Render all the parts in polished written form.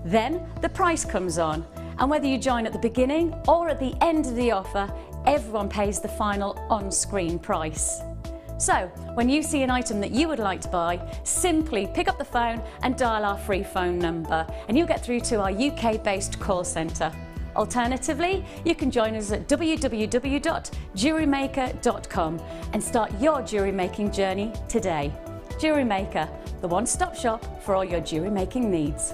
Then the price comes on, and whether you join at the beginning or at the end of the offer, everyone pays the final on-screen price. So, when you see an item that you would like to buy, simply pick up the phone and dial our free phone number, and you'll get through to our UK-based call centre. Alternatively, you can join us at www.JewelleryMaker.com and start your jewellery making journey today. Jewellery Maker, the one-stop shop for all your jewellery making needs.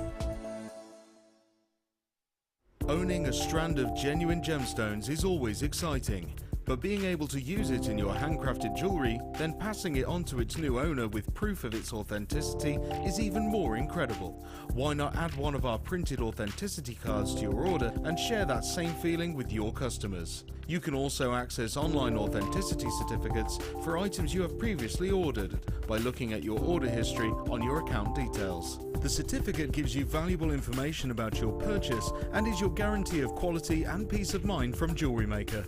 Owning a strand of genuine gemstones is always exciting, but being able to use it in your handcrafted jewellery, then passing it on to its new owner with proof of its authenticity is even more incredible. Why not add one of our printed authenticity cards to your order and share that same feeling with your customers? You can also access online authenticity certificates for items you have previously ordered by looking at your order history on your account details. The certificate gives you valuable information about your purchase and is your guarantee of quality and peace of mind from Jewellery Maker.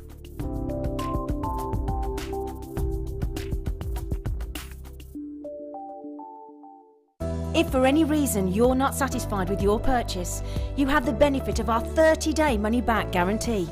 If for any reason you're not satisfied with your purchase, you have the benefit of our 30-day money-back guarantee.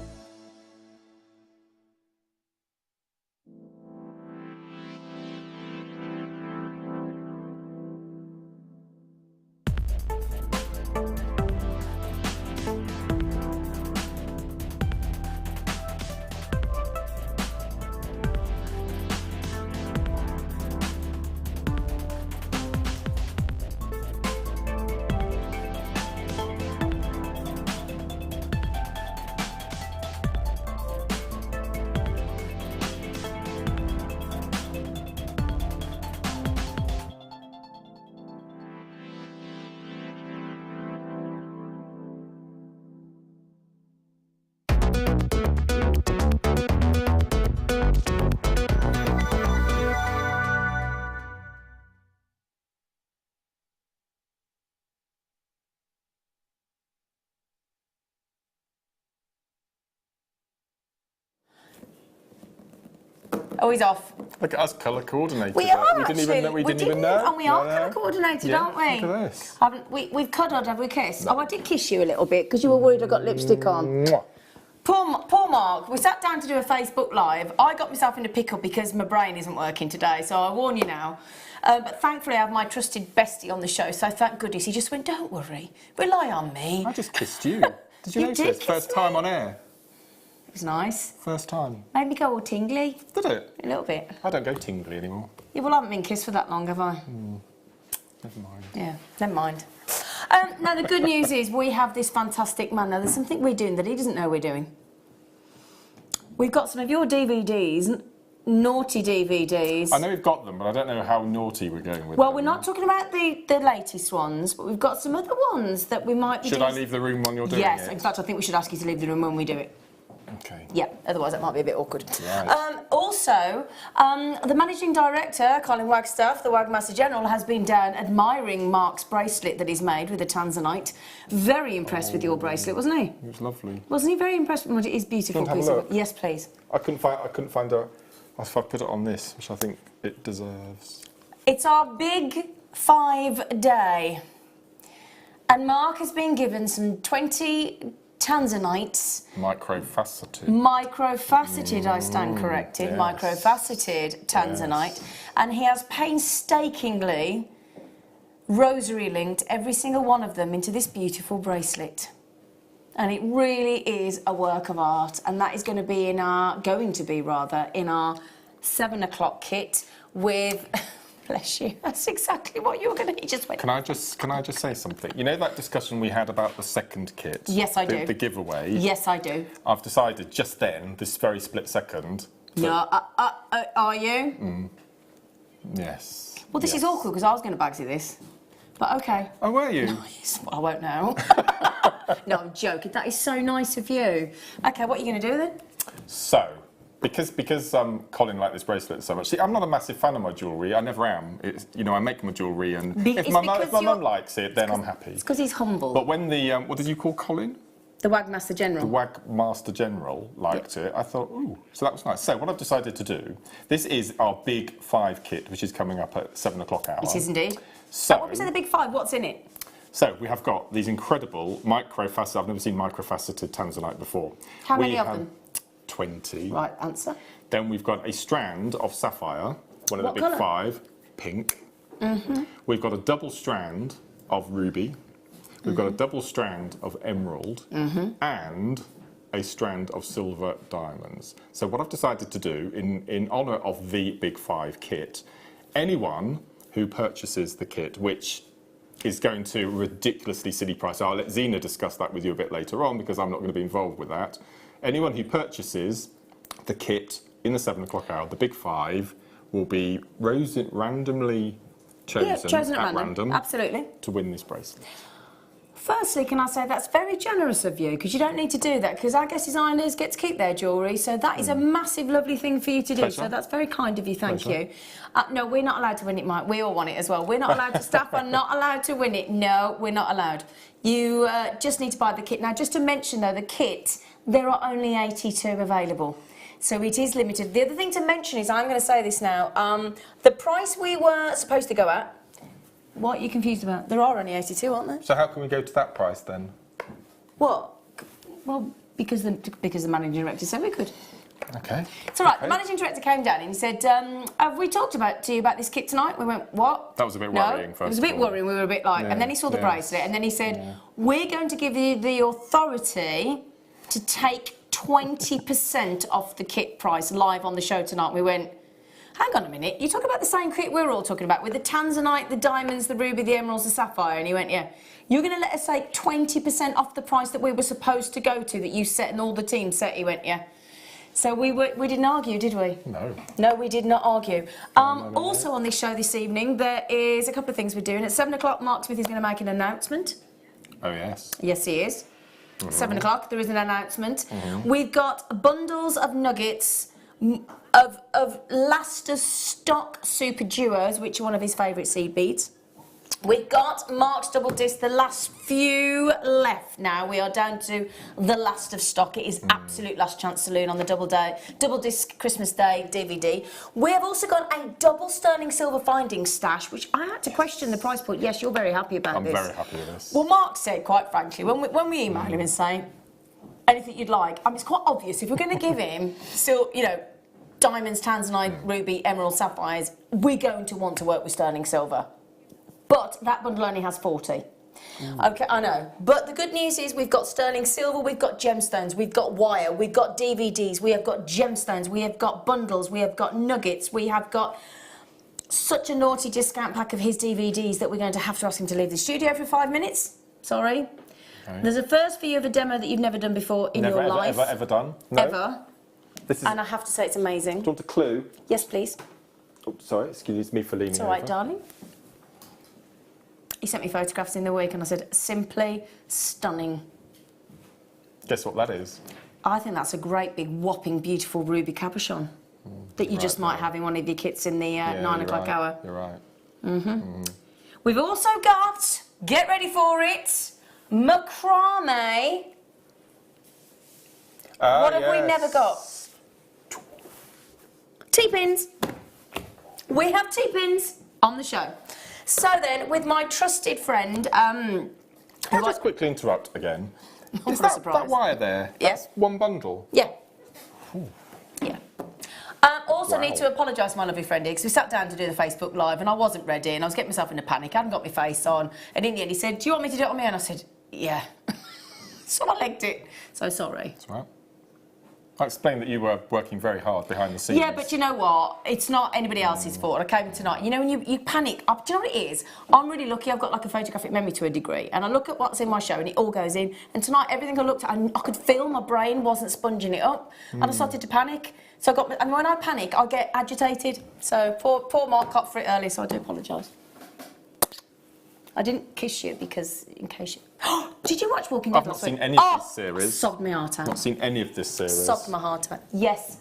Oh, he's off. Look at us colour coordinated. We are we didn't even know. And we are colour coordinated, aren't we? Look at this. We've cuddled, have we kissed? Oh, I did kiss you a little bit because you were worried I got lipstick on. Mwah. Poor Mark. We sat down to do a Facebook Live. I got myself into pickle because my brain isn't working today, so I warn you now. But thankfully I have my trusted bestie on the show, so thank goodness. He just went, don't worry, rely on me. I just kissed you. Did you notice? First time on air. It was nice. First time. Made me go all tingly. Did it? A little bit. I don't go tingly anymore. Yeah, well, I haven't been kissed for that long, have I? Never mind. Yeah, never mind. Now, the good news is we have this fantastic man. Now, there's something we're doing that he doesn't know we're doing. We've got some of your DVDs, naughty DVDs. I know we've got them, but I don't know how naughty we're going with Well, them. we're not talking about the latest ones, but we've got some other ones that we might be Should doing. I leave the room when you're doing it? Yes, in fact, I think we should ask you to leave the room when we do it. Okay. Yeah, otherwise that might be a bit awkward. Right. Also, the Managing Director, Colin Wagstaff, the Wagmaster General, has been down admiring Mark's bracelet that he's made with the tanzanite. Very impressed with your bracelet, wasn't he? It was lovely. Wasn't he very impressed with his beautiful Do you want piece to have a of look? Yes, please. I couldn't find a. If I put it on this, which I think it deserves. It's our big 5-day. And Mark has been given some 20 tanzanites. Microfaceted. Microfaceted, I stand corrected. Yes. Microfaceted tanzanite. Yes. And he has painstakingly rosary linked every single one of them into this beautiful bracelet. And it really is a work of art. And that is going to be in our 7 o'clock kit with... Bless you. That's exactly what you were going to... You just went... Can I just say something? You know that discussion we had about the second kit? Yes, I do. The giveaway? Yes, I do. I've decided just then, this very split second... No, are you? Yes. Well, this is awkward because I was going to bagsy this. But OK. Oh, were you? Nice. Well, I won't know. No, I'm joking. That is so nice of you. OK, what are you going to do then? So... Because Colin liked this bracelet so much. See, I'm not a massive fan of my jewellery. I never am. It's, you know, I make my jewellery, and if my mum likes it, then I'm happy. It's because he's humble. But when the what did you call Colin? The Wagmaster General. The Wagmaster General liked it. I thought, ooh, so that was nice. So what I've decided to do, this is our big 5 kit, which is coming up at 7 o'clock hour. It is indeed. So what was in the big 5? What's in it? So we have got these incredible microfaceted, I've never seen microfaceted tanzanite before. How many of them? 20. Right, answer. Then we've got a strand of sapphire, one of the What big colour? 5, pink. We've got a double strand of ruby. We've got a double strand of emerald and a strand of silver diamonds. So what I've decided to do in honour of the big 5 kit, anyone who purchases the kit, which is going to a ridiculously silly price, I'll let Zena discuss that with you a bit later on because I'm not going to be involved with that. Anyone who purchases the kit in the 7 o'clock hour, the big 5, will be randomly chosen at random absolutely, to win this bracelet. Firstly, can I say that's very generous of you, because you don't need to do that, because I guess designers get to keep their jewellery, so that is a massive, lovely thing for you to do. Pleasure. So that's very kind of you, thank you. No, we're not allowed to win it, Mike. We all want it as well. We're not allowed to, staff are not allowed to win it. No, we're not allowed. You just need to buy the kit. Now, just to mention, though, the kit, there are only 82 available. So it is limited. The other thing to mention is, I'm going to say this now, the price we were supposed to go at, what are you confused about? There are only 82, aren't there? So how can we go to that price then? What? Well, because the managing director said we could. Okay. It's all right. The managing director came down and he said, have we talked to you about this kit tonight? We went, what? That was a bit worrying, first it was a bit of all. worrying. We were a bit like, and then he saw the bracelet and then he said, we're going to give you the authority to take 20% off the kit price live on the show tonight. We went, hang on a minute, you talk about the same kit we're all talking about, with the tanzanite, the diamonds, the ruby, the emeralds, the sapphire, and he went, yeah. You're going to let us take 20% off the price that we were supposed to go to, that you set and all the team set? He went, yeah. So we didn't argue, did we? No. No, we did not argue. Also on this show this evening, there is a couple of things we're doing. At 7 o'clock, Mark Smith is going to make an announcement. Oh, yes. Yes, he is. 7 o'clock, there is an announcement. We've got bundles of nuggets of last of stock super duos, which are one of his favourite seed beads. We've got Mark's double disc, the last few left now. We are down to the last of stock. It is absolute last chance saloon on the double disc Christmas Day DVD. We have also got a double sterling silver finding stash, which I had to question the price point. Yes, you're very happy about this. I'm very happy with this. Well, Mark said, quite frankly, when we emailed him and saying anything you'd like, I mean, it's quite obvious if we're going to give him still, you know, diamonds, tanzanite, ruby, emerald, sapphires, we're going to want to work with sterling silver. But that bundle only has 40. Okay, I know. But the good news is we've got sterling silver, we've got gemstones, we've got wire, we've got DVDs, we have got gemstones, we have got bundles, we have got nuggets, we have got such a naughty discount pack of his DVDs that we're going to have to ask him to leave the studio for 5 minutes. Sorry. Okay. There's a first for you of a demo that you've never done before in your life. Ever done? No? Ever. This is... And I have to say it's amazing. Do you want a clue? Yes, please. Oh, sorry, excuse me for leaning It's all right, over. darling. He sent me photographs in the week and I said, simply stunning. Guess what that is? I think that's a great big whopping beautiful ruby cabochon that you just might have in one of your kits in the 9 o'clock hour. You're right. We've also got, get ready for it, macrame. What have we never got? T-pins. We have T-pins on the show. So then, with my trusted friend... Can I just quickly interrupt again? Is that wire there? Yes. That's one bundle? Yeah. Yeah. Also need to apologise to my lovely friend here, because we sat down to do the Facebook Live and I wasn't ready and I was getting myself in a panic. I hadn't got my face on. And in the end he said, do you want me to do it on me? And I said, yeah. So I legged it. So sorry. That's right. I explained that you were working very hard behind the scenes. Yeah, but you know what? It's not anybody else's fault. I came tonight. You know, when you panic, do you know what it is? I'm really lucky. I've got like a photographic memory to a degree. And I look at what's in my show and it all goes in. And tonight, everything I looked at, I could feel my brain wasn't sponging it up. And I started to panic. So and when I panic, I get agitated. So poor Mark got for it earlier, so I do apologise. I didn't kiss you because, in case you... Did you watch Walking Dead I've not last week? seen any of this series. Sobbed my heart out. Not seen any of this series. Sobbed my heart out. Yes.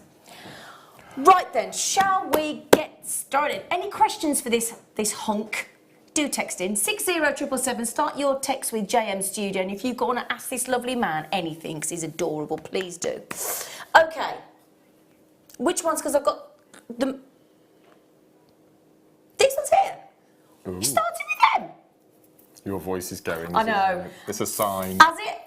Right then, shall we get started? Any questions for this hunk? Do text in 60777. Start your text with JM Studio, and if you want to ask this lovely man anything, because he's adorable, please do. Okay. Which ones? Because I've got the... These ones here. Ooh. You started with them. Your voice is going. I know. It's a sign. Has it?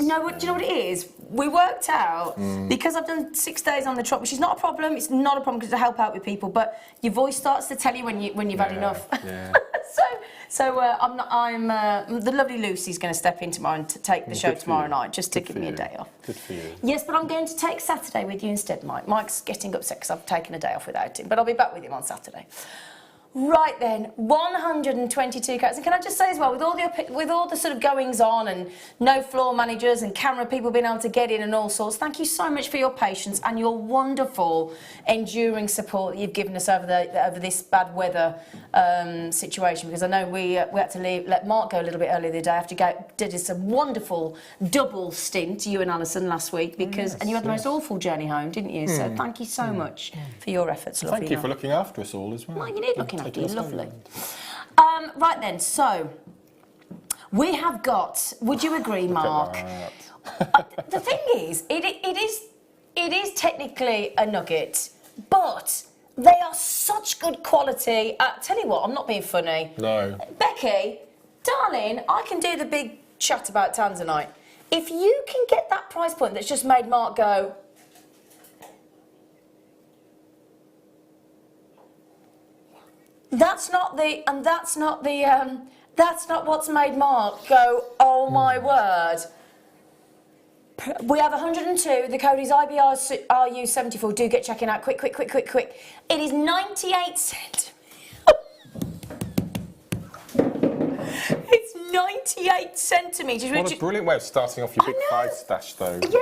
No, do you know what it is? We worked out, because I've done 6 days on the trot, which is not a problem. It's not a problem because I help out with people, but your voice starts to tell you when you've had enough. Yeah. The lovely Lucy's going to step in tomorrow and take the show tomorrow night, just to give me a day off. Good for you. Yes, but I'm going to take Saturday with you instead, Mike. Mike's getting upset because I've taken a day off without him, but I'll be back with him on Saturday. Right then, 122 carats. And can I just say as well, with all the sort of goings on and no floor managers and camera people being able to get in and all sorts, thank you so much for your patience and your wonderful, enduring support that you've given us over this bad weather situation. Because I know we had to let Mark go a little bit earlier the day after did some wonderful double stint, you and Alison, last week, because and you had the most awful journey home, didn't you? So thank you so much for your efforts. Thank you for looking after us all as well. Well, you need looking after you, lovely. Right then, so we have got. Would you agree, Mark? The thing is, it is technically a nugget, but they are such good quality. Tell you what, I'm not being funny. No. Becky, darling, I can do the big chat about Tanzanite. If you can get that price point that's just made Mark go, that's not what's made Mark go, oh my word. We have 102, the code is IBRU74, do get checking out, quick. It is 98 cent. It's 98 centimetres. What a brilliant way of starting off your big five stash though. Yeah.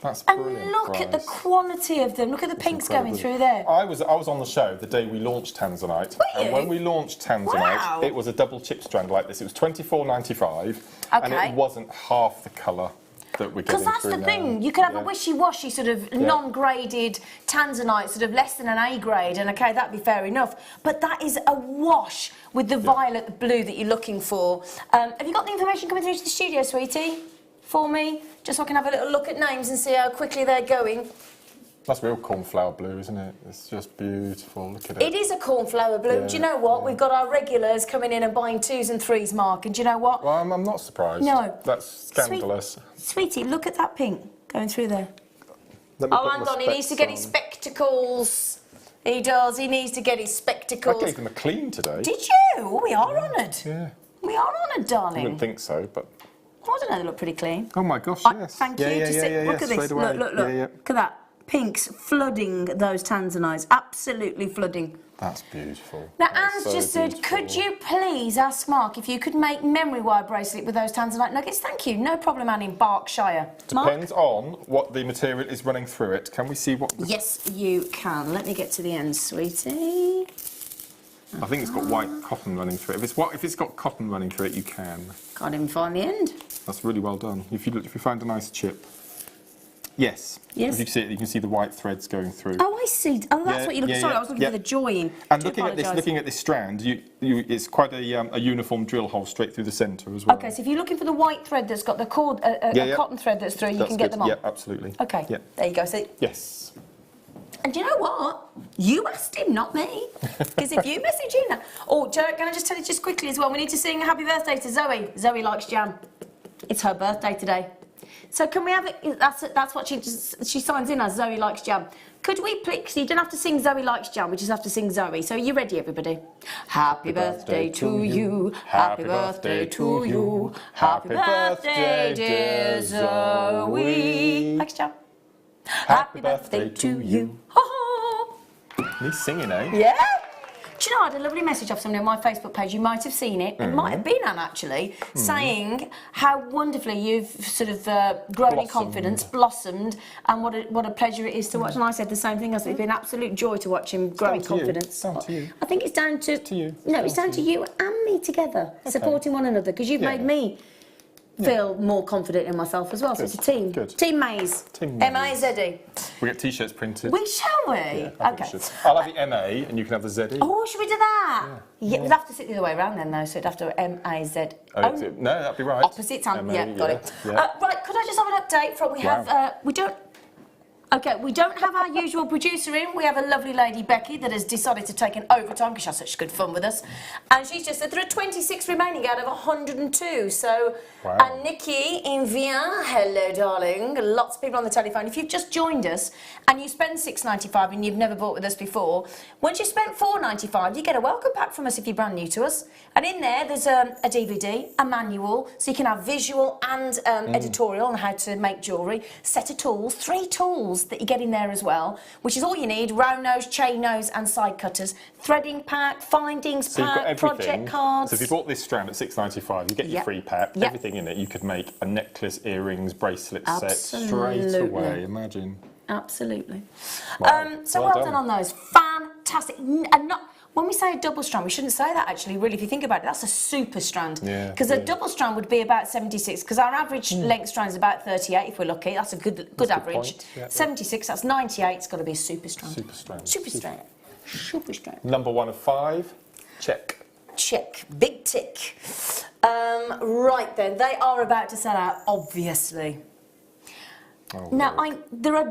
That's brilliant. And look at the quantity of them. Look at the pinks going through there. I was on the show the day we launched Tanzanite. Were you? And when we launched Tanzanite, it was a double chip strand like this. It was $24.95, and it wasn't half the colour that we're getting through now. Because that's the thing. You could have a wishy-washy sort of non-graded Tanzanite, sort of less than an A grade, and okay, that'd be fair enough. But that is a wash with the violet blue that you're looking for. Have you got the information coming through to the studio, sweetie? For me, just so I can have a little look at names and see how quickly they're going. That's real cornflower blue, isn't it? It's just beautiful. Look at it. It is a cornflower blue. Do you know what? We've got our regulars coming in and buying 2s and 3s, Mark. And do you know what? Well, I'm not surprised. No. That's scandalous. Sweetie, look at that pink going through there. Let me put hang my on, he needs to get his specs spectacals. He does. He needs to get his spectacles. I gave them a clean today. Did you? Oh, we are honoured. Yeah. We are honoured, darling. I didn't think so, but... I don't know, they look pretty clean. Oh my gosh, yes. Thank you. Look at this. Look. Look at that. Pinks flooding those Tanzanites. Absolutely flooding. That's beautiful. Now, Anne's just said, could you please ask Mark if you could make memory wire bracelet with those Tanzanite nuggets? Thank you. No problem, Anne in Berkshire. Depends on what the material is running through it. Can we see what... Yes, you can. Let me get to the end, sweetie. I think it's got white cotton running through it. If it's got cotton running through it, you can. Can't even find the end. That's really well done. If you find a nice chip. Yes. Yes. If you see it, you can see the white threads going through. Oh, I see. Oh, that's what you're looking. Sorry, I was looking for the join. And looking at this strand, it's quite a uniform drill hole straight through the centre as well. Okay, so if you're looking for the white thread that's got the cord, a cotton thread that's through, you can get them on. Yeah, absolutely. Okay. Yeah. There you go. So. Yes. And do you know what? You asked him, not me. Because if you message him... Oh, Joe, can I just tell you just quickly as well, we need to sing happy birthday to Zoe. Zoe likes jam. It's her birthday today. So can we have it... That's what she signs in as, Zoe likes jam. Could we please... You don't have to sing Zoe likes jam, we just have to sing Zoe. So are you ready, everybody? Happy birthday to you. Happy birthday to you. Happy birthday, dear Zoe. Likes jam. Happy birthday to you. He's singing, eh? Yeah. Do you know, I had a lovely message off somebody on my Facebook page. You might have seen it. It might have been Anne, actually, saying how wonderfully you've sort of grown in confidence, blossomed, and what a pleasure it is to watch. And I said the same thing. I said it's been an absolute joy to watch him grow in confidence. It's down to you. I think it's down to you. No, it's down to you and me together, supporting one another, because you've made me feel more confident in myself as well. So it's a team. Good. Team Maze. Team M-A-Z-E. We get T-shirts printed. We shall we? Yeah, okay. I'll have the M-A and you can have the Z-E. Oh, should we do that? Yeah, we'd have to sit the other way around then, though, so it'd have to M-A-Z. No, that'd be right. Opposite time. Yeah, got it. Yeah. Right, could I just have an update from... We have... we don't... Okay, we don't have our usual producer in. We have a lovely lady, Becky, that has decided to take an overtime because she has such good fun with us. And she's just said there are 26 remaining out of 102. So, wow. And Nikki in Vienna, hello, darling. Lots of people on the telephone. If you've just joined us and you spend $6.95 and you've never bought with us before, once you spent $4.95, you get a welcome pack from us if you're brand new to us. And in there, there's a DVD, a manual, so you can have visual and editorial on how to make jewellery, set of tools, 3 tools that you get in there as well, which is all you need: round nose, chain nose and side cutters, threading pack, findings So you've got pack, everything. project cards. So if you bought this strand at $6.95, you get your free pack, everything in it. You could make a necklace, earrings, bracelet set straight away. Imagine. Absolutely. Wow. So well done on those. Fantastic. And not, when we say a double strand, we shouldn't say that actually, really, if you think about it. That's a super strand. Because a double strand would be about 76, because our average length strand is about 38 if we're lucky. That's a good average. Yeah. 76, that's 98. It's got to be a super strand. Super strand. Super strand. Super strand. Number 1 of 5, check. Check. Big tick. Right then, they are about to sell out, obviously. Oh, Now, there are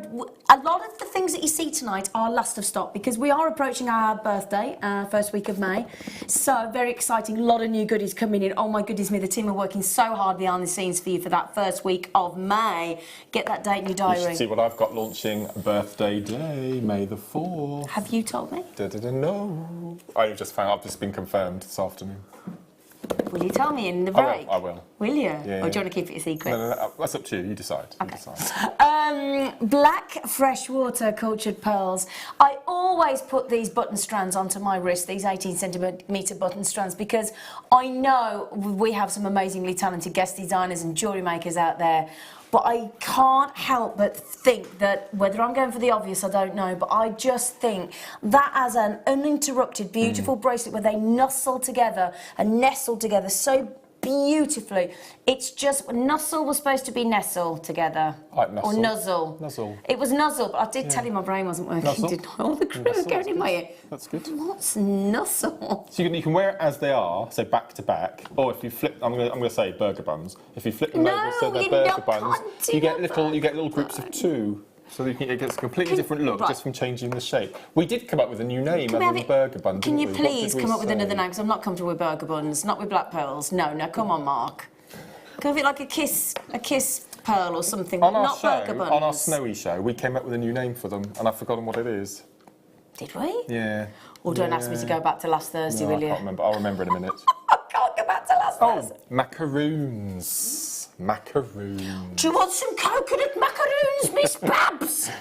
a lot of the things that you see tonight are last of stock because we are approaching our birthday, first week of May. So very exciting, a lot of new goodies coming in. Oh my goodness me, the team are working so hard behind the scenes for you for that first week of May. Get that date in your diary. You should see what I've got launching birthday day, May the 4th. Have you told me? No. I've just been confirmed this afternoon. Will you tell me in the break? I will. Will you? Yeah. Or do you want to keep it a secret? No, that's up to you. You decide. Okay. You decide. Black freshwater cultured pearls. I always put these button strands onto my wrist, these 18cm button strands, because I know we have some amazingly talented guest designers and jewellery makers out there. But I can't help but think that, whether I'm going for the obvious, I don't know, but I just think that as an uninterrupted, beautiful bracelet where they nestle together and nestle together so beautifully. It's just, nuzzle was supposed to be nestle together. Like nuzzle. Or nuzzle. Nuzzle. It was nuzzle, but I did tell you my brain wasn't working, Nuzzle. didn't I? All the crew was going in my ear. That's good. What's nuzzle? So you can wear it as they are, so back to back, or if you flip, I'm going to say burger buns. If you flip them over so they're burger buns, you get little groups of 2. So it gets a completely different look just from changing the shape. We did come up with a new name other than burger bun. Can you please come up with another name? Because I'm not comfortable with burger buns, not with black pearls. No, come on, Mark. Go with it like a kiss pearl or something. Not burger buns. On our snowy show, we came up with a new name for them, and I've forgotten what it is. Did we? Yeah. Or don't ask me to go back to last Thursday, will you? I can't remember. I'll remember in a minute. I can't go back to last Thursday. Macaroons. Macaroons. Do you want some coconut macaroons, Miss Babs?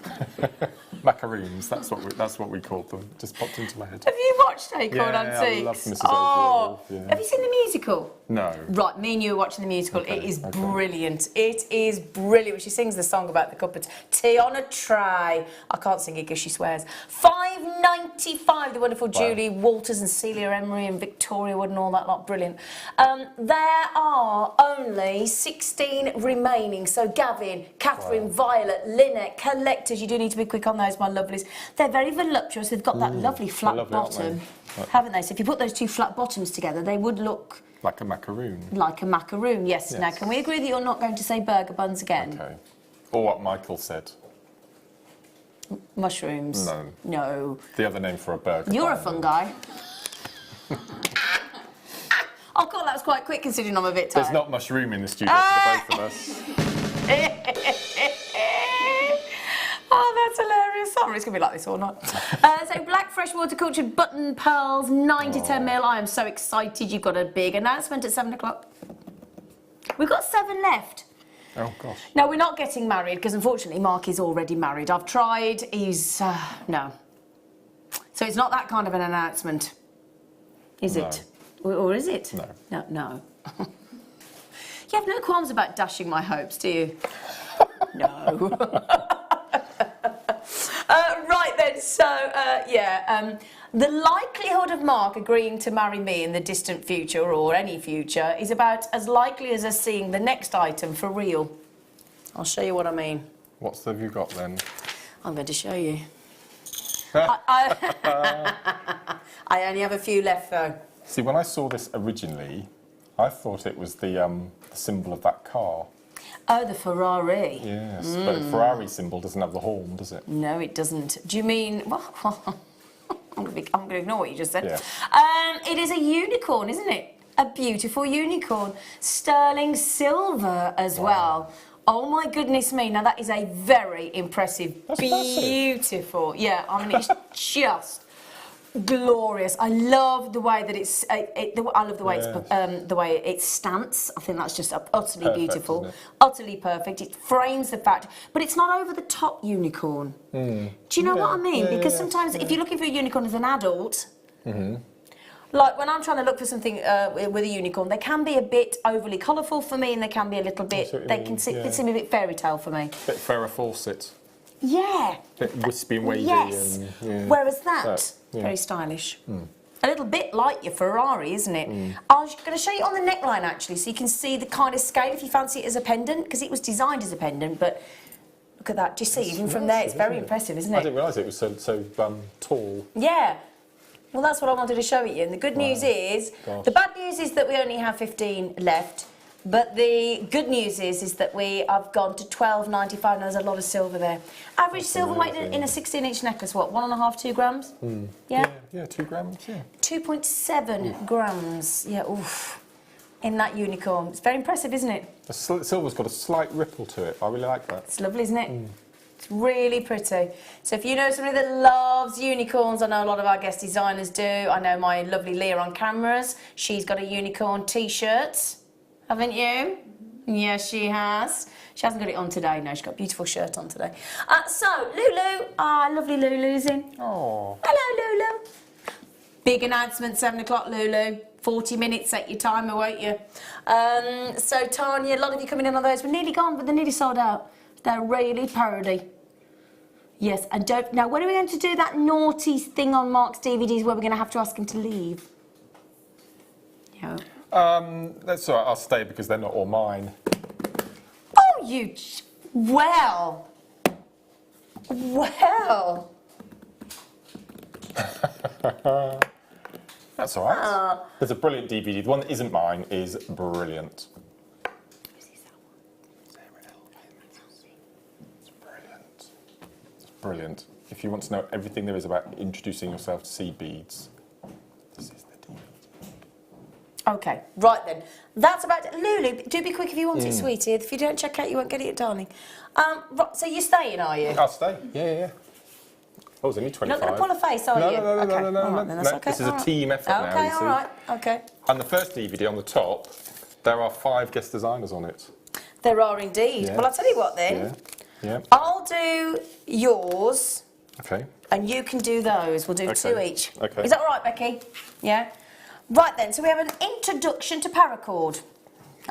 Macaroons. That's what we called them. Just popped into my head. Have you watched Acorn Antiques? I love Mrs. Oh, Overall. Yeah. have you seen the musical? No. Right, me and you are watching the musical. Okay, It is brilliant. It is brilliant. She sings the song about the cup of tea on a tray. I can't sing it because she swears. $5.95. The wonderful Julie Walters and Celia Emery and Victoria Wood and all that lot. Brilliant. There are only 16 remaining. So Gavin, Catherine, Violet, Lynette, collectors. You do need to be quick on those, my lovelies. They're very voluptuous. They've got that lovely flat bottom, haven't they? So if you put those 2 flat bottoms together, they would look like a macaroon. Like a macaroon, yes. Now, can we agree that you're not going to say burger buns again? Okay. Or what Michael said. Mushrooms. No. No. The other name for a burger. You're a fun guy. Oh God, that was quite quick considering I'm a bit tired. There's not mushroom in the studio for the both of us. Oh, that's hilarious. Sorry, it's going to be like this all night. So black freshwater cultured button pearls, 9 to 10 mil. I am so excited. You've got a big announcement at 7 o'clock. We've got 7 left. Oh, gosh. No, we're not getting married because unfortunately Mark is already married. I've tried. He's... no. So it's not that kind of an announcement. Is it? Or is it? No. No. You have no qualms about dashing my hopes, do you? No. Right then, so, the likelihood of Mark agreeing to marry me in the distant future, or any future, is about as likely as us seeing the next item for real. I'll show you what I mean. What have you got then? I'm going to show you. I only have a few left though. See, when I saw this originally, I thought it was the symbol of that car. Oh, the Ferrari. Yes, but the Ferrari symbol doesn't have the horn, does it? No, it doesn't. Do you mean... Well, I'm going to ignore what you just said. Yeah. It is a unicorn, isn't it? A beautiful unicorn. Sterling silver as well. Oh my goodness me. Now that is a very impressive, beautiful. Yeah, I mean, it's just glorious. I love the way that it's. I love the way it's the way it stamps. I think that's just utterly beautiful, utterly perfect. It frames the fact, but it's not over the top unicorn. Do you know what I mean? Because sometimes if you're looking for a unicorn as an adult. Like when I'm trying to look for something with a unicorn, they can be a bit overly colourful for me, and they can be a little bit. They can seem a bit fairy tale for me. A bit Farrah Fawcett. Yeah. A bit wispy and wavy. Yes. And, Whereas that very stylish. A little bit like your Ferrari, isn't it? I was going to show you on the neckline actually, so you can see the kind of scale if you fancy it as a pendant, because it was designed as a pendant, but. Look at that. Do you see? Even from there, it's very impressive, isn't it? I didn't realise it was so tall. Yeah. Well, that's what I wanted to show you. And the good news is, the bad news is that we only have 15 left. But the good news is that we have gone to £12.95. Now there's a lot of silver there. Average silver weight in a 16-inch necklace, what, 1.5, 2 grams? Yeah? Yeah, 2 grams, yeah. 2.7 grams. Yeah, oof. In that unicorn. It's very impressive, isn't it? The silver's got a slight ripple to it. I really like that. It's lovely, isn't it? It's really pretty. So if you know somebody that loves unicorns, I know a lot of our guest designers do. I know my lovely Leah on cameras. She's got a unicorn T-shirt, haven't you? Yes, she has. She hasn't got it on today. No, she's got a beautiful shirt on today. So, Lulu. Lovely Lulu's in. Oh. Hello, Lulu. Big announcement, 7 o'clock, Lulu. 40 minutes, set your timer, won't you? So, Tanya, a lot of you coming in on those. We're nearly gone, but they're nearly sold out. They're really parody. Yes, and don't... Now, when are we going to do that naughty thing on Mark's DVDs where we're going to have to ask him to leave? Yeah. That's all right. I'll stay because they're not all mine. Oh, you... Well. Well. That's all right. There's a brilliant DVD. The one that isn't mine is brilliant. Brilliant. If you want to know everything there is about introducing yourself to seed beads, this is the DVD. Okay, right then. That's about it. Lulu, do be quick if you want it, sweetie. If you don't check out, you won't get it, darling. Right, so you're staying, are you? I'll stay. Yeah. Oh, it's only 25. Not going to pull a face, are you? No. All right, then that's okay. This is a team effort now. Okay, all right. Okay. And the first DVD on the top, there are 5 guest designers on it. There are indeed. Yes. Well, I'll tell you what then. Yeah. I'll do yours. Okay. And you can do those. We'll do 2 each. Okay. Is that all right, Becky? Yeah? Right then, so we have an introduction to paracord.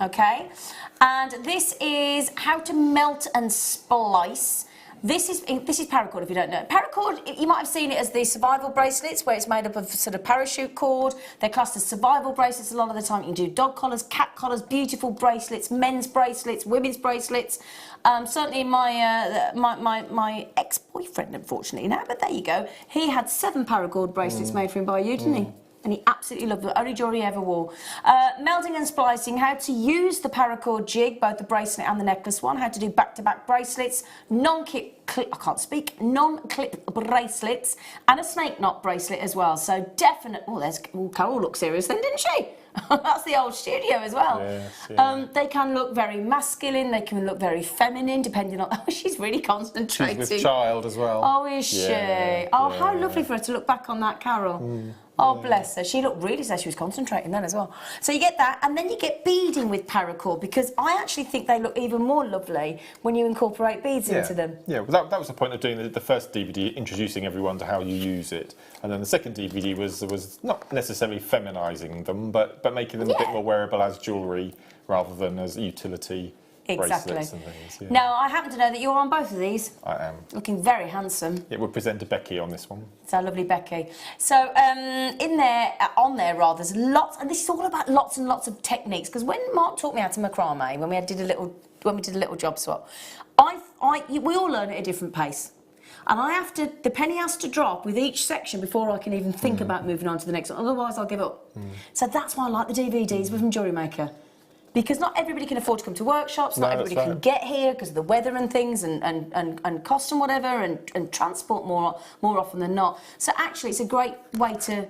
Okay? And this is how to melt and splice. This is paracord, if you don't know. Paracord, you might have seen it as the survival bracelets, where it's made up of sort of parachute cord. They're classed as survival bracelets a lot of the time. You can do dog collars, cat collars, beautiful bracelets, men's bracelets, women's bracelets. Certainly my ex-boyfriend, unfortunately now, but there you go. He had 7 paracord bracelets made for him by you, didn't he? And he absolutely loved the only jewellery he ever wore. Melting and splicing, how to use the paracord jig, both the bracelet and the necklace one, how to do back-to-back bracelets, non-clip bracelets, and a snake knot bracelet as well. So definite. Carol looked serious then, didn't she? That's the old studio as well. Yes, yeah. They can look very masculine, they can look very feminine, depending on... Oh, she's really concentrating. She's with child as well. Oh, is she? Oh, how lovely for her to look back on that, Carol. Oh, bless her. She looked really as though she was concentrating then as well. So you get that, and then you get beading with paracord, because I actually think they look even more lovely when you incorporate beads into them. Yeah, well, that was the point of doing the first DVD, introducing everyone to how you use it. And then the second DVD was not necessarily feminising them, but making them a bit more wearable as jewellery rather than as utility bracelets and things. Yeah. Now, I happen to know that you're on both of these. I am. Looking very handsome. It would present to Becky on this one. It's our lovely Becky. So on there, there's lots, and this is all about lots and lots of techniques. Because when Mark taught me how to macrame, when we did a little job swap, we all learn at a different pace. And the penny has to drop with each section before I can even think about moving on to the next one. Otherwise, I'll give up. So that's why I like the DVDs from Jewellery Maker. because not everybody can afford to come to workshops, not everybody can get here because of the weather and things and cost and whatever, and transport more often than not. So actually it's a great way to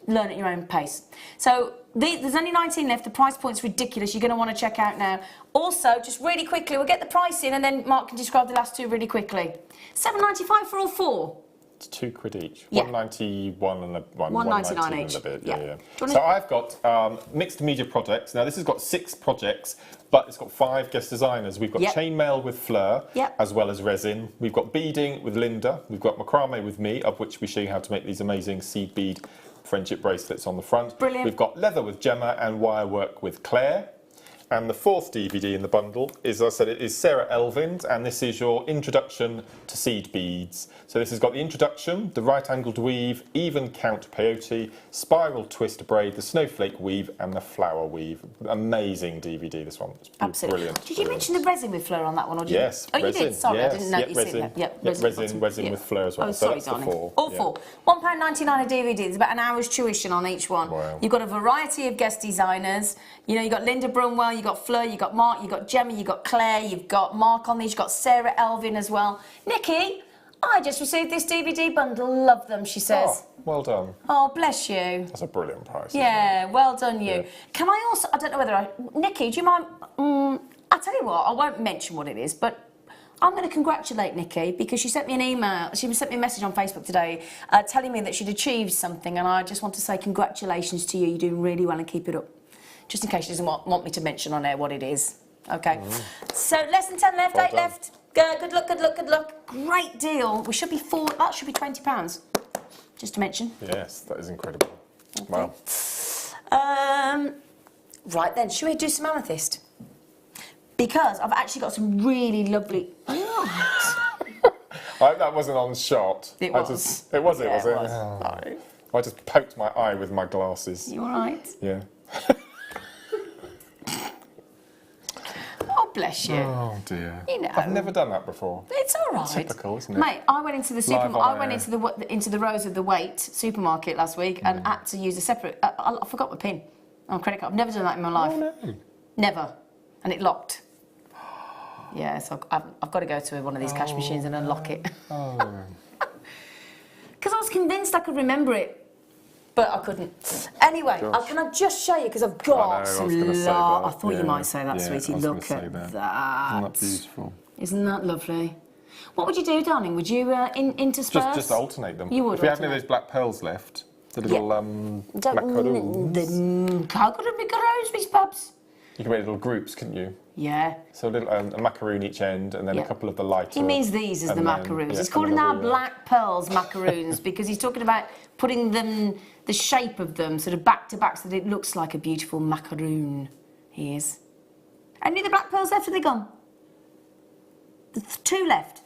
learn at your own pace. So there's only 19 left, the price point's ridiculous, you're going to want to check out now. Also, just really quickly, we'll get the price in and then Mark can describe the last two really quickly. $7.95 for all four. It's £2 each. Yeah. 191 and a one. 199 each. And a bit. Yeah. So I've got mixed media projects. Now this has got 6 projects, but it's got 5 guest designers. We've got chainmail with Fleur, as well as resin. We've got beading with Linda. We've got macrame with me, of which we show you how to make these amazing seed bead friendship bracelets on the front. Brilliant. We've got leather with Gemma and wire work with Claire. And the 4th DVD in the bundle is, as I said, it is Sarah Elvin's, and this is your introduction to seed beads. So this has got the introduction, the right-angled weave, even count peyote, spiral twist braid, the snowflake weave, and the flower weave. Amazing DVD, this one. It's absolutely brilliant. Did you mention the resin with Fleur on that one? Or did yes. You? Oh, resin, you did? Sorry, yes, I didn't know you said that. Resin with Fleur as well. Oh, so sorry, that's darling. the 4. All 4. £1.99 a DVD. There's about an hour's tuition on each one. Wow. You've got a variety of guest designers. You know, you've got Linda Brunwell, you've got Fleur, you've got Mark, you've got Gemma, you've got Claire, you've got Mark on these, you've got Sarah Elvin as well. Nikki, I just received this DVD bundle. Love them, she says. Oh, well done. Oh, bless you. That's a brilliant price. Yeah, well done you. Yeah. Can I also, I don't know whether Nikki, do you mind, I'll tell you what, I won't mention what it is, but I'm going to congratulate Nikki because she sent me an email, she sent me a message on Facebook today telling me that she'd achieved something, and I just want to say congratulations to you. You're doing really well and keep it up. Just in case she doesn't want me to mention on air what it is. Okay. So less than 10 left, Well 8 done. left. Good luck, good luck, good luck. Great deal. We should be that should be £20. Just to mention. Yes, that is incredible. Okay. Wow. Right then, should we do some amethyst? Because I've actually got some really lovely. That wasn't on shot. It was. It was. Yeah, Was it? it was. Oh. Sorry. I just poked my eye with my glasses. You all right? Yeah. Oh, bless you. Oh dear. You know. I've never done that before. It's all right. Typical, isn't it? Mate, I went into the Live on I went air. into the Rose of the Weight supermarket last week and had to use a separate. I forgot my pin on credit card. I've never done that in my life. Oh no. Never, and it locked. Yeah, so I've got to go to one of these cash machines and unlock it. Oh. Because I was convinced I could remember it, but I couldn't. Anyway, can I just show you, because I've got some love. I thought you might say that, sweetie. Look at that. Isn't that beautiful? Isn't that lovely? What would you do, darling? Would you intersperse? Just alternate them. You would. If you have any of those black pearls left, the little macaroons. Macaroons, Miss Babs. You can make little groups, couldn't you? Yeah. So a little a macaroon each end, and then a couple of the lighter. He means these as the macaroons. Yeah, he's calling our black pearls macaroons because he's talking about putting them, the shape of them, sort of back to back, so that it looks like a beautiful macaroon. He is. Any of the black pearls left? Are they gone? 2 left.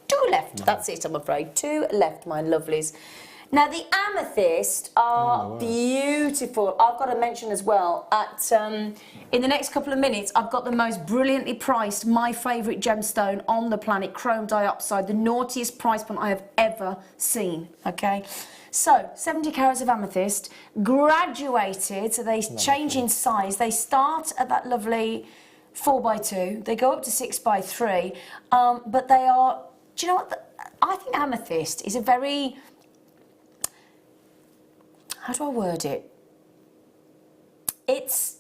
2 left. That's it, I'm afraid. 2 left, my lovelies. Now, the amethyst are beautiful. I've got to mention as well, in the next couple of minutes, I've got the most brilliantly priced, my favourite gemstone on the planet, chrome dioxide, the naughtiest price point I have ever seen, okay? So, 70 carats of amethyst, graduated, so they change in size. They start at that lovely 4x2, they go up to 6x3, but they are, do you know what? I think amethyst is a very... How do I word it? It's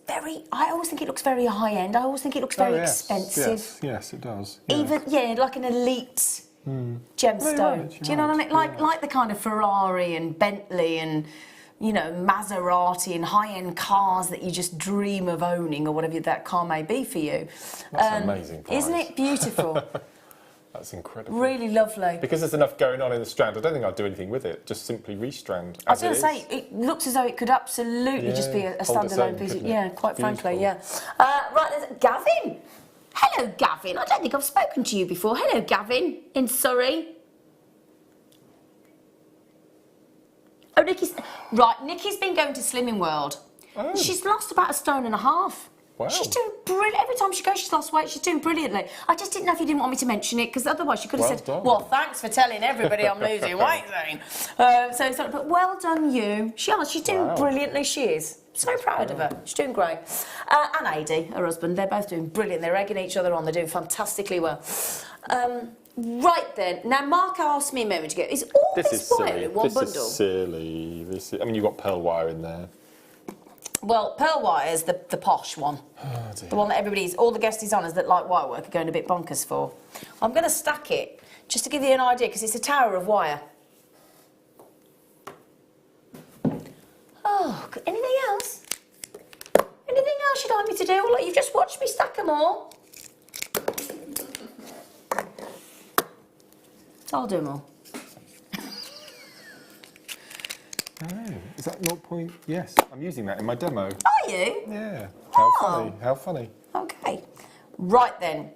very. I always think it looks very high end. I always think it looks very expensive. Yes, it does. Even like an elite gemstone. Right, Do you know what I mean? Like the kind of Ferrari and Bentley and Maserati and high end cars that you just dream of owning, or whatever that car may be for you. That's an amazing price. Isn't it beautiful? That's incredible. Really lovely. Because there's enough going on in the strand, I don't think I'd do anything with it. Just simply restrand. I was going to say, it looks as though it could absolutely just be a standalone piece. Yeah, quite frankly, yeah. Right, there's Gavin. Hello, Gavin. I don't think I've spoken to you before. Hello, Gavin, in Surrey. Oh, Nikki's been going to Slimming World. Oh. She's lost about 1.5 stone. Wow. She's doing brilliant. Every time she goes, she's lost weight. She's doing brilliantly. I just didn't know if you didn't want me to mention it, because otherwise she could have said, well, thanks for telling everybody I'm losing weight, Zane. But well done you. She's doing brilliantly, she is. So proud of her. She's doing great. And Adi, her husband, they're both doing brilliant. They're egging each other on. They're doing fantastically well. Right then. Now, Mark asked me a moment ago, is all this wire in one bundle? This is silly. I mean, you've got pearl wire in there. Well, pearl wire is the posh one. Oh, dear. The one that all the guest designers that like wire work are going a bit bonkers for. I'm going to stack it just to give you an idea because it's a tower of wire. Oh, anything else? Anything else you'd like me to do? Well, you've just watched me stack them all. So I'll do them all. Oh, is that 0. Yes, I'm using that in my demo. Are you? Yeah. How funny. How funny. Okay. Right then.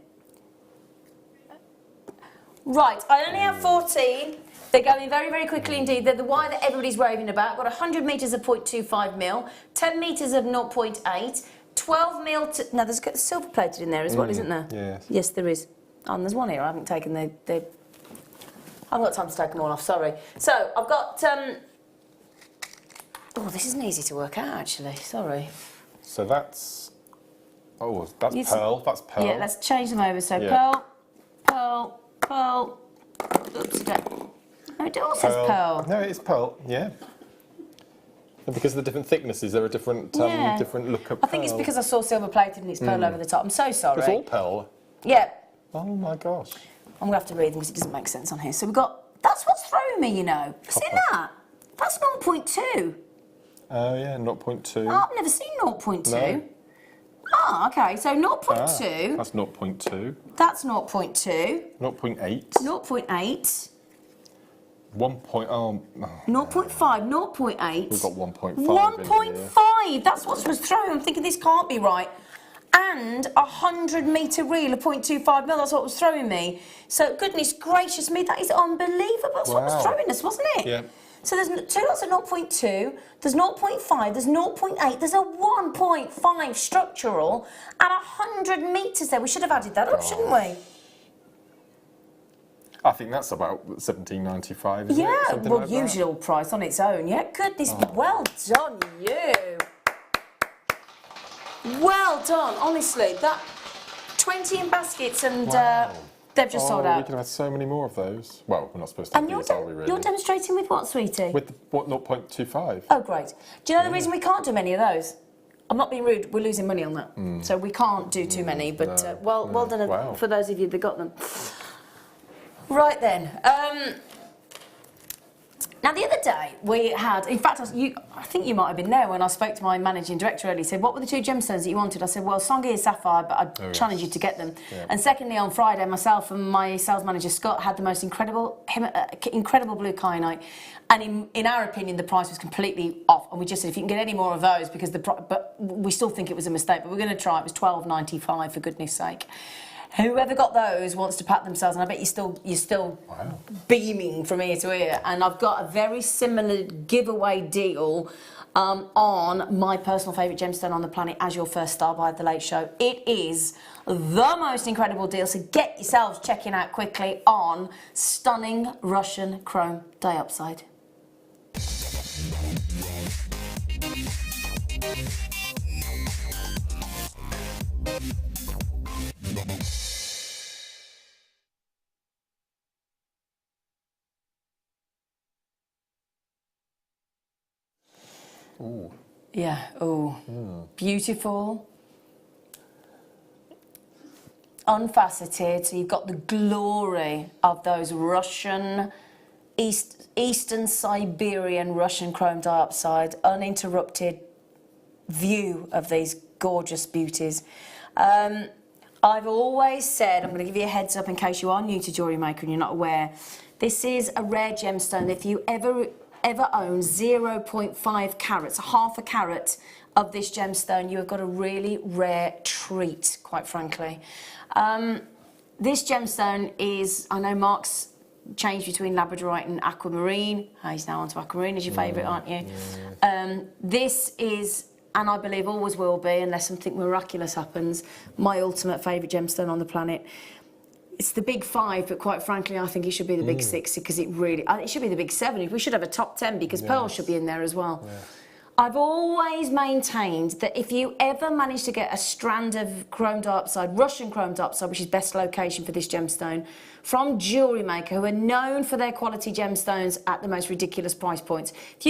Right, I only have 14. They're going very, very quickly indeed. They're the wire that everybody's raving about. Got 100 metres of 0.25 mil, 10 metres of 0.8, 12 mil to... Now, there's silver plated in there as well, isn't there? Yes. Yes, there is. Oh, and there's one here. I haven't taken the... I haven't got time to take them all off, sorry. So, I've got... Oh, this isn't easy to work out, actually. Sorry. So that's... Oh, that's pearl. That's pearl. Yeah, let's change them over. So, Yeah. pearl, pearl... Oops, no, it all says pearl. No, it's pearl, yeah. And because of the different thicknesses, there are different different look at pearl. I think it's because I saw silver plated and it's pearl over the top. I'm so sorry. It's all pearl? Yeah. Oh, my gosh. I'm going to have to read them because it doesn't make sense on here. So we've got... That's what's throwing me, you know. See that? That's 0.2. Oh, yeah, 0.2. Oh, I've never seen 0.2. No. Oh, OK. So 0.2. That's 0.2. That's 0.2. 0.8. 0.8. 0.5, 0.8. We've got 1.5. 1.5. That's what was thrown. I'm thinking this can't be right. And a 100 metre reel of 0.25 mil. That's what was throwing me. So goodness gracious me, that is unbelievable. That's what was throwing us, wasn't it? Yeah. So there's two lots of 0.2. There's 0.5. There's 0.8. There's a 1.5 structural and 100 metres there. We should have added that up, shouldn't we? I think that's about $17.95, isn't it? Yeah, Something well, like that. usual price on its own. Yeah, goodness, well done, you. Well done, honestly. That 20 in baskets and they've just sold We out. can have so many more of those. Well, we're not supposed to have these, are we, really? You're demonstrating with what, sweetie? With the, what, 0.25? Oh, great. Do you know the reason we can't do many of those? I'm not being rude, we're losing money on that. So we can't do too many, but well done for those of you that got them. Right then. Now, the other day we had, in fact, I think you might have been there when I spoke to my managing director earlier. He said, what were the two gemstones that you wanted? I said, well, Songi and Sapphire, but I'd challenge you to get them. Yeah. And secondly, on Friday, myself and my sales manager, Scott, had the most incredible blue kyanite. And in our opinion, the price was completely off. And we just said, if you can get any more of those, because but we still think it was a mistake, but we're going to try. It was $12.95, for goodness sake. Whoever got those wants to pat themselves, and I bet you're still beaming from ear to ear. And I've got a very similar giveaway deal on my personal favourite gemstone on the planet as your first star by The Late Show. It is the most incredible deal, so get yourselves checking out quickly on stunning Russian chrome diopside. Ooh. Yeah, ooh. Beautiful. Unfaceted, so you've got the glory of those Russian, Eastern Siberian Russian chrome diopside, uninterrupted view of these gorgeous beauties. I've always said, I'm going to give you a heads up in case you are new to Jewellery Maker and you're not aware, this is a rare gemstone. If you ever own 0.5 carats, half a carat of this gemstone, you have got a really rare treat, quite frankly. This gemstone is, I know Mark's changed between labradorite and aquamarine. He's now onto aquamarine as your favourite, aren't you? This is, and I believe always will be, unless something miraculous happens, my ultimate favourite gemstone on the planet. It's the big 5, but quite frankly, I think it should be the big 6 because it should be the big 7. We should have a top 10 because pearl should be in there as well. I've always maintained that if you ever manage to get a strand of chrome dioxide, Russian chrome dioxide, which is best location for this gemstone, from Jewellery Maker, who are known for their quality gemstones at the most ridiculous price points. If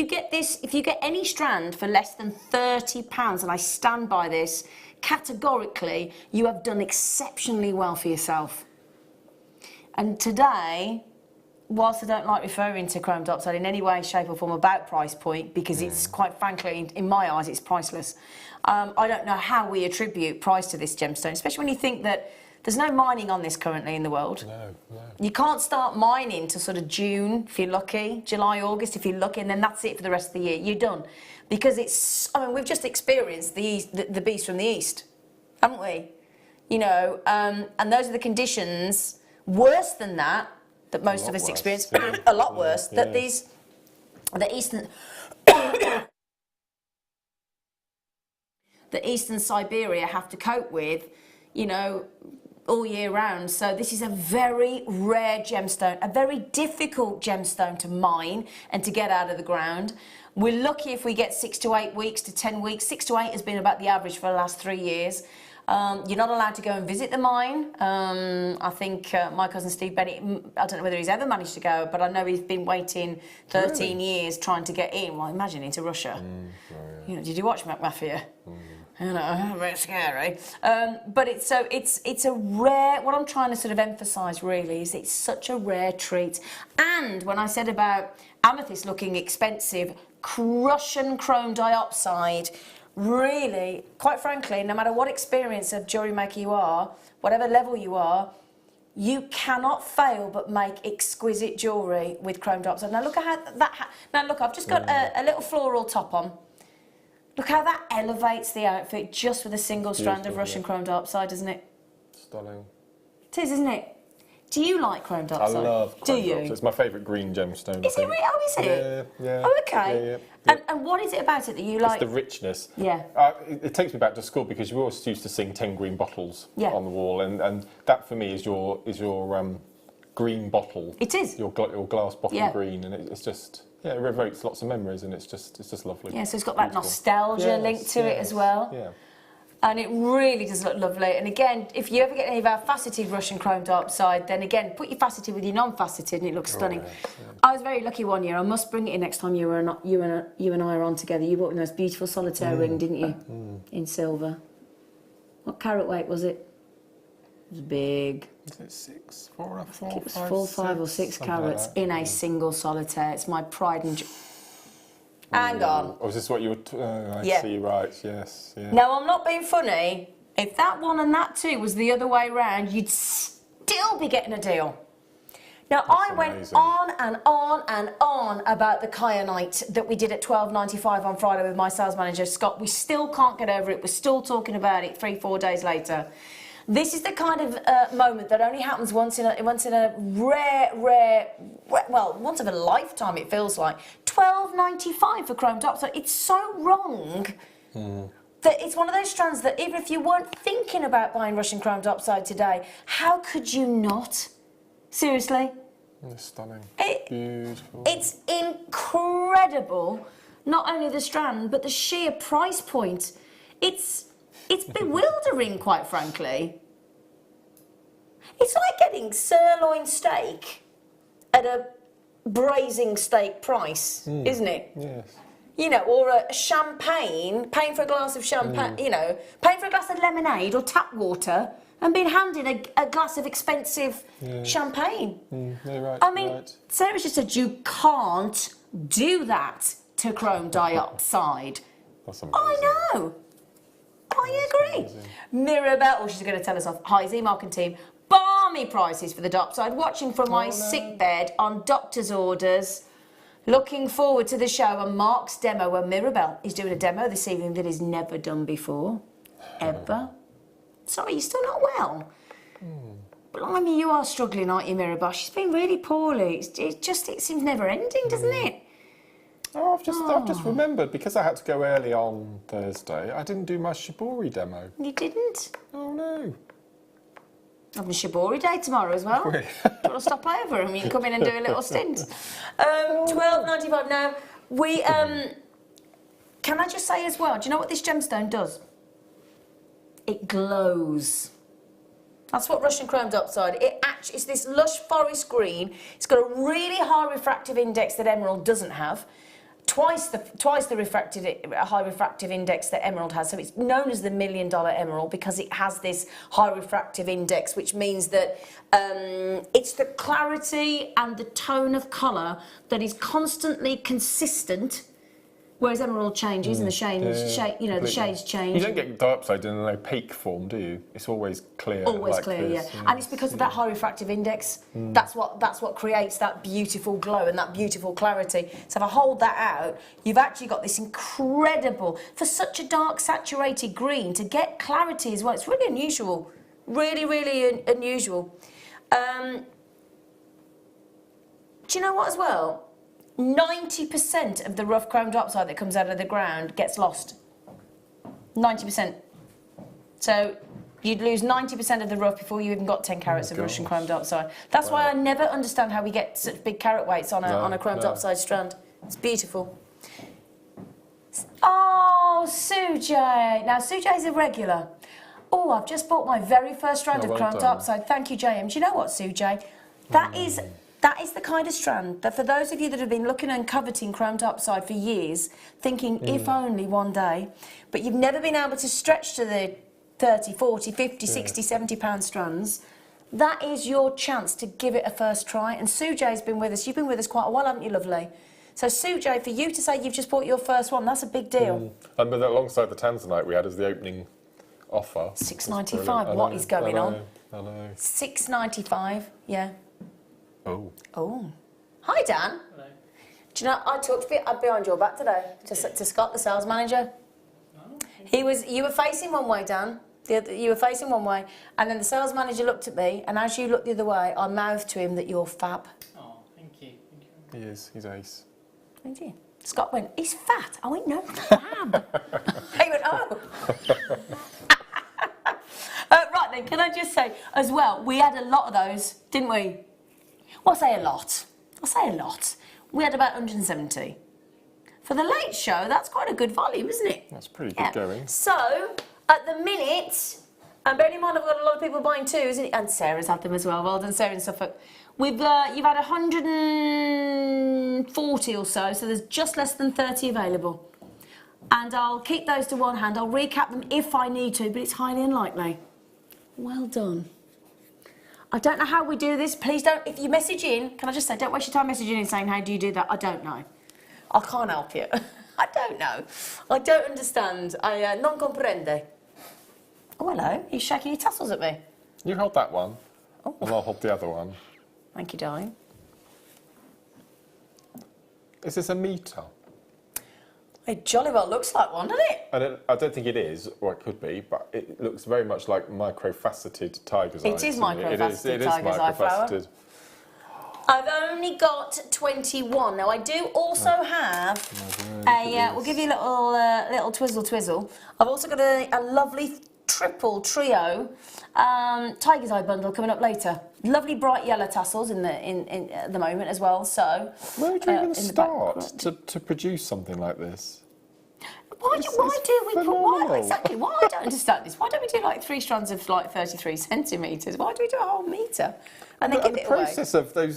you get any strand for less than £30, and I stand by this, categorically, you have done exceptionally well for yourself. And today, whilst I don't like referring to chrome dioxide in any way, shape or form about price point, because it's quite frankly, in my eyes, it's priceless. I don't know how we attribute price to this gemstone, especially when you think that there's no mining on this currently in the world. No. You can't start mining till sort of June, if you're lucky, July, August, if you're lucky, and then that's it for the rest of the year. You're done. Because it's, I mean, we've just experienced the beast from the east, haven't we? You know, and those are the conditions, worse than that most of us experience, a lot worse, that the eastern, the eastern Siberia have to cope with, you know, all year round. So this is a very rare gemstone, a very difficult gemstone to mine and to get out of the ground. We're lucky if we get 6 to 8 weeks to 10 weeks. 6 to 8 has been about the average for the last 3 years. You're not allowed to go and visit the mine. I think my cousin Steve Bennett, I don't know whether he's ever managed to go, but I know he's been waiting 13 years trying to get in. Well, imagine into Russia. You know, did you watch McMafia? You know, very scary. But it's a rare, what I'm trying to sort of emphasise really is it's such a rare treat. And when I said about amethyst looking expensive, Russian chrome dioxide, really, quite frankly, no matter what experience of jewellery maker you are, whatever level you are, you cannot fail but make exquisite jewellery with chrome dioxide. Now look at how that, now look, I've just got a little floral top on. Look how that elevates the outfit just with a single strand of Russian chrome dioxide, doesn't it? Stunning. It is, isn't it? Do you like chrome dioxide? I love chrome dioxide. It's my favourite green gemstone. Is it really? Oh, is it? Yeah. Oh, okay. Yeah. And what is it about it that you like? It's the richness. Yeah. It takes me back to school because you always used to sing 10 green bottles Yeah. on the wall, and that for me is your green bottle. It is. Your glass bottle Yeah. green, and it's just, yeah, it evokes lots of memories, and it's just lovely. Yeah, so it's got that Beautiful. nostalgia linked to it as well. Yeah. And it really does look lovely. And again, if you ever get any of our faceted Russian chrome dioxide, then again, put your faceted with your non-faceted and it looks stunning. Yes, yeah. I was very lucky one year. I must bring it in next time you and I are on together. You bought me the most beautiful solitaire ring, didn't you? In silver. What carat weight was it? It was big. Is it 6, 4, I think it was 4, 5 or 6 carats like that. in a single solitaire. It's my pride and joy. Hang on. Oh, is this what you were... I Yeah. see, right, yes. Yeah. No, I'm not being funny. If that one and that two was the other way round, you'd still be getting a deal. Now, I went amazing. on and on and on about the kyanite that we did at £12.95 on Friday with my sales manager, Scott. We still can't get over it. We're still talking about it 3-4 days later. This is the kind of moment that only happens once in a rare, well, once of a lifetime it feels like. £12.95 for chrome dioxide. It's so wrong that it's one of those strands that even if you weren't thinking about buying Russian chrome dioxide today, how could you not? Seriously? It's stunning. Beautiful. It's incredible. Not only the strand, but the sheer price point. It's bewildering, quite frankly. It's like getting sirloin steak at a braising steak price, isn't it? Yes. You know, or a champagne, paying for a glass of champagne, you know, paying for a glass of lemonade or tap water and being handed a glass of expensive champagne. You're right. I mean, right. Sarah just said you can't do that to chrome dioxide. That's amazing. I know. I agree. Mirabelle, oh, she's going to tell us off. Hi, Z-Mark and team. Balmy prices for the dioxide. Watching from my sick bed on doctor's orders. Looking forward to the show and Mark's demo where Mirabelle is doing a demo this evening that he's never done before. Ever. Sorry, you're still not well. Blimey, you are struggling, aren't you, Mirabelle? She's been really poorly. It seems never ending, doesn't it? Oh, I've just remembered, because I had to go early on Thursday, I didn't do my shibori demo. You didn't? Oh, no. Having shibori day tomorrow as well. Really? Do you want to stop over and you can come in and do a little stint? £12.95. Now, Can I just say as well, do you know what this gemstone does? It glows. That's what Russian chromed upside. It's this lush forest green. It's got a really high refractive index that emerald doesn't have. Twice the high refractive index that emerald has. So it's known as the $1 million emerald because it has this high refractive index, which means that it's the clarity and the tone of colour that is constantly consistent. Whereas emerald changes and the shades, the shades change. You don't get diopside in an opaque form, do you? It's always clear. Always like clear, this. yeah. And it's because of that high refractive index. That's what creates that beautiful glow and that beautiful clarity. So if I hold that out, you've actually got this incredible, for such a dark saturated green, to get clarity as well. It's really unusual. Really, really unusual. Do you know what as well? 90% of the rough chromed upside that comes out of the ground gets lost. 90%. So you'd lose 90% of the rough before you even got 10 carats of Russian chromed upside. That's why I never understand how we get such big carat weights on a chromed upside strand. It's beautiful. Oh, Sujay. Now, Sujay's a regular. Oh, I've just bought my very first strand of chromed upside. Thank you, JM. Do you know what, Sujay? That is the kind of strand that, for those of you that have been looking and coveting chromed upside for years, thinking if only one day, but you've never been able to stretch to the 30, 40, 50, 60, 70 pound strands, that is your chance to give it a first try. And Sujay's been with us. You've been with us quite a while, haven't you, lovely? So Sujay, for you to say you've just bought your first one, that's a big deal. And but alongside the tanzanite we had as the opening offer. $6.95. What is going on? I know. $6.95. Yeah. Oh. Hi, Dan. Hello. Do you know, I talked behind your back today to Scott, the sales manager. Oh. You were facing one way, Dan. You were facing one way, and then the sales manager looked at me, and as you looked the other way, I mouthed to him that you're fab. Oh, thank you. He is. He's ace. Thank you. Scott went, he's fat. I went, no, fab. He went, oh. Right then, can I just say, as well, we had a lot of those, didn't we? Well, I say a lot. We had about 170. For the late show, that's quite a good volume, isn't it? That's pretty good going. So, at the minute, and bearing in mind I've got a lot of people buying too, isn't it? And Sarah's had them as well. Well done, Sarah in Suffolk. You've had 140 or so there's just less than 30 available. And I'll keep those to one hand. I'll recap them if I need to, but it's highly unlikely. Well done. I don't know how we do this. Please don't, if you message in, can I just say, don't waste your time messaging in saying, how do you do that? I don't know. I can't help you. I don't know. I don't understand. I non comprende. Oh, hello. He's shaking your tassels at me. You hold that one, Oh. and I'll hold the other one. Thank you, darling. Is this a meter? It jolly well looks like one, doesn't it? And I don't think it is, or it could be, but it looks very much like microfaceted tiger's eye. It is microfaceted tiger's eye flower. I've only got 21. Now, I do also have we'll give you a little twizzle. I've also got a lovely triple trio tiger's eye bundle coming up later. Lovely bright yellow tassels in at the moment as well. So where would you even start to produce something like this? Why do we put why exactly? Why I don't understand this. Why don't we do like 3 strands of like 33 centimetres? Why do we do a whole metre? And then give it away. The process of the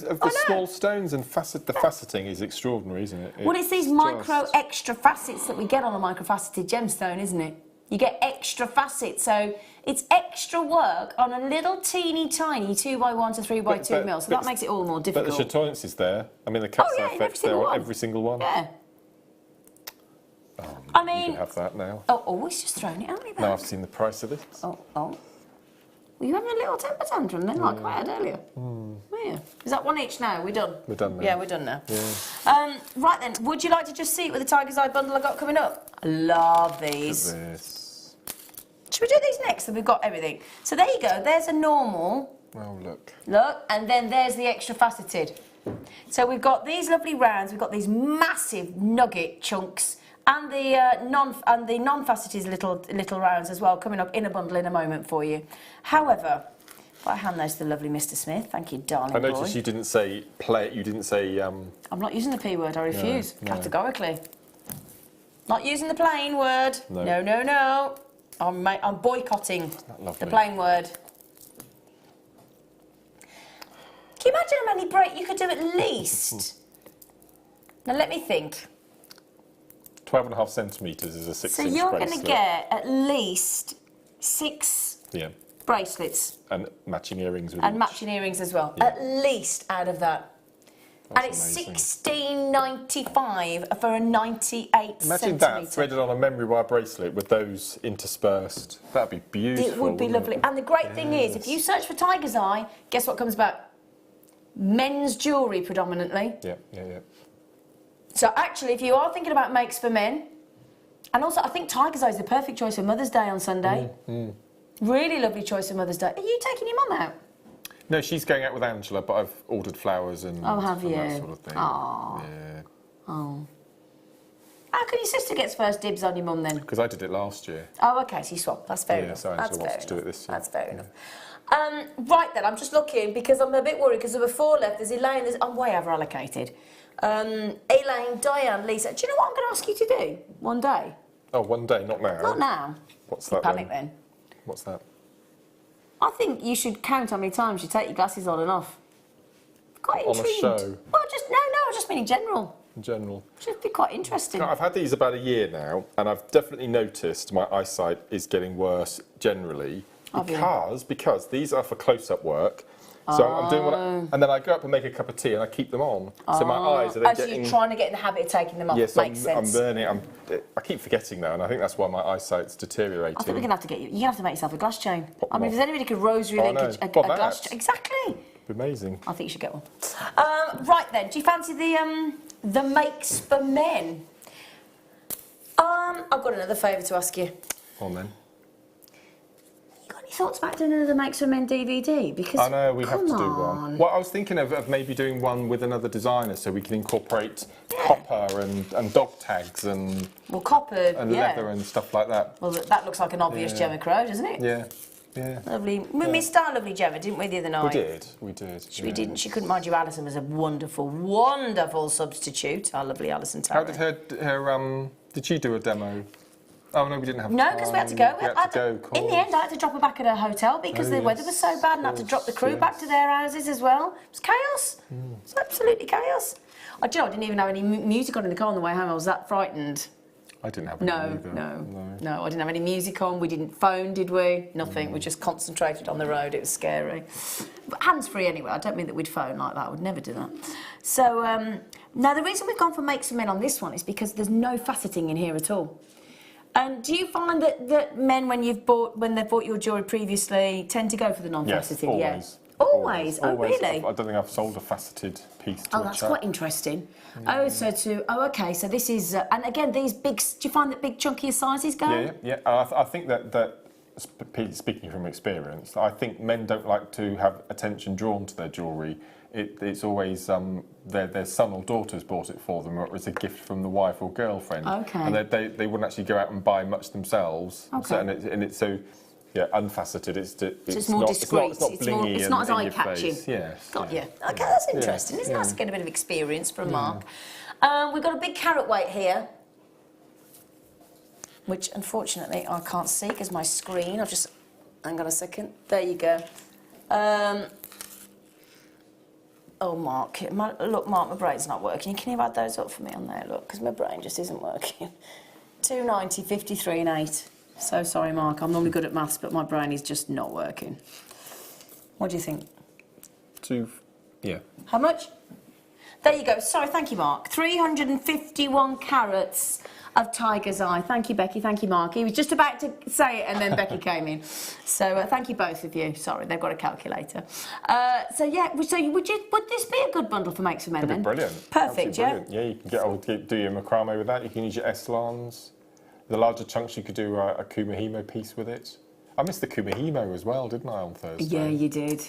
small stones and faceting is extraordinary, isn't it? Well, it's these micro extra facets that we get on a microfaceted gemstone, isn't it? You get extra facets, so it's extra work on a little teeny tiny 2x1 to 3x2 mil, so that makes it all more difficult. But the chatoyance is there. I mean, the capstone effect's there on every single one. Yeah. I mean, you can have that now. Oh, he's just throwing it at me back. Now I've seen the price of this. Oh. Were you having a little temper tantrum then, like I had earlier? Yeah. Is that one each now? We're done? We're done now. Yeah, we're done now. Yeah. Right then, would you like to just see it with the tiger's eye bundle I got coming up? I love these. Look at this. Should we do these next? So we've got everything. So there you go. There's a normal. Oh, look. Look, and then there's the extra faceted. So we've got these lovely rounds. We've got these massive nugget chunks. And the non-faceted little rounds as well, coming up in a bundle in a moment for you. However, if I hand those to the lovely Mr. Smith, thank you, darling I noticed boy. you didn't say play. You didn't say. I'm not using the P word. I refuse categorically. Not using the plain word. No. No, no, no. I'm boycotting lovely? the plain word. Can you imagine how many break you could do at least? Now let me think. 12.5 centimetres is a 6-inch So bracelet. you're going to get at least 6 bracelets. And matching earrings with And each. matching earrings as well. Yeah. At least out of that. That's and it's amazing. $16.95 for a 98 Imagine centimetre. that threaded on a memory wire bracelet with those interspersed. That'd be beautiful. It would be lovely. And the great thing is, if you search for tiger's eye, guess what comes back? Men's jewellery predominantly. Yeah, yeah, yeah. So actually, if you are thinking about makes for men, and also I think tiger's eye is the perfect choice for Mother's Day on Sunday. Really lovely choice for Mother's Day. Are you taking your mum out? No, she's going out with Angela, but I've ordered flowers and, Oh, have and you? that sort of thing. Aww. Yeah. Oh. How come your sister gets first dibs on your mum then? Because I did it last year. Oh, okay, so you swap. That's fair Yeah, enough. so Angela That's wants fair to do it enough. this year. That's fair enough. Right then, I'm just looking because I'm a bit worried because there were 4 left. There's Elaine, I'm way over allocated. Elaine, Diane, Lisa. Do you know what I'm going to ask you to do one day? Oh, one day, not now. Not now. What's that Panic then. What's that? I think you should count how many times you take your glasses on and off. Quite On a intrigued. show? Well, I just mean in general. In general. Should be quite interesting. I've had these about a year now, and I've definitely noticed my eyesight is getting worse generally. Have you? Because these are for close-up work. So I'm doing what and then I go up and make a cup of tea and I keep them on. So my eyes are then As getting... you're trying to get in the habit of taking them off. Yes, Makes I'm sense. learning. I keep forgetting now, and I think that's why my eyesight's deteriorating. I think we're going to have to get you. You're going to have to make yourself a glass chain. Pop I mean, them if there's anybody who could rosary link know. a Well, glass that. chain. Exactly. Amazing. I think you should get one. Right then, do you fancy the makes for men? I've got another favour to ask you. On then. You got any thoughts about doing another makes for men DVD? Because I know, we have to come do on. one. Well, I was thinking of maybe doing one with another designer so we can incorporate copper and dog tags and Well, copper, yeah. leather and stuff like that. Well, that looks like an obvious Yeah. Gemma Crow, doesn't it? Yeah, yeah. Lovely. We missed our lovely Gemma, didn't we, the other night? We did. We didn't. She couldn't mind you. Alison was a wonderful, wonderful substitute. Our lovely Alison Tarrant. How did her did she do a demo? Oh no, we didn't have No, time. because we had to go. We had to go, In the end, I had to drop her back at her hotel because the weather was so bad and I had to drop the crew back to their houses as well. It was chaos. It was absolutely chaos. I didn't even have any music on in the car on the way home. I was that frightened. I didn't have any either. No, I didn't have any music on. We didn't phone, did we? Nothing. We just concentrated on the road. It was scary. But hands-free anyway. I don't mean that we'd phone like that. I would never do that. So, now the reason we've gone for Makes for Men on this one is because there's no faceting in here at all. And do you find that men, when they've bought your jewellery previously, tend to go for the non-faceted? Yes, always. Oh, always. really? I don't think I've sold a faceted piece to Oh, a that's chap. quite interesting. Okay, so this is, and again, these big, do you find that big chunkier sizes go? Yeah. I think that speaking from experience, I think men don't like to have attention drawn to their jewellery. It's always their son or daughter's bought it for them, or it's a gift from the wife or girlfriend. Okay. And they wouldn't actually go out and buy much themselves. Okay. So, it's so. Yeah, unfaceted. It's more not, discreet. It's not blingy. It's not as in your eye-catching. face. Yes. Got you. Okay, that's interesting. It's nice to get a bit of experience from Mark. We've got a big carat weight here, which unfortunately I can't see because my screen. Hang on a second. There you go. Oh, Mark. Look, Mark, my brain's not working. Can you add those up for me on there? Look, because my brain just isn't working. 290, 53 and 8. So sorry, Mark. I'm normally good at maths, but my brain is just not working. What do you think? Yeah. How much? There you go. Sorry, thank you, Mark. 351 carats of tiger's eye. Thank you, Becky. Thank you, Mark. He was just about to say it, and then Becky came in. So thank you, both of you. Sorry, they've got a calculator. So would this be a good bundle for Makes for Men then? Brilliant. Perfect, Absolutely brilliant. Yeah, you can do your macrame with that. You can use your Eslans. The larger chunks, you could do a Kumihimo piece with it. I missed the Kumihimo as well, didn't I, on Thursday? Yeah, you did.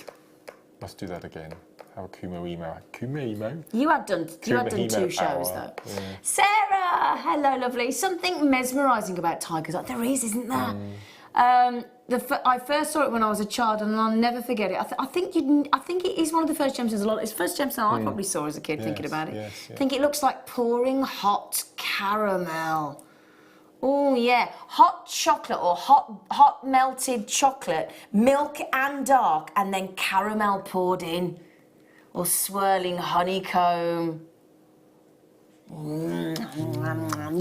Let's do that again. Have a Kumihimo. You have done 2 shows, though. Yeah. Sarah! Hello, lovely. Something mesmerising about tigers. There is, isn't there? I first saw it when I was a child, and I'll never forget it. I think it is one of the first gemstones. It's the first gemstone I probably saw as a kid. Thinking about it, yes. I think it looks like pouring hot caramel. Oh yeah, hot chocolate or hot melted chocolate, milk and dark, and then caramel poured in, or swirling honeycomb. You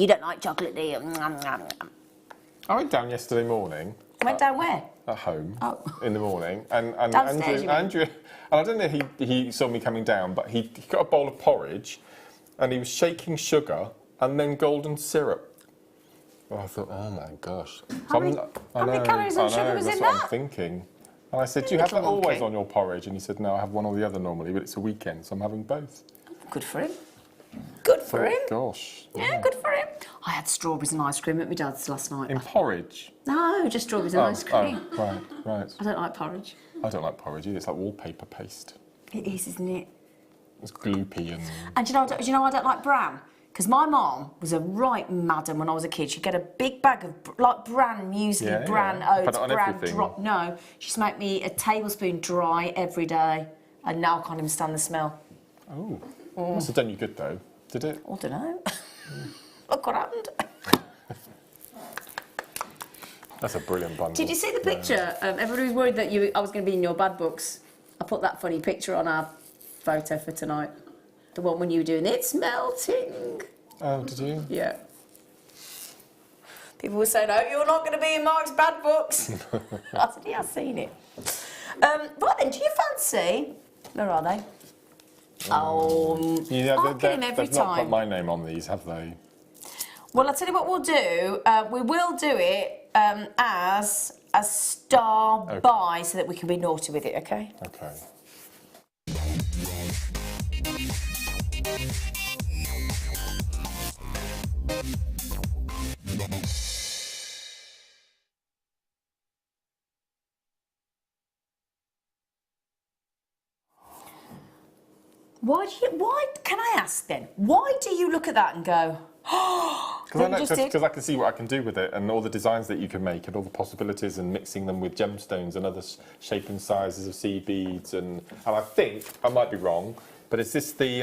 don't like chocolate, do you? I went down yesterday morning. Went down where? At home. Oh. In the morning, and Downstairs, you mean? Andrew, and I don't know if he saw me coming down, but he got a bowl of porridge, and he was shaking sugar and then golden syrup. Oh, I thought, oh my gosh. How many calories and sugar was in that's that? what I'm thinking. And I said, do you have that always on your porridge? And he said, no, I have one or the other normally, but it's a weekend, so I'm having both. Good for him. Good for him. Gosh. Yeah, good for him. I had strawberries and ice cream at my dad's last night. In porridge? No, just strawberries and ice cream. Oh, right. I don't like porridge. I don't like porridge either. It's like wallpaper paste. It is, isn't it? It's gloopy and... And do you know I don't like bran? Because my mom was a right madam when I was a kid. She'd get a big bag of like bran muesli, bran oats, bran drop. No, she used to make me a tablespoon dry every day, and now I can't even stand the smell. Oh, must have done you good though, did it? I don't know. Look what happened. That's a brilliant bundle. Did you see the picture? Everybody was worried that I was going to be in your bad books. I put that funny picture on our photo for tonight. The one when you were doing It's Melting. Oh, did you? Yeah. People were saying, oh, you're not going to be in Mark's bad books. I said, yeah, I've seen it. Right then, do you fancy... Where are they? Yeah, I'll get him every they've not time. put my name on these, have they? Well, I'll tell you what we'll do. We will do it as a star buy so that we can be naughty with it, OK? OK. Why, can I ask then, why do you look at that and go, Because I can see what I can do with it and all the designs that you can make and all the possibilities and mixing them with gemstones and other shape and sizes of seed beads and I think, I might be wrong, but is this the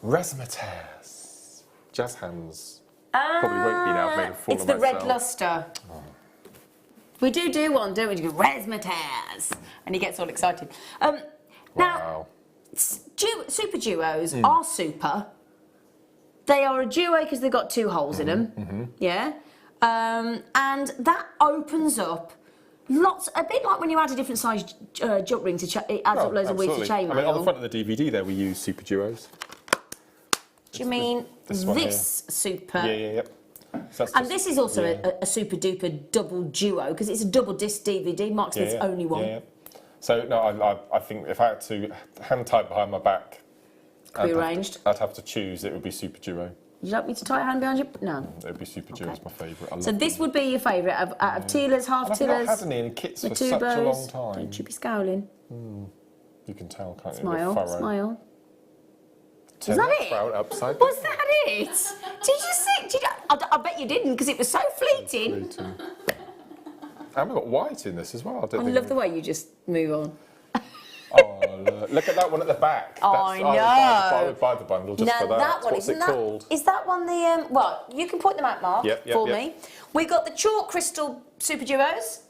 razzmatazz jazz hands? Probably won't be now, I've made a fool it's of the myself. red lustre. Oh. We do one, don't we? You go, razzmatazz, and he gets all excited. Now, Wow. super duos are super. They are a duo because they've got two holes in them, yeah? And that opens up a bit like when you add a different size jump ring, it adds up loads of weights to chain I mean, on the mail. front of the DVD there we use super duos. Do you mean this super? Yeah. So and this is also a super duper double duo because it's a double disc DVD, Mark said it's only one. Yeah. So, no, I think if I had to hand tie it behind my back, Could be arranged. I'd have to choose, it would be super duo. Would you like me to tie a hand behind you? No. It would be super duo, it's my favourite. So this would be your favourite out of Tealers, half I've Tealers, not had any in kits for such a long time. Don't you be scowling. You can tell, can't you? Smile, The furrow. smile. Turn Was that the it? frown upside Was that it? Did you see? I bet you didn't because it was so fleeting. down. And we've got white in this as well. I love the way you just move on. Oh, look at that one at the back. I know. I would buy the bundle just for that. That one, What's it called? Is that one the... well, you can point them out, Mark, for me. We've got the chalk crystal super duos.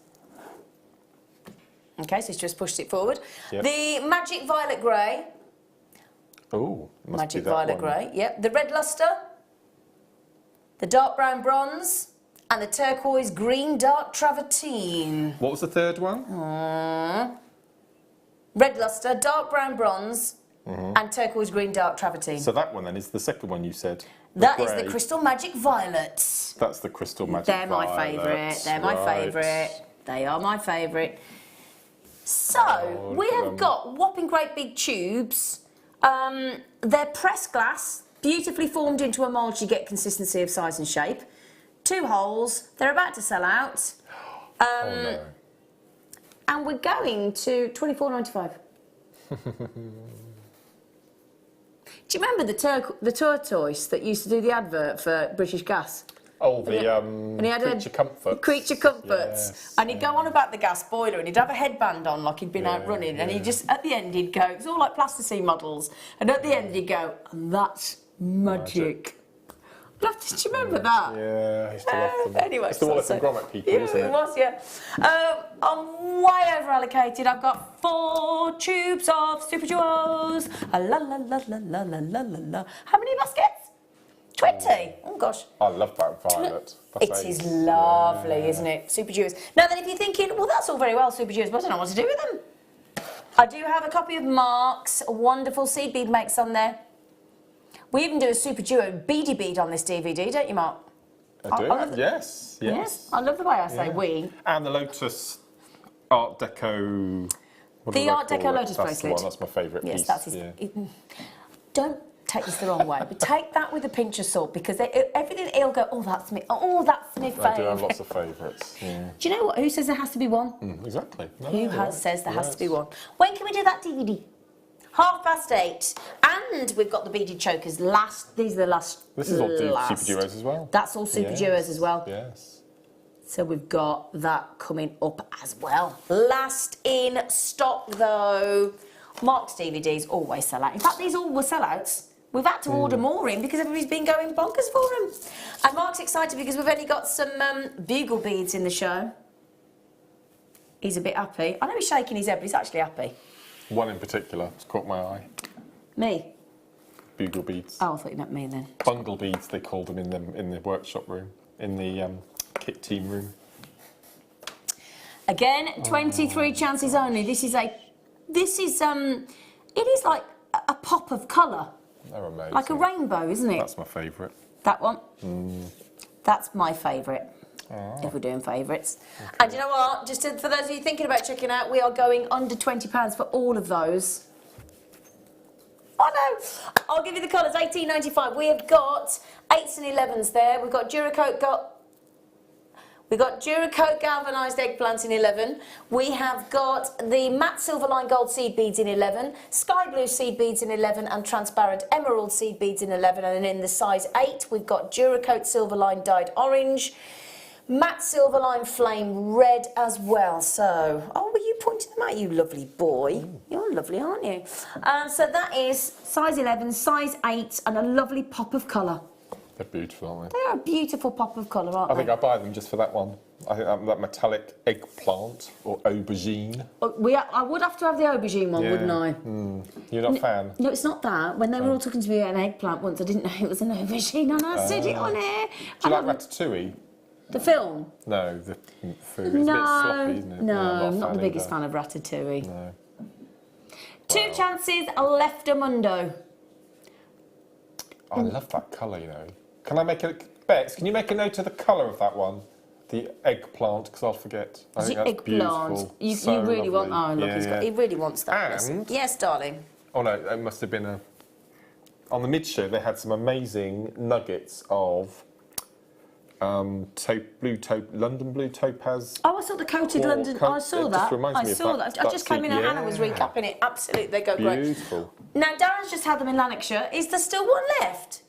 OK, so he's just pushed it forward. Yep. The magic violet grey. Oh, Magic violet grey, yep. The red lustre. The dark brown bronze. And the turquoise green dark travertine. What was the third one? Red lustre, dark brown bronze, and turquoise green dark travertine. So that one then is the second one you said. That is the crystal magic violets. That's the crystal magic They're my favourite. They're my favourite. They are my favourite. So we have got whopping great big tubes. They're pressed glass, beautifully formed into a mould. You get consistency of size and shape. 2 holes. They're about to sell out. No. And we're going to £24.95. Do you remember the tortoise that used to do the advert for British Gas? Oh, the and he had Creature Comforts. Creature Comforts. Yes, and he'd go on about the gas boiler and he'd have a headband on like he'd been out running and he'd just, at the end he'd go, it's all like plasticine models, and at the end he'd go, and that's magic. Do you remember that? Yeah, I used to love them. Anyway, it's the Wallace and Gromit people, yeah, isn't it? it was, yeah. I'm way over allocated. I've got 4 tubes of Super Jewels. La la la la la la la la la. How many baskets? 20. Oh gosh. I love that violet. It is lovely, isn't it? Super Jewels. Now then, if you're thinking, well, that's all very well, Super Jewels, but I don't know what to do with them. I do have a copy of Mark's wonderful seed bead makes on there. We even do a Super Duo beady bead on this DVD, don't you, Mark? I do. Yes. I love the way I say we. And the Lotus Art Deco. The Art Deco Lotus bracelet. bracelet. That's my favourite piece. Yes, that's his. Don't take this the wrong way, but take that with a pinch of salt because everything he'll go, oh, that's me. Oh, that's my favourite. I do have lots of favourites. Yeah. Do you know what? Who says there has to be one? Exactly. No, Who says there has to be one? When can we do that DVD? 8:30, and we've got the beaded chokers. These are the last. This is all Super Duos as well. That's all Super Duos as well. Yes. So we've got that coming up as well. Last in stock though. Mark's DVDs always sell out. In fact, these all were sellouts. We've had to order more in because everybody's been going bonkers for them. And Mark's excited because we've only got some bugle beads in the show. He's a bit happy. I know he's shaking his head, but he's actually happy. One in particular has caught my eye. Me? Bugle beads. Oh, I thought you meant me then. Bungle beads, they called them in the workshop room, in the kit team room. Again, 23 chances only. It is like a pop of colour. They're amazing. Like a rainbow, isn't it? That's my favourite. That one? That's my favourite. If we're doing favourites. Okay. And you know what? Just for those of you thinking about checking out, we are going under £20 for all of those. Oh no! I'll give you the colours. $18.95. We have got 8s and 11s there. We've got Duracoat. We've got Duracoat galvanised eggplant in 11. We have got the matte silver line gold seed beads in 11, sky blue seed beads in 11, and transparent emerald seed beads in 11. And then in the size 8, we've got Duracoat silver line dyed orange, matte silver line flame red as well. So, oh, were you pointing them out, you lovely boy? You're lovely, aren't you? So that is size 11, size 8, and a lovely pop of colour. They're beautiful, aren't they? They are a beautiful pop of colour, aren't they? I think I'll buy them just for that one. I think that metallic eggplant or aubergine. I would have to have the aubergine one, wouldn't I? You're not a fan? No, it's not that. When they were all talking to me about an eggplant once, I didn't know it was an aubergine, and I said it on air. Do you like Ratatouille? The film? No, the food. It's a bit sloppy, isn't it? No, I'm I'm not the biggest fan of Ratatouille. No. 2 chances, Leftamundo. I love that colour, you know. Can I make a... Bex, can you make a note of the colour of that one? The eggplant, because I'll forget. I think that's eggplant. Beautiful. You really want... Oh, look, he really wants that. And... Yes, darling. Oh, no, it must have been a... On the mid-show, they had some amazing nuggets of London blue topaz. Oh, I saw the coated London... I saw that. I saw that. I just came in and Hannah was recapping it. Absolutely, they go great. Beautiful. Now, Darren's just had them in Lanarkshire. Is there still one left?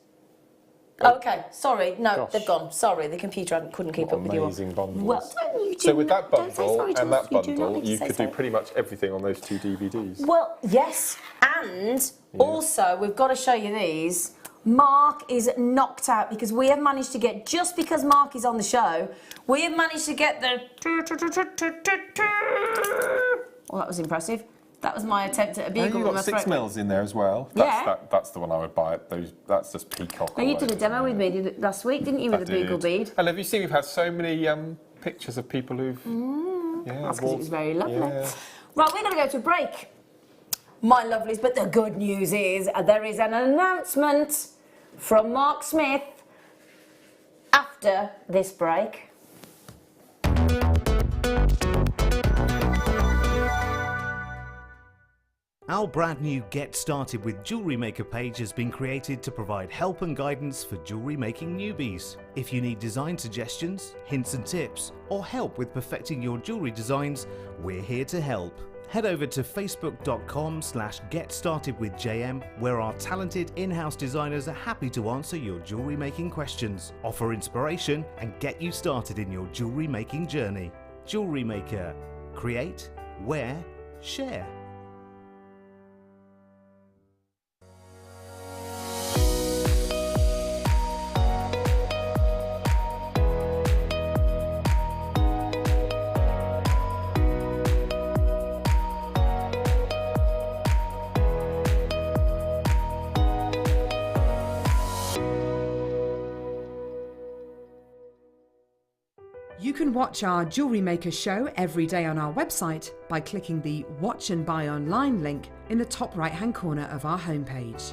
Oh, okay, sorry. No, they've gone. Sorry, the computer couldn't keep up with you. Amazing bundles. Well, so with that bundle and that bundle, you could do pretty much everything on those 2 DVDs. Well, yes, and also we've got to show you these. Mark is knocked out because we have managed to get, just because Mark is on the show, we have managed to get the... Well, that was impressive. That was my attempt at a bugle. You've got 6 mils in there as well. That's the one I would buy. That's just peacock. Well, you did a demo with me last week, didn't you, with the bugle bead? And have you seen we've had so many pictures of people who've... That's because it was very lovely. Yeah. Right, we're going to go to a break, my lovelies, but the good news is there is an announcement from Mark Smith after this break. Our brand new Get Started with Jewellery Maker page has been created to provide help and guidance for jewellery making newbies. If you need design suggestions, hints and tips, or help with perfecting your jewellery designs, we're here to help. Head over to facebook.com/GetStartedWithJM, where our talented in-house designers are happy to answer your jewellery making questions, offer inspiration, and get you started in your jewellery making journey. Jewellery Maker. Create, wear, share. can watch our Jewellery Maker show every day on our website by clicking the Watch and Buy Online link in the top right-hand corner of our homepage.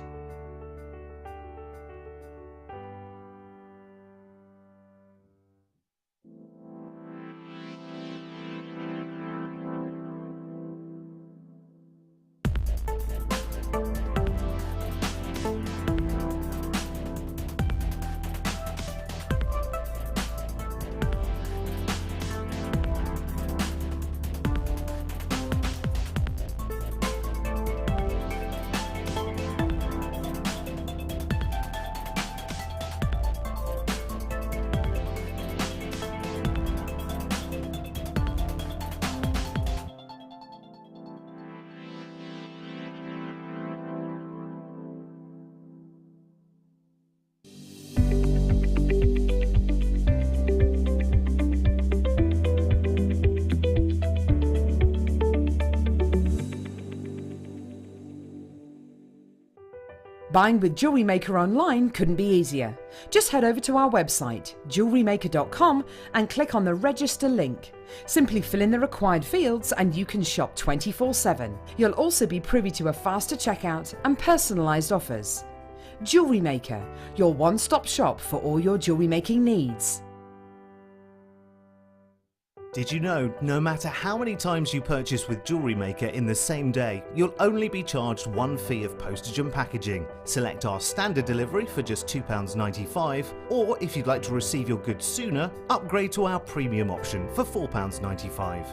Buying with Jewellery Maker online couldn't be easier. Just head over to our website, JewelleryMaker.com, and click on the register link. Simply fill in the required fields and you can shop 24/7. You'll also be privy to a faster checkout and personalised offers. Jewellery Maker, your one-stop shop for all your jewellery making needs. Did you know, no matter how many times you purchase with Jewellery Maker in the same day, you'll only be charged one fee of postage and packaging. Select our standard delivery for just £2.95, or if you'd like to receive your goods sooner, upgrade to our premium option for £4.95.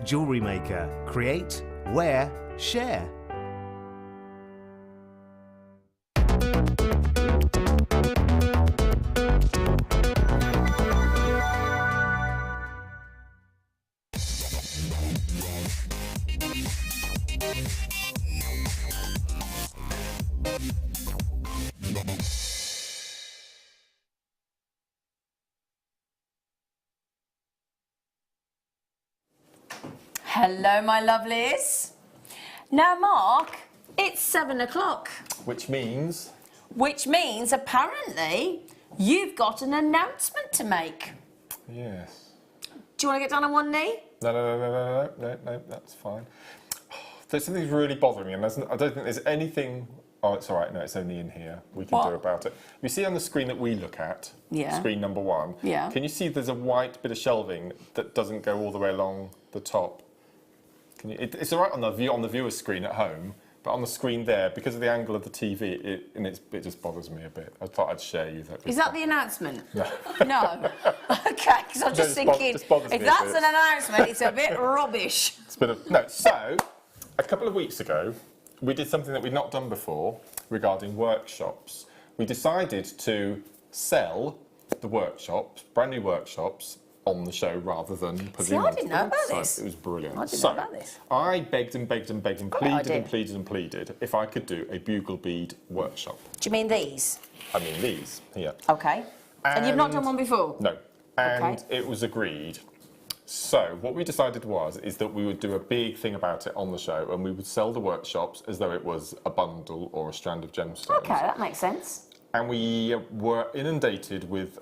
Jewellery Maker. Create, wear, share. Hello, my lovelies. Now, Mark, it's 7 o'clock. Which means? Which means, apparently, you've got an announcement to make. Yes. Do you want to get down on one knee? No, that's fine. There's something really bothering me, and I don't think there's anything... Oh, it's all right. No, it's only in here. We can do about it. You see on the screen that we look at, screen number 1, can you see there's a white bit of shelving that doesn't go all the way along the top? Can you, it's all right on the viewer's screen at home, but on the screen there, because of the angle of the TV, it just bothers me a bit. I thought I'd share you that. Is that the announcement? No. No. Okay, because I'm just thinking, if that's an announcement, it's a bit rubbish. It's a bit of, no, so, a couple of weeks ago, we did something that we'd not done before regarding workshops. We decided to sell the workshops, brand new workshops, on the show rather than putting them on the website. I didn't know about this. It was brilliant. I didn't know about this. I begged and begged and begged and pleaded and pleaded and pleaded if I could do a bugle bead workshop. Do you mean these? I mean these, here. Okay. And you've not done one before? No. And it was agreed. So what we decided is that we would do a big thing about it on the show, and we would sell the workshops as though it was a bundle or a strand of gemstones. Okay, that makes sense. And we were inundated with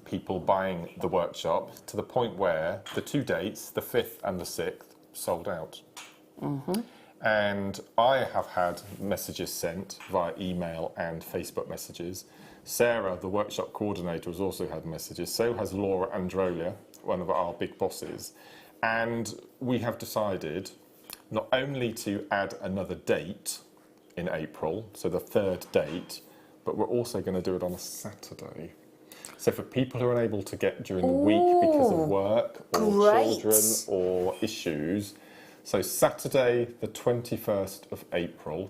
people buying the workshop to the point where the 2 dates, the 5th and the 6th, sold out. And I have had messages sent via email and Facebook messages. Sarah, the workshop coordinator, has also had messages. So has Laura Androlia, one of our big bosses. And we have decided not only to add another date in April, so the 3rd date, but we're also going to do it on a Saturday. So for people who are unable to get during the week because of work or children or issues, so Saturday the 21st of April,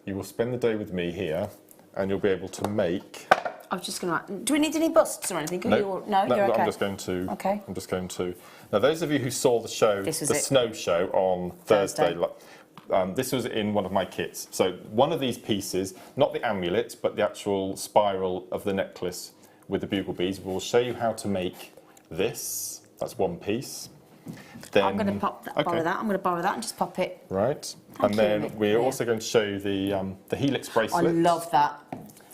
you will spend the day with me here and you'll be able to make... I was just going to... Do we need any busts or anything? No, you're okay. I'm just going to... Okay. I'm just going to... Now, those of you who saw the show, the snow show on Thursday, this was in one of my kits. So one of these pieces, not the amulet, but the actual spiral of the necklace with the bugle beads, we'll show you how to make this. That's one piece. Then, I'm going to borrow that. I'm going to borrow that and just pop it. Right. And then we're also going to show you the helix bracelet. I love that.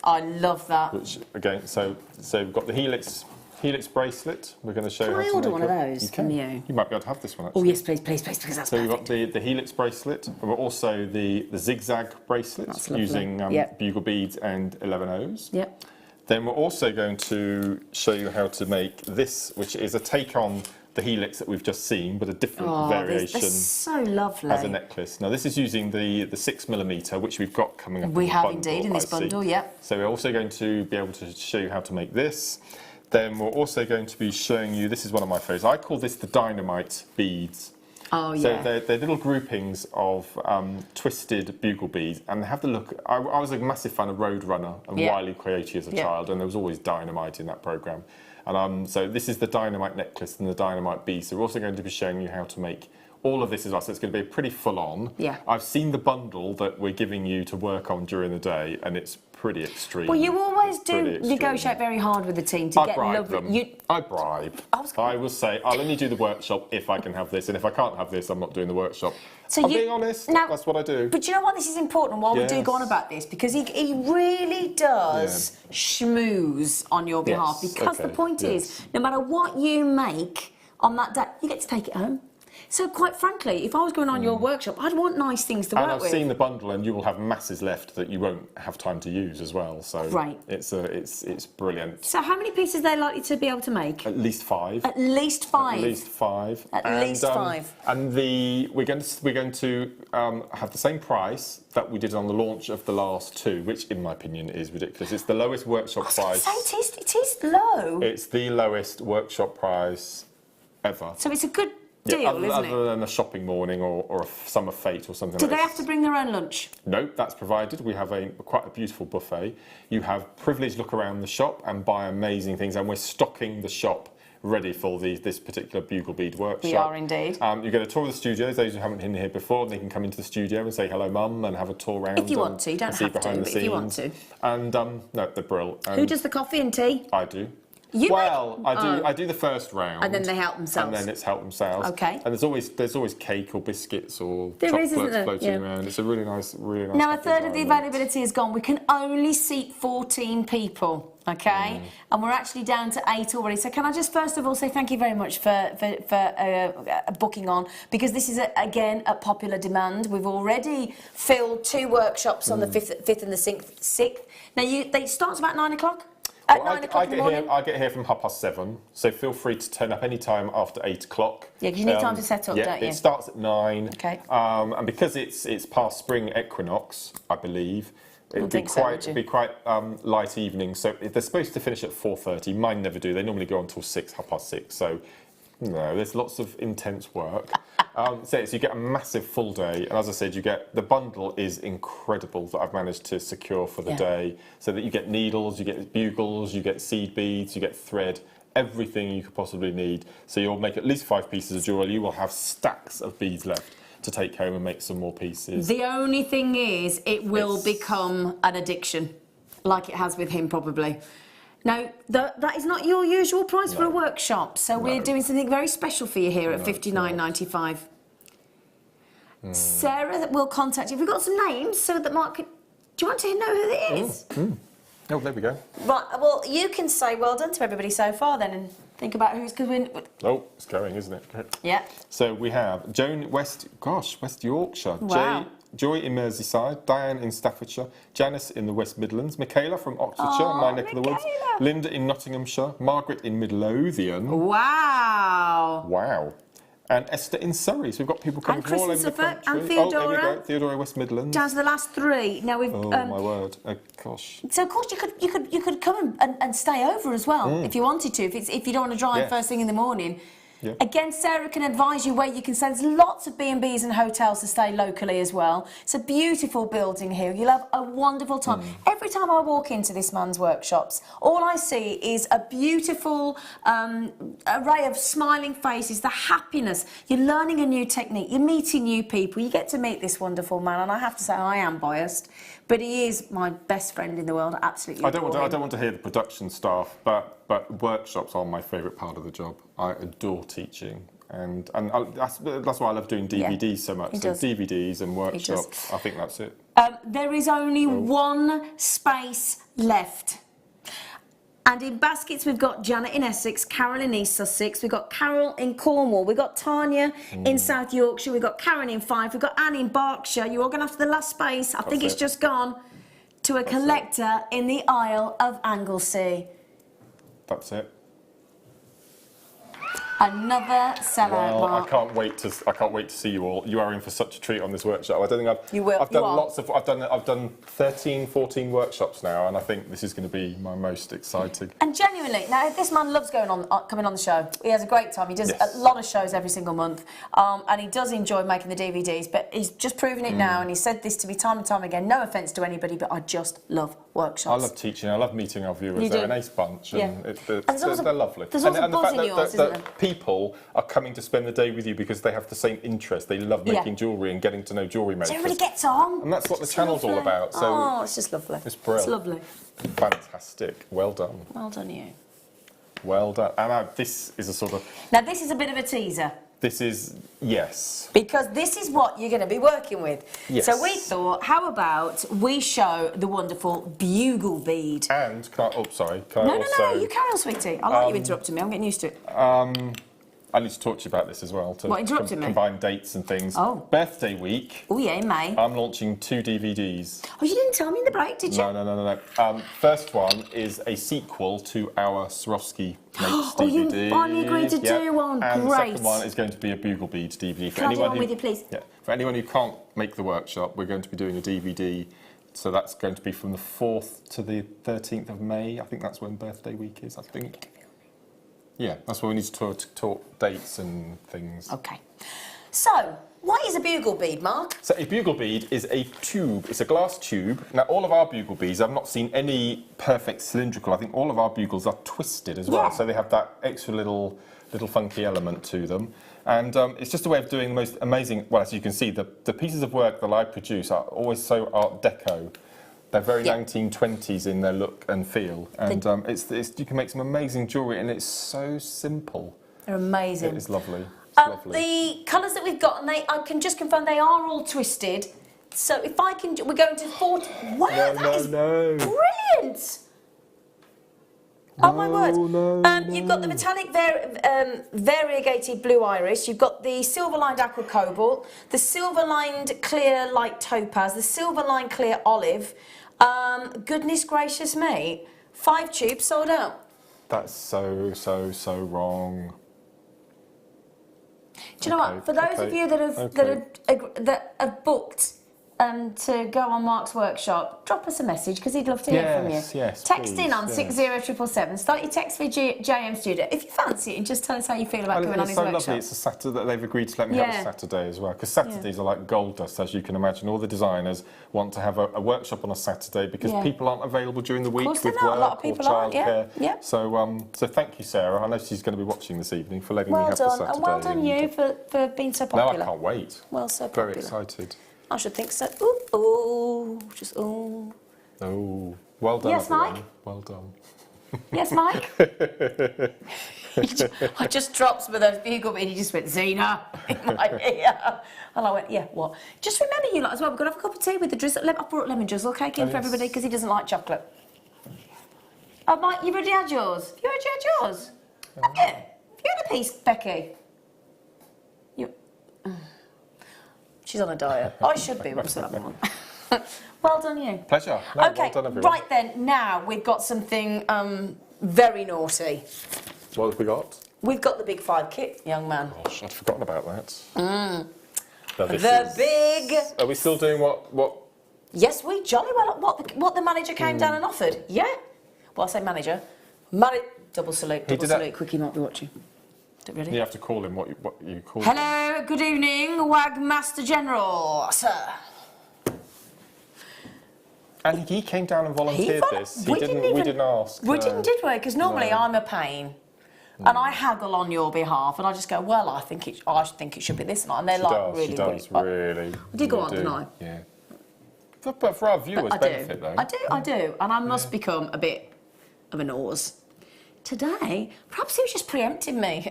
I love that. Which again, so we've got the helix Helix bracelet. We're going to show you how Can I to order make one of it. those You can. from you? You might be able to have this one actually. Oh yes, please, please, please, because that's So we've perfect. got the Helix bracelet, and we're also the zigzag bracelet That's lovely. using Yep. bugle beads and 11 O's. Yep. Then we're also going to show you how to make this, which is a take on the Helix that we've just seen, but a different variation They're so lovely. as a necklace. Now this is using the 6mm, which we've got coming up. We in the have bundle, indeed in this I see. bundle, yep. So we're also going to be able to show you how to make this. Then we're also going to be showing you, this is one of my favourites, I call this the dynamite beads. Oh So yeah. they're little groupings of twisted bugle beads, and they have the look. I was a massive fan of Roadrunner and Yeah. Wile E. Coyote as a Yeah. child, and there was always dynamite in that programme. And so this is the dynamite necklace and the dynamite beads. So we're also going to be showing you how to make all of this as well. So it's going to be pretty full on. Yeah. I've seen the bundle that we're giving you to work on during the day, and it's pretty extreme. Well, you always It's pretty do extreme. negotiate very hard with the team to I get bribe lovely. them. I bribe. I will say, I'll only do the workshop if I can have this, and if I can't have this, I'm not doing the workshop. So I'm you- being honest, now- that's what I do. But you know what? This is important while we do go on Yes. about this, because he really does schmooze on your behalf. Yes, Because the okay, point yes. is, no matter what you make on that day, you get to take it home. So quite frankly, if I was going on your workshop, I'd want nice things to And work I've with. seen the bundle, and you will have masses left that you won't have time to use as well. So Great. it's brilliant. So how many pieces are they likely to be able to make? At least 5. At least 5. At least 5. At least 5. And we're going to have the same price that we did on the launch of the last 2, which in my opinion is ridiculous. It's the lowest workshop I was going to price. say, it is low. It's the lowest workshop price ever. So it's a good deal, other, isn't other it? than a shopping morning or a summer fete or something Do like they that. have to bring their own lunch? No, that's provided. We have quite a beautiful buffet. You have privileged look around the shop and buy amazing things, and we're stocking the shop ready for this particular bugle bead workshop. We are indeed. You get a tour of the studios. Those who haven't been here before, they can come into the studio and say hello, mum, and have a tour around. If you want to, you don't and see have to, behind the but if you want scenes. to. And no, they're brilliant. Who does the coffee and tea? I do. You well, make- I do the first round, And then they help themselves. And then it's help themselves. Okay. And there's always cake or biscuits or There is, chocolates isn't there? floating Yeah. around. It's a really nice. Now, a happy third of the environment. availability is gone. We can only seat 14 people, okay? And we're actually down to 8 already. So can I just first of all say thank you very much for booking on, because this is, again, at popular demand. We've already filled 2 workshops on the 5th and the 6th. Now, they start about 9 o'clock? At 9 o'clock in the morning? I get here from 7:30, so feel free to turn up any time after 8 o'clock. Yeah, 'cause you need time to set up, yeah, don't you? It starts at 9. Okay. And because it's past spring equinox, I believe, it'd be think so, would you? quite light evening. So if they're supposed to finish at 4:30, mine never do. They normally go until 6, 6:30. So there's lots of intense work. So you get a massive full day, and as I said, the bundle is incredible that I've managed to secure for the day, so that you get needles, you get bugles, you get seed beads, you get thread, everything you could possibly need. So you'll make at least 5 pieces of jewellery. You will have stacks of beads left to take home and make some more pieces. The only thing is, it will become an addiction, like it has with him probably. Now, that is not your usual price for a workshop, so we're doing something very special for you here at £59.95. Sarah will contact you. Have we got some names so that Mark can... Do you want to know who it is? Oh, there we go. Right, well, you can say well done to everybody so far then, and think about who's going to... Oh, it's going, isn't it? Yeah. So we have Joan West Yorkshire, Wow. Joy in Merseyside, Diane in Staffordshire, Janice in the West Midlands, Michaela from Oxfordshire, my neck of the woods, Michaela. Linda in Nottinghamshire, Margaret in Midlothian. Wow. Wow. And Esther in Surrey. So we've got people coming And from all Chris in over the Suffolk, country. and Oh, there we Theodora. go. Theodora, West Midlands. Down to the last 3. Now we've... Oh, my word. Oh, gosh. So of course you could come and stay over as well if you wanted to. If you don't want to drive Yes. first thing in the morning. Yeah. Again, Sarah can advise you where you can stay. There's lots of B&Bs and hotels to stay locally as well. It's a beautiful building here. You'll have a wonderful time. Every time I walk into this man's workshops, all I see is a beautiful array of smiling faces, the happiness. You're learning a new technique. You're meeting new people. You get to meet this wonderful man, and I have to say I am biased, but he is my best friend in the world. I absolutely I adore him. don't want to hear the production staff, but workshops are my favourite part of the job. I adore teaching, and that's why I love doing DVDs so much. he So does. DVDs and does. workshops, I think that's it. There is only one space left. And in baskets, we've got Janet in Essex, Carol in East Sussex, we've got Carol in Cornwall, we've got Tanya in South Yorkshire, we've got Karen in Fife, we've got Anne in Berkshire. You're all going after the last space. I think it's just gone to a collector in the Isle of Anglesey. That's it. Another sellout, Well, Mark. I can't wait to see you all. You are in for such a treat on this workshop. I don't think I've. You will. I've done You are. lots of. I've done 13, 14 workshops now, and I think this is going to be my most exciting. And genuinely, now this man loves coming on the show. He has a great time. He does Yes. a lot of shows every single month, and he does enjoy making the DVDs. But he's just proven it now, and he said this to me time and time again. No offence to anybody, but I just love workshops. I love teaching. I love meeting our viewers. You They're do. an ace bunch, and Yeah. they're lovely. there's also and the buzz fact in that, yours, that isn't there? people are coming to spend the day with you because they have the same interest. They love Yeah. making jewellery and getting to know jewellery makers. So everybody gets on. And that's what the It's channel's all lovely. about. So Oh, it's just lovely. it's brilliant. It's lovely. Fantastic. Well done. Well done, you. Well done. And this is a sort of. Now this is a bit of a teaser. This is yes. Because this is what you're going to be working with. Yes. So we thought, how about we show the wonderful bugle bead? And can I? Oh, sorry. Can No, I no, also? no, you carry on, sweetie. I like you interrupting me. I'm getting used to it. I need to talk to you about this as well. To What, interrupting me? combine dates and things. Oh. Birthday week. Oh, yeah, in May. I'm launching 2 DVDs. Oh, you didn't tell me in the break, did you? No. First one is a sequel to our Swarovski Makes Oh, you DVD. finally agreed to do one. And Great. the second one is going to be a bugle beads DVD. Can I do one with you, please? Yeah. For anyone who can't make the workshop, we're going to be doing a DVD. So that's going to be from the 4th to the 13th of May. I think that's when birthday week is, I think. Yeah, that's where we need to talk dates and things. Okay. So, what is a bugle bead, Mark? So a bugle bead is a tube. It's a glass tube. Now, all of our bugle beads, I've not seen any perfect cylindrical. I think all of our bugles are twisted as well. Yeah. So they have that extra little funky element to them. And it's just a way of doing the most amazing, well, as you can see, the pieces of work that I produce are always so Art Deco. They're very 1920s in their look and feel. And you can make some amazing jewellery, and it's so simple. They're amazing. It is lovely. It's lovely. The colours that we've got, and I can just confirm they are all twisted. So if I can, we're going to 40. Wow, that is brilliant! Oh my word! You've got the metallic variegated blue iris. You've got the silver-lined aqua cobalt, the silver-lined clear light topaz, the silver-lined clear olive. Goodness gracious me! 5 tubes sold out. That's so wrong. Do you know what? For those of you that have booked to go on Mark's workshop, drop us a message because he'd love to hear from you. Yes, text please, in on 60777. Start your text for JM Studio if you fancy it, and just tell us how you feel about coming on It's his so workshop. lovely. It's a Saturday. They've agreed to let me have a Saturday as well, because Saturdays are like gold dust, as you can imagine. All the designers want to have a workshop on a Saturday because people aren't available during the week course with they're not. work A lot of or people aren't, childcare. yeah. So thank you, Sarah. I know she's going to be watching this evening for letting me Well have the done, Saturday. and well done you for being so No, popular. I can't wait. Well, so popular. Very excited. I should think so. Ooh, ooh, just ooh. Oh, well done, Yes, everyone. Mike? Well done. Yes, Mike? I just dropped some of those bugle beads. He just went, Zena, in my ear. And I went, yeah, what? Just remember you lot as well. We're going to have a cup of tea with the drizzle. I brought lemon drizzle cake in for everybody because he doesn't like chocolate. Oh, Mike, you've already had yours? Have you already had yours? Have you? Have you had a piece, Becky? You... She's on a diet. I should be, what's that one? Well done, you. Pleasure. No, Okay, well done, everyone. right then, now we've got something very naughty. What have we got? We've got the Big 5 kit, young man. Gosh, I'd forgotten about that. Now, this The is- big... Are we still doing what? Yes, we jolly well... What the manager came down and offered. Yeah. Well, I say manager. Double salute, double did that- salute. Quickie might be watching. Ready? You have to call him what you call him. Hello, good evening, Wag Master General, sir. And he came down and volunteered this. We didn't ask. We didn't, did we? Because normally I'm a pain. And I haggle on your behalf, and I just go, well, I think it should be this and they're She does, really. I did go on, didn't I? Yeah. But for our viewers' benefit, though. I do, and I must become a bit of a nose. Today, perhaps he was just preempting me.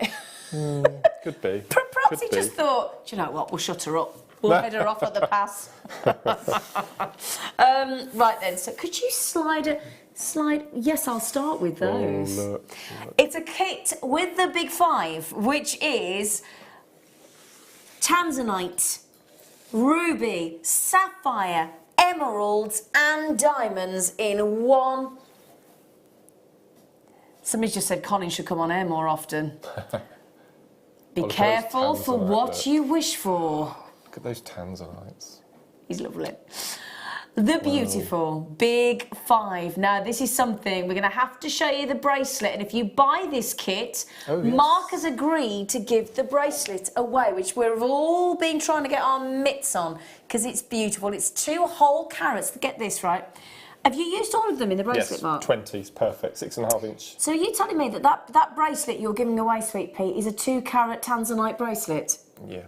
Could be. Perhaps he just thought, do you know what, we'll shut her up. We'll head her off at the pass. Right then, so could you slide Slide. Yes, I'll start with those. Oh, look. It's a kit with the big 5, which is tanzanite, ruby, sapphire, emeralds and diamonds in one. Somebody just said Colin should come on air more often. Be careful for what you wish for. Look at those tanzanites. He's lovely. The beautiful big 5. Now this is something we're going to have to show you the bracelet, and if you buy this kit, Mark has agreed to give the bracelet away, which we've all been trying to get our mitts on because it's beautiful. It's 2 whole carats. Get this right. Have you used all of them in the bracelet, Mark? 20 is perfect. 6.5 inch. So you're telling me that bracelet you're giving away, Sweet Pea, is a 2 carat tanzanite bracelet? Yeah.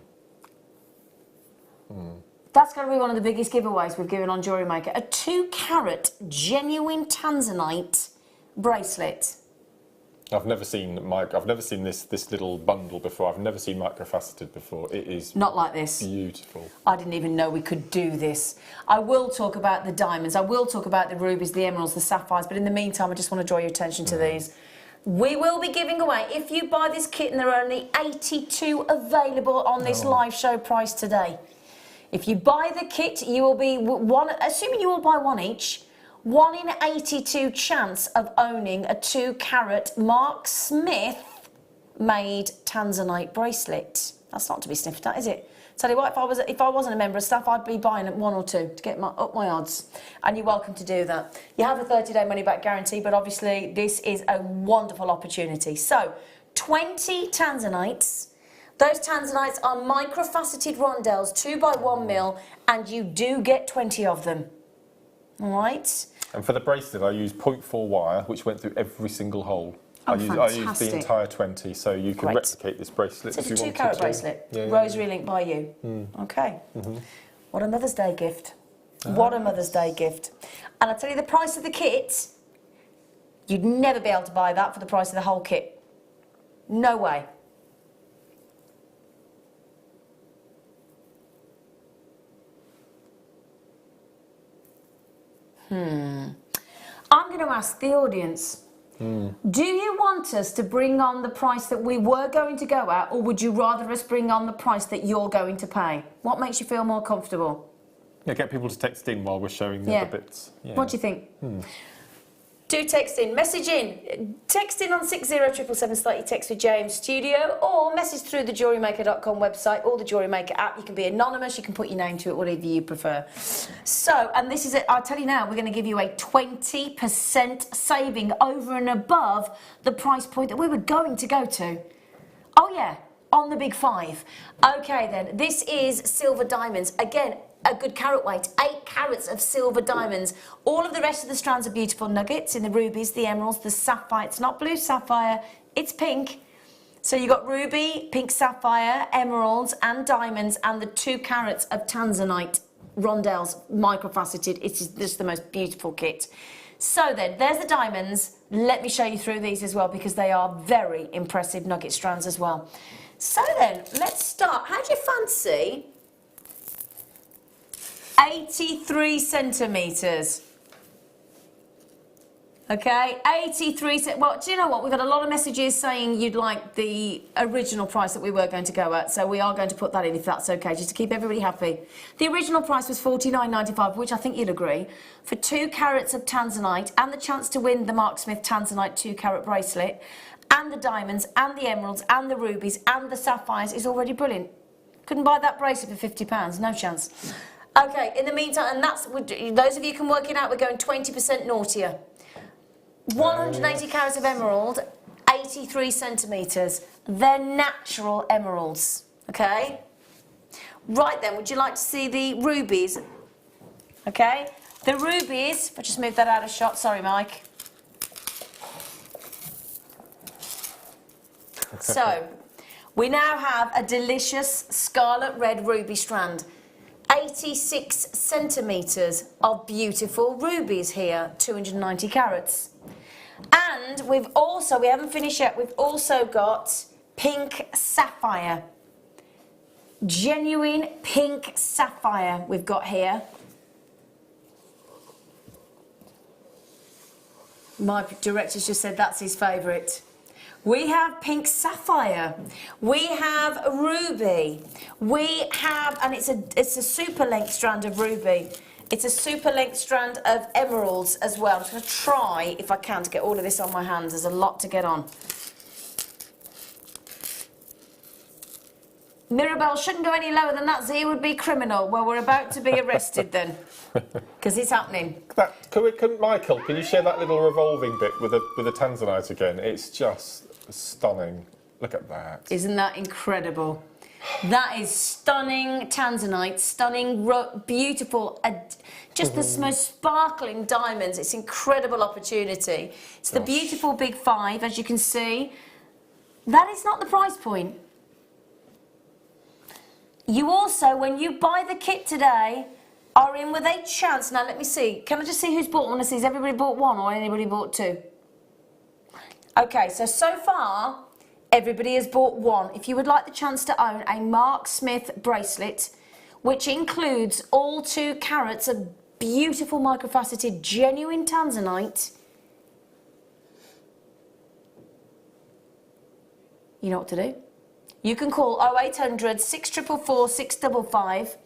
That's going to be one of the biggest giveaways we've given on Jewellery Maker. A 2 carat genuine tanzanite bracelet. I've never seen this little bundle before. I've never seen microfaceted before. It is not like this. Beautiful. I didn't even know we could do this. I will talk about the diamonds. I will talk about the rubies, the emeralds, the sapphires. But in the meantime, I just want to draw your attention to these. We will be giving away, if you buy this kit, and there are only 82 available on this live show price today. If you buy the kit, you will be assuming you all buy 1 each, 1 in 82 chance of owning a 2 carat Mark Smith made tanzanite bracelet. That's not to be sniffed at, is it? Tell you what, if I wasn't a member of staff, I'd be buying 1 or 2 to get up my odds. And you're welcome to do that. You have a 30-day money-back guarantee, but obviously this is a wonderful opportunity. So, 20 tanzanites. Those tanzanites are microfaceted rondelles, 2 by 1 mil, and you do get 20 of them. All right? And for the bracelet, I used 0.4 wire, which went through every single hole. Oh, I used the entire 20 so you can replicate this bracelet so if you want to. It's a 2 carat bracelet, rosary link by you. Okay. What a Mother's Day gift. What a Mother's Day gift. And I'll tell you the price of the kit, you'd never be able to buy that for the price of the whole kit. No way. I'm going to ask the audience, do you want us to bring on the price that we were going to go at, or would you rather us bring on the price that you're going to pay? What makes you feel more comfortable? Yeah, get people to text in while we're showing the other bits. Yeah. What do you think? Do text in, message in. Text in on 60777, start your text with James Studio, or message through the JewelleryMaker.com website or the Jewellery Maker app. You can be anonymous, you can put your name to it, whatever you prefer. So, and this is it, I'll tell you now, we're going to give you a 20% saving over and above the price point that we were going to go to. Oh yeah, on the big 5. Okay then, this is silver diamonds. Again, a good carat weight, 8 carats of silver diamonds. All of the rest of the strands are beautiful nuggets in the rubies, the emeralds, the sapphire. It's not blue sapphire, it's pink. So you've got ruby, pink sapphire, emeralds and diamonds, and the 2 carats of tanzanite rondelles, microfaceted. It's just the most beautiful kit. So then, there's the diamonds. Let me show you through these as well, because they are very impressive nugget strands as well. So then, let's start. How do you fancy 83 centimetres? Okay, 83 well, do you know what? We've got a lot of messages saying you'd like the original price that we were going to go at, so we are going to put that in if that's okay, just to keep everybody happy. The original price was $49.95, which I think you'd agree, for 2 carats of tanzanite and the chance to win the Mark Smith tanzanite 2 carat bracelet, and the diamonds and the emeralds and the rubies and the sapphires is already brilliant. Couldn't buy that bracelet for £50, no chance. Okay, in the meantime, and that's, those of you can work it out, we're going 20% naughtier. 180 carats of emerald, 83 centimetres. They're natural emeralds, okay? Right then, would you like to see the rubies? Okay, the rubies, if I just move that out of shot, sorry Mike. So, we now have a delicious scarlet red ruby strand. 86 centimetres of beautiful rubies here, 290 carats. And we haven't finished yet, we've also got pink sapphire. Genuine pink sapphire we've got here. My director's just said that's his favourite. We have pink sapphire. We have ruby. We have, and it's a super length strand of ruby. It's a super length strand of emeralds as well. I'm just going to try, if I can, to get all of this on my hands. There's a lot to get on. Mirabelle shouldn't go any lower than that. Z would be criminal. Well, we're about to be arrested then, because it's happening. Michael, can you share that little revolving bit with the tanzanite again? It's just stunning. Look at that. Isn't that incredible? That is stunning tanzanite, stunning, beautiful, just the most sparkling diamonds. It's incredible opportunity. It's the beautiful big 5, as you can see. That is not the price point. You also, when you buy the kit today, are in with a chance. Now, let me see. Can I just see who's bought one of these? Everybody bought one or anybody bought 2? Okay, so far, everybody has bought 1. If you would like the chance to own a Mark Smith bracelet, which includes all 2 carats of beautiful microfaceted genuine tanzanite, you know what to do. You can call 0800 644 655,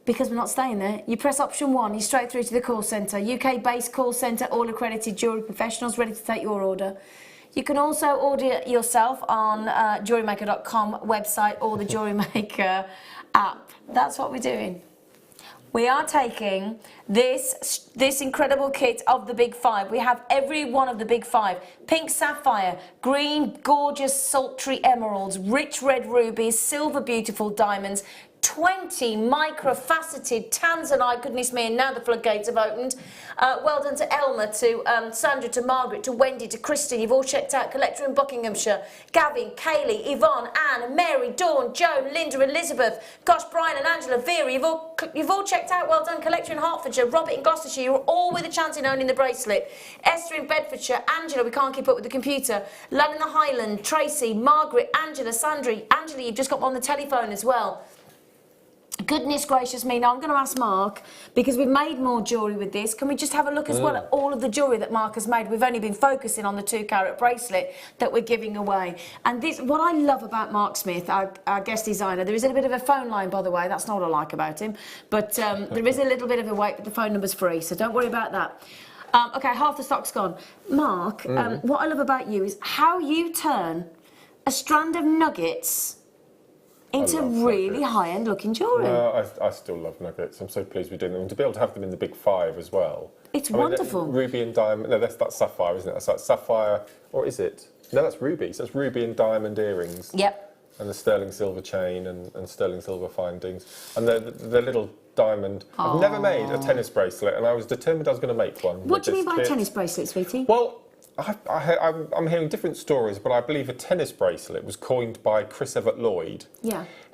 because we're not staying there. You press option 1, you're straight through to the call centre. UK-based call centre, all accredited jewellery professionals ready to take your order. You can also order it yourself on JewelleryMaker.com website or the Jewellery Maker app. That's what we're doing. We are taking this incredible kit of the big 5. We have every one of the big 5. Pink sapphire, green gorgeous sultry emeralds, rich red rubies, silver beautiful diamonds, 20 microfaceted tanzanite, goodness me, and now the floodgates have opened. Well done to Elmer, to Sandra, to Margaret, to Wendy, to Kristen. You've all checked out. Collector in Buckinghamshire, Gavin, Kaylee, Yvonne, Anne, Mary, Dawn, Joan, Linda, Elizabeth, gosh, Brian and Angela, Vera, you've all checked out. Well done. Collector in Hertfordshire, Robert in Gloucestershire, you're all with a chance in owning the bracelet. Esther in Bedfordshire, Angela, we can't keep up with the computer, Lan in the Highland, Tracy, Margaret, Angela, Sandra, Angela, you've just got one on the telephone as well. Goodness gracious me, now I'm going to ask Mark, because we've made more jewellery with this, can we just have a look as well at all of the jewellery that Mark has made? We've only been focusing on the 2-carat bracelet that we're giving away. And this, what I love about Mark Smith, our guest designer, there is a bit of a phone line, by the way, that's not what I like about him, but there is a little bit of a wait, but the phone number's free, so don't worry about that. Okay, half the stock's gone. Mark, what I love about you is how you turn a strand of nuggets into really high-end looking jewellery. No, I still love nuggets. I'm so pleased we're doing them. And to be able to have them in the big 5 as well. It's wonderful. Ruby and diamond. No, that's sapphire, isn't it? That's like sapphire, or is it? No, that's ruby. So that's ruby and diamond earrings. Yep. And the sterling silver chain and sterling silver findings. And the little diamond. Aww. I've never made a tennis bracelet, and I was determined I was going to make one. What do you mean by a tennis bracelet, sweetie? Well, I'm hearing different stories, but I believe a tennis bracelet was coined by Chris Everett Lloyd,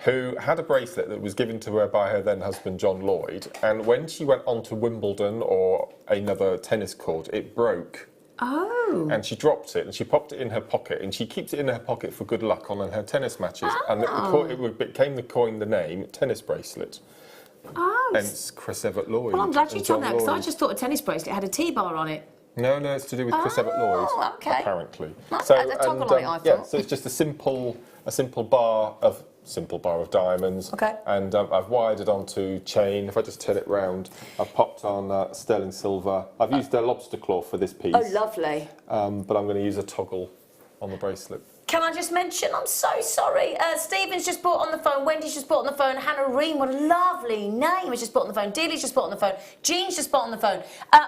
who had a bracelet that was given to her by her then husband John Lloyd, and when she went on to Wimbledon or another tennis court, it broke. Oh. And she dropped it, and she popped it in her pocket, and she keeps it in her pocket for good luck on her tennis matches, and it became the name tennis bracelet. Oh. Hence Chris Everett Lloyd. Well, I'm glad you told me that, because I just thought a tennis bracelet had a T-bar on it. No, it's to do with Chris Everett Lloyd. Oh, okay. Apparently. That's a toggle light, I thought. Yeah, so it's just a simple bar of diamonds. Okay. And I've wired it onto chain. If I just turn it round, I've popped on sterling silver. I've used a lobster claw for this piece. Oh, lovely. But I'm going to use a toggle on the bracelet. Can I just mention, I'm so sorry, Stephen's just bought on the phone, Wendy's just bought on the phone, Hannah Ream, what a lovely name, has just bought on the phone, Dealey's just bought on the phone, Jean's just bought on the phone.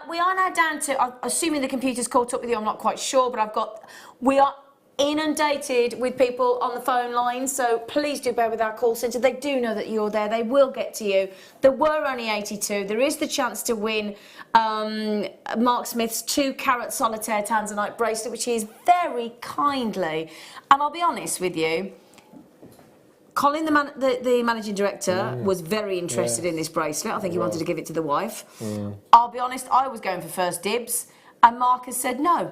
We are now down to, I'm assuming the computer's caught up with you, I'm not quite sure, but we are inundated with people on the phone line, so please do bear with our call centre. They do know that you're there, they will get to you. There were only 82. There is the chance to win Mark Smith's 2-carat solitaire tanzanite bracelet, which he is very kindly, and I'll be honest with you, Colin, the managing director, was very interested in this bracelet. I think he wanted to give it to the wife. I'll be honest, I was going for first dibs, and Mark has said no.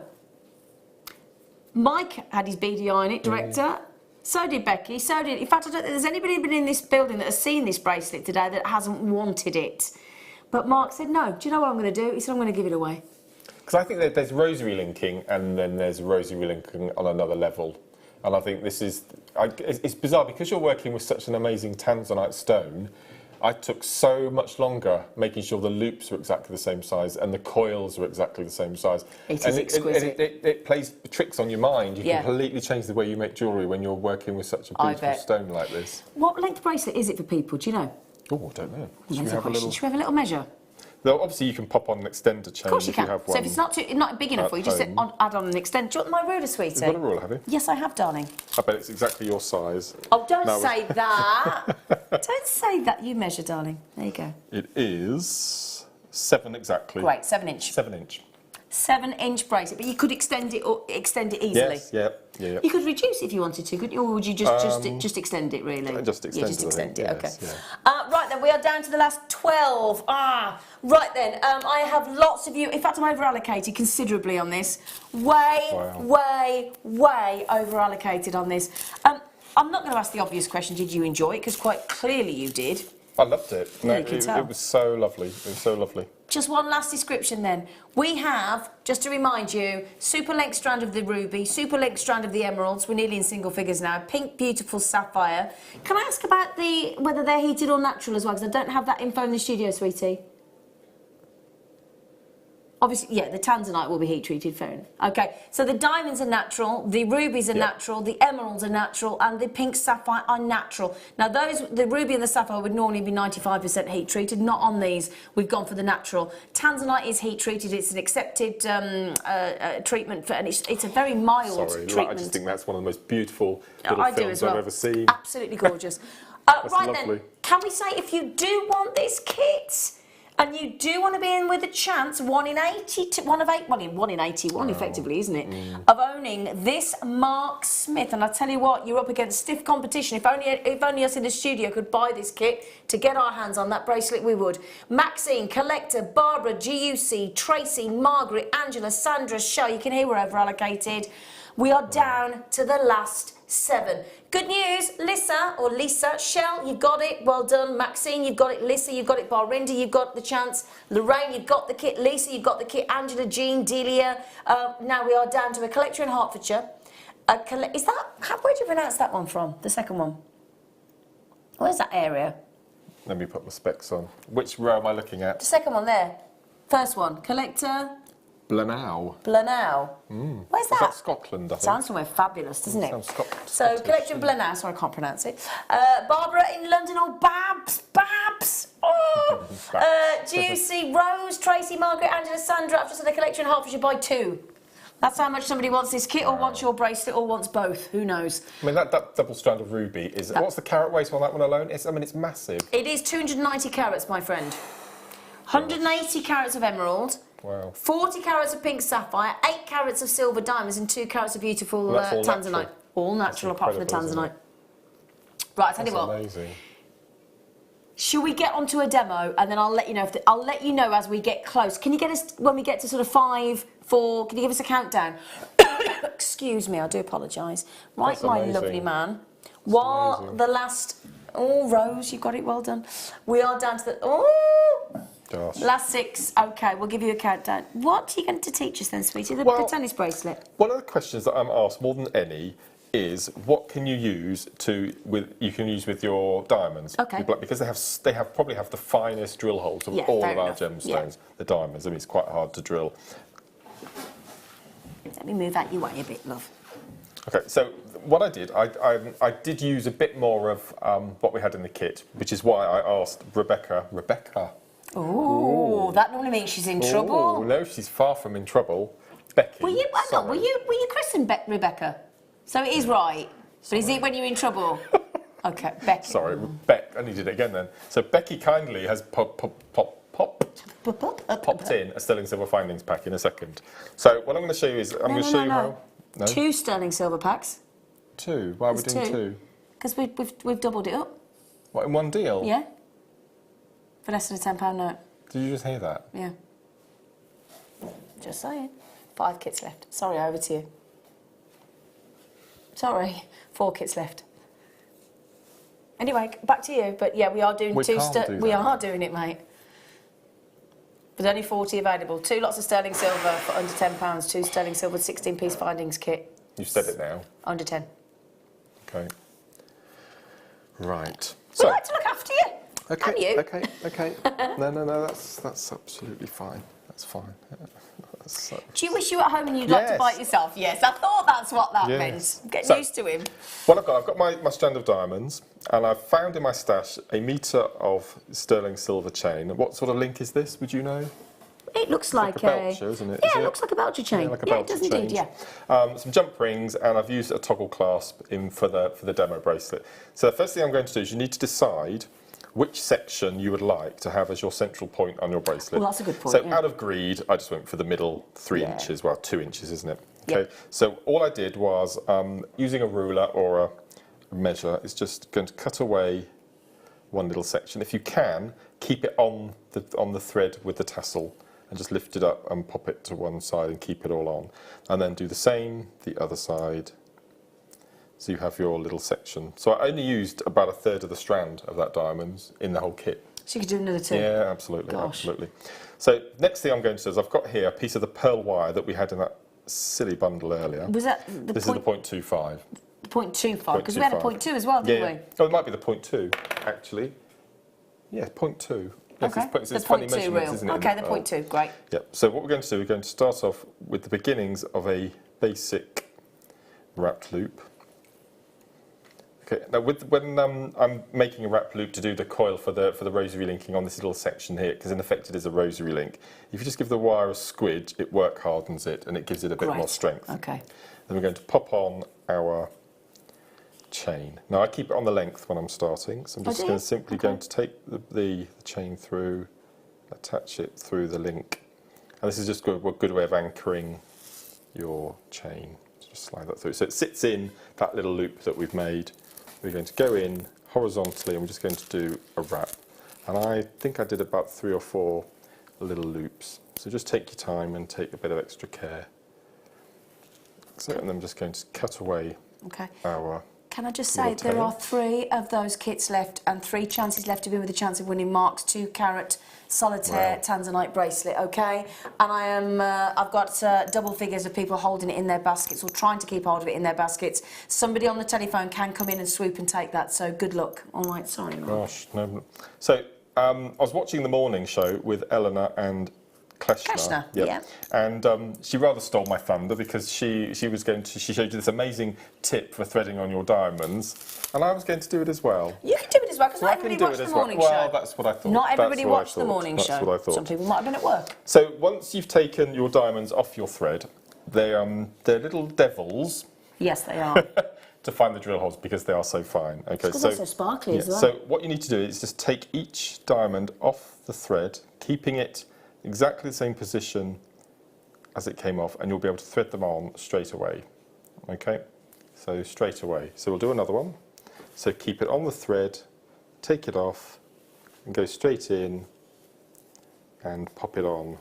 Mike had his beady eye on it, director. So did Becky. So did... In fact, I don't think there's anybody been in this building that has seen this bracelet today that hasn't wanted it. But Mark said, no. Do you know what I'm going to do? He said, I'm going to give it away. because I think that there's rosary linking and then there's rosary linking on another level. And I think this is, it's bizarre because you're working with such an amazing tanzanite stone. I took so much longer making sure the loops were exactly the same size and the coils were exactly the same size. It is exquisite. It plays tricks on your mind. You completely change the way you make jewellery when you're working with such a beautiful stone like this. What length bracelet is it for people? Do you know? Oh, I don't know. Should we have a little measure? Though obviously you can pop on an extender chain. Of course you if can. You have one so if it's not big enough for you, just add on an extender. Do you want my ruler, sweetie? You've got a ruler, have you? Yes, I have, darling. I bet it's exactly your size. Oh, don't say that. Don't say that. You measure, darling. There you go. It is 7 exactly. Great, 7 inch. 7 inch. 7-inch bracelet, but you could extend it easily. Yes, yeah. You could reduce it if you wanted to, couldn't you? Or would you just extend it, really? Just extend it. Just extend it, yes, okay. Yeah. Right then, we are down to the last 12. Right then, I have lots of you. In fact, I'm over-allocated considerably on this. Way over-allocated on this. I'm not going to ask the obvious question, did you enjoy it? Because quite clearly you did. I loved it. No, you can tell. It was so lovely. It was so lovely. Just one last description then. We have, just to remind you, super length strand of the ruby, super length strand of the emeralds. We're nearly in single figures now. Pink, beautiful sapphire. Can I ask about whether they're heated or natural as well? Because I don't have that info in the studio, sweetie. Obviously, yeah, the tanzanite will be heat treated, fair enough. Okay, so the diamonds are natural, the rubies are natural, the emeralds are natural, and the pink sapphire are natural. Now, the ruby and the sapphire would normally be 95% heat treated, not on these. We've gone for the natural. Tanzanite is heat treated, it's an accepted treatment, and it's a very mild treatment. I just think that's one of the most beautiful little films I've ever seen. Absolutely gorgeous. Right lovely. then, can we say if you do want this kit, and you do want to be in with a chance, one in 80, effectively, isn't it, of owning this Mark Smith. And I tell you what, you're up against stiff competition. If only us in the studio could buy this kit to get our hands on that bracelet, we would. Maxine, Collector, Barbara, GUC, Tracy, Margaret, Angela, Sandra, Shell. You can hear we're over allocated. We are down to the last 7. Good news, Lisa, Shell, you've got it, well done. Maxine, you've got it. Lisa, you've got it. Barinda, you've got the chance. Lorraine, you've got the kit. Lisa, you've got the kit. Angela, Jean, Delia. Now we are down to a collector in Hertfordshire. Is that, where do you pronounce that one from, the second one? Where's that area? Let me put my specs on. Which row am I looking at? The second one there. First one, collector. Blenau. Where's that? Is that Scotland, I think? Sounds somewhere fabulous, doesn't it? Sounds So, Collection Blenau, sorry I can't pronounce it. Barbara in London, Babs! Oh! Juicy, Rose, Tracy, Margaret, Angela, Sandra. I've just had a collection in Hertfordshire, buy 2. That's how much somebody wants this kit, or wants your bracelet, or wants both. Who knows? I mean, that double strand of ruby is... What's the carat weight on that one alone? It's massive. It is 290 carats, my friend. 180 carats of emerald. Wow. 40 carats of pink sapphire, 8 carats of silver diamonds, and 2 carats of beautiful tanzanite. Natural. All natural apart from the tanzanite. Right, I'll tell you what. Amazing. Shall we get onto a demo, and then I'll let you know. I'll let you know as we get close. Can you get us when we get to sort of 5, 4? Can you give us a countdown? Excuse me, I do apologise. Right, my lovely man. While the last, Rose, you got it. Well done. We are down to the Gosh. Last 6. Okay, we'll give you a countdown. What are you going to teach us then, sweetie? The tennis bracelet. One of the questions that I'm asked more than any is what can you use with your diamonds? Okay. Because they probably have the finest drill holes of all of our gemstones. Yeah. The diamonds. I mean, it's quite hard to drill. Let me move out your way a bit, love. Okay, so what I did, I did use a bit more of what we had in the kit, which is why I asked Rebecca. Oh, that normally means she's in trouble. No, she's far from in trouble. Becky. Were you christened Rebecca? So it is right. But is it when you're in trouble? Okay, Becky. Sorry, I needed it again then. So Becky kindly has popped in a sterling silver findings pack in a second. So what I'm going to show you is I'm going to show you how. No? 2 sterling silver packs. 2. Why are we doing 2? Because we've doubled it up. What, in one deal? Yeah. For less than a £10 note. Did you just hear that? Yeah. Just saying. 5 kits left. Sorry, over to you. Sorry, 4 kits left. Anyway, back to you. But yeah, we are doing 2 sterling. We are doing it, mate. There's only 40 available. 2 lots of sterling silver for under £10. 2 sterling silver 16-piece findings kit. You've said it now. Under 10. Okay. Right. We like to look after you. Okay. And you. Okay. No. That's absolutely fine. That's fine. Do you wish you were at home and you'd like to buy it yourself? Yes, I thought that's what that meant. Get used to him. What I've got my strand of diamonds, and I've found in my stash a metre of sterling silver chain. What sort of link is this? Would you know? It looks like a belcher, isn't it? Yeah, it looks like a belcher chain. Yeah, like a it does belcher chain. indeed. Yeah. Some jump rings, and I've used a toggle clasp in for the demo bracelet. So the first thing I'm going to do is you need to decide which section you would like to have as your central point on your bracelet. Well, that's a good point. So out of greed, I just went for the middle 3 inches, well 2 inches, isn't it? Okay. Yep. So all I did was using a ruler or a measure is just going to cut away one little section. If you can, keep it on the thread with the tassel and just lift it up and pop it to one side and keep it all on. And then do the same the other side. So you have your little section. So I only used about 1/3 of the strand of that diamonds in the whole kit. So you could do another 2? Yeah, absolutely. Gosh. Absolutely. So next thing I'm going to do is I've got here a piece of the pearl wire that we had in that silly bundle earlier. Was that the This is the 0.25. The 0.25, because we had a 0.2 as well, didn't we? Oh, it might be the 0.2, actually. Yeah, 0.2. Yes, Okay, it's the funny 0.2 measurements, real. isn't it? Okay, the 0.2, great. Yep. So what we're going to do, we're going to start off with the beginnings of a basic wrapped loop. Okay. Now, when I'm making a wrap loop to do the coil for the rosary linking on this little section here, because in effect it is a rosary link, if you just give the wire a squidge, it work hardens it and it gives it a bit more strength. Okay. Then we're going to pop on our chain. Now I keep it on the length when I'm starting, so I'm just going to simply going to take the chain through, attach it through the link, and this is just a good way of anchoring your chain. So just slide that through. So it sits in that little loop that we've made. We're going to go in horizontally and we're just going to do a wrap. And I think I did about 3 or 4 little loops. So just take your time and take a bit of extra care. So, and I'm just going to cut away our... Can I just say there are 3 of those kits left and 3 chances left to win with a chance of winning Mark's 2-carat solitaire tanzanite bracelet, okay? And I've got double figures of people holding it in their baskets or trying to keep hold of it in their baskets. Somebody on the telephone can come in and swoop and take that, so good luck. All right, sorry, Mark. Gosh, no. So I was watching the morning show with Eleanor and Kleshner, yeah. And she rather stole my thunder because she showed you this amazing tip for threading on your diamonds, and I was going to do it as well. You can do it as well because not everybody watched the morning show. Well, that's what I thought. Not everybody watched the morning show. That's what I thought. Some people might have been at work. So once you've taken your diamonds off your thread, they're little devils. Yes, they are. To find the drill holes because they are so fine. Okay, because they're so sparkly as well. So what you need to do is just take each diamond off the thread, keeping it exactly the same position as it came off, and you'll be able to thread them on straight away. Okay, so straight away. So we'll do another one. So keep it on the thread, take it off, and go straight in and pop it on.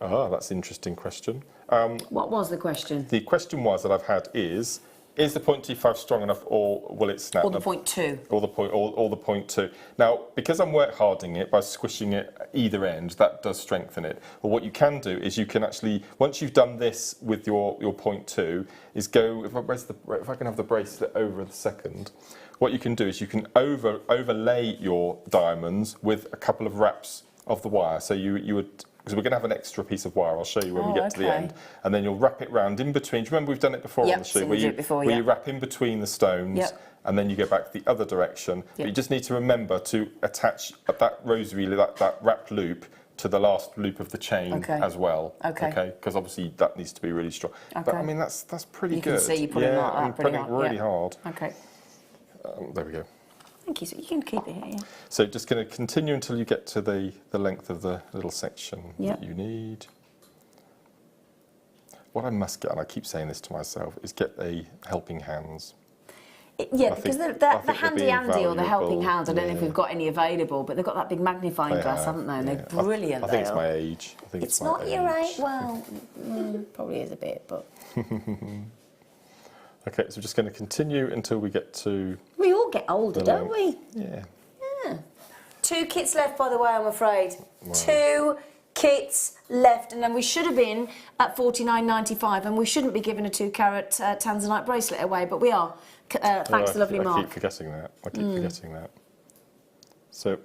That's an interesting question. What was the question? The question was that I've had is the 0.25 strong enough, or will it snap? Or the 0.2. Or the 0.2. Now, because I'm work hardening it by squishing it at either end, that does strengthen it. Or what you can do is you can actually, once you've done this with your 0.2, is go, if I can have the bracelet over the second, what you can do is you can overlay your diamonds with a couple of wraps of the wire. So you would, because we're going to have an extra piece of wire, I'll show you when we get to the end, and then you'll wrap it round in between. Do you remember we've done it before on the shoe, where you wrap in between the stones, and then you go back the other direction. But you just need to remember to attach that rosary, that wrapped loop, to the last loop of the chain as well. Okay. Because obviously that needs to be really strong. But I mean that's pretty good. You can see you putting I'm putting it really hard. Okay. There we go. Thank you. So you can keep it here. Yeah. So just going to continue until you get to the length of the little section that you need. What I must get, and I keep saying this to myself, is get a helping hands. Because the handy Andy or the helping hands, I don't know if we've got any available, but they've got that big magnifying glass, haven't they? And they're brilliant. I think it's my age. I think it's not your age. Well, probably is a bit, but. Okay, so we're just going to continue until we get to... We all get older, don't we? Yeah. Yeah. 2 kits left, by the way, I'm afraid. Wow. 2 kits left, and then we should have been at $49.95, and we shouldn't be giving a 2-carat tanzanite bracelet away, but we are. Thanks to lovely Mark. I keep forgetting that. Forgetting that. So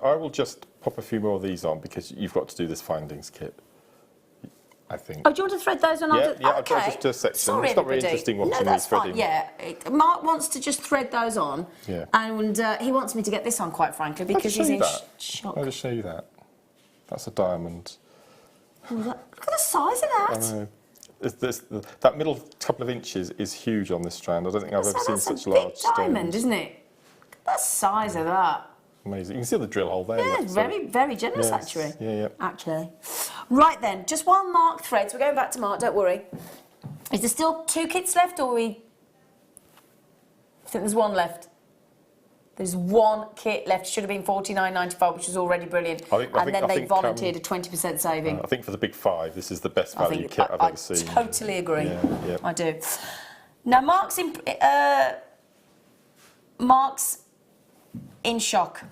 I will just pop a few more of these on because you've got to do this findings kit, I think. Oh, do you want to thread those on? Yeah, I'll okay. just do a section. Sorry, it's not very interesting watching that's these threading. fine. Yeah, Mark wants to just thread those on, and he wants me to get this on, quite frankly, because he's in shock. I'll just show you that. That's a diamond. Oh, look at the size of that. I know. That middle couple of inches is huge on this strand. I don't think I've ever seen such large stones. Diamond, isn't it? Look at the size of that. Amazing. You can see the drill hole there. Yeah, very generous, yes. actually. Yeah. Actually. Right then, just while Mark threads, we're going back to Mark, don't worry. Is there still 2 kits left, or I think there's 1 left. There's 1 kit left. Should have been $49.95, which was already brilliant. And then they volunteered a 20% saving. I think for the big 5, this is the best value kit I've ever seen. I totally agree. Yeah. I do. Now, Mark's in shock.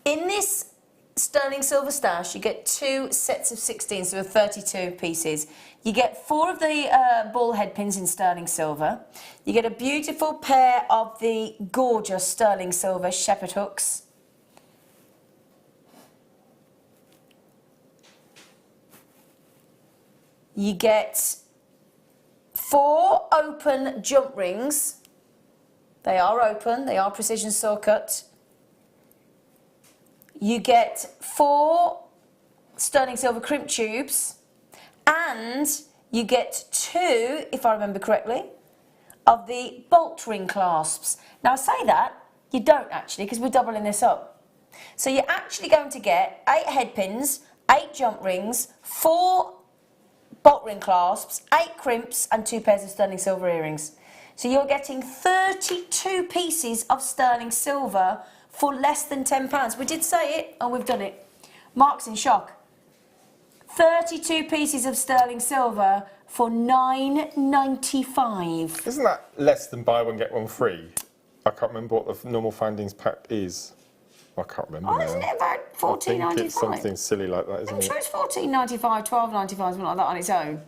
In this sterling silver stash, you get 2 sets of 16, so 32 pieces. You get 4 of the ball head pins in sterling silver. You get a beautiful pair of the gorgeous sterling silver shepherd hooks. You get 4 open jump rings. They are open, they are precision saw cut. You get 4 sterling silver crimp tubes, and you get 2, if I remember correctly, of the bolt ring clasps. Now I say that, you don't actually, because we're doubling this up. So you're actually going to get 8 head pins, 8 jump rings, 4 bolt ring clasps, 8 crimps, and 2 pairs of sterling silver earrings. So you're getting 32 pieces of sterling silver for less than £10. We did say it, and we've done it. Mark's in shock. 32 pieces of sterling silver for $9.95. Isn't that less than buy one, get one free? I can't remember what the normal findings pack is. I can't remember now. Isn't it about $14.95? I think it's something silly like that, isn't it? I'm sure it's $14.95, $12.95, something like that on its own.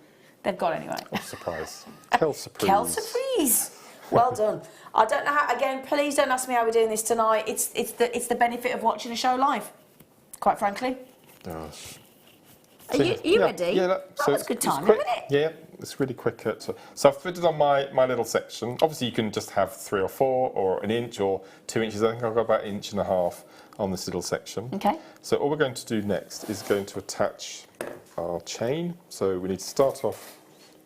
They've got it anyway. Oh, surprise. Quelle surprise. Quelle surprise. Well done. I don't know how, again, please don't ask me how we're doing this tonight. It's the benefit of watching a show live, quite frankly. Gosh. Are you ready? Yeah, that was good timing, wasn't it? Yeah, it's really quick. So I've fitted on my little section. Obviously, you can just have 3 or 4 or an inch or 2 inches. I think I've got about 1.5 inches on this little section. Okay. So all we're going to do next is going to attach our chain. So we need to start off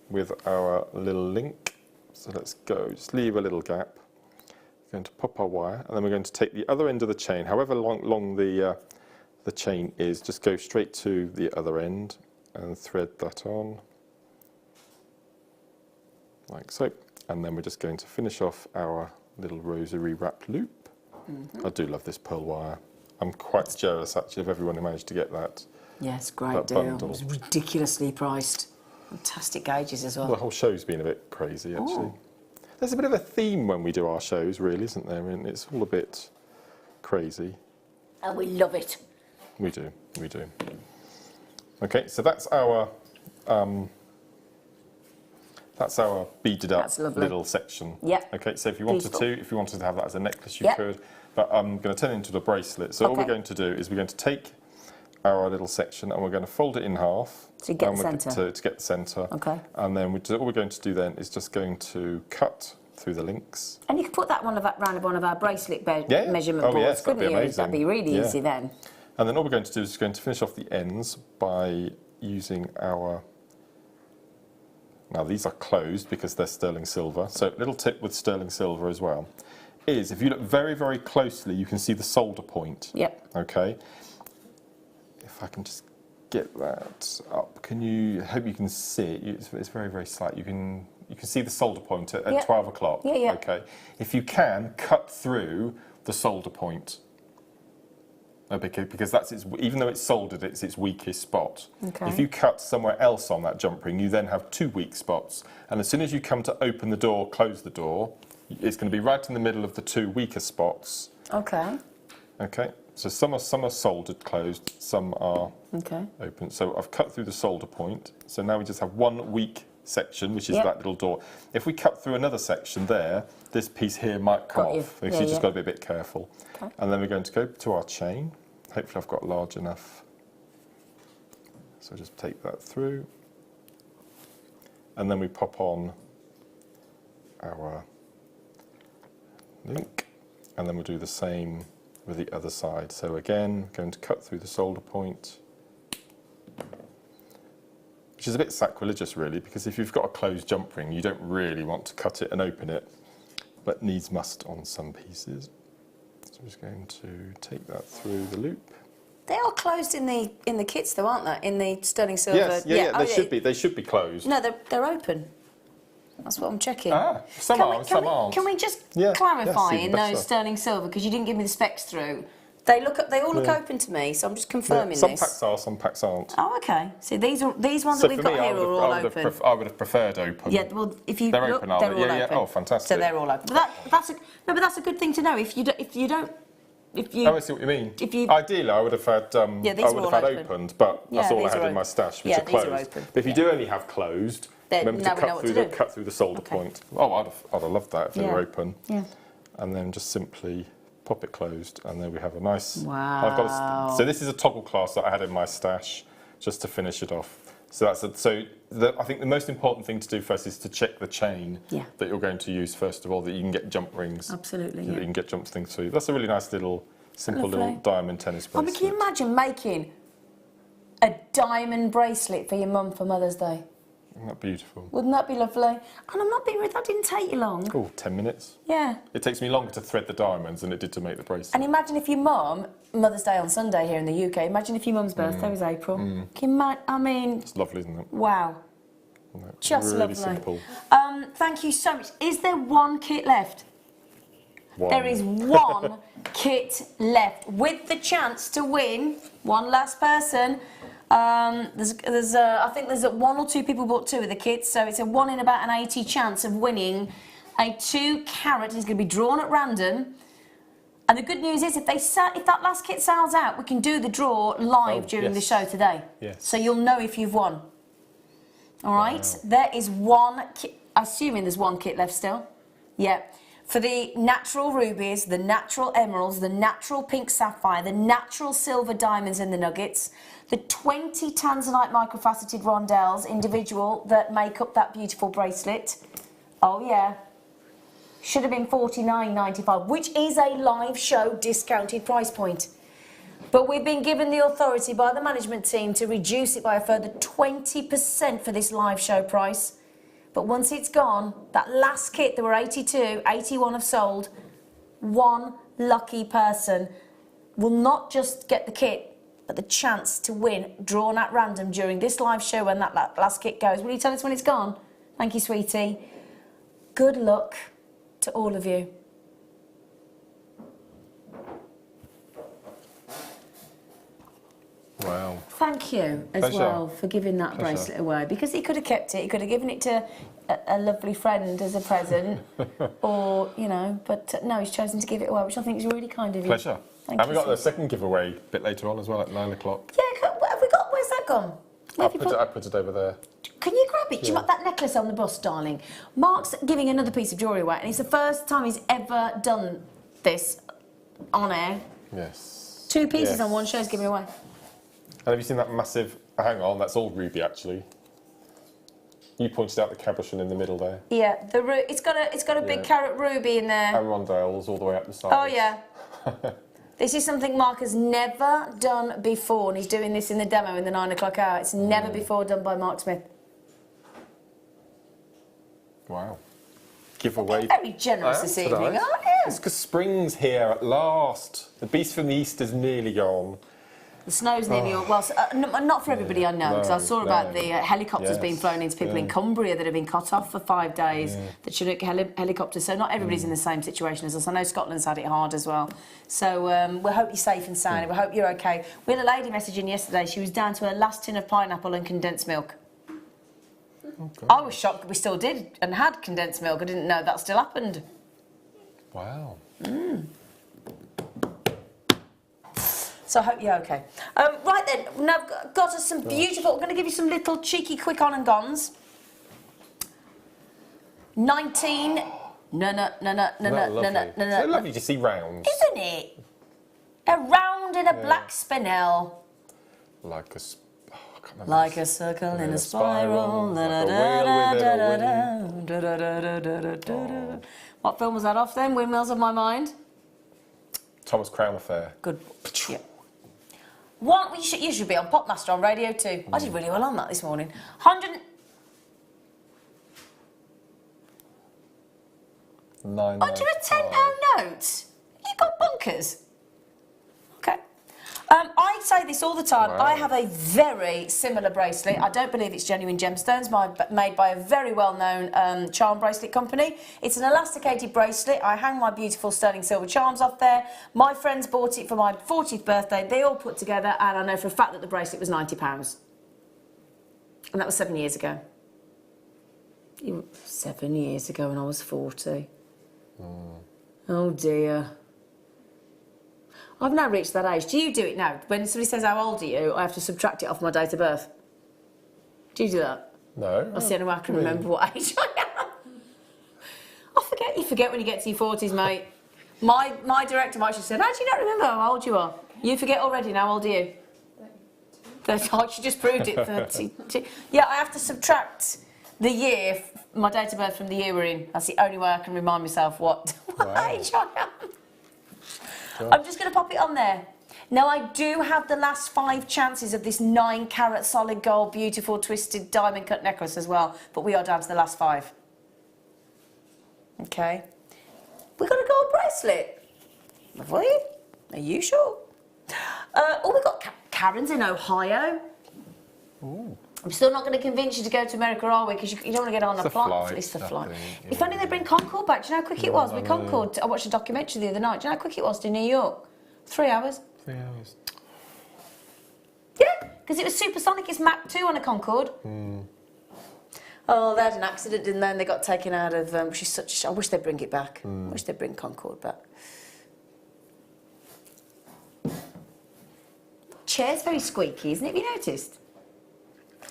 with our little link. So let's go, just leave a little gap. We're going to pop our wire, and then we're going to take the other end of the chain, however long the chain is, just go straight to the other end and thread that on, like so. And then we're just going to finish off our little rosary wrapped loop. I do love this pearl wire. I'm quite jealous actually of everyone who managed to get that. Yes, great deal. Bundle. It was ridiculously priced. Fantastic gauges as well. The whole show's been a bit crazy actually. There's a bit of a theme when we do our shows, really, isn't there? I mean, it's all a bit crazy. And we love it. We do. Okay, so that's our beaded up little section. Yeah. Okay, so if you wanted to have that as a necklace, you could. But I'm going to turn it into a bracelet. So all we're going to do is we're going to take our little section and we're going to fold it in half. To get the centre. To get the centre. Okay. And then all we're going to do then is just going to cut through the links. And you could put that round one of our bracelet measurement boards, yes, couldn't you? amazing. That'd be really easy then. And then all we're going to do is going to finish off the ends by using our... Now these are closed because they're sterling silver. So little tip with sterling silver as well is if you look very, very closely, you can see the solder point. Yep. Okay. If I can just get that up, I hope you can see it. It's very, very slight. You can see the solder point at 12 o'clock. Yeah. Okay. If you can, cut through the solder point. No, because that's its, even though it's soldered, it's its weakest spot. Okay. If you cut somewhere else on that jump ring, you then have 2 weak spots. And as soon as you come to open the door, close the door, it's going to be right in the middle of the 2 weaker spots. Okay. Okay. So some are soldered closed, some are open. So I've cut through the solder point. So now we just have 1 weak section, which is that little door. If we cut through another section there, this piece here might come off. So you just got to be a bit careful. Okay. And then we're going to go to our chain. Hopefully I've got large enough. So just take that through. And then we pop on our link. And then we'll do the same with the other side. So again, going to cut through the solder point, which is a bit sacrilegious really, because if you've got a closed jump ring, you don't really want to cut it and open it, but needs must on some pieces. So I'm just going to take that through the loop. They are closed in the kits though, aren't they? In the sterling silver. Yes, they should be. They should be closed. No, they're open. That's what I'm checking. Some aren't. Can we just clarify in those sterling silver, because you didn't give me the specs through? They all look open to me, so I'm just confirming some this. Some packs are, some packs aren't. Oh, okay. See, these ones that we've got here are all open. I would have preferred open. Yeah, well, if you they're look, open, they're all open. Yeah. Oh, fantastic. So they're all open. But that's a good thing to know. If you Oh, I see what you mean. Ideally, I would have had opened, but that's all I had in my stash, which are closed. But if you do only have closed, remember to cut through the solder point. Oh, I'd have loved that if they were open. Yeah. And then just simply pop it closed, and then we have a nice. Wow. So this is a toggle clasp that I had in my stash, just to finish it off. So I think the most important thing to do first is to check the chain that you're going to use first of all, that you can get jump rings. Absolutely. That you can get jump things through. That's a really nice little, simple little diamond tennis bracelet. Can you imagine making a diamond bracelet for your mum for Mother's Day? Isn't that beautiful? Wouldn't that be lovely? And I'm not being rude, that didn't take you long. Oh, 10 minutes. Yeah. It takes me longer to thread the diamonds than it did to make the bracelet. And imagine if your mum, Mother's Day on Sunday here in the UK, imagine if your mum's birthday was April. It's lovely, isn't it? Wow. Just really lovely. Simple. Thank you so much. Is there one kit left? There is one kit left with the chance to win. One last person. I think there's 1 or 2 people bought 2 of the kits, so it's a 1 in about an 80 chance of winning a 2 carat. It's going to be drawn at random. And the good news is, if that last kit sells out, we can do the draw live during the show today. Yes. So you'll know if you've won. All right. Wow. There is 1 kit. Assuming there's 1 kit left still. Yeah. For the natural rubies, the natural emeralds, the natural pink sapphire, the natural silver diamonds in the nuggets, the 20 tanzanite microfaceted rondelles individual that make up that beautiful bracelet. Oh yeah. Should have been $49.95, which is a live show discounted price point. But we've been given the authority by the management team to reduce it by a further 20% for this live show price. But once it's gone, that last kit, there were 82, 81 have sold. 1 lucky person will not just get the kit, but the chance to win, drawn at random during this live show when that last kit goes. Will you tell us when it's gone? Thank you, sweetie. Good luck to all of you. Wow. Thank you as well for giving that bracelet away, because he could have kept it. He could have given it to a lovely friend as a present, or, but no, he's chosen to give it away, which I think is really kind of you. Pleasure. Thank and you. we got the second giveaway a bit later on as well, at 9 o'clock. Yeah, what have we got? Where's that gone? I put it over there. Can you grab it? Do you want that necklace on the bus, darling? Mark's giving another piece of jewellery away, and it's the first time he's ever done this on air. Yes. 2 pieces on one show he's giving away. And have you seen that massive... Hang on, that's all ruby, actually. You pointed out the cabochon in the middle there. Yeah, it's got a big carat ruby in there. And rondelles all the way up the side. Oh, yeah. This is something Mark has never done before, and he's doing this in the demo in the 9 o'clock hour. It's never before done by Mark Smith. Wow. Giveaway. Very generous this evening, aren't you? It's because spring's here at last. The beast from the east is nearly gone. The snow's nearly all... Well, not for everybody I know, because I saw about the helicopters being flown into people in Cumbria that have been cut off for 5 days, that Chinook helicopters. So not everybody's in the same situation as us. I know Scotland's had it hard as well. So we hope you're safe and sound. We hope you're okay. We had a lady messaging yesterday. She was down to her last tin of pineapple and condensed milk. Okay. I was shocked that we still did and had condensed milk. I didn't know that still happened. Wow. So I hope you're okay. Right then, now I've got us some beautiful... I'm going to give you some little cheeky quick on and gones. 19... No. So lovely to see rounds. Isn't it? A round in a black spinel. Like a... Like a circle in a spiral. What film was that off then? Windmills of My Mind? Thomas Crown Affair. Good. Yeah. What you should be on Popmaster on Radio 2. I did really well on that this morning. 100... Under a £10 note? You got bonkers. Okay. I say this all the time. Wow. I have a very similar bracelet. I don't believe it's genuine gemstones, made by a very well-known charm bracelet company. It's an elasticated bracelet. I hang my beautiful sterling silver charms off there. My friends bought it for my 40th birthday. They all put together, and I know for a fact that the bracelet was £90. And that was 7 years ago. 7 years ago when I was 40. Oh dear. I've now reached that age. Do you do it now? When somebody says, how old are you, I have to subtract it off my date of birth. Do you do that? No. That's the only way I can remember what age I am. I forget. You forget when you get to your 40s, mate. My director actually said, how do you not remember how old you are? You forget already. Now, how old are you? 32. She just proved it. 32. Yeah, I have to subtract the year, my date of birth from the year we're in. That's the only way I can remind myself what age I am. Sure. I'm just going to pop it on there. Now, I do have the last 5 chances of this 9-carat solid gold, beautiful twisted diamond cut necklace as well, but we are down to the last 5. Okay. We've got a gold bracelet. Have we? Are you sure? We've got Karen's in Ohio. Ooh. I'm still not going to convince you to go to America, are we? Because you don't want to get on a flight. It's the flight. If only they bring Concorde back. Do you know how quick it was with Concorde? I watched a documentary the other night. Do you know how quick it was to New York? 3 hours. 3 hours. Yeah, because it was supersonic. It's Mach 2 on a Concorde. Oh, they had an accident, didn't they? And they got taken out of... she's such... I wish they'd bring it back. I wish they'd bring Concorde back. Chair's very squeaky, isn't it? Have you noticed?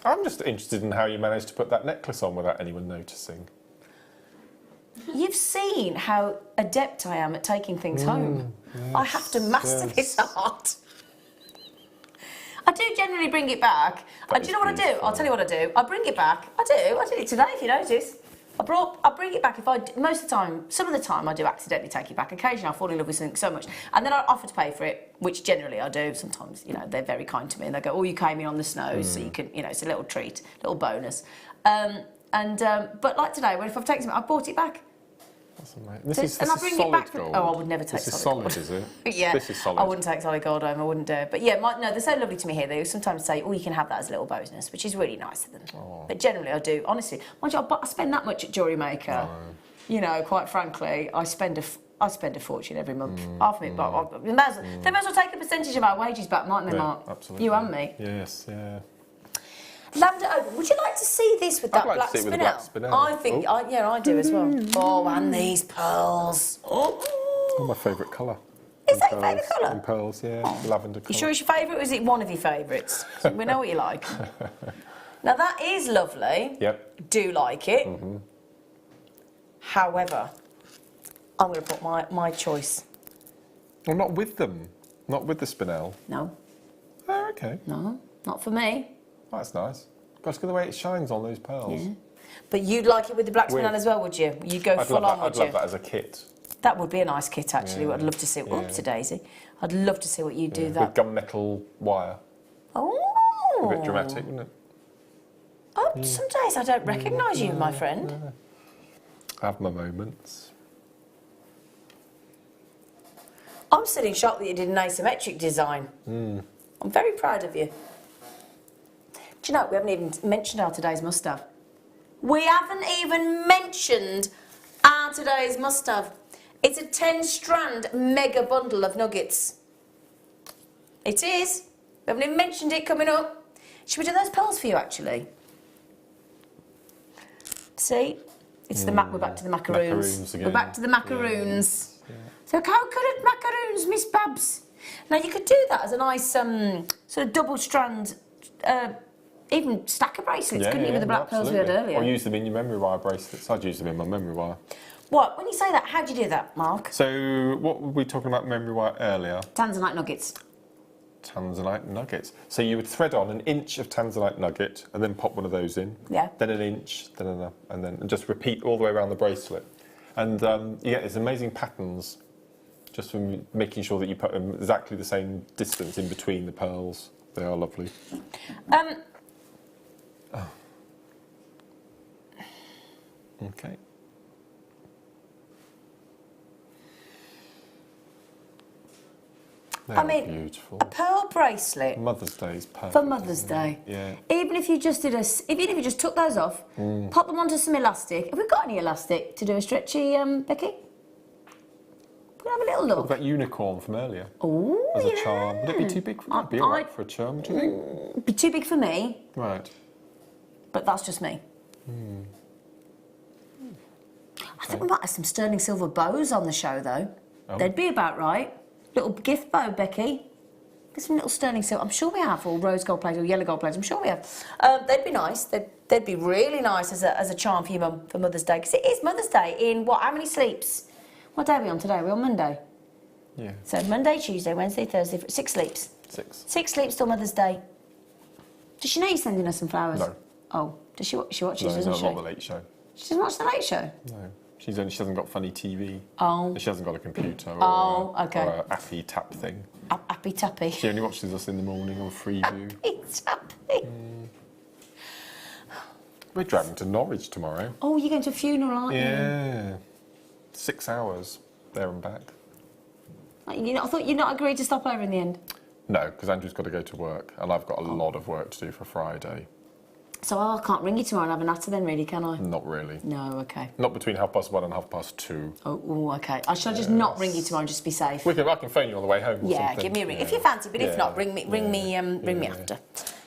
I'm just interested in how you managed to put that necklace on without anyone noticing. You've seen how adept I am at taking things home. Yes, I have to master this art. I do generally bring it back. Do you know what I do? I'll tell you what I do. I bring it back. I did it today, if you notice. I bring it back most of the time, some of the time I do accidentally take it back. Occasionally I fall in love with something so much. And then I offer to pay for it, which generally I do. Sometimes, you know, they're very kind to me and they go, oh, you came in on the snow, so you can, you know, it's a little treat, little bonus. But like today, if I've taken something, I bought it back. That's amazing. This is solid gold. Oh, I would never take solid gold. This is solid, is it? Yeah. This is solid. I wouldn't take solid gold home, I wouldn't do it. But yeah, no, they're so lovely to me here. They sometimes say, oh, you can have that as a little bonus, which is really nice of them. Oh. But generally I do, honestly. Mind you, I spend that much at Jewellery Maker. Oh. You know, quite frankly, I spend a fortune every month. Half of it, but they may as well take a percentage of our wages back, mightn't they, Mark? Absolutely. You and me. Yes, yeah. Lavender Open. Would you like to see this with that black spinel? I think, yeah, I do as well. Oh, and these pearls. Oh, my favourite colour. Is that your favourite colour? And pearls, yeah. Lavender colour. You sure it's your favourite, or is it one of your favourites? We know what you like. Now, that is lovely. Yep. Do like it. However, I'm going to put my choice. Well, not with them. Not with the spinel. No. Oh, okay. No, not for me. That's nice. Gosh, look at the way it shines on those pearls. Yeah. But you'd like it with the black spinel as well, would you? You'd go full on, would you? I'd love that as a kit. That would be a nice kit, actually. Yeah. I'd love to see it. Yeah. Oops, Daisy. I'd love to see what you do that. With gunmetal wire. Oh. A bit dramatic, wouldn't it? Oh, some days I don't recognise you, my friend. Yeah. I have my moments. I'm still in shock that you did an asymmetric design. I'm very proud of you. Do you know, we haven't even mentioned our today's must-have. We haven't even mentioned our today's must-have. It's a 10-strand mega bundle of nuggets. It is. We haven't even mentioned it coming up. Should we do those pearls for you, actually? See? It's the we're back to the macaroons. Again. We're back to the macaroons. Yeah. So coconut macaroons, Miss Babs. Now you could do that as a nice sort of double strand, even stack of bracelets, couldn't you, with the black pearls we had earlier? Or use them in your memory wire bracelets. I'd use them in my memory wire. What? When you say that, how do you do that, Mark? So what were we talking about memory wire earlier? Tanzanite nuggets. Tanzanite nuggets. So you would thread on an inch of tanzanite nugget and then pop one of those in. Yeah. Then an inch, then another, and just repeat all the way around the bracelet. And you get these amazing patterns just from making sure that you put them exactly the same distance in between the pearls. They are lovely. Okay. I mean, beautiful. A pearl bracelet. Mother's Day is perfect. For Mother's Day. Yeah. Even if you just did even if you just took those off, pop them onto some elastic. Have we got any elastic to do a stretchy, Becky? We'll have a little look. What about unicorn from earlier? Oh, as a charm. Would it be too big for It'd be all right for a charm, do you think? It'd be too big for me. Right. But that's just me. I think we might have some sterling silver bows on the show, though. Oh. They'd be about right. Little gift bow, Becky. Get some little sterling silver. I'm sure we have, or rose gold plates, or yellow gold plates. I'm sure we have. They'd be nice. They'd be really nice as a charm for your mum for Mother's Day. Because it is Mother's Day in, what, how many sleeps? What day are we on today? We're on Monday. Yeah. So Monday, Tuesday, Wednesday, Thursday, 6 sleeps. 6. 6 sleeps till Mother's Day. Does she know you're sending us some flowers? No. Oh, does she watches, doesn't No, she? not the Late Show. She doesn't watch the Late Show? No. She hasn't got funny TV. Oh. She hasn't got a computer or, okay. or a appy tap thing. Appy tappy. She only watches us in the morning on Freeview. Appy tappy. We're driving to Norwich tomorrow. Oh, you're going to a funeral, aren't you? Yeah. 6 hours there and back. I thought you'd not agreed to stop over in the end. No, because Andrew's got to go to work and I've got a lot of work to do for Friday. So I can't ring you tomorrow and have a natter then, really, can I? Not really. No, okay. Not between 1:30 and 2:30. Oh, okay. I shall just not ring you tomorrow and just be safe. I can phone you on the way home or Yeah, something. give me a ring. Yeah. If you fancy, but if not, ring me after.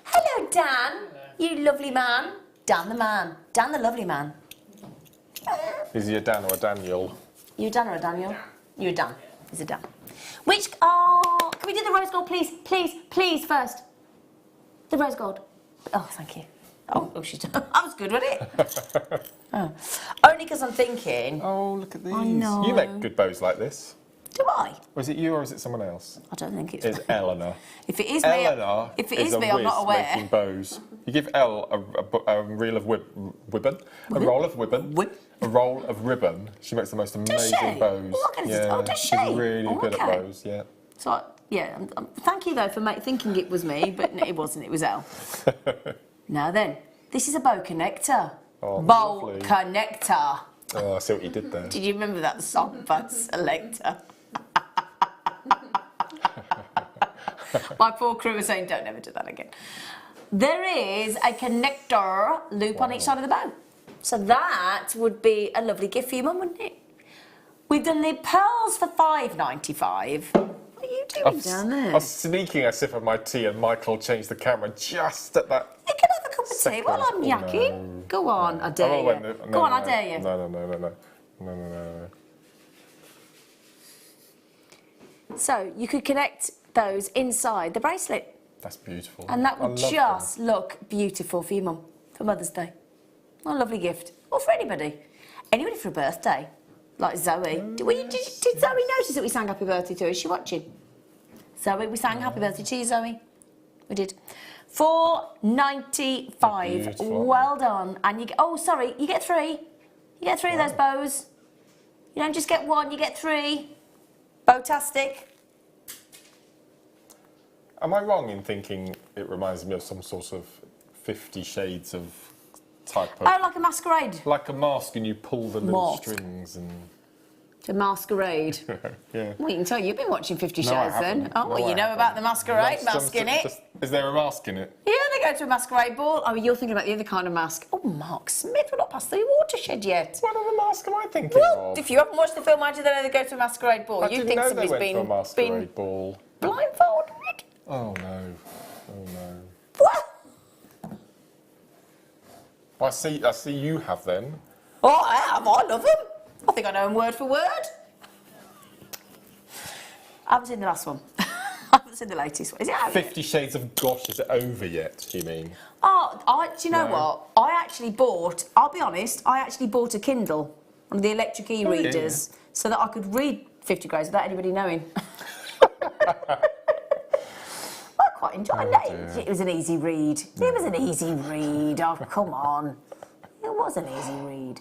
Hello, Dan. You lovely man. Dan the man. Dan the lovely man. Is he a Dan or a Daniel? You a Dan or a Daniel? You a Dan. He's a Dan. Can we do the rose gold, please? Please, first. The rose gold. Oh, thank you. Oh, she's done. That was good, wasn't it? Oh. Only because I'm thinking... Oh, look at these. I know. You make good bows like this. Do I? Or is it you or is it someone else? I don't think it's It's me. Eleanor. If it is me, Eleanor I'm not aware. making bows. You give Elle a reel of ribbon, a roll of ribbon, a roll of ribbon. She makes the most amazing bows. Oh, does she? She's really good at bows. Yeah. So, yeah, thank you, though, for thinking it was me, but no, it wasn't. It was Elle. Now then, this is a bow connector. Oh, bow lovely. connector. Oh, I see what you did there. Did you remember that song, Bud Selector? My poor crew was saying, don't ever do that again. There is a connector loop on each side of the bow. So that would be a lovely gift for your mum, wouldn't it? We've done the pearls for £5.95. What are you doing down there? I was sneaking a sip of my tea and Michael changed the camera just at that. You can have a cup of tea while I'm yakking. No. Go on, I dare you. Go on, I dare you. No. So you could connect those inside the bracelet. That's beautiful. And that would just look beautiful for your mum for Mother's Day. What a lovely gift. Or for anybody. Anybody for a birthday. Like Zoe. Did Zoe notice that we sang happy birthday to her? Is she watching? Zoe, we sang happy birthday to you, Zoe. We did. £4.95. Beautiful. Well done. And you get, oh, sorry, you get 3. You get 3 of those bows. You don't just get 1, you get 3. Bowtastic. Am I wrong in thinking it reminds me of some sort of 50 Shades of type of... Oh, like a masquerade. Like a mask and you pull the little Moth. strings and... Do The Masquerade. Yeah. Well, you can tell you've been watching 50 No, I Shades then. haven't. Oh, No, well, I you know haven't. about the Masquerade Just- mask in it. Is there a mask in it? Yeah, they go to a masquerade ball. Oh, you're thinking about the other kind of mask. Oh, Mark Smith, we're not past the watershed yet. What other mask am I thinking Well, of? if you haven't watched the film, how do they know they go to a masquerade ball? I You didn't think know they somebody's went been, to a masquerade been ball. blindfolded? Oh no. Oh no. What? Well, I see you have then. Oh, I have. I love them. I think I know them word for word. I haven't seen the last one. I haven't seen the latest one. Is it out yet? 50 Shades of Gosh, is it over yet, do you mean? Oh, do you know No. what? I actually bought, I'll be honest, I actually bought a Kindle, one of the electric e-readers, so that I could read 50 Grades without anybody knowing. I quite enjoyed it. It was an easy read. It was an easy read. Oh, come on. It was an easy read.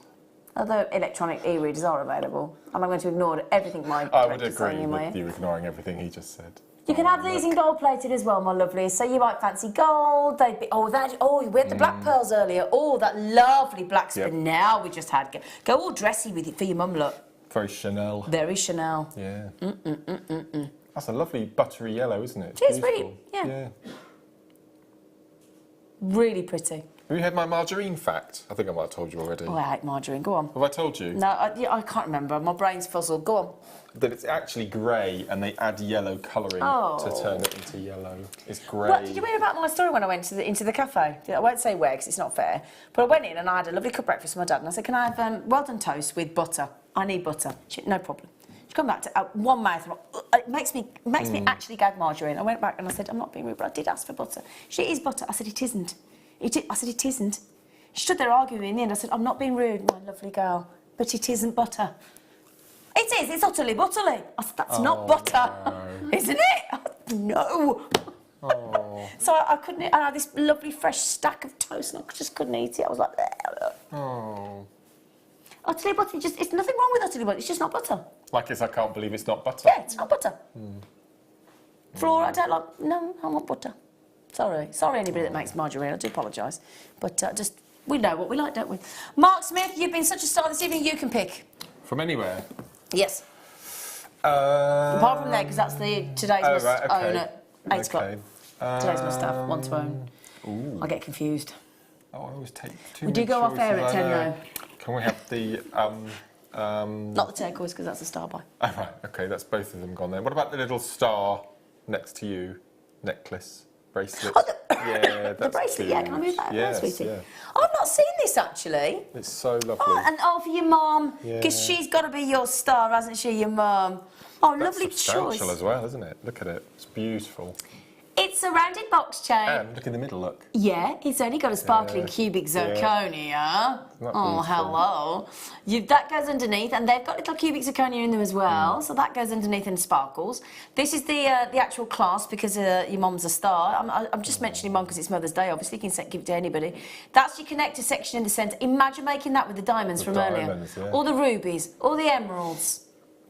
Although electronic e-readers are available, and I'm going to ignore everything my I would director's saying agree in my with ear. you ignoring everything he just said. You can have these in gold-plated as well, my lovely. So you might fancy gold. They'd be we had the black pearls earlier. Oh, that lovely black spin. Yep. Now we just had go all dressy with it for your mum. Look, Very Chanel. very Chanel. Yeah. That's a lovely buttery yellow, isn't it? It is, really, beautiful. yeah. Really pretty. Have you heard my margarine fact? I think I might have told you already. Oh, I hate margarine. Go on. Have I told you? No, I can't remember. My brain's fuzzled. Go on. That it's actually grey and they add yellow colouring to turn it into yellow. It's grey. What did you read about my story when I went into the cafe? I won't say where because it's not fair. But I went in and I had a lovely cup of breakfast with my dad and I said, "Can I have well done toast with butter? I need butter." She, no problem. She come back to one mouthful. It makes me actually gag margarine. I went back and I said, "I'm not being rude, but I did ask for butter." She, "It is butter." I said, "It isn't." I said, "It isn't." She stood there arguing in the end. I said, "I'm not being rude, my lovely girl, but it isn't butter." "It is, it's utterly butterly." I said, "That's not butter, isn't it?" "No." So I couldn't, I had this lovely fresh stack of toast and I just couldn't eat it. I was like, Oh. Utterly butter, it's nothing wrong with utterly butter, it's just not butter. Like I can't believe it's not butter. Yeah, it's not butter. Flora, I don't like, no, I want butter. Sorry anybody that makes margarine, I do apologise. But we know what we like, don't we? Mark Smith, you've been such a star this evening, you can pick. From anywhere? Yes. Apart from there, because that's today's must own at 8 o'clock. Today's must have, one to own. Ooh. I get confused. Oh, I always take too We many do go off air choices, at 10 I know. though. Can we have the... Not the turquoise, because that's a star buy. Oh, right, OK, that's both of them gone then. What about the little star next to you? Necklace, bracelet? Oh, yeah, that's the bracelet, yeah, can I move that over there, Yes, sweetie? yeah. I've not seen this actually. It's so lovely. Oh, and for your mum, because Yeah. she's got to be your star, hasn't she, your mum? Oh, That's lovely substantial choice. as well, isn't it? Look at it. It's beautiful. It's a rounded box chain. And look in the middle, look. Yeah, it's only got a sparkling Yeah. cubic Yeah. zirconia. Not Oh, beautiful. hello. That goes underneath, and they've got little cubic zirconia in them as well, so that goes underneath and sparkles. This is the actual clasp, because your mum's a star. I'm just mentioning mum because it's Mother's Day, obviously. You can give it to anybody. That's your connector section in the centre. Imagine making that with the diamonds from diamonds, earlier. yeah. All the rubies, all the emeralds,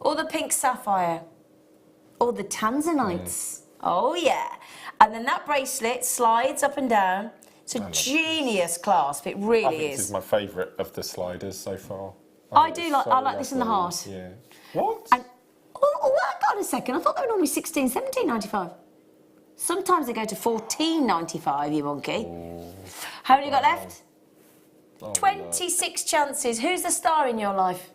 all the pink sapphire, all the tanzanites. Oh, yeah. And then that bracelet slides up and down. It's a genius clasp, it I really think this is my favourite of the sliders so far. I think do it's I like this in the lovely. heart. Yeah. What? And, hang on a second, I thought they were normally £16, £17.95. Sometimes they go to £14.95, you monkey. How many you got left? Oh, 26 chances. Who's the star in your life?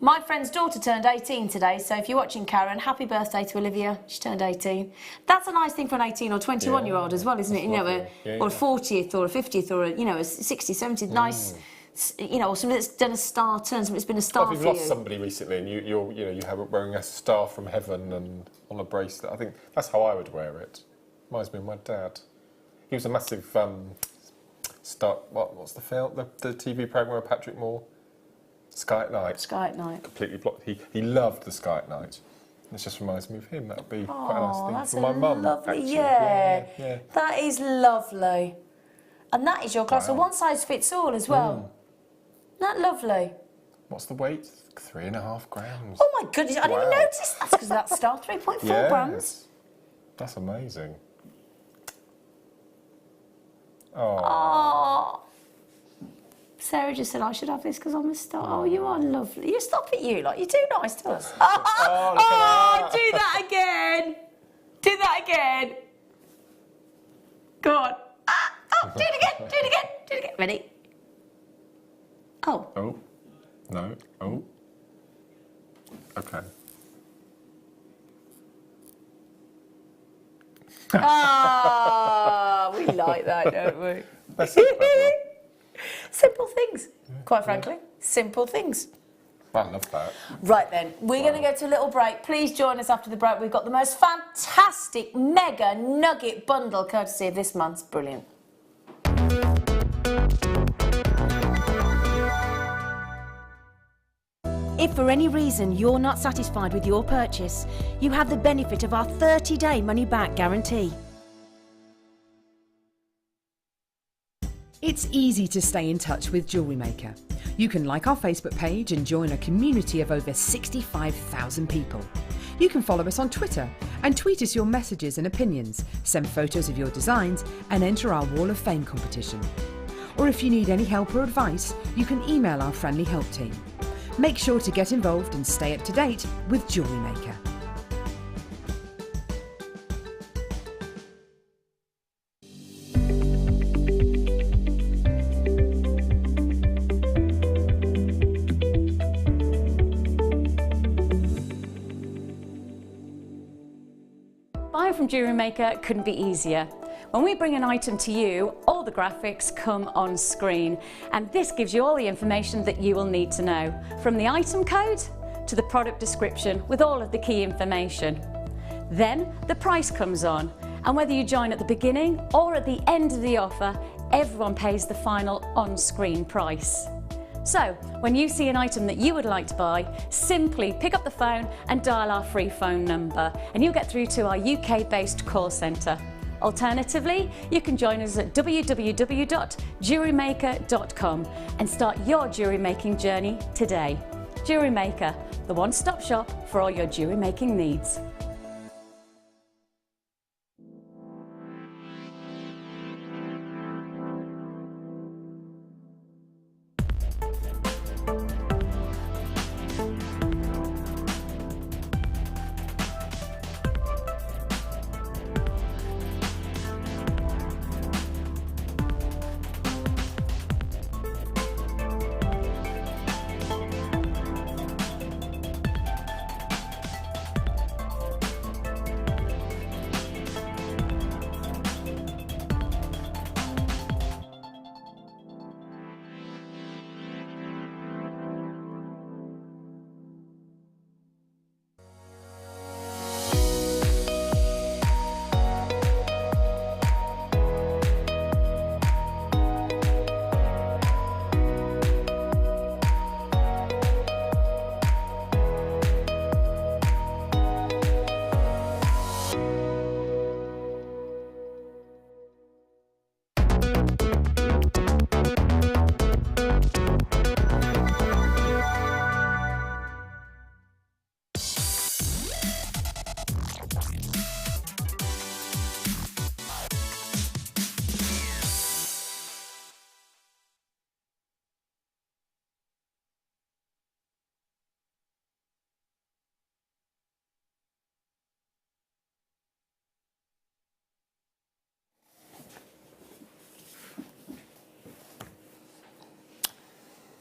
My friend's daughter turned 18 today, so if you're watching, Karen, happy birthday to Olivia. She turned 18. That's a nice thing for an 18 or 21-year-old as well, isn't it? that's You know, lovely. Yeah, or a yeah. 40th or a 50th or a 60th, 70th. Nice, or somebody that's done a star turn, somebody that's been a star Well, if for you've you. lost somebody recently and you have it wearing a star from heaven and on a bracelet, I think that's how I would wear it. Reminds me of my dad. He was a massive star. What's the film? The TV program with Patrick Moore. Sky at Night. Sky at Night. Completely blocked. He loved the Sky at Night. It just reminds me of him. That would be quite a nice thing That's for my mum. lovely, actually. yeah. That is lovely. And that is your class. So Wow. one size fits all as well. Isn't that lovely? What's the weight? 3.5 grams. Oh my goodness, I didn't even Wow. notice. That's because of that star, 3.4 grams. That's amazing. Oh. Sarah just said I should have this because I'm a star. Oh, you are lovely. You stop it, you. Like, you're too nice to us. Oh, do that again. Do that again. Go on. Oh, do it again. Do it again. Do it again. Ready? Oh. Oh. No. Oh. Okay. Ah, we like that, don't we? That's so clever. Simple things. Quite frankly, simple things. I love that. Right then, we're going to go to a little break. Please join us after the break. We've got the most fantastic mega nugget bundle courtesy of this month's Brilliant. If for any reason you're not satisfied with your purchase, you have the benefit of our 30-day money-back guarantee. It's easy to stay in touch with Jewellery Maker. You can like our Facebook page and join a community of over 65,000 people. You can follow us on Twitter and tweet us your messages and opinions, send photos of your designs and enter our Wall of Fame competition. Or if you need any help or advice, you can email our friendly help team. Make sure to get involved and stay up to date with Jewellery Maker. Buying from Jewellery Maker couldn't be easier. When we bring an item to you, all the graphics come on screen, and this gives you all the information that you will need to know, from the item code to the product description with all of the key information. Then the price comes on, and whether you join at the beginning or at the end of the offer, everyone pays the final on-screen price. So, when you see an item that you would like to buy, simply pick up the phone and dial our free phone number, and you'll get through to our UK-based call centre. Alternatively, you can join us at www.JewelleryMaker.com and start your jewellery making journey today. Jewellery Maker, the one-stop shop for all your jewellery making needs.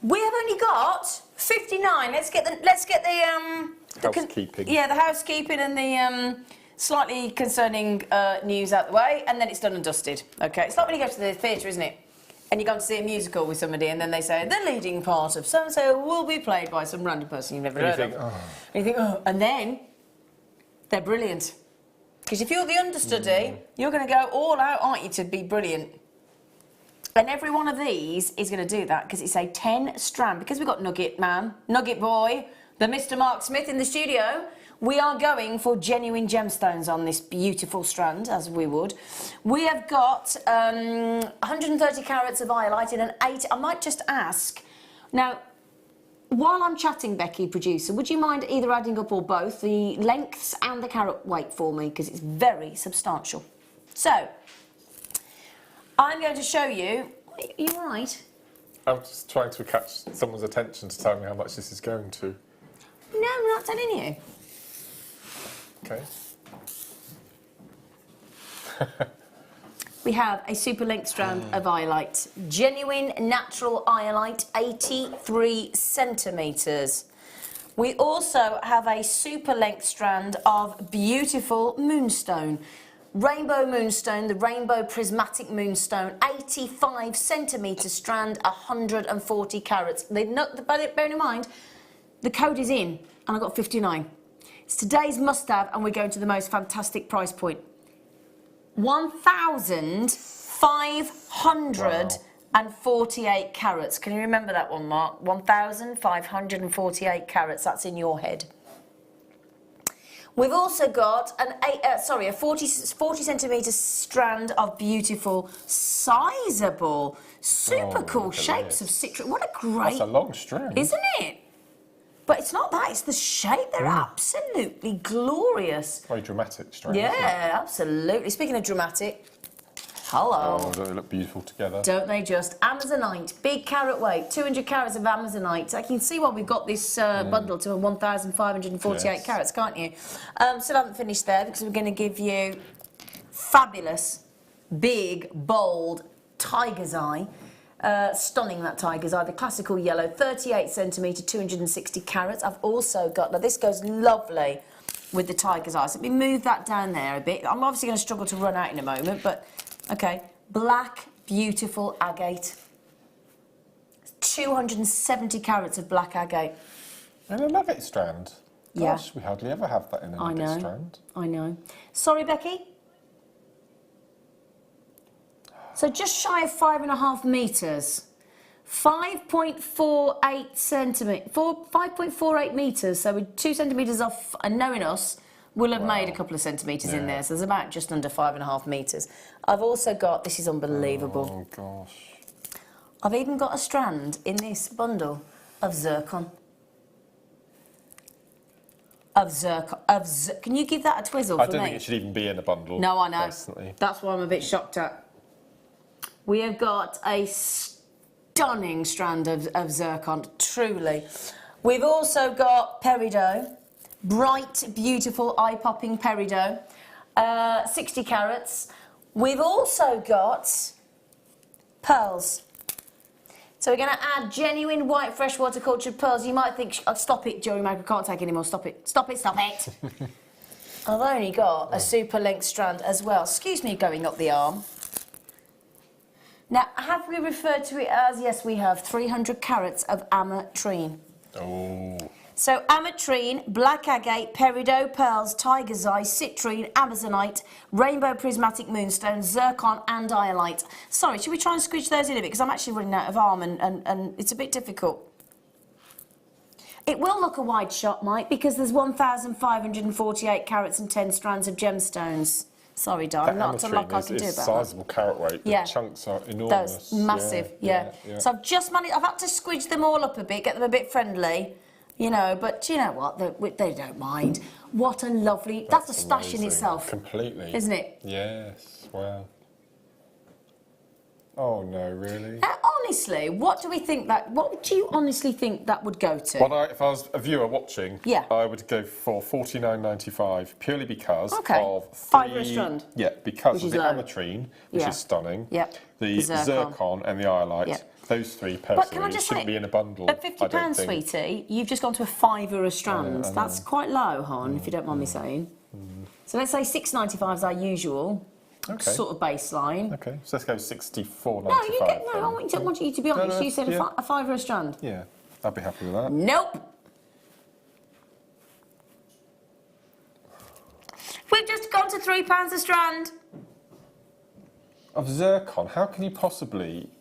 We have only got 59. Let's get the housekeeping. The housekeeping and the slightly concerning news out the way, and then it's done and dusted. Okay, it's like when you go to the theatre, isn't it? And you go to see a musical with somebody, and then they say the leading part of so and so will be played by some random person you've never heard of. And you think, oh, and then they're brilliant. Because if you're the understudy, you're going to go all out, aren't you, to be brilliant? And every one of these is going to do that because it's a 10 strand. Because we've got Nugget Man, Nugget Boy, the Mr. Mark Smith in the studio, we are going for genuine gemstones on this beautiful strand, as we would. We have got 130 carats of highlighting and 8. I might just ask, now, while I'm chatting, Becky, producer, would you mind either adding up or both the lengths and the carat weight for me? Because it's very substantial. So, I'm going to show you. Are you all right? I'm just trying to catch someone's attention to tell me how much this is going to. No, I'm not telling you. Okay. We have a super length strand of iolite. Genuine natural iolite, 83 centimetres. We also have a super length strand of beautiful moonstone. Rainbow moonstone, the rainbow prismatic moonstone, 85 centimetre strand, 140 carats. Bearing in mind, the code is in, and I got 59. It's today's must-have, and we're going to the most fantastic price point. 1,548 carats. Can you remember that one, Mark? 1,548 carats. That's in your head. We've also got a 40 centimetre strand of beautiful, sizable, super cool shapes of citrus. What a great... That's a long strand. Isn't it? But it's not that, it's the shape. They're absolutely glorious. Very dramatic strand. Yeah, absolutely. Speaking of dramatic, hello. Oh, don't they look beautiful together? Don't they just? Amazonite, big carat weight, 200 carats of Amazonite. I can see why we've got this bundle to 1,548 carats, can't you? Still haven't finished there because we're going to give you fabulous, big, bold tiger's eye. Stunning, that tiger's eye, the classical yellow, 38 centimetre, 260 carats. I've also got, now this goes lovely with the tiger's eye. So let me move that down there a bit. I'm obviously going to struggle to run out in a moment, but okay. Black, beautiful agate. 270 carats of black agate. And a nugget strand. Yeah. Gosh, we hardly ever have that in a nugget strand. I know. Sorry, Becky? So just shy of 5.5 metres. 5.48 centimetres. 5.48 metres, so with 2 centimetres off, and knowing us, we'll have made a couple of centimetres in there, so there's about just under 5.5 metres. I've also got, this is unbelievable. Oh, gosh. I've even got a strand in this bundle of zircon. Can you give that a twizzle for me? I don't think it should even be in a bundle. No, I know. Personally. That's what I'm a bit shocked at. We have got a stunning strand of zircon, truly. We've also got peridot, bright, beautiful, eye-popping peridot, 60 carats. We've also got pearls. So we're going to add genuine white freshwater cultured pearls. You might think, oh, stop it, Jewellery Maker, I can't take any more, stop it. Stop it, stop it. I've only got a super length strand as well. Excuse me going up the arm. Now, have we referred to it as, yes we have, 300 carats of ametrine. Oh. So ametrine, black agate, peridot, pearls, tiger's eye, citrine, amazonite, rainbow prismatic moonstone, zircon and iolite. Sorry, should we try and squidge those in a bit? Because I'm actually running out of arm and it's a bit difficult. It will look a wide shot, Mike, because there's 1,548 carats and 10 strands of gemstones. Sorry, darling, not a lot I can do about that. Sizable carat weight. The chunks are enormous. Those massive, yeah. So I've just managed. I've had to squidge them all up a bit, get them a bit friendly, you know. But you know what? They don't mind. What a lovely. That's a stash in itself. Completely. Isn't it? Yes. Wow. Oh no, really? Honestly, what do we think that? What do you honestly think that would go to? Well, if I was a viewer watching, I would go for $49.95 purely because of £5 a strand. Yeah, because of the low. ametrine, which is stunning. Yep. The zircon and the iolite. Yep. Those three But can I personally just shouldn't say, be in a bundle. At £50, sweetie, you've just gone to a £5 a strand. That's quite low, hon, if you don't mind me saying. So let's say $6.95 is our usual. Okay. Sort of baseline. Okay, so let's go $64.95. No, I want you to be honest. You said a £5 a strand. Yeah, I'd be happy with that. Nope. We've just gone to £3 a strand. Of zircon, how can you possibly...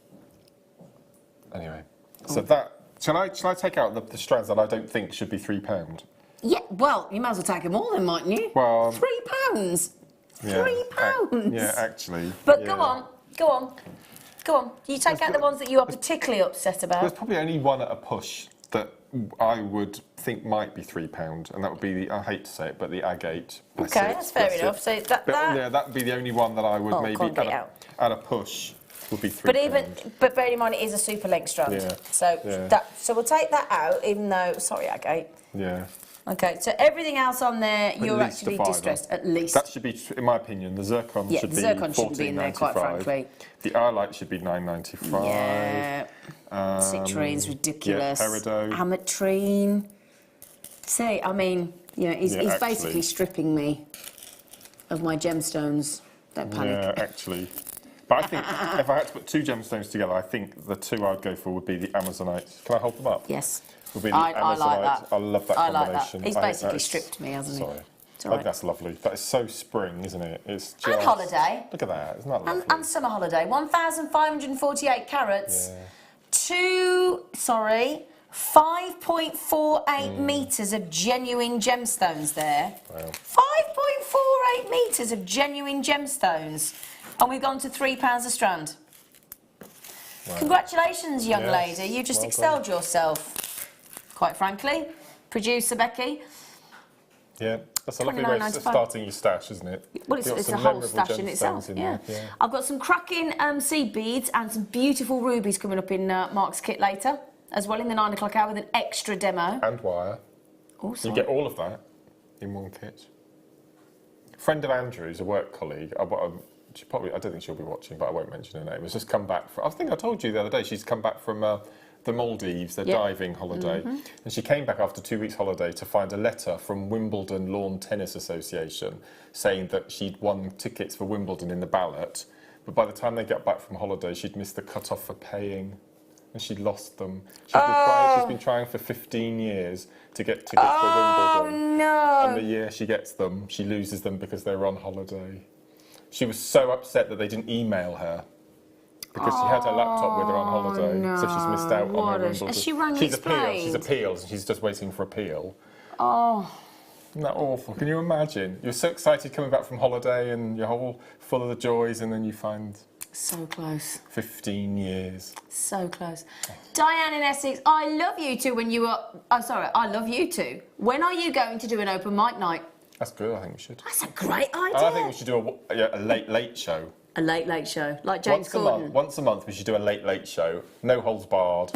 Anyway, so that... Shall I take out the strands that I don't think should be £3? Yeah, well, you might as well take them all then, mightn't you? Well... £3? Yeah, £3? yeah, actually. But go on. You take out the ones that you are particularly upset about. There's probably only one at a push that I would think might be £3, and that would be the, I hate to say it, but the agate. Okay, that's fair enough. So that would be the only one that I would maybe at a push Would be £3. But bear in mind, it is a super length strand. Yeah. So we'll take that out, even though, sorry, Agate. Yeah. Okay, so everything else on there, you're least actually a fiver. distressed, at least. That should be, in my opinion, the zircon should be the zircon shouldn't be in there, quite frankly. The eyelet should be £9.95. Yeah. Citrine's ridiculous. Yeah, peridot. Ametrine. See, I mean, you know, he's basically stripping me of my gemstones. Don't panic. Yeah, actually. But I think if I had to put 2 gemstones together, I think the 2 I'd go for would be the Amazonite. Can I hold them up? Yes. Would be the I Amazonite. like that. I love that I like combination. that. He's basically stripped me, hasn't he? Sorry. It's all right. That's lovely. That is so spring, isn't it? It's just... And holiday. Look at that. Isn't that lovely? And summer holiday. 1,548 carats. 5.48 metres of genuine gemstones there. Wow. 5.48 metres of genuine gemstones. And we've gone to £3 a strand. Wow. Congratulations, young Yes, lady. You just well excelled yourself, quite frankly. Producer Becky. Yeah, that's a lovely way of £29.95. starting your stash, isn't it? Well, You've got it's a some whole memorable stash in gemstones itself, in yeah. there, I've got some cracking seed beads and some beautiful rubies coming up in Mark's kit later, as well in the 9 o'clock hour with an extra demo. And wire. Also. You get all of that in one kit. A friend of Andrew's, a work colleague, I don't think she'll be watching, but I won't mention her name, has just come back from, I think I told you the other day, she's come back from the Maldives, their diving holiday. And she came back after 2 weeks holiday to find a letter from Wimbledon Lawn Tennis Association saying that she'd won tickets for Wimbledon in the ballot, but by the time they got back from holiday, she'd missed the cut-off for paying. And she'd lost them. She's been trying for 15 years to get tickets for Wimbledon. No. And the year she gets them, she loses them because they were on holiday. She was so upset that they didn't email her because she had her laptop with her on holiday, so she's missed out on her Wimbledon. Has she rang and She's explained? appealed, and she's just waiting for appeal. Oh. Isn't that awful? Can you imagine? You're so excited coming back from holiday and you're all full of the joys, and then you find... So close. 15 years. So close. Diane in Essex, I love you two when you were... Oh, sorry, I love you two. When are you going to do an open mic night? That's good, I think we should. That's a great idea. And I think we should do a late show. A late show, like James Corden. Once a month, we should do a late show. No holds barred.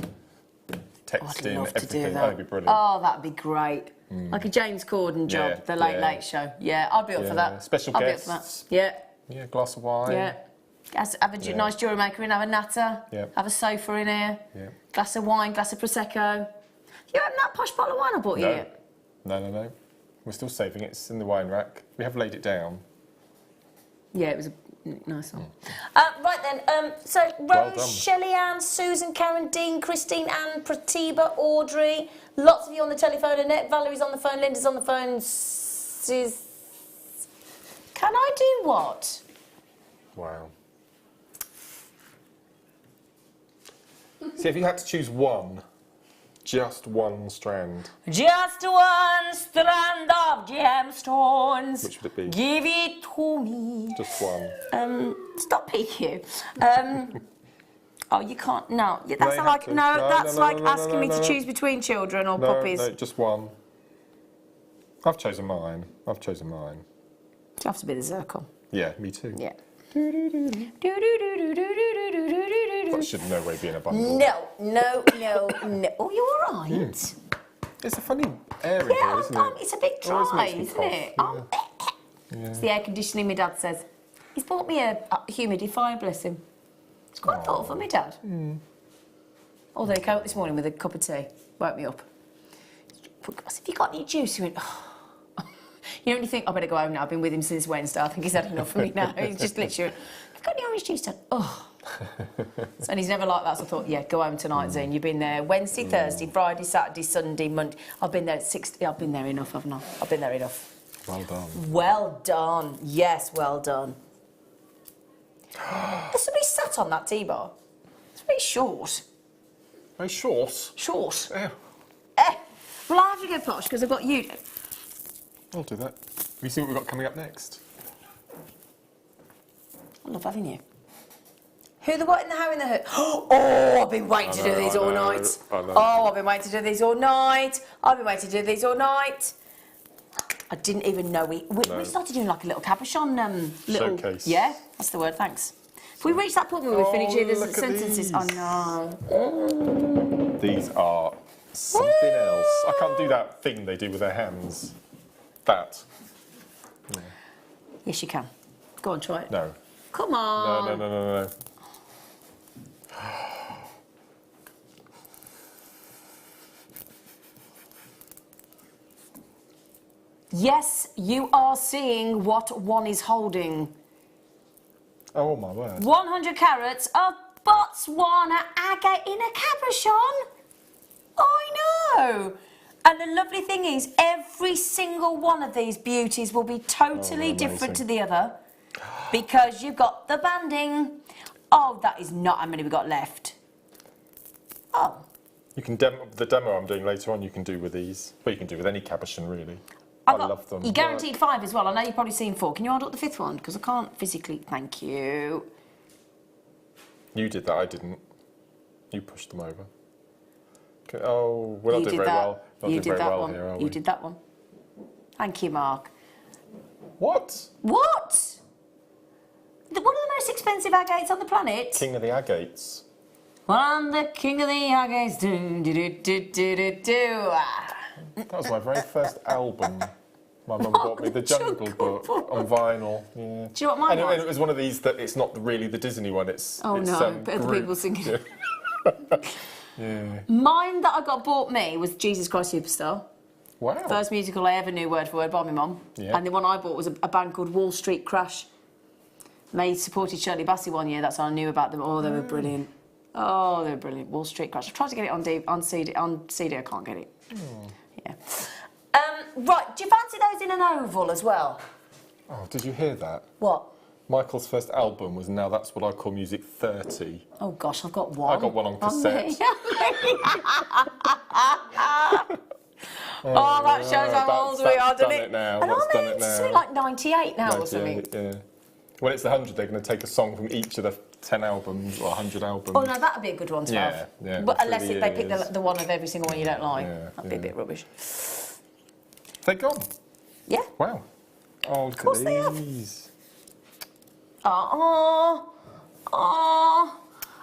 Texting, I'd love to do everything. that. That'd be brilliant. Oh, that'd be great. Like a James Corden job, Yeah, the late show. Yeah, I'd be up for that. Special I'd guests. Be up for that. Yeah. Yeah, glass of wine. Yeah. Have a nice jewellery maker in, have a natter. Yeah. Have a sofa in here. Yeah. Glass of wine, glass of Prosecco. You haven't that posh bottle of wine I bought you yet? No. We're still saving it. It's in the wine rack. We have laid it down. Yeah, it was a nice one. Right then, so Well Rose, done. Shelley Ann, Susan, Karen, Dean, Christine, Anne, Pratiba, Audrey, lots of you on the telephone, Annette, Valerie's on the phone, Linda's on the phone, Can I do what? Wow. See, if you had to choose one, just one strand, Just one strand of gemstones. which would it be? Give it to me. Just one. Stop PQ. Oh, you can't. No, yeah, No, that's you like have to. no. No, That's no, like no, asking me no, to no. choose between children or No, puppies. no, just one. I've chosen mine. You have to be the zircon. Yeah, me too. Yeah. That should in no way be in a bundle. No. Oh, you're all right. It's a funny area Yeah, here, isn't it? it's a bit Always dry, makes me isn't cough, it? yeah. Oh, It's the air conditioning, my dad says. He's bought me a humidifier, bless him. It's quite thoughtful, my dad. Although he came up this morning with a cup of tea, woke me up. I said, have you got any juice? He went, oh. You know when you think, I better go home now, I've been with him since Wednesday, I think he's had enough of me now. He's just literally, have you got any orange juice, Dad? Oh. And he's never like that, so I thought, yeah, go home tonight, Zane. You've been there Wednesday, Thursday, Friday, Saturday, Sunday, Monday. I've been there at 6. I've been there enough, haven't I? I've been there enough. Well done. Well done. Yes, well done. There's somebody sat on that tea-bar. It's very short. Very short. Short. Yeah, Well, I have to go posh, because I've got you. I'll do that. We see what we've got coming up next. I love having you. Who, the what, and the how, and the who? Oh, I've been waiting to do these all night. I know. Oh, I've been waiting to do these all night. I've been waiting to do these all night. I didn't even know we started doing like a little cabochon little Showcase. Yeah, that's the word. Thanks. If we reach that point where we finish it, look there's at sentences. these. Oh no. These are something else. I can't do that thing they do with their hands. That. Yes, you can. Go on, try it. No. Come on. No. Yes, you are seeing what one is holding. Oh my word. 100 carats of Botswana agate in a cabochon. I know. And the lovely thing is, every single one of these beauties will be totally different to the other because you've got the banding. Oh, that is not how many we've got left. Oh. You can the demo I'm doing later on. You can do with these, but you can do with any cabochon really. I love them. You're guaranteed 5 as well. I know you've probably seen 4. Can you hold up the 5th one? Because I can't physically. Thank you. You did that. I didn't. You pushed them over. Okay. Oh, we're not doing very well. You did that one. Here, are you we? did that one. Thank you, Mark. What? What? One of the most expensive agates on the planet. King of the agates. Well, I'm the king of the agates. Do. That was my very first album. My mum bought me the Jungle Book on vinyl. Yeah. Do you know what mine was? And it was one of these that it's not really the Disney one. It's Oh it's, no, but other people singing. Yeah. Yeah. Mine that I got bought me was Jesus Christ Superstar. Wow. First musical I ever knew word for word by my mum. Yeah. And the one I bought was a band called Wall Street Crash. They supported Shirley Bassey one year. That's how I knew about them. Oh, they were brilliant. Oh, they were brilliant. Wall Street Crash. I've tried to get it on CD. On CD, I can't get it. Yeah. Right, do you fancy those in an oval as well? Oh, did you hear that? What? Michael's first album was Now That's What I Call Music 30. Oh gosh, I've got one. I got one on cassette. Oh, that shows how old we are, doesn't it? Now. And That's done aren't it they now. something like 98 now or something? 98, yeah. When it's the 100, they're going to take a song from each of the 10 albums or 100 albums. Oh no, that'd be a good one to have. Yeah. But through unless the they pick years. the one of every single one you don't like. Yeah, That'd be a bit rubbish. They're gone. Yeah. Wow. Oh, look Of course at they have. these. Oh,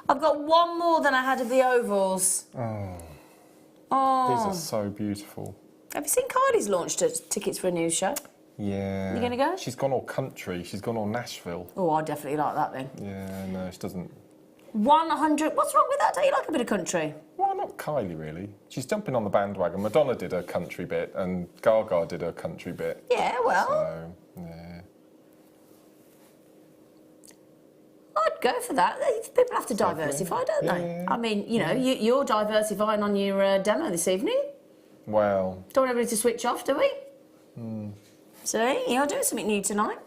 I've got one more than I had of the ovals. Oh. These are so beautiful. Have you seen Kylie's launched tickets for a news show? Yeah. You gonna go? She's gone all country. She's gone all Nashville. Oh, I definitely like that then. Yeah, no, she doesn't. 100. What's wrong with that? Don't you like a bit of country? Well, not Kylie, really. She's jumping on the bandwagon. Madonna did her country bit, and Gaga did her country bit. Yeah, well, So, yeah. I'd go for that. People have to diversify, don't they? Yeah. I mean, you know, you're diversifying on your demo this evening. Well, Don't want everybody to switch off, do we? See, you're doing something new tonight.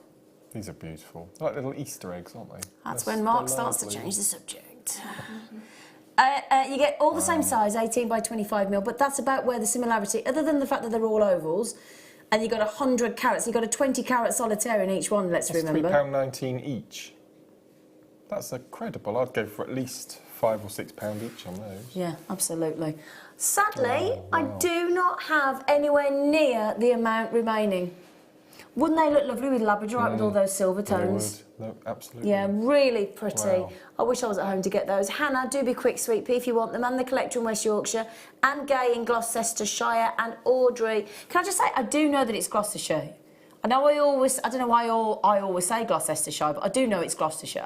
these are beautiful. They're like little Easter eggs, aren't they? That's They're when Mark starts to lovely. change the subject. You get all the same size, 18 by 25 mil, but that's about where the similarity, other than the fact that they're all ovals, and you've got 100 carats, you've got a 20 carat solitaire in each one, let's That's remember. £3.19 each. That's incredible. I'd go for at least £5 or £6 each on those. Yeah, absolutely. Sadly, I do not have anywhere near the amount remaining. Wouldn't they look lovely with labradorite with all those silver They tones? would. No, absolutely. Yeah, really pretty. Wow. I wish I was at home to get those. Hannah, do be quick, sweet pea, if you want them, and the collector in West Yorkshire, and Gay in Gloucestershire, and Audrey. Can I just say, I do know that it's Gloucestershire. I know I don't know why I always say Gloucestershire, but I do know it's Gloucestershire.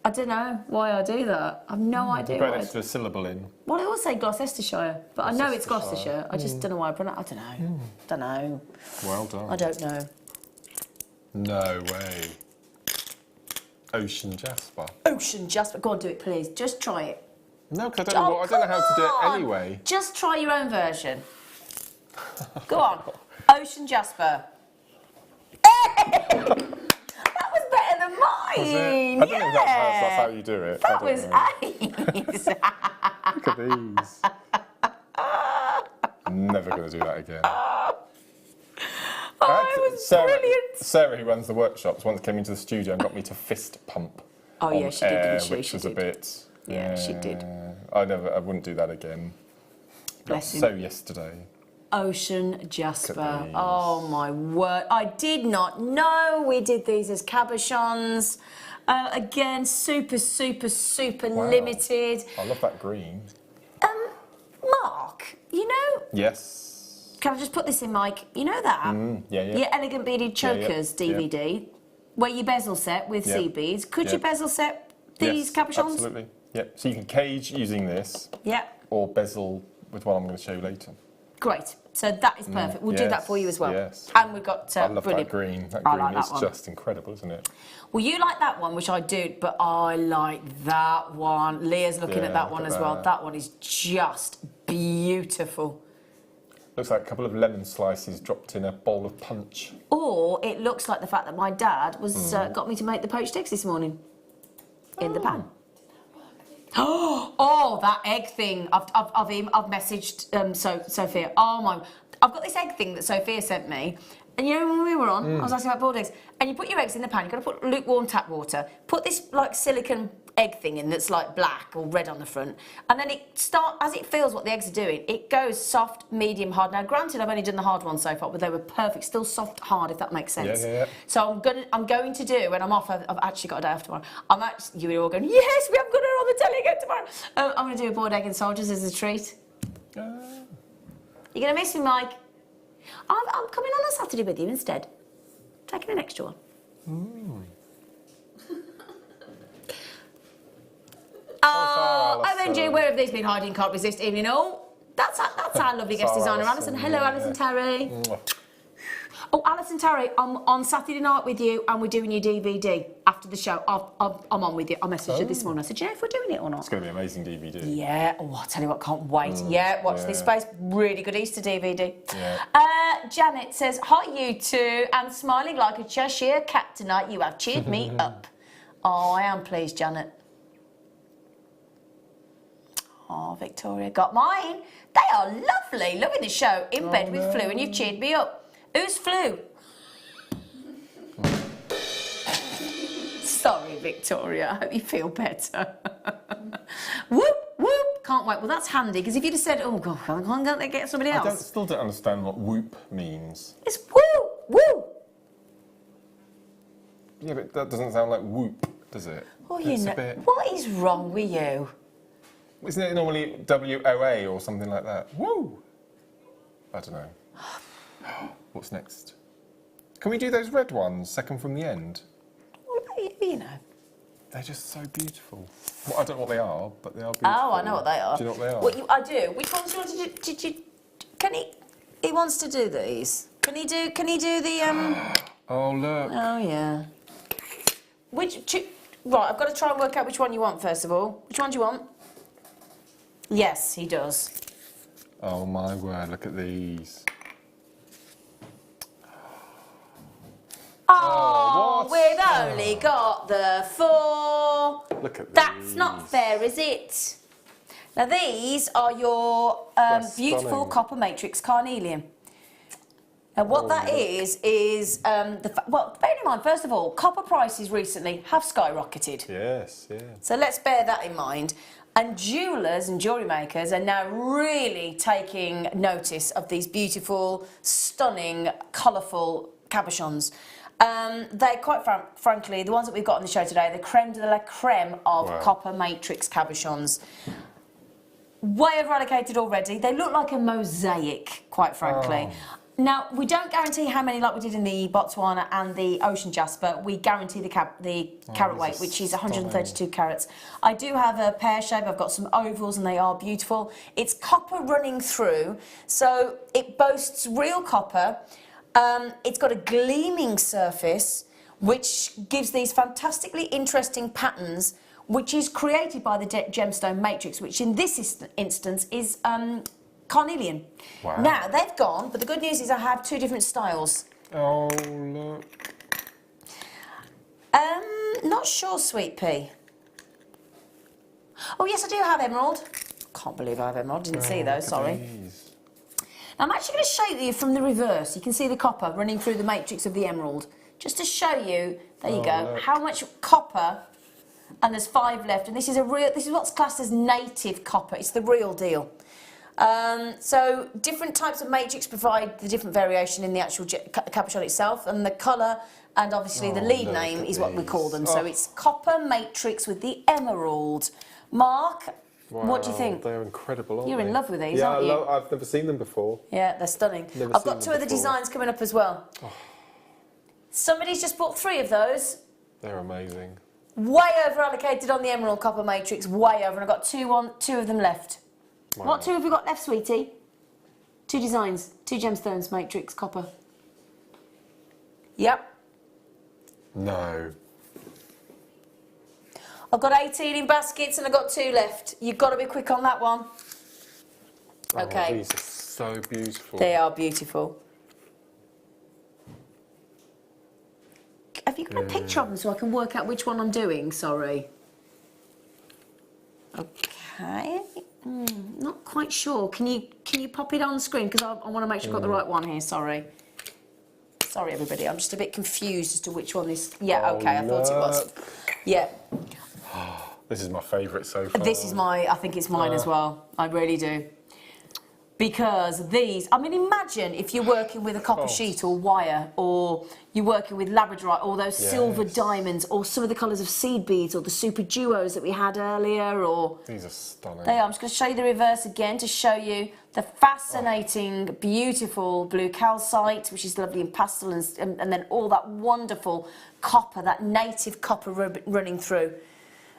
I don't know why I do that. I've no idea. Put an why extra syllable in. Well, I always say Gloucestershire, but I know it's Gloucestershire. Gloucestershire. I just don't know why I pronounce it. I don't know. Don't know. Well done. I don't know. No way. Ocean Jasper. Ocean Jasper. Go on, do it, please. Just try it. No, because I don't know how to do come it on. anyway. Just try your own version. Go on. Ocean Jasper. That was better than mine. Was it? I don't know if that's how you do it. That I don't was know. ace. Look at these. Never going to do that again. Oh, it was brilliant. Sarah, who runs the workshops, once came into the studio and got me to fist pump. Oh, yeah, on she did, air, didn't she? Which She was did. a bit. Yeah, she did. I wouldn't do that again. Bless him. So yesterday. Ocean Jasper. these. Oh my word. I did not know we did these as cabochons. Again, super limited. I love that green. Mark, you know... Yes. Can I just put this in, Mike? You know that? Yeah. Your Elegant Beaded Chokers DVD, where you bezel set with sea beads. Could you bezel set these cabochons? Absolutely. Yep. So you can cage using this. Yep. Or bezel with what I'm going to show you later. Great. So that is perfect. We'll do that for you as well. Yes. And we've got I love brilliant. that green. That I green like that is one. just incredible, isn't it? Well, you like that one, which I do, but I like that one. Leah's looking at that one as well. That one is just beautiful. Looks like a couple of lemon slices dropped in a bowl of punch. Or it looks like the fact that my dad was got me to make the poached eggs this morning in the pan. Oh, that egg thing! I've messaged Sophia. Oh my! I've got this egg thing that Sophia sent me, and you know when we were on, I was asking about boiled eggs, and you put your eggs in the pan. You've got to put lukewarm tap water. Put this like silicone egg thing in that's like black or red on the front, and then as it feels what the eggs are doing, it goes soft, medium, hard. Now, granted, I've only done the hard ones so far, but they were perfect. Still soft, hard, if that makes sense. Yeah. So I'm going to do when I'm off. I've actually got a day off tomorrow. You were all going, yes, we have got her on the telly again tomorrow. I'm going to do a boiled egg and soldiers as a treat. You're going to miss me, Mike. I'm coming on Saturday with you instead. Taking an extra one. OMG, where have these been hiding? Can't resist evening. Oh, that's our lovely guest designer, Alison. Hello, Alison Terry. Oh, Alison Terry, I'm on Saturday night with you and we're doing your DVD after the show. I'm on with you. I messaged her this morning. I said, do you know if we're doing it or not? It's going to be an amazing DVD. Yeah. Oh, I tell you what, can't wait. Watch this space. Really good Easter DVD. Yeah. Janet says, hi, you two. I'm smiling like a Cheshire cat tonight. You have cheered me up. Oh, I am pleased, Janet. Oh, Victoria got mine. They are lovely. Loving the show. In bed with Flu, and you've cheered me up. Who's Flu? Sorry, Victoria. I hope you feel better. Whoop, whoop. Can't wait. Well, that's handy, because if you'd have said, oh, God, I'm going to get somebody else. I still don't understand what whoop means. It's woo, woo. Yeah, but that doesn't sound like whoop, does it? Oh, you know. What is wrong with you? Isn't it normally WOA or something like that? Woo! I don't know. What's next? Can we do those red ones, second from the end? What about you, know? They're just so beautiful. Well, I don't know what they are, but they are beautiful. Oh, I know what they are. Do you know what they are? I do. Which ones do you want to do? Can he... He wants to do these. Can he do the... Oh, look. Oh, yeah. Right, I've got to try and work out which one you want, first of all. Which one do you want? Yes, he does. Oh, my word, look at these. Oh, we've only got the 4. Look at these. That's not fair, is it? Now, these are your beautiful stunning. copper matrix carnelian. Now, what that is well, bear in mind, first of all, copper prices recently have skyrocketed. Yes, yeah. So let's bear that in mind. And jewellers and jewellery makers are now really taking notice of these beautiful, stunning, colourful cabochons. They're quite frankly, the ones that we've got on the show today, the creme de la creme of copper matrix cabochons. Way over-allocated already. They look like a mosaic, quite frankly. Now, we don't guarantee how many like we did in the Botswana and the Ocean Jasper. We guarantee the carat weight, which is 132 carats. I do have a pear shape. I've got some ovals and they are beautiful. It's copper running through, so it boasts real copper. It's got a gleaming surface, which gives these fantastically interesting patterns, which is created by the gemstone matrix, which in this instance is carnelian. Wow. Now, they've gone, but the good news is I have 2 different styles. Oh, look. Not sure, Sweet Pea. Oh, yes, I do have emerald. Can't believe I have emerald. Didn't see those, sorry. These. Now, I'm actually going to show you from the reverse. You can see the copper running through the matrix of the emerald. Just to show you, there you go, look. how much copper, and there's 5 left. And this is what's classed as native copper. It's the real deal. So different types of matrix provide the different variation in the actual cabochon itself, and the colour and obviously the lead name is what we call them. So it's copper matrix with the emerald. Mark, what do you think? They're incredible, aren't they? You're in love with these, yeah, aren't you? I've never seen them before. Yeah, they're stunning. I've got 2 other designs coming up as well. Oh. Somebody's just bought 3 of those. They're amazing. Way over allocated on the emerald copper matrix, way over, and I've got 2 of them left. Wow. What 2 have you got left, sweetie? 2 designs, 2 gemstones, matrix, copper. Yep. No. I've got 18 in baskets and I've got 2 left. You've got to be quick on that one. Okay. These are so beautiful. They are beautiful. Have you got a picture of them so I can work out which one I'm doing? Sorry. Okay. Not quite sure. Can you pop it on screen? Because I want to make sure I've got the right one here. Sorry. Sorry, everybody. I'm just a bit confused as to which one is... Yeah, okay, I thought it was. Yeah. This is my favourite so far. This is I think it's mine as well. I really do. Because these... I mean, imagine if you're working with a copper sheet or wire, or you're working with labradorite, or those silver diamonds, or some of the colours of seed beads, or the super duos that we had earlier, or... These are stunning. They are. I'm just going to show you the reverse again to show you the fascinating, beautiful blue calcite, which is lovely in pastel, and then all that wonderful copper, that native copper running through.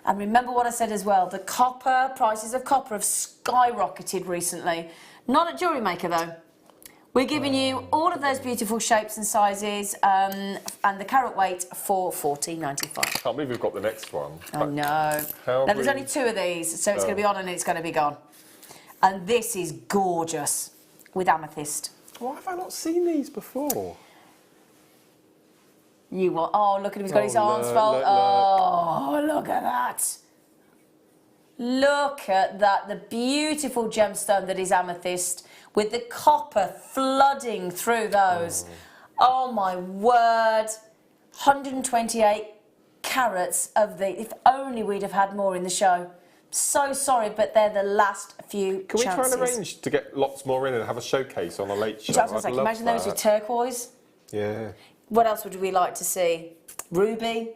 And remember what I said as well, the prices of copper have skyrocketed recently. Not at Jewellery Maker though. We're giving you all of those beautiful shapes and sizes, and the carat weight for $14.95. I can't believe we've got the next one. I know. Now, there's only 2 of these, so it's going to be on and it's going to be gone. And this is gorgeous with amethyst. Why have I not seen these before? You will. Oh, look at him. He's got his arms folded. Oh, look at that. Look at that. The beautiful gemstone that is amethyst with the copper flooding through those. Oh, my word. 128 carats of the... If only we'd have had more in the show. So sorry, but they're the last few Can we chances. try and arrange to get lots more in and have a showcase on a late show? Imagine those with turquoise. Yeah. What else would we like to see? Ruby.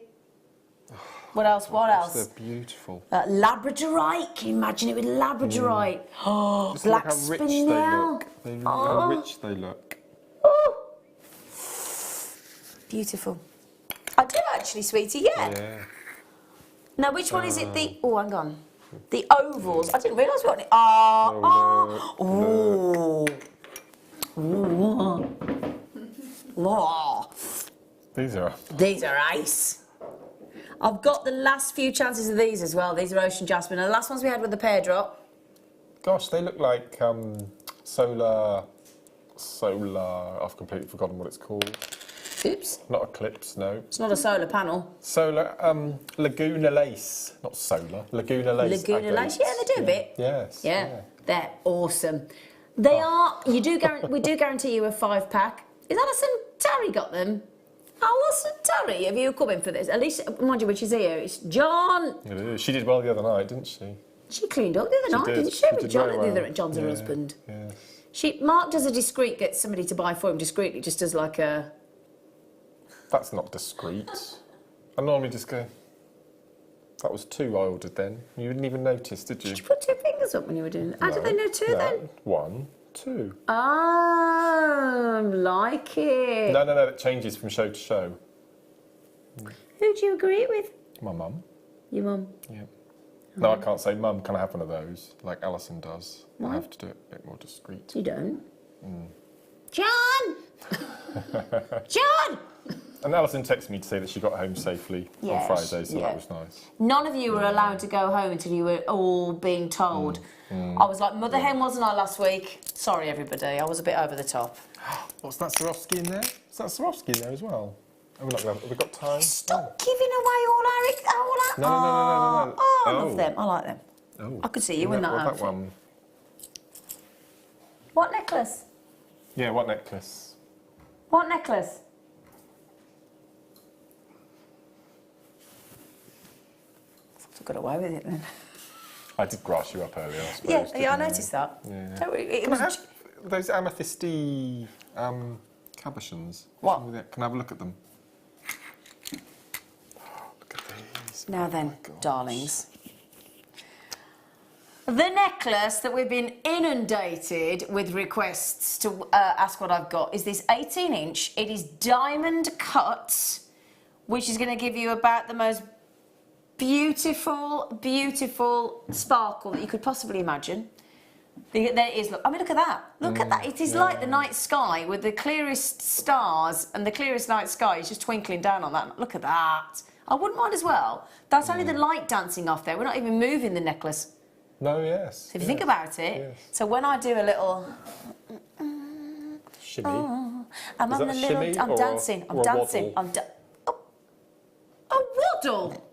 What else? What else? They're beautiful. Labradorite. Can you imagine it with labradorite? Oh, black spinel. How rich they look. Oh. Beautiful. I do actually, sweetie. Yeah. Now, which one is it? The hang on. The ovals. I didn't realise what. These are ice. I've got the last few chances of these as well. These are ocean jasmine. And the last ones we had with the pear drop. Gosh, they look like solar. I've completely forgotten what it's called. Oops. Not eclipse, no. It's not a solar panel. Solar, Laguna lace. Not solar, Laguna lace. Laguna lace, yeah, they do a bit. Yes. Yeah, they're awesome. They are, we do guarantee you a 5-pack. Is Alison Terry got them? Alison Terry, have you come in for this? At least, mind you, when she's here, it's John. It is. She did well the other night, didn't she? She cleaned up the other night, didn't she? With John, John's her husband. Yes. Mark does a discreet, gets somebody to buy for him discreetly, just does like a... That's not discreet. I normally just go... That was 2 I ordered then. You didn't even notice, did you? Did you put 2 fingers up when you were doing it? How did they know 2 then? 1, 2. Oh, like it. No, it changes from show to show. Who do you agree with? My mum. Your mum? Yeah. No, I can't say, Mum, can I have one of those? Like Alison does. Why? I have to do it a bit more discreet. You don't? John! John! And Alison texted me to say that she got home safely on Friday, so that was nice. None of you were allowed to go home until you were all being told. I was like mother hen, wasn't I, last week? Sorry, everybody, I was a bit over the top. What's that Swarovski in there? Is that Swarovski in there as well? Have we got time? Stop giving away all our... No. Oh, I love them. I like them. Oh. I could see you in that outfit. That one. What necklace? Yeah, what necklace? What necklace? I got away with it then. I did grass you up earlier, I suppose. Yeah, I didn't noticed that. Yeah. Don't worry, it Can was I have those amethysty cabochons? What? Can I have a look at them? Look at these. Now then, Oh my gosh. darlings. The necklace that we've been inundated with requests to ask what I've got is this 18-inch. It is diamond cut, which is going to give you about the most beautiful, beautiful sparkle that you could possibly imagine. There it is. Look, I mean, look at that. Look at that. It is like the night sky with the clearest stars, and the clearest night sky is just twinkling down on that. Look at that. I wouldn't mind as well. That's only the light dancing off there. We're not even moving the necklace. No, yes. So if you think about it, so when I do a little Shimmy. I'm Is having that a a little, shimmy I'm or a- dancing, I'm or a dancing, waddle? a waddle,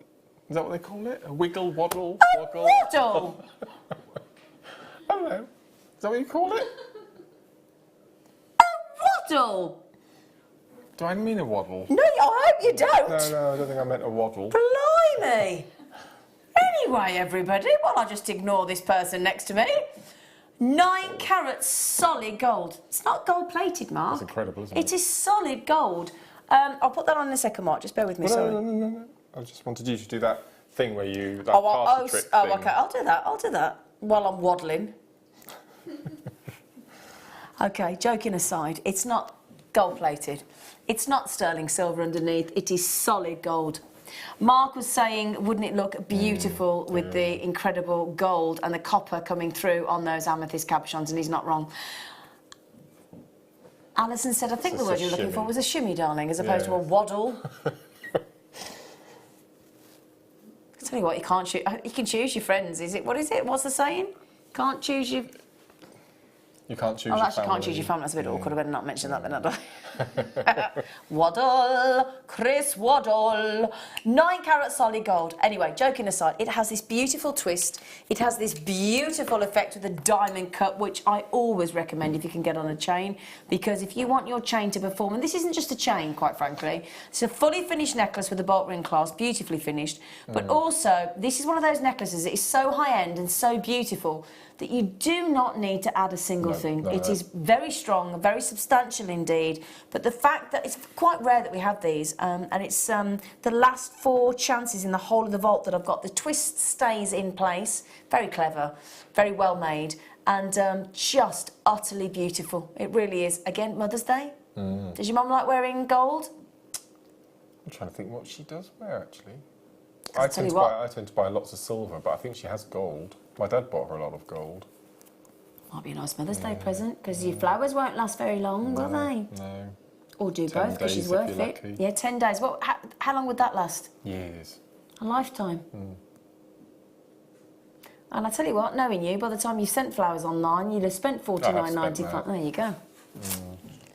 Is that what they call it? A wiggle, waddle, a woggle? waddle. I don't know. Is that what you call it? Waddle. Do I mean a waddle? No, I hope you don't. No, I don't think I meant a waddle. Blimey. Anyway, everybody, well, I'll just ignore this person next to me. 9 carat solid gold. It's not gold plated, Mark. That's incredible, isn't it? It is solid gold. I'll put that on in a second, Mark. Just bear with me, sorry. No. I just wanted you to do that thing where you, that party trick thing. Okay, I'll do that while I'm waddling. Okay, joking aside, it's not gold plated. It's not sterling silver underneath. It is solid gold. Mark was saying, wouldn't it look beautiful with the incredible gold and the copper coming through on those amethyst cabochons, and he's not wrong. Alison said, I think the It's word a you were looking for shimmy. was a shimmy, darling, as opposed to a Yeah. waddle. I tell you what, you can't choose. You can choose your friends. Is it? What is it? What's the saying? Can't choose your. You can't choose Oh, your actually, family. can't choose your family. That's a bit awkward. I better not mention that then, had I? Waddle, Chris Waddle. 9 carat solid gold. Anyway, joking aside, it has this beautiful twist. It has this beautiful effect with a diamond cut, which I always recommend if you can get on a chain, because if you want your chain to perform, and this isn't just a chain, quite frankly, it's a fully finished necklace with a bolt ring clasp, beautifully finished, but also, this is one of those necklaces that is so high-end and so beautiful that you do not need to add a single thing. no, It no. is very strong, very substantial indeed. But the fact that it's quite rare that we have these, and it's the last 4 chances in the whole of the vault that I've got. The twist stays in place. Very clever, very well made, and just utterly beautiful. It really is. Again, Mother's Day. Does your mum like wearing gold? I'm trying to think what she does wear, actually. I'll I tell tend, you to what. buy, I tend to buy lots of silver, but I think she has gold. My dad bought her a lot of gold. Might be a nice Mother's Day present, because your flowers won't last very long, will they? No. Or do 10 both, because she's days if worth you're it. lucky. Yeah, 10 days. What? How long would that last? Years. A lifetime. And I tell you what, knowing you, by the time you sent flowers online, you'd have spent $49.95. that. There you go.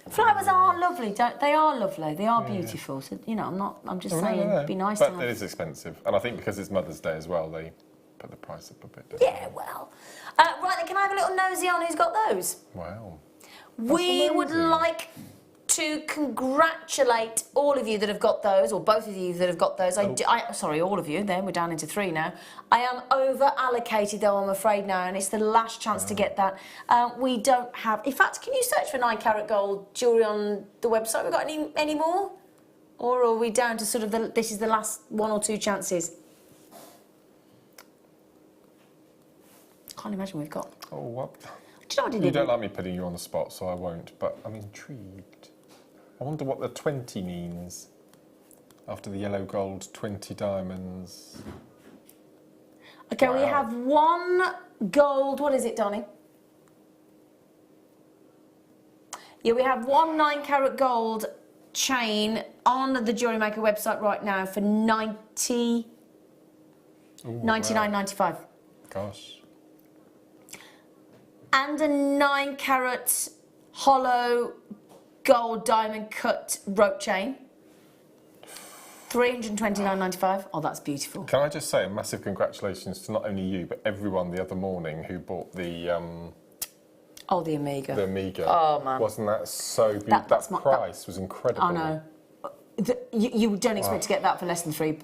Flowers are lovely, don't they? Are lovely. They are beautiful. So you know, I'm just saying, it'd be nice But to have. it is expensive, and I think because it's Mother's Day as well, they put the price up a bit. don't Yeah, well. Right then, can I have a little nosy on who's got those? they? Wow. We would amazing. like to congratulate all of you that have got those, or both of you that have got those. Sorry, all of you. Then we're down into 3 now. I am over allocated though, I'm afraid now, and it's the last chance to get that. We don't have. In fact, can you search for 9 carat gold jewellery on the website? We got any more, or are we down to sort of this is the last 1 or 2 chances? Can't imagine we've got. Oh, what? Do you know what I did? You don't like me putting you on the spot, so I won't, but I'm intrigued. I wonder what the 20 means after the yellow gold 20 diamonds. Okay, we Wow. have 1 gold. What is it, Donny? Yeah, we have 1 9 carat gold chain on the Jewellery Maker website right now for 99.95. Gosh. And a 9 carat hollow gold diamond cut rope chain. 329.95. Oh, that's beautiful. Can I just say a massive congratulations to not only you, but everyone the other morning who bought the Oh, the Omega. Amiga. Oh, man. Wasn't that so beautiful? That's That price was incredible. I know. You don't expect to get that for less than three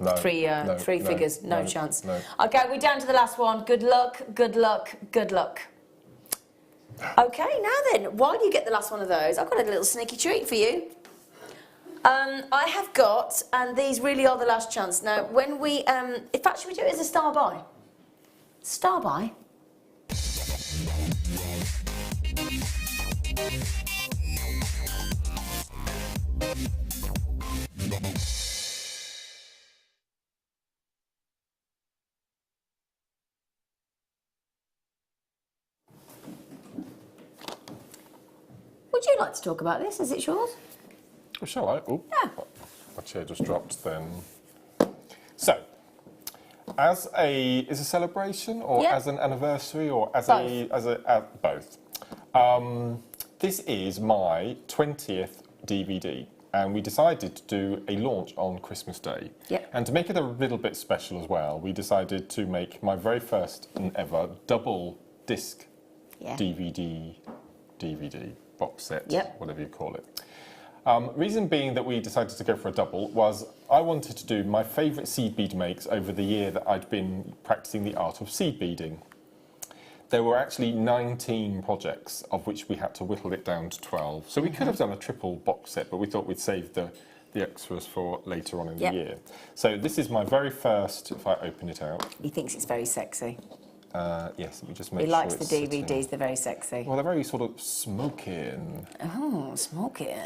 figures. No chance. No. Okay, we're down to the last one. Good luck, good luck, good luck. Okay, now then, while you get the last one of those, I've got a little sneaky treat for you. I have got, and these really are the last chance. Now, when we, in fact, should we do it as a star buy? Star buy? Would you like to talk about this? Is it yours? Oh, shall I? Oh, yeah. My chair just dropped then. So, as a celebration, or as an anniversary, or as both. This is my 20th DVD, and we decided to do a launch on Christmas Day. Yep. And to make it a little bit special as well, we decided to make my very first and ever double disc DVD box set, whatever you call it. Reason being that we decided to go for a double was I wanted to do my favourite seed bead makes over the year that I'd been practising the art of seed beading. There were actually 19 projects, of which we had to whittle it down to 12. So we could have done a triple box set, but we thought we'd save the extras for later on in the year. So this is my very first, if I open it out. He thinks it's very sexy. Yes, let me just make sure he likes it's the DVDs, sitting. they're very sexy. Well, they're very sort of smoking. Oh, smoking.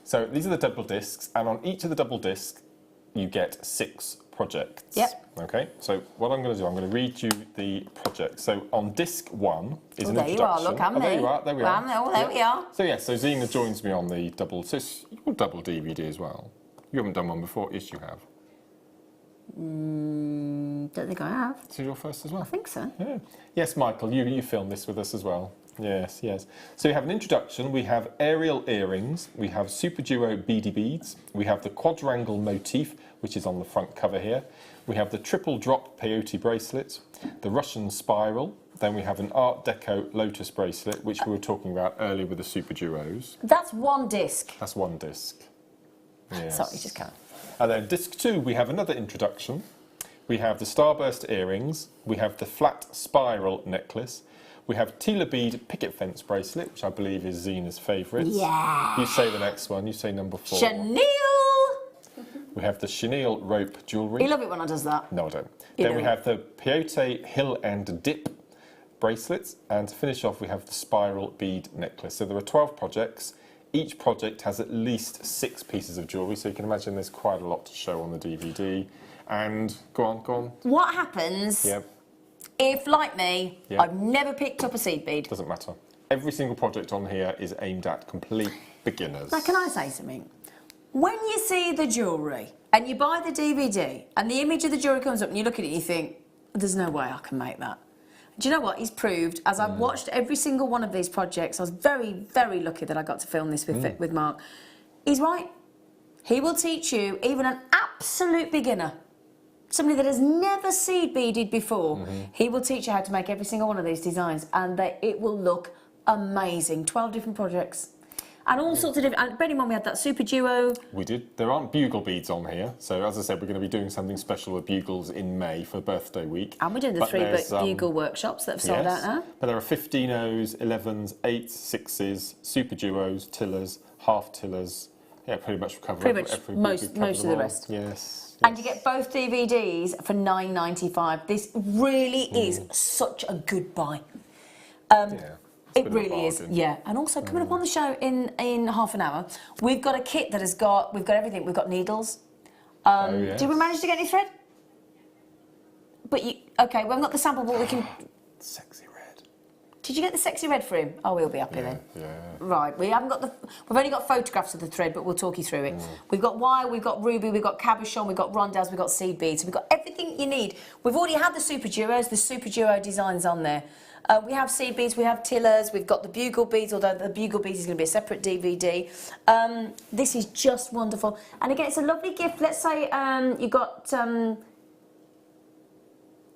So these are the double discs, and on each of the double discs, you get 6 projects. Yep. Okay, so what I'm going to do, I'm going to read you the project. So on disc 1 is an there introduction. You are, look, I'm there you are, there we are. There we are. So yeah, so Zena joins me on the double, so it's your double DVD as well. You haven't done one before, yes you have. Don't think I have. This is your first as well? I think so. Yeah. Yes, Michael, you filmed this with us as well. Yes, yes. So we have an introduction, we have aerial earrings, we have Super Duo beady beads, we have the quadrangle motif, which is on the front cover here, we have the triple drop peyote bracelet, the Russian spiral, then we have an Art Deco lotus bracelet, which we were talking about earlier with the Super Duos. That's one disc. That's one disc. Yes. Sorry, just can't. And then disc 2, we have another introduction. We have the starburst earrings, we have the flat spiral necklace, we have Tela bead picket fence bracelet, which I believe is Zena's favourite. Yeah. You say the next one, you say number 4. Chanel! We have the chenille rope jewellery. You love it when I does that. No, I don't. Then we have the peyote hill and dip bracelets, and to finish off we have the spiral bead necklace. So there are 12 projects. Each project has at least 6 pieces of jewellery, so you can imagine there's quite a lot to show on the DVD. And go on. What happens if, like me, I've never picked up a seed bead? Doesn't matter. Every single project on here is aimed at complete beginners. Now, can I say something? When you see the jewellery and you buy the DVD and the image of the jewellery comes up and you look at it and you think, there's no way I can make that. Do you know what? He's proved, as I've watched every single one of these projects, I was very, very lucky that I got to film this with Mark. He's right. He will teach you, even an absolute beginner, somebody that has never seed beaded before, he will teach you how to make every single one of these designs, and it will look amazing. 12 different projects. And all sorts of different... Bearing in mind we had that Super Duo. We did. There aren't bugle beads on here. So, as I said, we're going to be doing something special with bugles in May for birthday week. And we're doing the 3 bugle workshops that have sold out now. But there are 15s, 11s, 8s, 6s, Super Duos, tillers, half tillers. Yeah, pretty much cover most of the rest. Yes. And you get both DVDs for $9.95. This really is such a good buy. It really is, yeah. And also coming up on the show in half an hour, we've got a kit that we've got everything. We've got needles. Did we manage to get any thread? But okay, we haven't got the sample, but we can. Sexy red. Did you get the sexy red for him? Oh, we'll be happy then. Yeah. Right, we've only got photographs of the thread, but we'll talk you through it. We've got wire, we've got ruby, we've got cabochon, we've got rondelles, we've got seed beads. So we've got everything you need. We've already had the Super Duos, the Super Duo designs on there. We have seed beads, we have tillers, we've got the bugle beads, although the bugle beads is going to be a separate DVD. This is just wonderful. And again, it's a lovely gift. Let's say you got...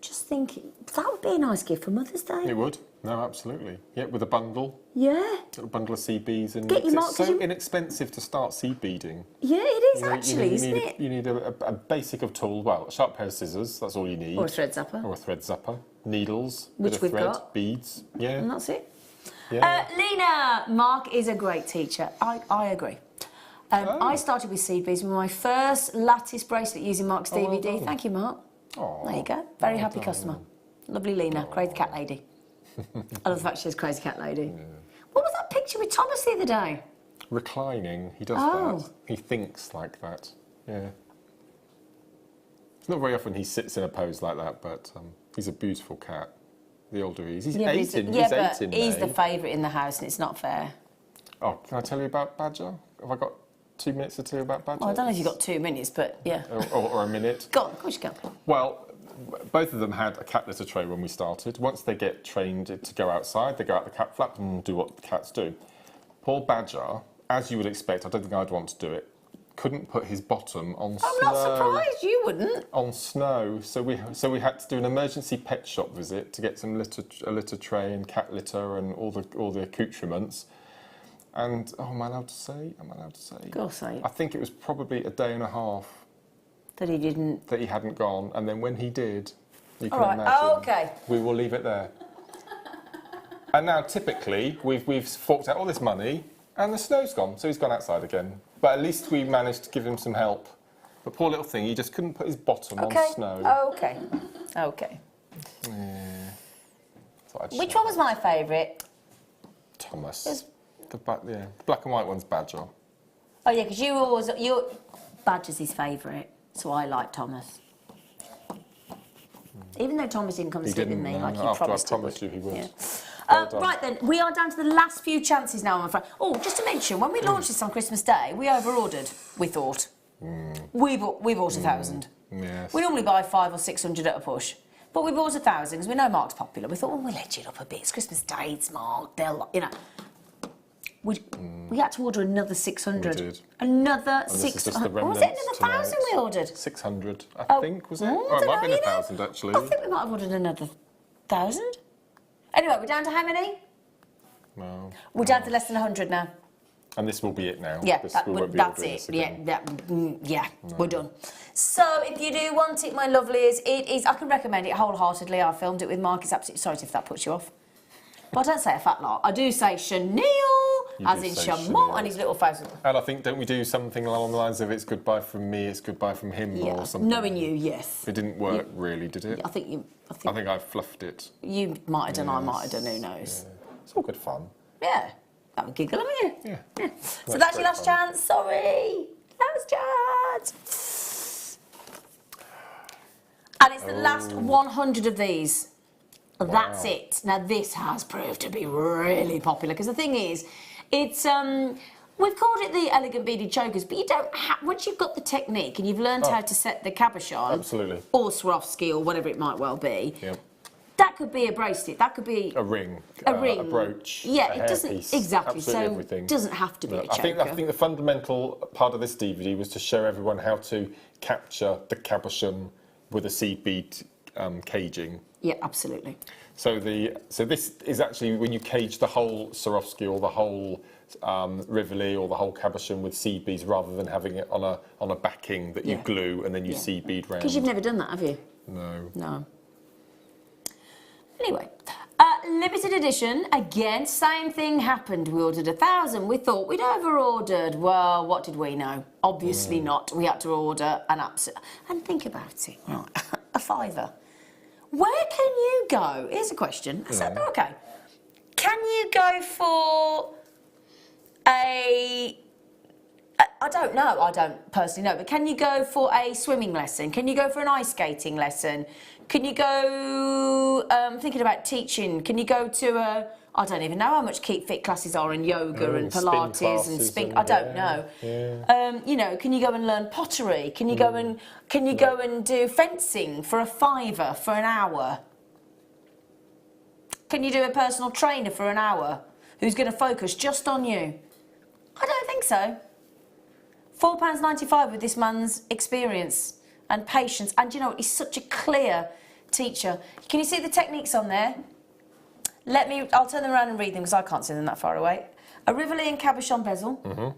just thinking, that would be a nice gift for Mother's Day. It would. No, absolutely. Yeah, with a bundle. Yeah. A little bundle of seed beads. And Get your mark, it's so 'cause you- inexpensive to start seed beading. Yeah, it is actually, isn't it? You need a basic of tools. Well, a sharp pair of scissors, that's all you need. Or a thread zapper. Or a thread zapper. Needles, Which bit of we've thread, got. beads. Yeah. And that's it. Yeah. Lena, Mark is a great teacher. I agree. I started with seed beads with my first lattice bracelet using Mark's DVD. well done. Thank you, Mark. Aw, There you go. Very well happy done. customer. Lovely Lena, crazy cat lady. I love the fact she says crazy cat lady. What was that picture with Thomas the other day? Reclining, he does Oh. that. He thinks like that. Yeah. It's not very often he sits in a pose like that, but he's a beautiful cat. The older he is. He's 8 he's in he's the May. favourite in the house and it's not fair. Oh, can I tell you about Badger? Have I got 2 minutes to tell you about Badger? Well, I don't know if you've got 2 minutes, but yeah. Or a minute. Go on, of course you can. Well, both of them had a cat litter tray when we started. Once they get trained to go outside, they go out the cat flap and do what the cats do. Poor Badger, as you would expect, I don't think I'd want to do it, couldn't put his bottom on snow. I'm not surprised, you wouldn't. On snow, so we had to do an emergency pet shop visit to get some a litter tray and cat litter and all the accoutrements. And am I allowed to say? Go say it. I think it was probably a day and a half That he didn't. that he hadn't gone, and then when he did, you can All right. imagine. Oh, okay. We will leave it there. And now, typically, we've forked out all this money, and the snow's gone, so he's gone outside again. But at least we managed to give him some help. But poor little thing, he just couldn't put his bottom on snow. Okay. Okay. Yeah. Thought I'd Which share. one was my favourite? Thomas. The black and white one's Badger. Oh yeah, because Badger's his favourite, so I like Thomas. Even though Thomas didn't come and sleep with me, like he after promised I promised he you he would. would. Yeah. Well done. Right then, we are down to the last few chances now, I'm afraid. Oh, just to mention, when we launched this on Christmas Day, we over-ordered, we thought. We bought 1,000. Yes. We normally buy 500 or 600 at a push. But we bought 1,000 because we know Mark's popular. We thought, well, we'll edge it up a bit. It's Christmas Day, it's Mark. They'll, you know. We had to order another 600. We did. Another And this is just the 600. Was it remnants another 1,000 we tonight. ordered? 600, I think, was it? I Oh, it don't might have know, been you know. 1,000, actually. I think we might have ordered another 1,000. Anyway, we're down to how many? No. We're down to less than 100 now. And this will be it now. Yeah, We won't be that's ordering it. this again. We're done. So if you do want it, my lovelies, it is. I can recommend it wholeheartedly. I filmed it with Mark. It's absolutely sorry if that puts you off. But I don't say a fat lot. I do say chenille, You as do in say Chamon, chenille. and his little face. And I think, don't we do something along the lines of it's goodbye from me, it's goodbye from him, Yeah, or something? knowing you, yes. It didn't work, really, did it? I think you. I think I fluffed it. You might have done. I might have done. Who knows? Yeah. It's all good fun. Yeah. Have a giggle, haven't you? Yeah. So that's your last chance. Sorry. Last chance. And it's the last 100 of these. That's it. Now this has proved to be really popular because the thing is, it's we've called it the elegant beaded chokers, but you don't have once you've got the technique and you've learned how to set the cabochon, Absolutely. or Swarovski or whatever it might well be. Yep. That could be a bracelet. That could be A ring. a ring, A brooch. Yeah, a it doesn't hairpiece, exactly. Absolutely So everything. it doesn't have to be a I choker. think the fundamental part of this DVD was to show everyone how to capture the cabochon with a seed bead caging. Yeah, absolutely. So this is actually when you cage the whole Swarovski or the whole Rivoli or the whole cabochon with seed beads rather than having it on a backing that you glue and then you seed bead round. Because you've never done that, have you? No. No. Anyway, limited edition. Again, same thing happened. We ordered 1,000. We thought we'd over-ordered. Well, what did we know? Obviously not. We had to order an absolute... And think about it. Right. A £5. Where can you go? Here's a question. I said, okay. Can you go for a... I don't know. I don't personally know. But can you go for a swimming lesson? Can you go for an ice skating lesson? Can you go... thinking about teaching. Can you go to a... I don't even know how much keep fit classes are in yoga and Pilates and spin. I don't know. Yeah. You know, can you go and learn pottery? Can you go and do fencing for a £5 for an hour? Can you do a personal trainer for an hour who's going to focus just on you? I don't think so. £4.95 with this man's experience and patience. And you know, he's such a clear teacher. Can you see the techniques on there? I'll turn them around and read them because I can't see them that far away. A Rivoli cabochon bezel.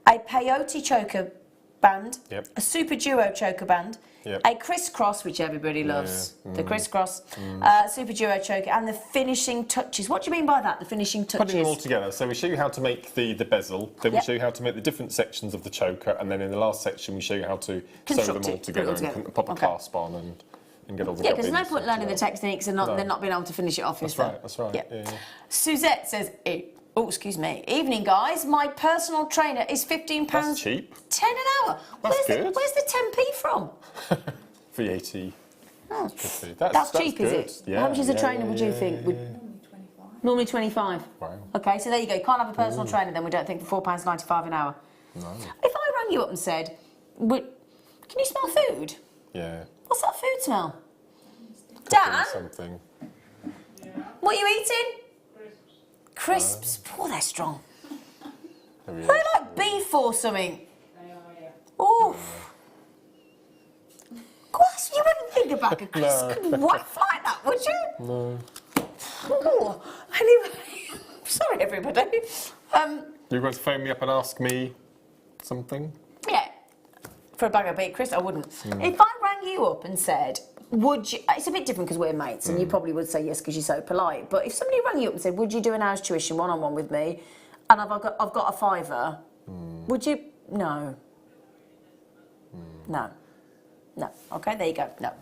A peyote choker band. A super duo choker band. A crisscross, which everybody loves. The crisscross. Super duo choker. And the finishing touches. What do you mean by that, the finishing touches? Putting them all together. So we show you how to make the bezel, then we show you how to make the different sections of the choker, and then in the last section we show you how to sew them all together and pop a clasp on and get all the because there's no point learning the techniques and then not being able to finish it off yourself. That's right. Yeah. Suzette says, oh, excuse me. Evening, guys. My personal trainer is £15. That's cheap. 10 an hour. That's good. Where's the 10p from? VAT. Oh, That's that's cheap, good. is it? How much is a trainer, would you think? Normally 25. Wow. Okay, so there you go. You can't have a personal trainer then, we don't think, for £4.95 an hour. No. If I rang you up and said, can you smell food? Yeah. What's that food smell? Dan? Something. What are you eating? Crisps. Oh, they're strong. There Are they like beef or something? They are, yeah. Oof. Gosh, you wouldn't think a bag of crisps could waft like that, would you? No. Oh, anyway, sorry everybody. You're going to phone me up and ask me something? Yeah, for a bag of baked crisps, I wouldn't. If I rang you up and said, would you, it's a bit different because we're mates and you probably would say yes because you're so polite, but if somebody rang you up and said, would you do an hour's tuition one-on-one with me and I've got a fiver, would you? No. No. No. Okay, there you go. No.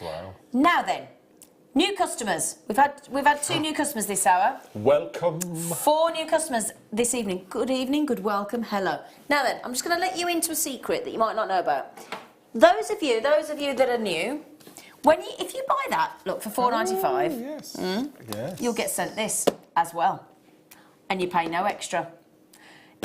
Wow. Now then, new customers. We've had 2 new customers this hour. Welcome. 4 new customers this evening. Good evening, good welcome, hello. Now then, I'm just going to let you into a secret that you might not know about. Those of you that are new, if you buy that, look, for £4.95, yes. You'll get sent this as well, and you pay no extra.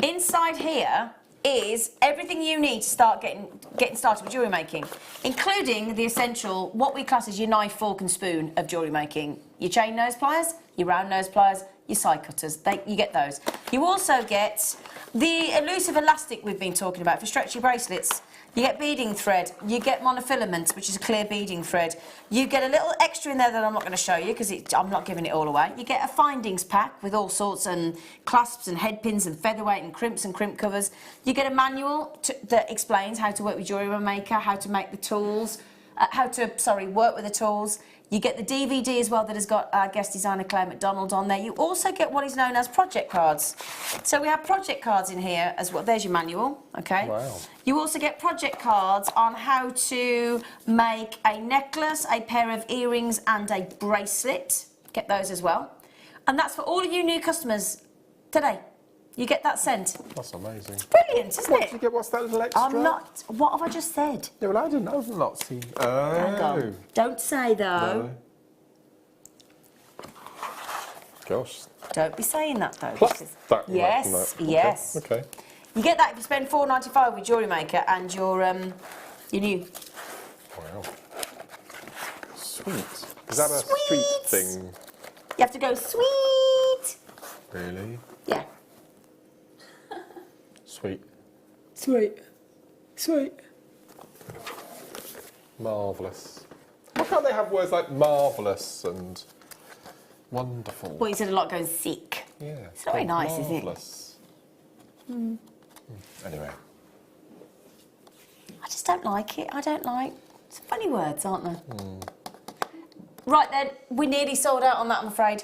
Inside here is everything you need to start getting started with jewellery making, including the essential, what we class as your knife, fork and spoon of jewellery making. Your chain nose pliers, your round nose pliers, your side cutters, you get those. You also get the elusive elastic we've been talking about for stretchy bracelets. You get beading thread, you get monofilament, which is a clear beading thread. You get a little extra in there that I'm not going to show you because I'm not giving it all away. You get a findings pack with all sorts and clasps and head pins and featherweight and crimp covers. You get a manual that explains how to work with Jewellery Maker, how to make the tools, work with the tools. You get the DVD as well that has got our guest designer Claire McDonald on there. You also get what is known as project cards. So we have project cards in here as well. There's your manual, okay? Wow. You also get project cards on how to make a necklace, a pair of earrings and a bracelet. Get those as well. And that's for all of you new customers today. You get that sent. That's amazing. It's brilliant, isn't it? What's that little extra? What have I just said? Yeah, well, I didn't know. I've not seen. Hang on. Don't say though. No. Gosh. Don't be saying that though. Plus that. Yes, no. yes. Okay. You get that if you spend £4.95 with Jewellery Maker and your new. Wow. Sweet. Is that a street thing? You have to go sweet. Really? Yeah. Sweet. Sweet. Sweet. Marvellous. Why can't they have words like marvellous and wonderful? Well, you said a lot going sick. Yeah. It's not very nice, is it? Marvellous. Anyway. I just don't like it. I don't like... Some funny words, aren't there? Right then, we nearly sold out on that, I'm afraid.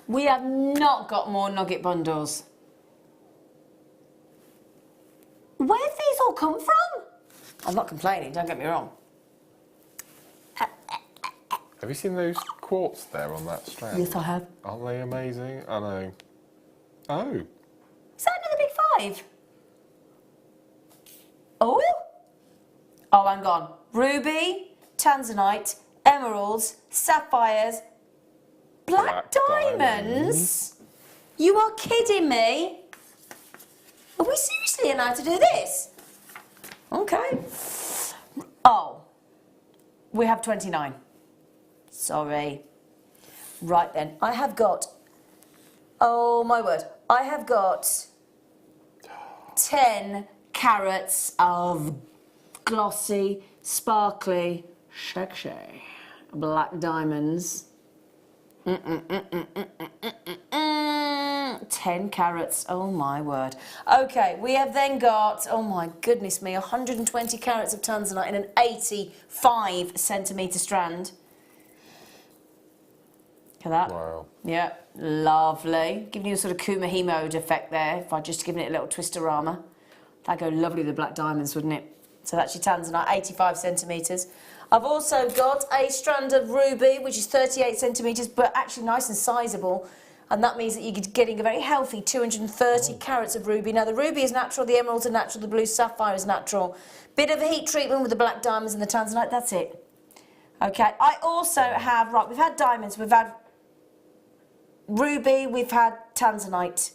We have not got more nugget bundles. Where have these all come from? I'm not complaining, don't get me wrong. Have you seen those quartz there on that strand? Yes, I have. Aren't they amazing? I know. Oh. Is that another big 5? Oh? Oh, hang on. Ruby, tanzanite, emeralds, sapphires, black diamonds? You are kidding me? Are we seriously allowed to do this? Okay. Oh. We have 29. Sorry. Right then. I have got... Oh, my word. I have got 10 carats of glossy, sparkly, sexy black diamonds. 10 carats, oh my word. Okay, we have then got, oh my goodness me, 120 carats of tanzanite in an 85 centimetre strand. Look at that. Wow. Yeah, lovely. Giving you a sort of Kumahimo mode effect there, if I just given it a little twisterama. That'd go lovely with the black diamonds, wouldn't it? So that's your tanzanite, 85 centimetres. I've also got a strand of ruby, which is 38 centimetres, but actually nice and sizable. And that means that you're getting a very healthy 230 carats of ruby. Now, the ruby is natural, the emeralds are natural, the blue sapphire is natural. Bit of a heat treatment with the black diamonds and the tanzanite, that's it. Okay, I also have, right, we've had diamonds, we've had ruby, we've had tanzanite.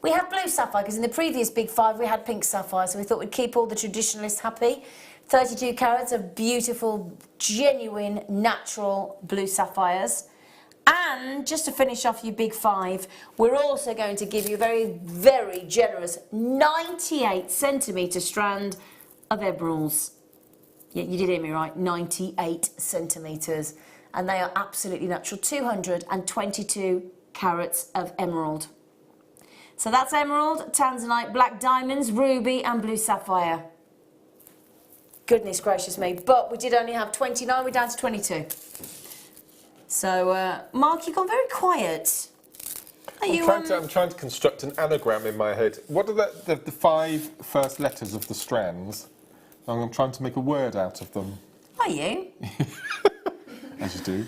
We have blue sapphire, because in the previous big five we had pink sapphire, so we thought we'd keep all the traditionalists happy. 32 carats of beautiful, genuine, natural blue sapphires. And just to finish off your big five, we're also going to give you a very, very generous 98 centimetre strand of emeralds. Yeah, you did hear me right, 98 centimetres. And they are absolutely natural, 222 carats of emerald. So that's emerald, tanzanite, black diamonds, ruby and blue sapphire. Goodness gracious me, but we did only have 29, we're down to 22. So, Mark, you've gone very quiet. I'm trying to construct an anagram in my head. What are the 5 first letters of the strands? I'm trying to make a word out of them. Are you? As you do.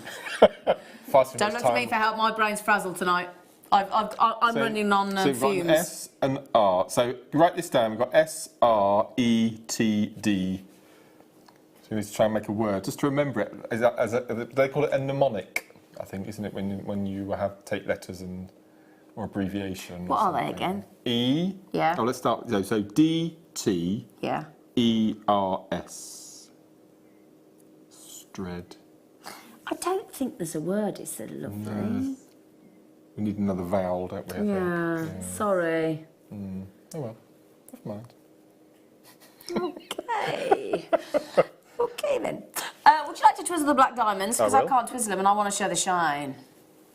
Don't look to me for help, my brain's frazzled tonight. I'm running on so fumes. We've got an S and R. So write this down. We've got S-R-E-T-D. So we need to try and make a word. Just to remember it, they call it a mnemonic, I think, isn't it, when you take letters and or abbreviation. What are they again? E. Yeah. Oh, let's start. So D-T. Yeah. E-R-S. Stred. I don't think there's a word, is there, lovely? No. We need another vowel, don't we? I think? Yeah, sorry. Oh well, never mind. Okay. Okay then. Would you like to twizzle the black diamonds? Because I can't twizzle them and I want to show the shine.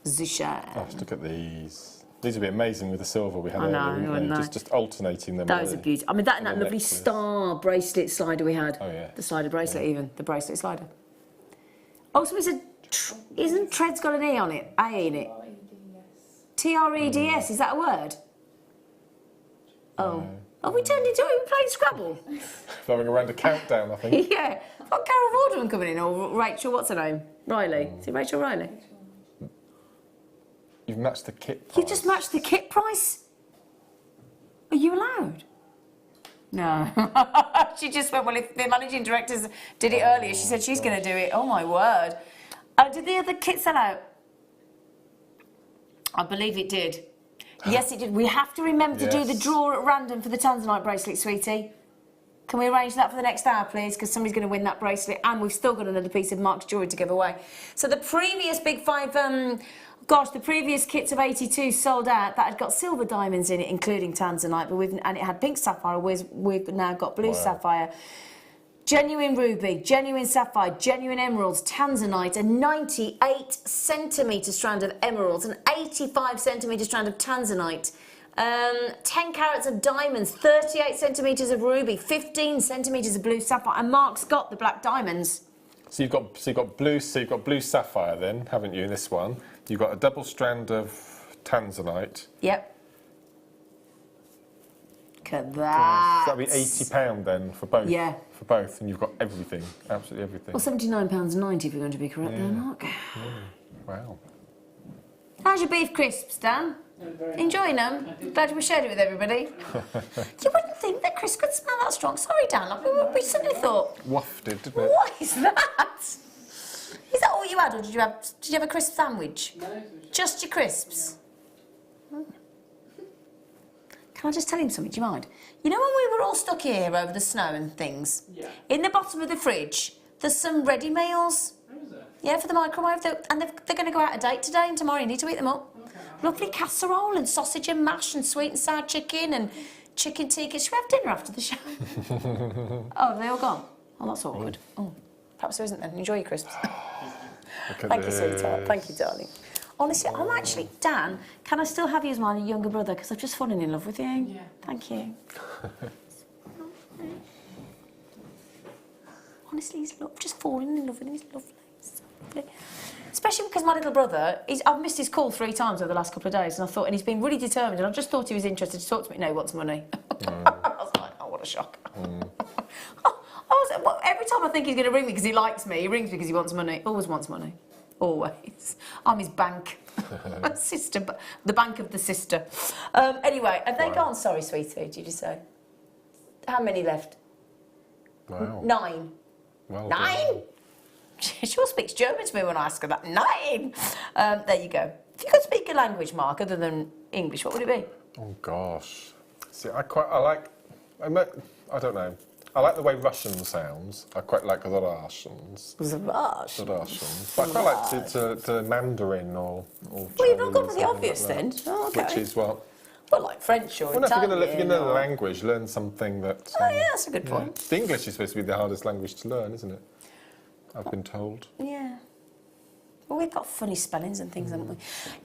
The shine. Gosh, look at these. These would be amazing with the silver we had earlier. earlier. Just alternating them. Those are beautiful. I mean, that and that lovely star bracelet slider we had. Oh yeah. The slider bracelet even. The bracelet slider. Oh, so isn't Tred's got an E on it? A in it? T-R-E-D-S, is that a word? Oh. Oh, we turned into it, we played Scrabble. Throwing around a countdown, I think. Yeah. I've got Carol Vorderman coming in, or Rachel, what's her name? Riley. Is it Rachel Riley? You've matched the kit price. You've just matched the kit price? Are you allowed? No. She just went, well, if the managing directors did it earlier, she said she's going to do it. Oh, my word. Did the other kit sell out? I believe it did. Yes, it did. We have to remember to do the draw at random for the tanzanite bracelet, sweetie. Can we arrange that for the next hour, please? Because somebody's going to win that bracelet, and we've still got another piece of Mark's jewellery to give away. So the previous big five, the previous kits of 82 sold out. That had got silver diamonds in it, including tanzanite, and it had pink sapphire. We've now got blue sapphire. Genuine ruby, genuine sapphire, genuine emeralds, tanzanite, a 98 centimetre strand of emeralds, an 85 centimetre strand of tanzanite, 10 carats of diamonds, 38 centimetres of ruby, 15 centimetres of blue sapphire, and Mark's got the black diamonds. So you've got blue sapphire then, haven't you? In this one, you've got a double strand of tanzanite. Yep. Look at that. So that'd be £80 then for both. Yeah. For both, and you've got everything, absolutely everything. Well, £79.90 if you're going to be correct there, Mark. Wow. How's your beef crisps, Dan? Enjoying them? Glad we shared it with everybody. You wouldn't think that crisps could smell that strong. Sorry, Dan. We suddenly thought. Wafted, didn't it? What is that? Is that all you had, or did you have a crisp sandwich? No. Just your crisps. Yeah. Can I just tell him something? Do you mind? You know when we were all stuck here over the snow and things? Yeah. In the bottom of the fridge, there's some ready meals. Who is it? Yeah, for the microwave. And they're going to go out of date today and tomorrow. You need to eat them up. Okay. Lovely casserole and sausage and mash and sweet and sour chicken and chicken tikka. Should we have dinner after the show? Oh, have they all gone? Oh, that's awkward. Oh, perhaps there isn't then. Enjoy your crisps. Thank you, sweetheart. Thank you, darling. Honestly, I'm actually... Dan, can I still have you as my younger brother? Because I've just fallen in love with you. Yeah. Thank you. Honestly, he's just falling in love with him. He's lovely. He's so lovely. Especially because my little brother, I've missed his call 3 times over the last couple of days, and he's been really determined, and I just thought he was interested to talk to me. No, he wants money. I was like, oh, what a shock. Every time I think he's going to ring me because he likes me, he rings me because he wants money. Always wants money. Always. I'm his bank. Sister, the bank of the sister. Anyway, have they gone? Sorry, sweetie, did you say? How many left? Wow. 9. Well 9? done. She sure speaks German to me when I ask her that. 9! There you go. If you could speak a language, Mark, other than English, what would it be? Oh gosh. See, I don't know. I like the way Russian sounds. I quite like the Russians. The Russians. But I quite like to Mandarin or well, you've not gone for the obvious then. Oh, okay. Which is what? Well, like French or Italian. If you're going to learn a language, learn something that... oh, yeah, that's a good point. The English is supposed to be the hardest language to learn, isn't it? I've been told. Yeah. Well, we've got funny spellings and things, haven't we?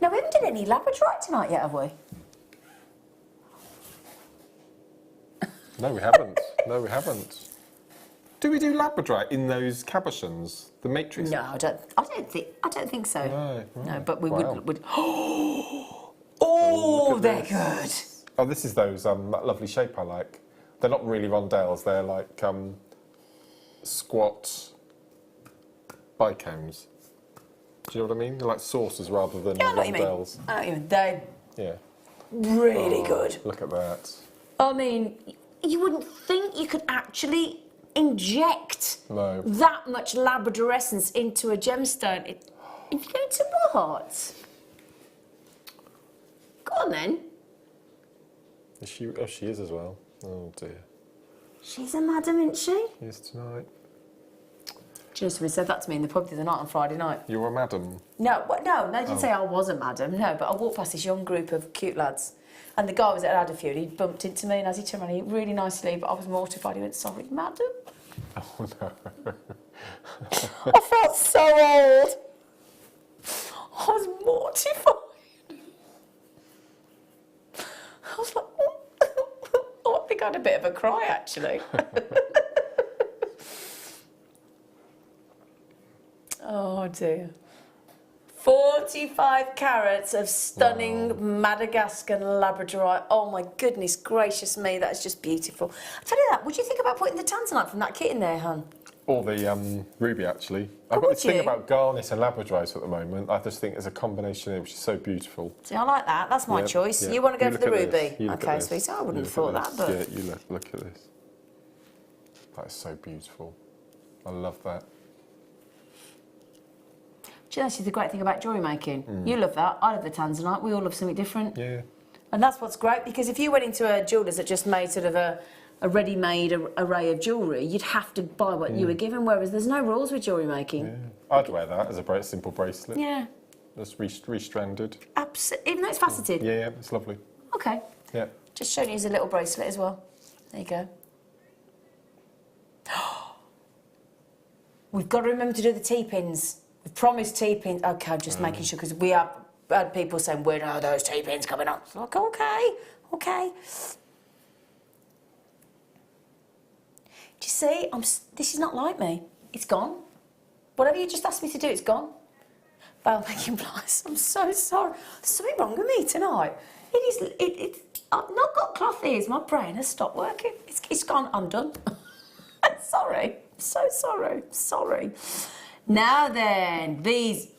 Now, we haven't done any labradorite tonight yet, have we? No, we haven't. No, we haven't. Do we do labradorite in those cabochons, the matrix? No, I don't think so. No. No, but we Wow. would. Oh, they're good. Oh, this is those that lovely shape I like. They're not really rondelles. They're like squat bicones. Do you know what I mean? They're like saucers rather than rondelles. I know what you mean. They're really good. Look at that. I mean, you wouldn't think you could actually inject No. that much labradorescence into a gemstone. If you go to what? Go on then. She is as well. Oh dear. She's a madam, isn't she? She is tonight. Do you know someone said that to me in the pub the other night on Friday night? You were a madam? No, they didn't say I was a madam, no, but I walked past this young group of cute lads and the guy was at Adderfield, he bumped into me and as he turned around, he really nicely, but I was mortified, he went, sorry, madam. Oh no. I felt so old. I was mortified. I was like, oh, I think I had a bit of a cry actually. Oh dear. 45 carats of stunning Madagascar labradorite. Oh my goodness gracious me, that's just beautiful. I tell you that, would you think about putting the tanzanite from that kit in there, hon? Or the ruby, actually. I've got this thing about garnet and labradorite at the moment. I just think there's a combination there which is so beautiful. See, I like that. That's my choice. Yeah. You want to go for the ruby? Okay, sweetie, I wouldn't have thought that, but... Yeah, you look at this. That is so beautiful. I love that. Do you know, this is the great thing about jewellery making. You love that, I love the tanzanite, we all love something different. Yeah. And that's what's great, because if you went into a jeweller's that just made sort of a ready-made array of jewellery, you'd have to buy what you were given, whereas there's no rules with jewellery making. Yeah. I'd wear that as a simple bracelet. Yeah. Just restranded. Absolutely, even though it's faceted. Yeah, it's lovely. Okay. Yeah. Just showing you as a little bracelet as well. There you go. We've got to remember to do the T-pins. We've promised T-pins. Okay, I'm just making sure, because we have had people saying, where are those T-pins coming up? It's like, okay. Do you see? This is not like me. It's gone. Whatever you just asked me to do, it's gone. Bail making pliers. I'm so sorry. There's something wrong with me tonight. I've not got cloth ears. My brain has stopped working. It's gone. I'm done. Sorry. So sorry. Now then, these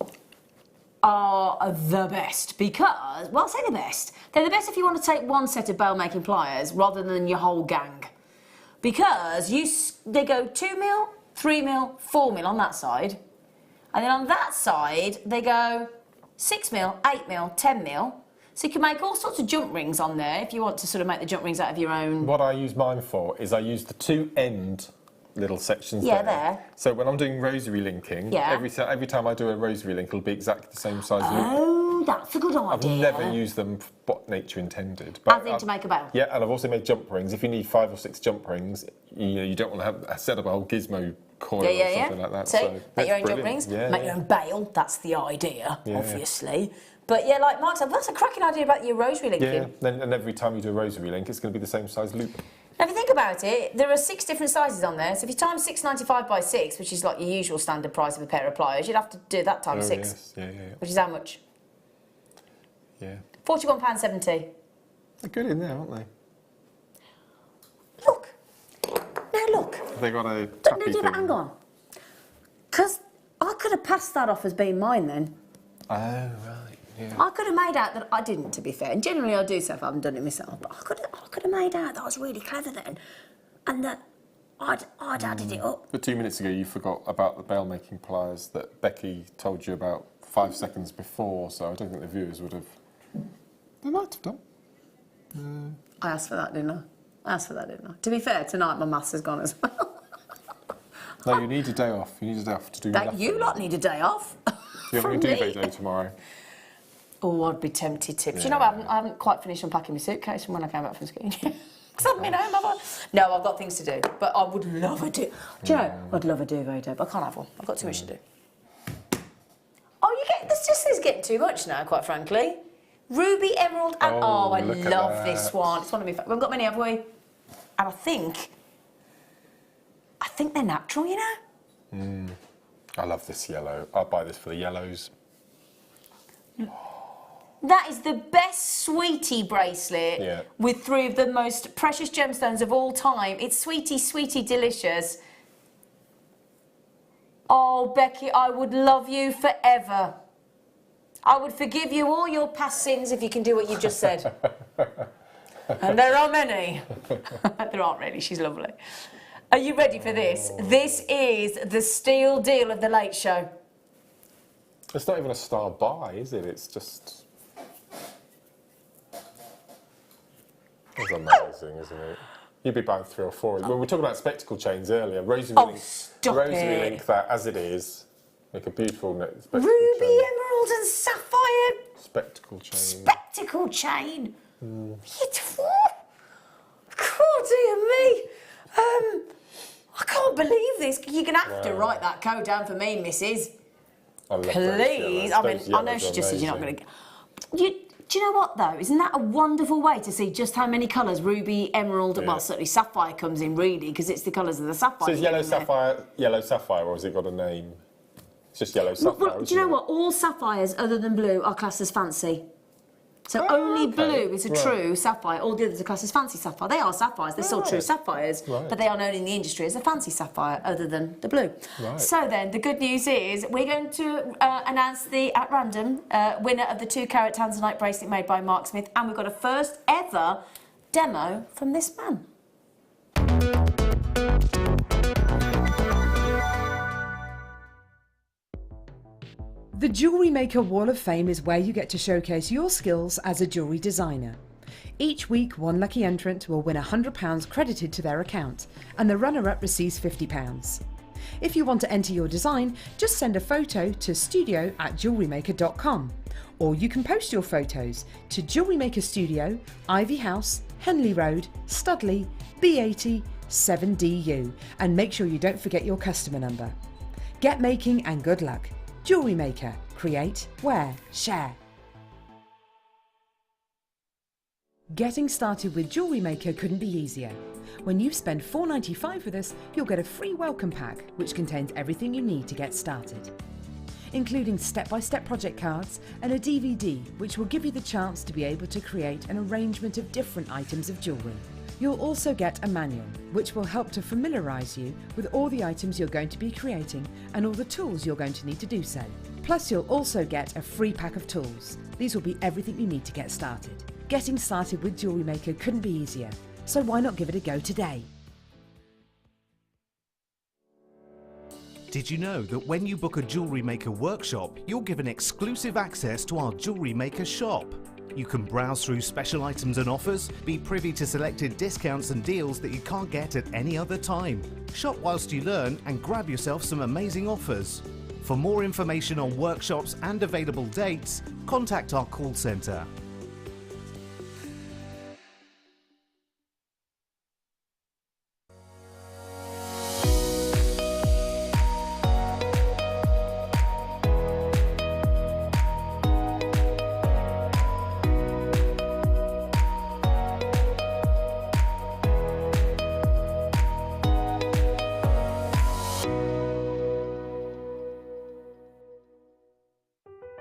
are the best because, well, I say the best. They're the best if you want to take one set of bail making pliers rather than your whole gang. Because they go 2mm, 3mm, 4mm on that side. And then on that side, they go 6mm, 8mm, 10mm. So you can make all sorts of jump rings on there if you want to sort of make the jump rings out of your own. What I use mine for is I use the two end little sections there. So when I'm doing rosary linking, every time I do a rosary link, it'll be exactly the same size loop. Oh, Oh, that's a good idea. I've never used them for what nature intended. But As in to make a bow? Yeah, and I've also made jump rings. If you need 5 or 6 jump rings, you don't want to have set up a whole gizmo coil or something like that. So make your own jump rings, make your own bail. That's the idea, obviously. But yeah, like Mark said, that's a cracking idea about your rosary linking. Yeah, and every time you do a rosary link, it's going to be the same size loop. Now, if you think about it, there are 6 different sizes on there. So if you times $6.95 by 6, which is like your usual standard price of a pair of pliers, you'd have to do that times 6. Yes. Yeah. Which is how much? Yeah. £41.70. They're good in there, aren't they? Look. Now look. Have they got a tappy thing? Hang on. Because I could have passed that off as being mine then. Oh, right. Yeah. I could have made out that I didn't, to be fair. And generally I do so if I haven't done it myself. But I could have made out that I was really clever then. And that I'd added it up. But 2 minutes ago you forgot about the bail making pliers that Becky told you about 5 seconds before, so I don't think the viewers would have... They might have done. I asked for that, didn't I? To be fair, tonight my maths has gone as well. No, you need a day off. You need a day off to do nothing. You lot need a day off. You haven't got a duvet day tomorrow. Oh, I'd be tempted to. But you know, I haven't quite finished unpacking my suitcase from when I came back from skiing. Because I haven't been home, have I? No, I've got things to do. But I would love a duvet. Do you know, I'd love a duvet day, but I can't have one. I've got too much to do. Oh, this just is getting too much now, quite frankly. Ruby, emerald, and... Oh, I love this one. It's one of my favourites. We haven't got many, have we? And I think they're natural, you know? I love this yellow. I'll buy this for the yellows. That is the best sweetie bracelet with 3 of the most precious gemstones of all time. It's sweetie, sweetie delicious. Oh, Becky, I would love you forever. I would forgive you all your past sins if you can do what you just said. And there are many. There aren't really, she's lovely. Are you ready for this? This is the steal deal of the Late Show. It's not even a star buy, is it? It's just... It's amazing, isn't it? You'd be buying 3 or 4. When we were talking about spectacle chains earlier, rosary link that as it is. Make a beautiful spectacle Ruby, chain. emerald and sapphire. Spectacle chain. Spectacle chain. Oh, dear me. I can't believe this. You're going to have to write that code down for me, missus. I love Please. I mean, I know she just said you're not going to... Do you know what, though? Isn't that a wonderful way to see just how many colours ruby, emerald, well, certainly sapphire comes in, really, because it's the colours of the sapphire. So is yellow sapphire, or has it got a name? It's just yellow sapphire, well, do you know what? All sapphires other than blue are classed as fancy. So only blue is a true sapphire. All the others are classed as fancy sapphire. They are sapphires. They're still true sapphires, but they are known in the industry as a fancy sapphire other than the blue. So then, the good news is we're going to announce the, at random, winner of the 2-carat tanzanite bracelet made by Mark Smith, and we've got a first ever demo from this man. The Jewellery Maker Wall of Fame is where you get to showcase your skills as a jewellery designer. Each week, one lucky entrant will win £100 credited to their account, and the runner-up receives £50. If you want to enter your design, just send a photo to studio@jewellerymaker.com, or you can post your photos to Jewellery Maker Studio, Ivy House, Henley Road, Studley, B80 7DU, and make sure you don't forget your customer number. Get making and good luck. Jewellery Maker. Create, wear, share. Getting started with Jewellery Maker couldn't be easier. When you spend $4.95 with us, you'll get a free welcome pack which contains everything you need to get started, including step-by-step project cards and a DVD which will give you the chance to be able to create an arrangement of different items of jewellery. You'll also get a manual, which will help to familiarise you with all the items you're going to be creating and all the tools you're going to need to do so. Plus, you'll also get a free pack of tools. These will be everything you need to get started. Getting started with Jewellery Maker couldn't be easier, so why not give it a go today? Did you know that when you book a Jewellery Maker workshop, you're given exclusive access to our Jewellery Maker shop? You can browse through special items and offers, be privy to selected discounts and deals that you can't get at any other time. Shop whilst you learn and grab yourself some amazing offers. For more information on workshops and available dates, contact our call centre.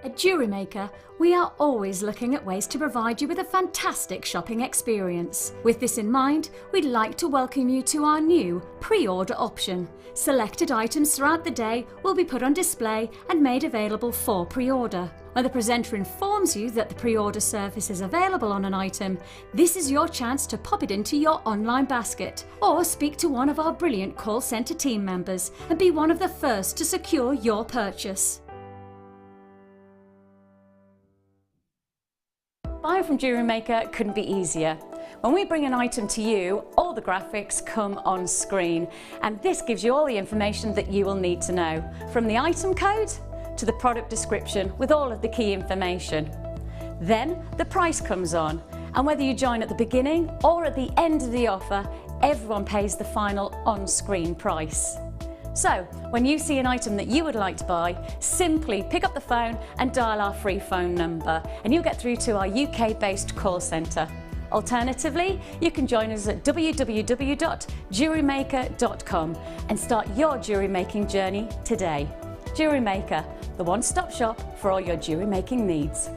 At Jewellery Maker, we are always looking at ways to provide you with a fantastic shopping experience. With this in mind, we'd like to welcome you to our new pre-order option. Selected items throughout the day will be put on display and made available for pre-order. When the presenter informs you that the pre-order service is available on an item, this is your chance to pop it into your online basket or speak to one of our brilliant call centre team members and be one of the first to secure your purchase. Buying from Jewellery Maker couldn't be easier. When we bring an item to you, all the graphics come on screen, and this gives you all the information that you will need to know, from the item code to the product description with all of the key information. Then the price comes on, and whether you join at the beginning or at the end of the offer, everyone pays the final on-screen price. So, when you see an item that you would like to buy, simply pick up the phone and dial our free phone number, and you'll get through to our UK-based call centre. Alternatively, you can join us at www.JewelleryMaker.com and start your jewellery making journey today. Jewellery Maker, the one-stop shop for all your jewellery making needs.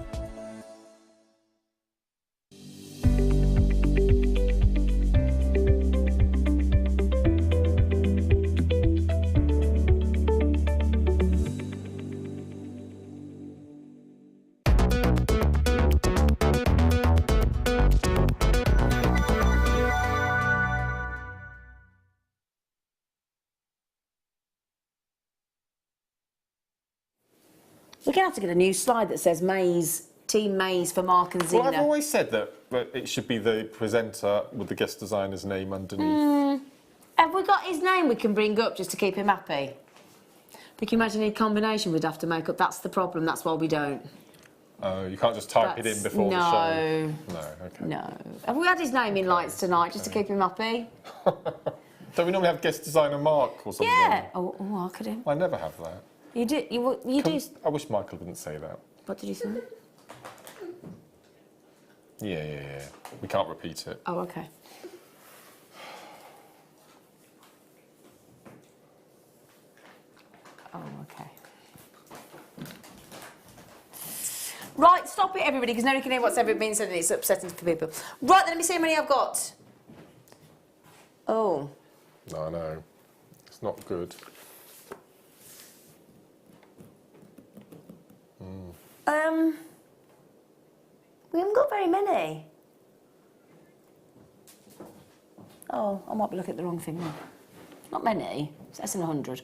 We're going to have to get a new slide that says Maze, Team Maze for Mark and Zena. Well, I've always said that it should be the presenter with the guest designer's name underneath. Have we got his name we can bring up just to keep him happy? But can you imagine any combination we'd have to make up? That's the problem, that's why we don't. Oh, you can't just type it in before the show? No, okay. No. Have we had his name in lights tonight just to keep him happy? Don't we normally have guest designer Mark or something? Yeah. Oh, I could have. I never have that. You do. You do. I wish Michael didn't say that. What did he say? Yeah. We can't repeat it. Oh, okay. Oh, okay. Right, stop it, everybody, because nobody can hear what's ever been said and it's upsetting for people. Right, then let me see how many I've got. Oh. No. It's not good. We haven't got very many. Oh, I might be looking at the wrong thing then. Not many. It's less than 100.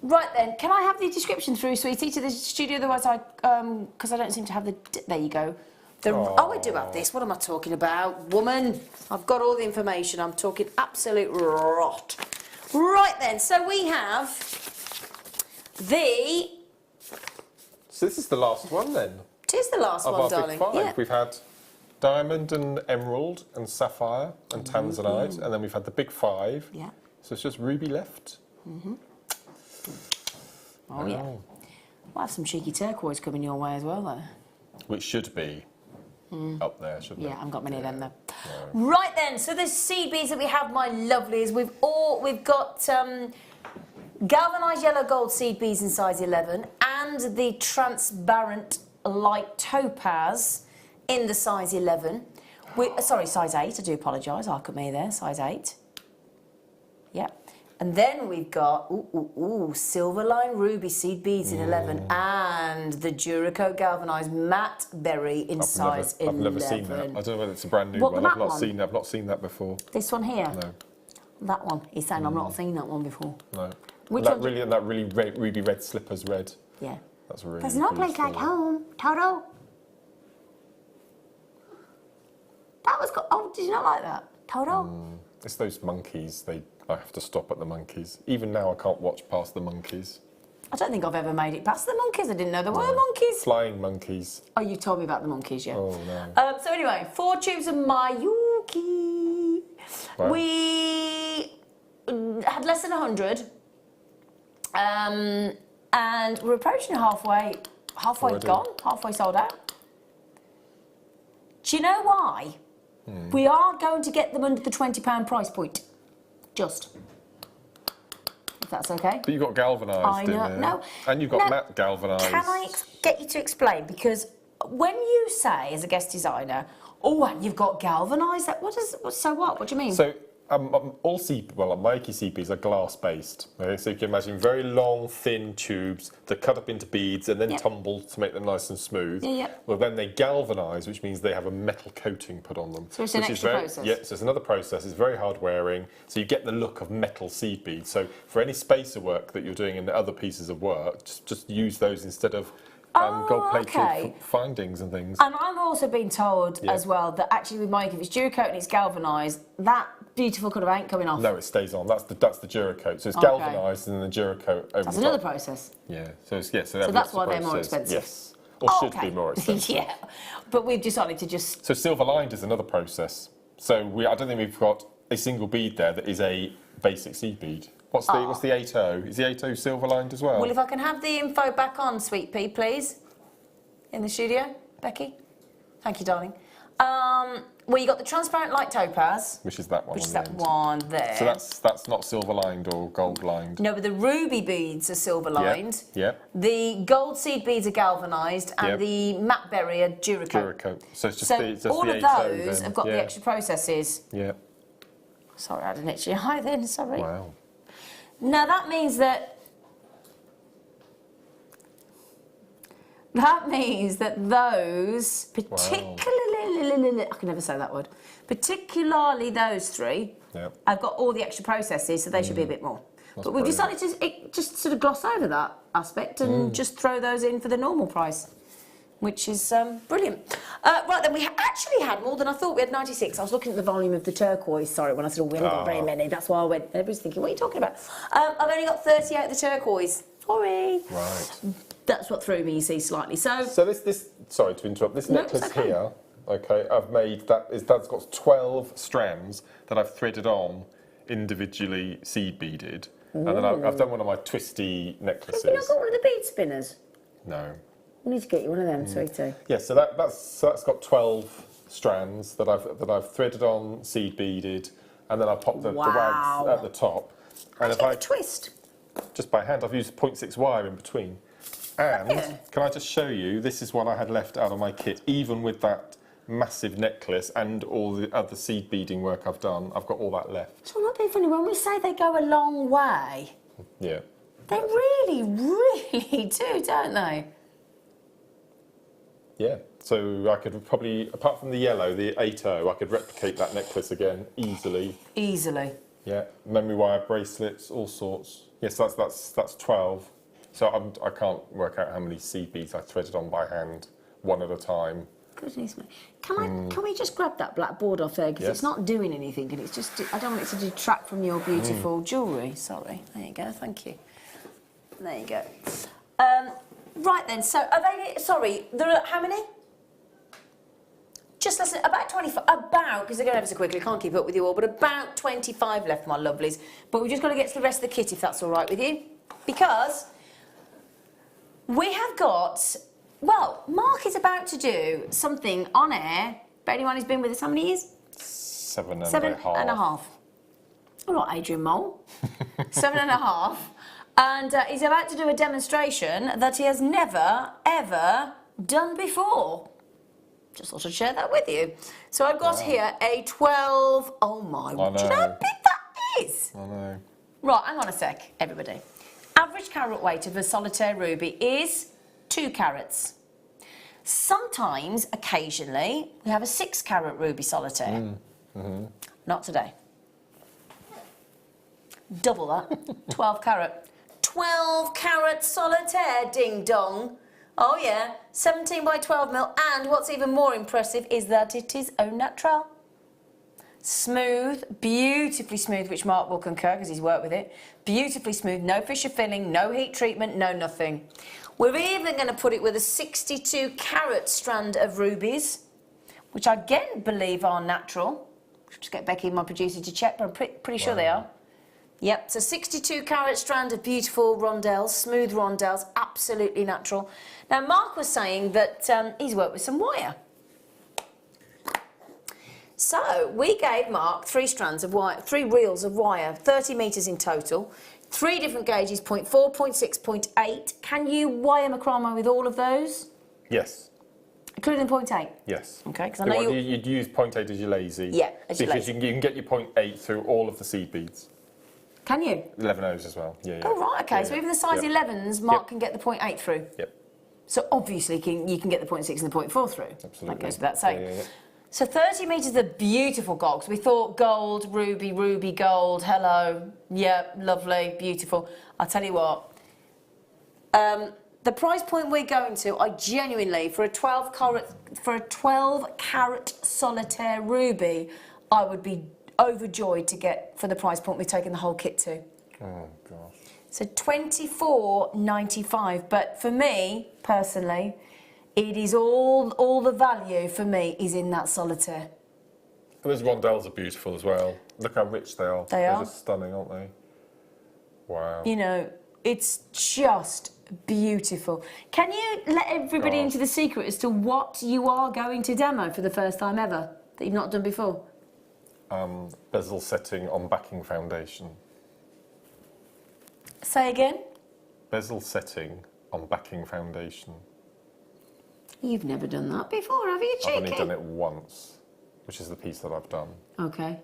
Right then, can I have the description through, sweetie, to the studio? Otherwise, because I don't seem to have the. There you go. Oh, I do have this. What am I talking about, woman? I've got all the information. I'm talking absolute rot. Right then, so we have the. So this is the last one then? It is the last one, darling. Of our big five. Yeah. We've had diamond and emerald and sapphire and tanzanite, and then we've had the big five. Yeah. So it's just ruby left. Oh, yeah. We'll have some cheeky turquoise coming your way as well, though. Which should be up there, shouldn't it? Yeah, I haven't got many of them, though. No. Right then, so the seed beads that we have, my lovelies, we've got galvanised yellow gold seed beads in size 11 and the transparent light topaz in the size 11. Sorry, size 8, I do apologise, I could me there, size 8. Yeah. And then we've got, silver line ruby seed beads in 11 and the Duracoat galvanised matte berry in size 11. I've never seen that. I don't know whether it's a brand new What, one. the I've matte not seen that before. This one here? No. That one? He's saying I've not seen that one before. No. Which that one? that really ruby red slippers red. Yeah. That's really There's no place like home, Toto. That was good. Oh, did you not like that? Toto? It's those monkeys. I have to stop at the monkeys. Even now, I can't watch past the monkeys. I don't think I've ever made it past the monkeys. I didn't know there were monkeys. Flying monkeys. Oh, you told me about the monkeys, yeah. Oh, no. So anyway, 4 tubes of Mayuki. Wow. We had less than 100. And we're approaching halfway Already. gone, halfway sold out. Do you know why? We are going to get them under the £20 price point. Just. If that's okay. But you've got galvanised I know. in there. No. And you've got No. matte galvanised. Can I get you to explain? Because when you say, as a guest designer, oh, and you've got galvanised, so what? What do you mean? So, all Mayuki CPs are glass-based. Okay? So you can imagine very long, thin tubes that cut up into beads and then tumble to make them nice and smooth. Well, then they galvanise, which means they have a metal coating put on them. So it's an extra process? Yeah, so it's another process. It's very hard wearing. So you get the look of metal seed beads. So for any spacer work that you're doing in the other pieces of work, just use those instead of gold-plated findings and things. And I've also been told as well that actually with Mike, if it's Duracoat and it's galvanised, that beautiful colour ain't coming off. No, it stays on. That's the Duracoat. So it's galvanised and then the Duracoat over That's the another top. process. Yeah. So that's why they're more expensive. Yes. Or should be more expensive. Yeah. But we've decided to just... So silver lined is another process. So I don't think we've got a single bead there that is a basic seed bead. What's the 80? Is the 80 silver lined as well? Well, if I can have the info back on, Sweet Pea, please. In the studio, Becky. Thank you, darling. Well, you got the transparent light topaz. Which is that one. Which is that one there. So that's not silver lined or gold lined. No, but the ruby beads are silver lined. Yeah. The gold seed beads are galvanised, and the matte berry are Duracoat. So it's just all the of those have got the extra processes. Yeah. Sorry, I had an itchy eye then. Sorry. Wow. Now that means that. That means that those particularly, I can never say that word, particularly those three, have got all the extra processes, so they should be a bit more. But we've decided to just sort of gloss over that aspect and just throw those in for the normal price, which is brilliant. Right then, we actually had more than I thought. We had 96. I was looking at the volume of the turquoise, sorry, when I said, we haven't got very many. That's why I went, everybody's thinking, what are you talking about? I've only got 38 of the turquoise. Sorry. Right. That's what threw me, you see, slightly. So this sorry to interrupt, this necklace here, I've made, that's got 12 strands that I've threaded on individually seed beaded. And then I've done one of my twisty necklaces. Have you not got one of the bead spinners? No. We need to get you one of them, sweetie. Yeah, so that's got 12 strands that I've threaded on, seed beaded, and then I popped the wags at the top. And if I twist? Just by hand, I've used 0.6 wire in between. And can I just show you, this is what I had left out of my kit, even with that massive necklace and all the other seed beading work I've done, I've got all that left. So I'm not being funny, when we say they go a long way, yeah, they really, really do, don't they? Yeah, so I could probably, apart from the yellow, the 80, I could replicate that necklace again easily. Easily. Yeah, memory wire bracelets, all sorts. Yes, that's 12. So I can't work out how many seed beads I threaded on by hand, one at a time. Goodness me. Can we just grab that black board off there? Because it's not doing anything, and it's just, I don't want it to detract from your beautiful jewellery. Sorry. There you go, thank you. There you go. Right then, so are they, sorry, there are how many? Just less than, about 25, because they're going ever so quickly, I can't keep up with you all, but about 25 left, my lovelies. But we've just got to get to the rest of the kit, if that's all right with you. Because we have got, well, Mark is about to do something on air. But anyone who's been with us how many years? 7.5. All right, Adrian Mole. 7.5. And he's about to do a demonstration that he has never, ever done before. Just thought I'd share that with you. So I've got here a 12, oh my, do you know how big that is? I know. Right, hang on a sec, everybody. Average carat weight of a solitaire ruby is 2 carats. Sometimes, occasionally, we have a 6 carat ruby solitaire. Not today. Double that, 12 carat. 12 carat solitaire, ding dong. Oh yeah, 17 by 12 mil, and what's even more impressive is that it is au naturel. Smooth, beautifully smooth, which Mark will concur because he's worked with it. Beautifully smooth, no fissure filling, no heat treatment, no nothing. We're even going to put it with a 62 carat strand of rubies, which I again believe are natural. Just get Becky, my producer, to check, but I'm pretty sure they are. Yep, so 62 carat strand of beautiful rondelles, smooth rondelles, absolutely natural. Now, Mark was saying that he's worked with some wire. So, we gave Mark 3 strands of wire, 3 reels of wire, 30 metres in total, 3 different gauges, 0.4, 0.6, 0.8. Can you wire macrame with all of those? Yes. Including 0.8? Yes. Okay, because I know you'd use 0.8 as your lazy. Yeah, as your because lazy. you can get your 0.8 through all of the seed beads. Can you? 11Os as well. Yeah, yeah. Oh, right, okay. Yeah, So yeah. even the size 11s, Mark can get the 0.8 through? Yep. So obviously you can get the 0.6 and the 0.4 through. Absolutely. That goes without saying. Yeah, yeah, yeah. So 30 metres of beautiful gold. We thought gold, ruby, ruby, gold, hello. Yeah, lovely, beautiful. I'll tell you what. The price point we're going to, I genuinely, for a 12 carat solitaire ruby, I would be overjoyed to get for the price point we're taking the whole kit to. Oh, gosh. So $24.95, but for me, personally, it is all the value for me is in that solitaire. And those rondelles are beautiful as well. Look how rich they are. They are. They're just stunning, aren't they? Wow. You know, it's just beautiful. Can you let everybody into the secret as to what you are going to demo for the first time ever that you've not done before? Bezel setting on backing foundation. Say again? Bezel setting on backing foundation. You've never done that before, have you, cheeky? I've only done it once, which is the piece that I've done. Okay.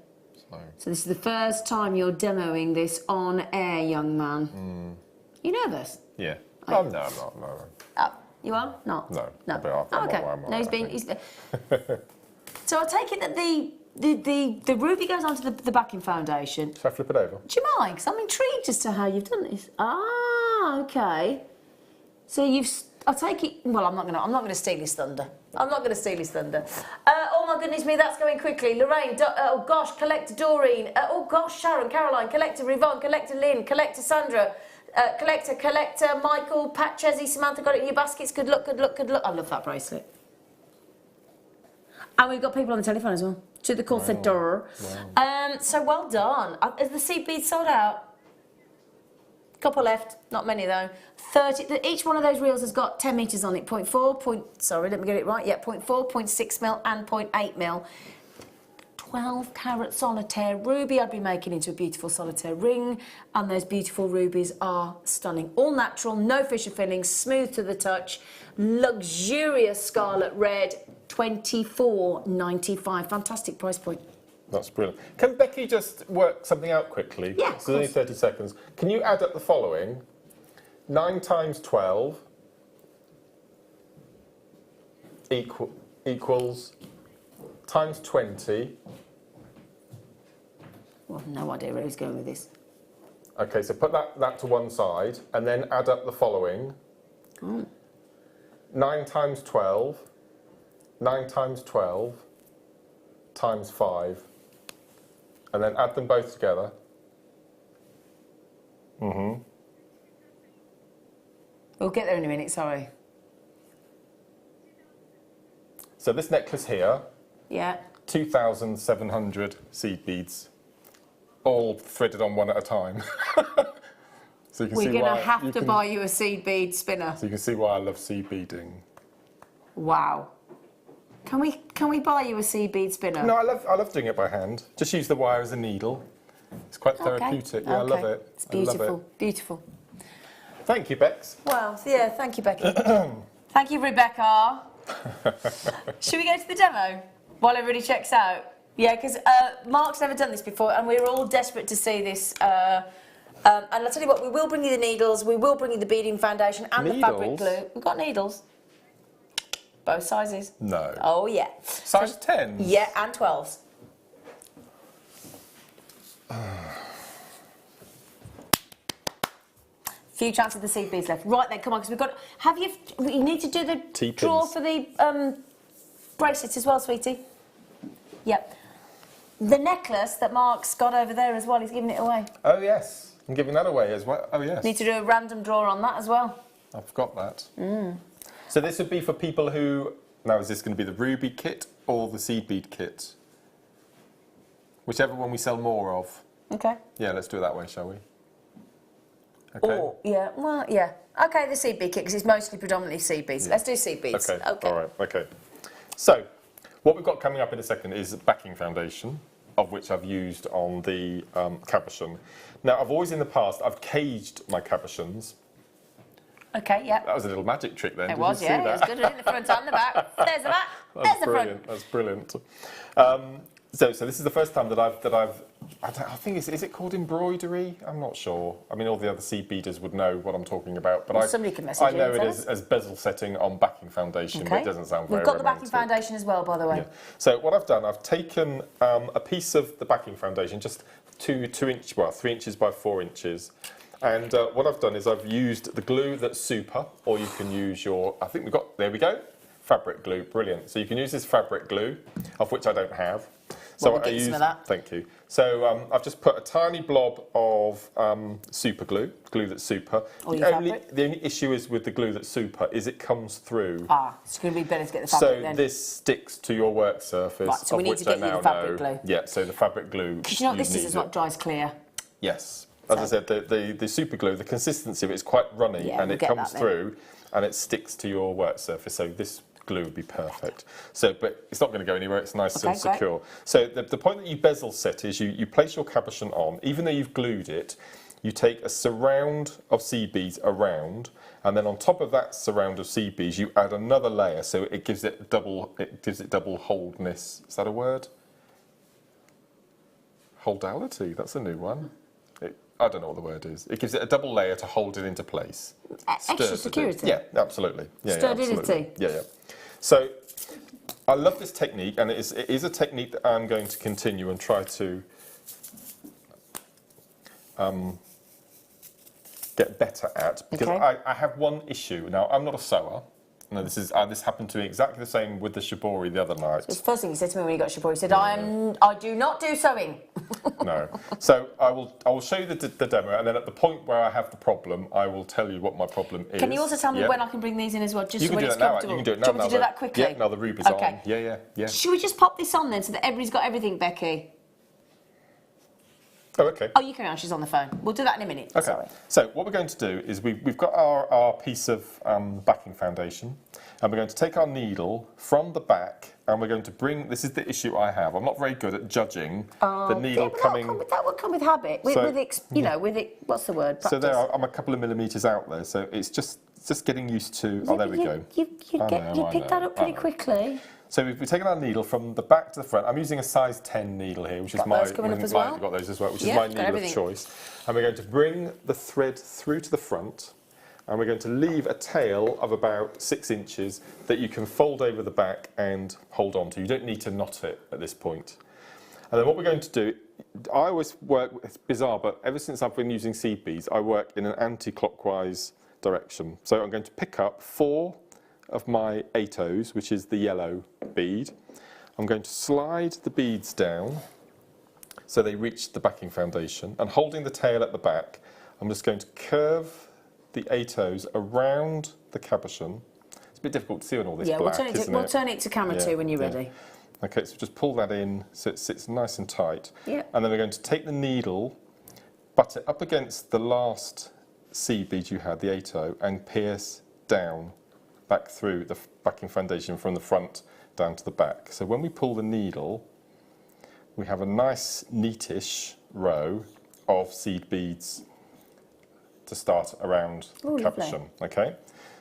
So this is the first time you're demoing this on air, young man. You nervous? yeah. Oh, no, I'm not. No. Oh, you are? Not? No. No. But I'm Oh, okay. all right, No, he's been. So I take it that the ruby goes onto the backing foundation. Shall I flip it over? Do you mind? Because I'm intrigued as to how you've done this. Ah, okay. So I'll take it. Well, I'm not gonna steal his thunder. I'm not gonna steal his thunder. Oh my goodness me, that's going quickly. Lorraine, oh gosh, collector Doreen. Oh gosh, Sharon, Caroline, collector Yvonne, collector Lynn, collector Sandra, collector Michael, Pat Chesney, Samantha, got it in your baskets. Good luck, good luck, good luck. I love that bracelet. And we've got people on the telephone as well. To the call centre. Wow. So well done. Is the seed beads sold out? Couple left, not many though. 30. Each one of those reels has got 10 metres on it. 0.4. Sorry, let me get it right. Yeah, 0.4, 0.6 mil, and 0.8 mil. 12 carat solitaire ruby. I'd be making into a beautiful solitaire ring, and those beautiful rubies are stunning. All natural, no fissure fillings, smooth to the touch, luxurious scarlet red. $24.95. Fantastic price point. That's brilliant. Can Becky just work something out quickly? Yeah, So only 30 seconds. Can you add up the following? 9 times 12 equals times 20. Well, no idea where he's going with this. Okay, so put that to one side and then add up the following. 9 times 12. 9 times 12 times 5. And then add them both together. We'll get there in a minute, sorry. So this necklace here, Yeah. 2,700 seed beads, all threaded on one at a time. So you can We're see going why to have to buy you a seed bead spinner. So you can see why I love seed beading. Wow. Can we buy you a seed bead spinner? No, I love doing it by hand. Just use the wire as a needle. It's quite therapeutic. Yeah, I love it. It's I love beautiful, it. beautiful. Thank you, Bex. Well, yeah, thank you, Becky. Thank you, Rebecca. Should we go to the demo while everybody checks out? Yeah, because Mark's never done this before, and we're all desperate to see this. And I'll tell you what, we will bring you the needles, we will bring you the beading foundation and the fabric glue. We've got needles. Both sizes. No. Oh, yeah. Size 10? Yeah, and 12s. Few chances of the seed beads left. Right then, come on, because we've got... You need to do the T-pins. draw for the bracelets as well, sweetie. Yep. The necklace that Mark's got over there as well, he's giving it away. Oh, yes. I'm giving that away as well. Oh, yes. Need to do a random draw on that as well. I've got that. So this would be for people who... Now, is this going to be the ruby kit or the seed bead kit? Whichever one we sell more of. Okay. Yeah, let's do it that way, shall we? Okay. Or, yeah, well, yeah. Okay, the seed bead kit, because it's mostly predominantly seed beads. Yeah. Let's do seed beads. Okay, all right, okay. So, what we've got coming up in a second is backing foundation, of which I've used on the cabochon. Now, I've always in the past, I've caged my cabochons. Okay, yeah. That was a little magic trick then. It was, yeah. It was good. In the front and the back. There's the back. There's the front. That's brilliant. So this is the first time that I've I think is it called embroidery? I'm not sure. I mean, all the other seed beaders would know what I'm talking about, but well, somebody can message I know it as bezel setting on backing foundation, but it doesn't sound very We've got romantic. the backing foundation as well, by the way. Yeah. So what I've done, I've taken a piece of the backing foundation, just 3 inches by 4 inches. And what I've done is I've used the glue that's super, or you can use your, I think there we go, fabric glue, brilliant. So you can use this fabric glue, of which I don't have. So we'll get some of that. Thank you. So I've just put a tiny blob of super glue that's super. The only issue is with the glue that's super is it comes through. It's going to be better to get the fabric then. So this sticks to your work surface, right, so we need to get you the fabric glue. Yeah, so the fabric glue. Because you know what this is not dries clear. Yes. As I said, the super glue, the consistency of it is quite runny, and it comes through and it sticks to your work surface. So this glue would be perfect. So, but it's not going to go anywhere. It's nice and secure. Great. So the point that you bezel set is you place your cabochon on, even though you've glued it, you take a surround of seed beads around, and then on top of that surround of seed beads, you add another layer. So it gives it double holdness. Is that a word? Holdality. That's a new one. I don't know what the word is. It gives it a double layer to hold it into place. Extra security. Yeah, absolutely. Yeah, Sturdidity. Absolutely. Yeah. So I love this technique, and it is a technique that I'm going to continue and try to get better at, because I have one issue. Now, I'm not a sewer. No, this happened to me exactly the same with the shibori the other night. It's the first thing you said to me when you got shibori. You said, I do not do sewing. No. So I will show you the demo, and then at the point where I have the problem, I will tell you what my problem is. Can you also tell me when I can bring these in as well, just so when it's comfortable? You can do it now. Do you want me to do that quickly? Yeah, now the ruby's on. Yeah. Should we just pop this on then, so that everybody's got everything, Becky? Oh, okay. Oh, you can. She's on the phone. We'll do that in a minute. Okay. Sorry. So what we're going to do is we've got our piece of backing foundation, and we're going to take our needle from the back, and we're going to bring. This is the issue I have. I'm not very good at judging the needle coming. That would come with habit. With it. What's the word? Practice. So I'm a couple of millimetres out there. So it's just getting used to. Oh, there we go. You picked that up pretty quickly. So we've taken our needle from the back to the front. I'm using a size 10 needle here, which is my those coming up as well? got those as well, which is my needle of choice. And we're going to bring the thread through to the front, and we're going to leave a tail of about 6 inches that you can fold over the back and hold on to. You don't need to knot it at this point. And then what we're going to do, I always work, it's bizarre, but ever since I've been using seed beads, I work in an anti-clockwise direction. So I'm going to pick up 4 of my 8-O's, which is the yellow bead. I'm going to slide the beads down so they reach the backing foundation, and holding the tail at the back, I'm just going to curve the 8-O's around the cabochon. It's a bit difficult to see on all this black, we'll turn it to camera too when you're ready. Okay, so just pull that in so it sits nice and tight. Yeah. And then we're going to take the needle, butt it up against the last seed bead you had, the 8-O, and pierce down back through the backing foundation from the front down to the back. So when we pull the needle, we have a nice neatish row of seed beads to start around the cabochon. Okay.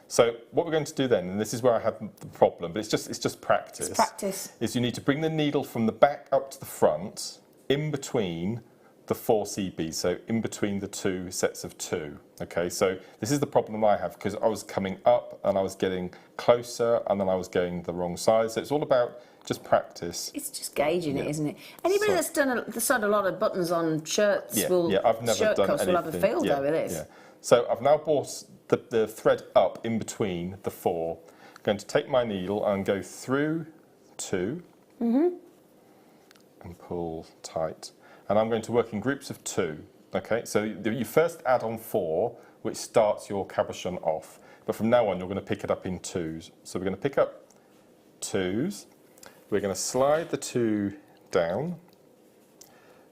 So what we're going to do then, and this is where I had the problem, but it's just practice. It's practice. Is you need to bring the needle from the back up to the front, in between the 4 seed beads, so in between the 2 sets of 2. Okay, so this is the problem I have, because I was coming up and I was getting closer and then I was going the wrong side. So it's all about just practice. It's just gauging it, isn't it? Anybody that's done a lot of buttons on shirts will I've never done anything. Will have a field though with this. Yeah. So I've now brought the thread up in between the 4. I'm going to take my needle and go through 2. and pull tight. And I'm going to work in groups of 2. Okay, so you first add on 4, which starts your cabochon off. But from now on, you're going to pick it up in 2s. So we're going to pick up 2s. We're going to slide the 2 down.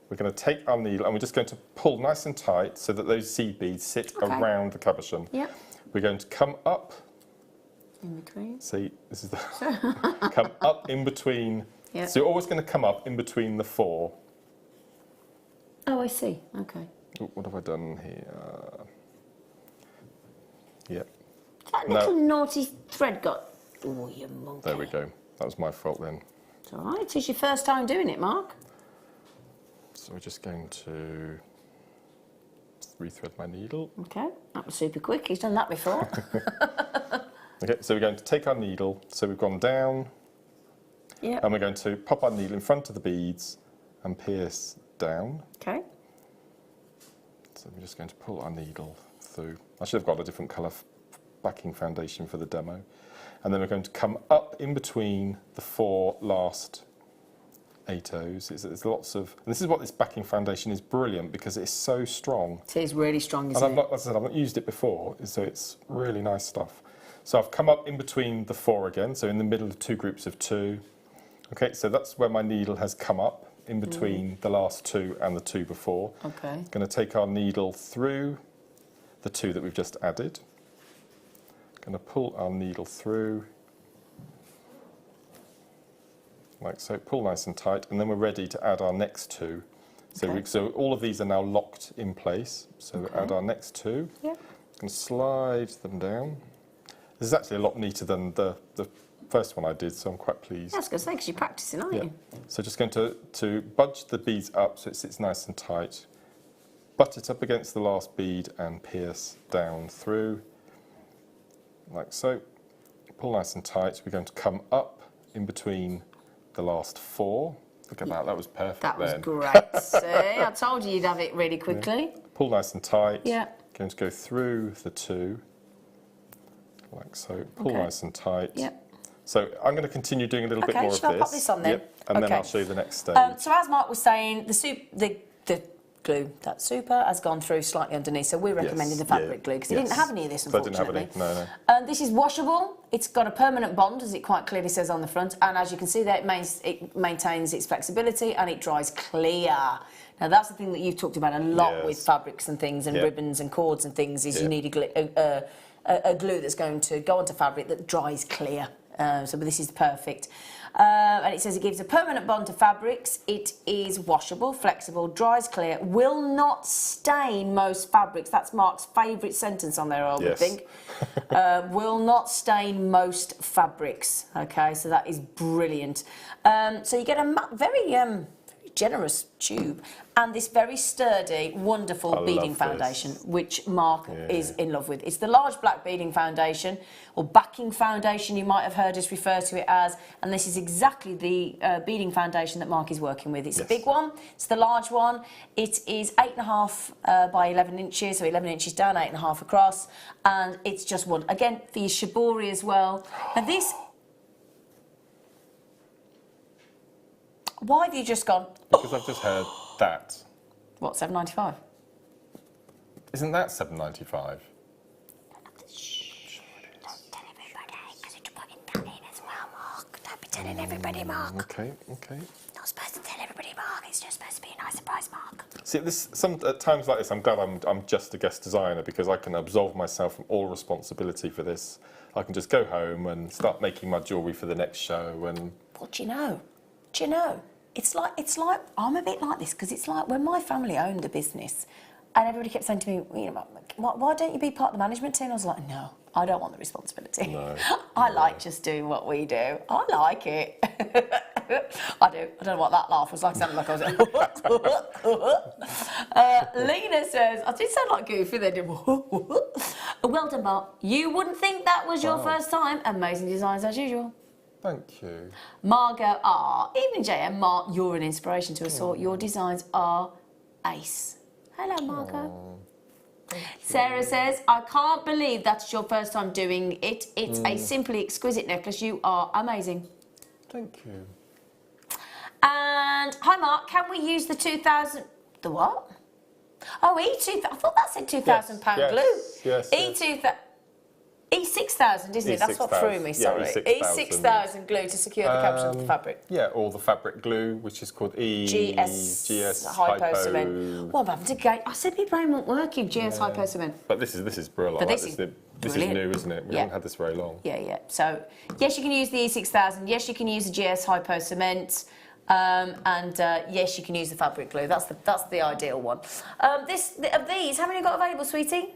We're going to take our needle and we're just going to pull nice and tight so that those seed beads sit around the cabochon. Yep. We're going to come up. In between. See, this is the come up in between. Yep. So you're always going to come up in between the 4. Oh, I see. Okay. Oh, what have I done here? Yep. That little naughty thread got... Oh, you monkey. There we go. That was my fault then. It's all right. It's your first time doing it, Mark. So we're just going to rethread my needle. Okay. That was super quick. He's done that before. Okay, so we're going to take our needle. So we've gone down. Yeah. And we're going to pop our needle in front of the beads and pierce down. Okay. So we're just going to pull our needle through. I should have got a different colour backing foundation for the demo. And then we're going to come up in between the 4 last 8 O's. There's lots of, and this is what this backing foundation is brilliant because it's so strong. It is really strong, isn't And it? as I said, I've not used it before, so it's really nice stuff. So I've come up in between the 4 again, so in the middle of 2 groups of 2. Okay, so that's where my needle has come up in between the last 2 and the 2 before. Okay. Going to take our needle through the 2 that we've just added. Going to pull our needle through, like so, pull nice and tight, and then we're ready to add our next 2. So, Okay. so all of these are now locked in place. So we add our next 2. Yeah. And slide them down. This is actually a lot neater than the first one I did, so I'm quite pleased. I was going to say, because you're practising, aren't you? So just going to budge the beads up so it sits nice and tight. Butt it up against the last bead and pierce down through, like so. Pull nice and tight. We're going to come up in between the last 4. Look at that was perfect. That was then. great. See, I told you you'd have it really quickly. Yeah. Pull nice and tight. Yeah. Going to go through the 2, like so. Pull nice and tight. Yep. So I'm going to continue doing a little bit more of this. Shall I pop this on then? Yep. And then I'll show you the next stage. So as Mark was saying, the glue, that super, has gone through slightly underneath, so we're recommending the fabric glue, because it didn't have any of this, unfortunately. So I didn't have any, no. This is washable. It's got a permanent bond, as it quite clearly says on the front, and as you can see there, it maintains its flexibility and it dries clear. Now that's the thing that you've talked about a lot with fabrics and things and ribbons and cords and things, is you need a glue that's going to go onto fabric that dries clear. So this is perfect. And it says it gives a permanent bond to fabrics. It is washable, flexible, dries clear, will not stain most fabrics. That's Mark's favourite sentence on there, I would think. Will not stain most fabrics. Okay, so that is brilliant. So you get a very generous tube and this very sturdy, wonderful beading foundation, which Mark is in love with. It's the large black beading foundation, or backing foundation, you might have heard us refer to it as, and this is exactly the beading foundation that Mark is working with. It's a big one, it's the large one. It is 8.5 by 11 inches, so 11 inches down, 8.5 across, and it's just one. Again, for your shibori as well. Now this, why have you just gone? Because I've just heard that. What, $7.95? Isn't that $7.95? Shh, don't tell everybody, because it's putting that in as well, Mark. Don't be telling everybody, Mark. Okay. Not supposed to tell everybody, Mark. It's just supposed to be a nice surprise, Mark. See, at times like this, I'm glad I'm just a guest designer, because I can absolve myself from all responsibility for this. I can just go home and start making my jewellery for the next show. And Well, do you know? It's like I'm a bit like this, because it's like when my family owned the business, and everybody kept saying to me, you know, why don't you be part of the management team? I was like, no, I don't want the responsibility. No, I like just doing what we do. I like it. I do. I don't know what that laugh was like. It sounded like I was Lena says, I did sound like Goofy then. Well done, Mark. You wouldn't think that was your first time. Amazing designs as usual. thank you. Margot, evening JM, Mark, you're an inspiration to us all. Your designs are ace. Hello, Margot. Sarah says, I can't believe that's your first time doing it. It's a simply exquisite necklace. You are amazing. Thank you. And hi Mark, can we use the 2,000? The what? Oh, E2000. I thought that said £2,000 glue. Yes. E6000, isn't it? That's what threw me. Sorry. E6000 glue to secure the cabochon of the fabric. Yeah, or the fabric glue, which is called GS Hypo Cement. Well, I'm having to go. I said my brain won't work in GS Hypo Cement. But this is brilliant. But this is is new, isn't it? We haven't had this very long. Yeah. So yes, you can use the E6000. Yes, you can use the GS Hypo Cement. And yes, you can use the fabric glue. That's the ideal one. Of these, how many you got available, sweetie?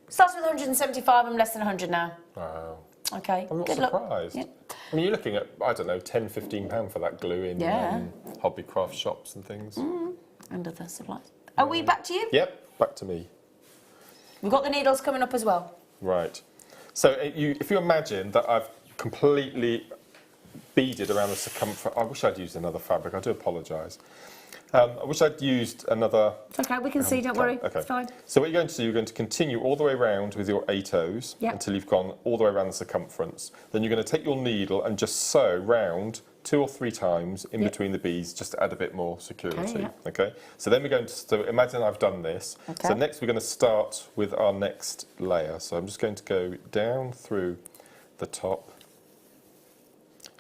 Starts with 175. I'm less than 100 now. Wow. Okay. I'm not Good surprised. Luck. Yeah. I mean, you're looking at, I don't know, £10–15 for that glue in hobby craft shops and things. And other supplies. Are we back to you? Yep, back to me. We've got the needles coming up as well. Right. So if you imagine that I've completely beaded around the circumference. I wish I'd used another fabric. I do apologise. I wish I'd used another... It's okay, we can see, don't worry. Okay. It's fine. So what you're going to do, you're going to continue all the way around with your 8 O's until you've gone all the way around the circumference. Then you're going to take your needle and just sew round 2 or 3 times in between the beads just to add a bit more security. Okay. So then we're going to... So imagine I've done this. Okay. So next we're going to start with our next layer. So I'm just going to go down through the top.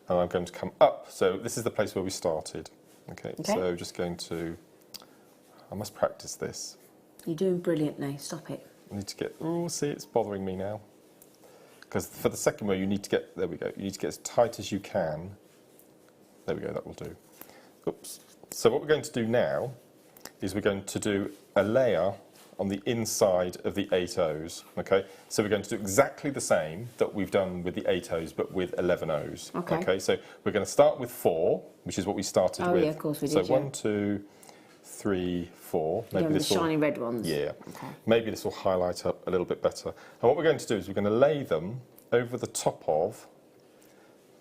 And I'm going to come up. So this is the place where we started. Okay, so just going to... I must practice this. You're doing brilliantly. Stop it. I need to get... Oh, see, it's bothering me now. Because for the second row, you need to get... There we go. You need to get as tight as you can. There we go, that will do. Oops. So what we're going to do now is we're going to do a layer on the inside of the 8 O's, okay? So we're going to do exactly the same that we've done with the 8 O's, but with 11 O's. Okay, so we're going to start with 4, which is what we started with. Oh, yeah, of course we did, So 1, 2, 3, 4. Maybe the shiny red ones. Yeah. Okay. Maybe this will highlight up a little bit better. And what we're going to do is we're going to lay them over the top of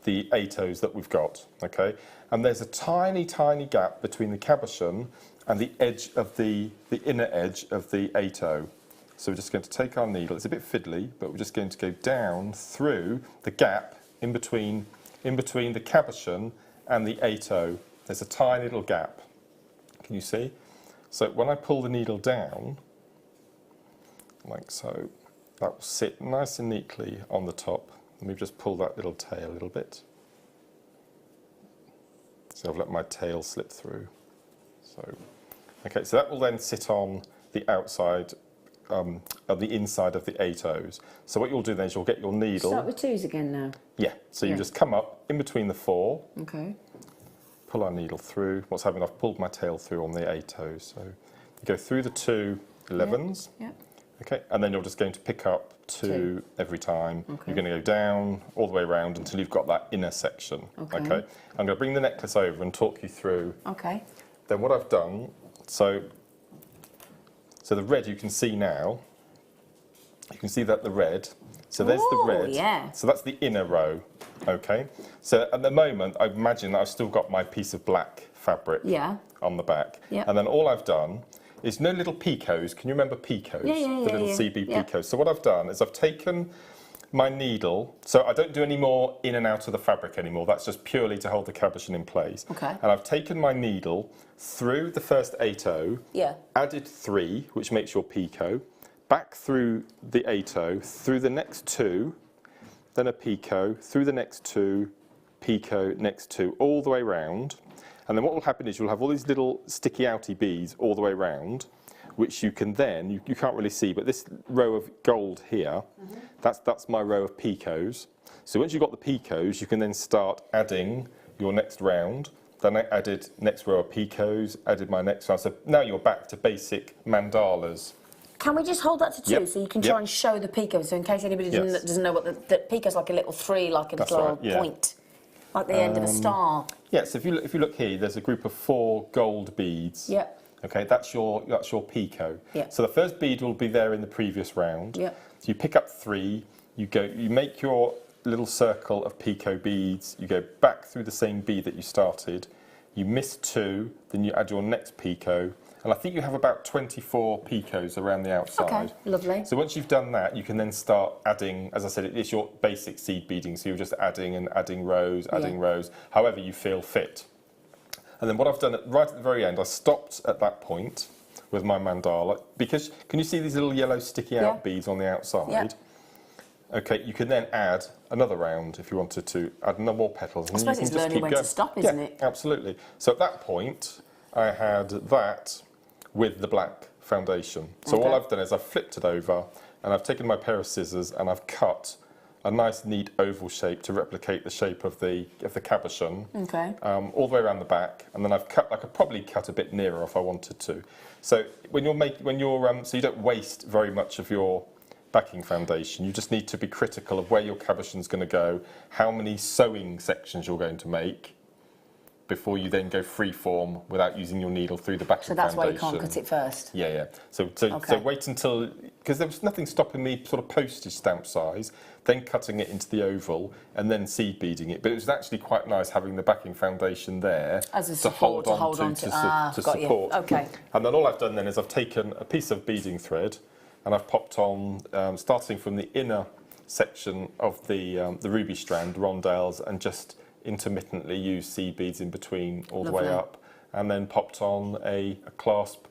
the 8 O's that we've got, okay? And there's a tiny, tiny gap between the cabochon and the edge of the inner edge of the 8 O. So we're just going to take our needle. It's a bit fiddly, but we're just going to go down through the gap in between the cabochon and the 8 O. There's a tiny little gap. Can you see? So when I pull the needle down, like so, that will sit nice and neatly on the top. Let me just pull that little tail a little bit. So I've let my tail slip through. So, okay, so that will then sit on the outside, of the inside of the 8 O's. So what you'll do then is you'll get your needle. Start with 2s again now. Yeah, so you just come up in between the 4. Okay. Pull our needle through. What's happening, I've pulled my tail through on the 8 O's. So you go through the 2 11s. Yeah. Okay, and then you're just going to pick up 2 every time. Okay. You're going to go down all the way around until you've got that inner section. Okay. I'm going to bring the necklace over and talk you through. Okay. Then what I've done, so the red you can see now. You can see that the red. So there's the red. Yeah. So that's the inner row. Okay. So at the moment, I imagine that I've still got my piece of black fabric on the back. Yeah. And then all I've done is no little picots. Can you remember picots? The little CB picots. So what I've done is I've taken my needle, so I don't do any more in and out of the fabric anymore. That's just purely to hold the cabochon in place. Okay. And I've taken my needle through the first 8 O, added 3, which makes your picot, back through the 8 O, through the next 2, then a picot, through the next 2, picot, next 2, all the way round. And then what will happen is you'll have all these little sticky outy beads all the way round, which you can then, you can't really see, but this row of gold here, that's my row of picots. So once you've got the picots, you can then start adding your next round. Then I added next row of picots, added my next round. So now you're back to basic mandalas. Can we just hold that to 2 so you can try and show the picot? So in case anybody doesn't know what the picot's like, a little 3, like a little point, like the end of a star. Yes, if you look here, there's a group of 4 gold beads. Yep. Okay, that's your picot. Yep. So the first bead will be there in the previous round. Yep. So you pick up 3, you make your little circle of picot beads, you go back through the same bead that you started, you miss 2, then you add your next picot, And I think you have about 24 picos around the outside. Okay, lovely. So once you've done that, you can then start adding, as I said, it's your basic seed beading. So you're just adding and adding rows, however you feel fit. And then what I've done right at the very end, I stopped at that point with my mandala, because can you see these little yellow sticky out beads on the outside? Yeah. Okay, you can then add another round if you wanted to, add no more petals. I suppose it's learning when to stop, isn't it? Absolutely. So at that point, I had that with the black foundation. So all I've done is I've flipped it over and I've taken my pair of scissors and I've cut a nice neat oval shape to replicate the shape of the cabochon. Okay. All the way around the back, and then I've cut. I could probably cut a bit nearer if I wanted to. So when you're so you don't waste very much of your backing foundation. You just need to be critical of where your cabochon's going to go, how many sewing sections you're going to make, before you then go free form without using your needle through the backing foundation. So that's why you can't cut it first? Yeah. So wait until, because there was nothing stopping me sort of postage stamp size, then cutting it into the oval and then seed beading it. But it was actually quite nice having the backing foundation there as a support to hold on to support. You. Okay. And then all I've done then is I've taken a piece of beading thread and I've popped on, starting from the inner section of the ruby strand, rondelles, and just intermittently use seed beads in between all the way up, and then popped on a clasp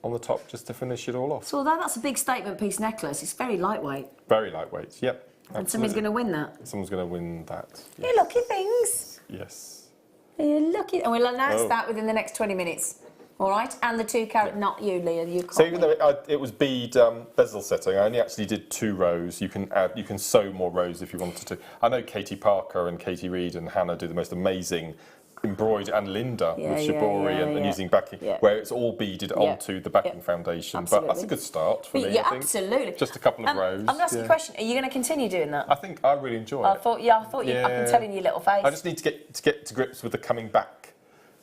on the top just to finish it all off. So although that's a big statement piece necklace, it's very lightweight. Very lightweight, yep. Absolutely. And somebody's going to win that. Someone's going to win that. Yes. You lucky things. Yes. You're lucky. And we'll announce that within the next 20 minutes. All right? And the 2 carat, not you, Leah. You can't. So even though it was bead bezel setting, I only actually did 2 rows. You can sew more rows if you wanted to. I know Katie Parker and Katie Reed and Hannah do the most amazing embroidery, and Linda with shibori and using backing, where it's all beaded onto the backing foundation. Absolutely. But that's a good start for me, I think. Absolutely. Just a couple of rows. I'm going to ask you a question. Are you going to continue doing that? I think I really enjoy it. I thought you. I've been telling you, little face. I just need to get to grips with the coming back.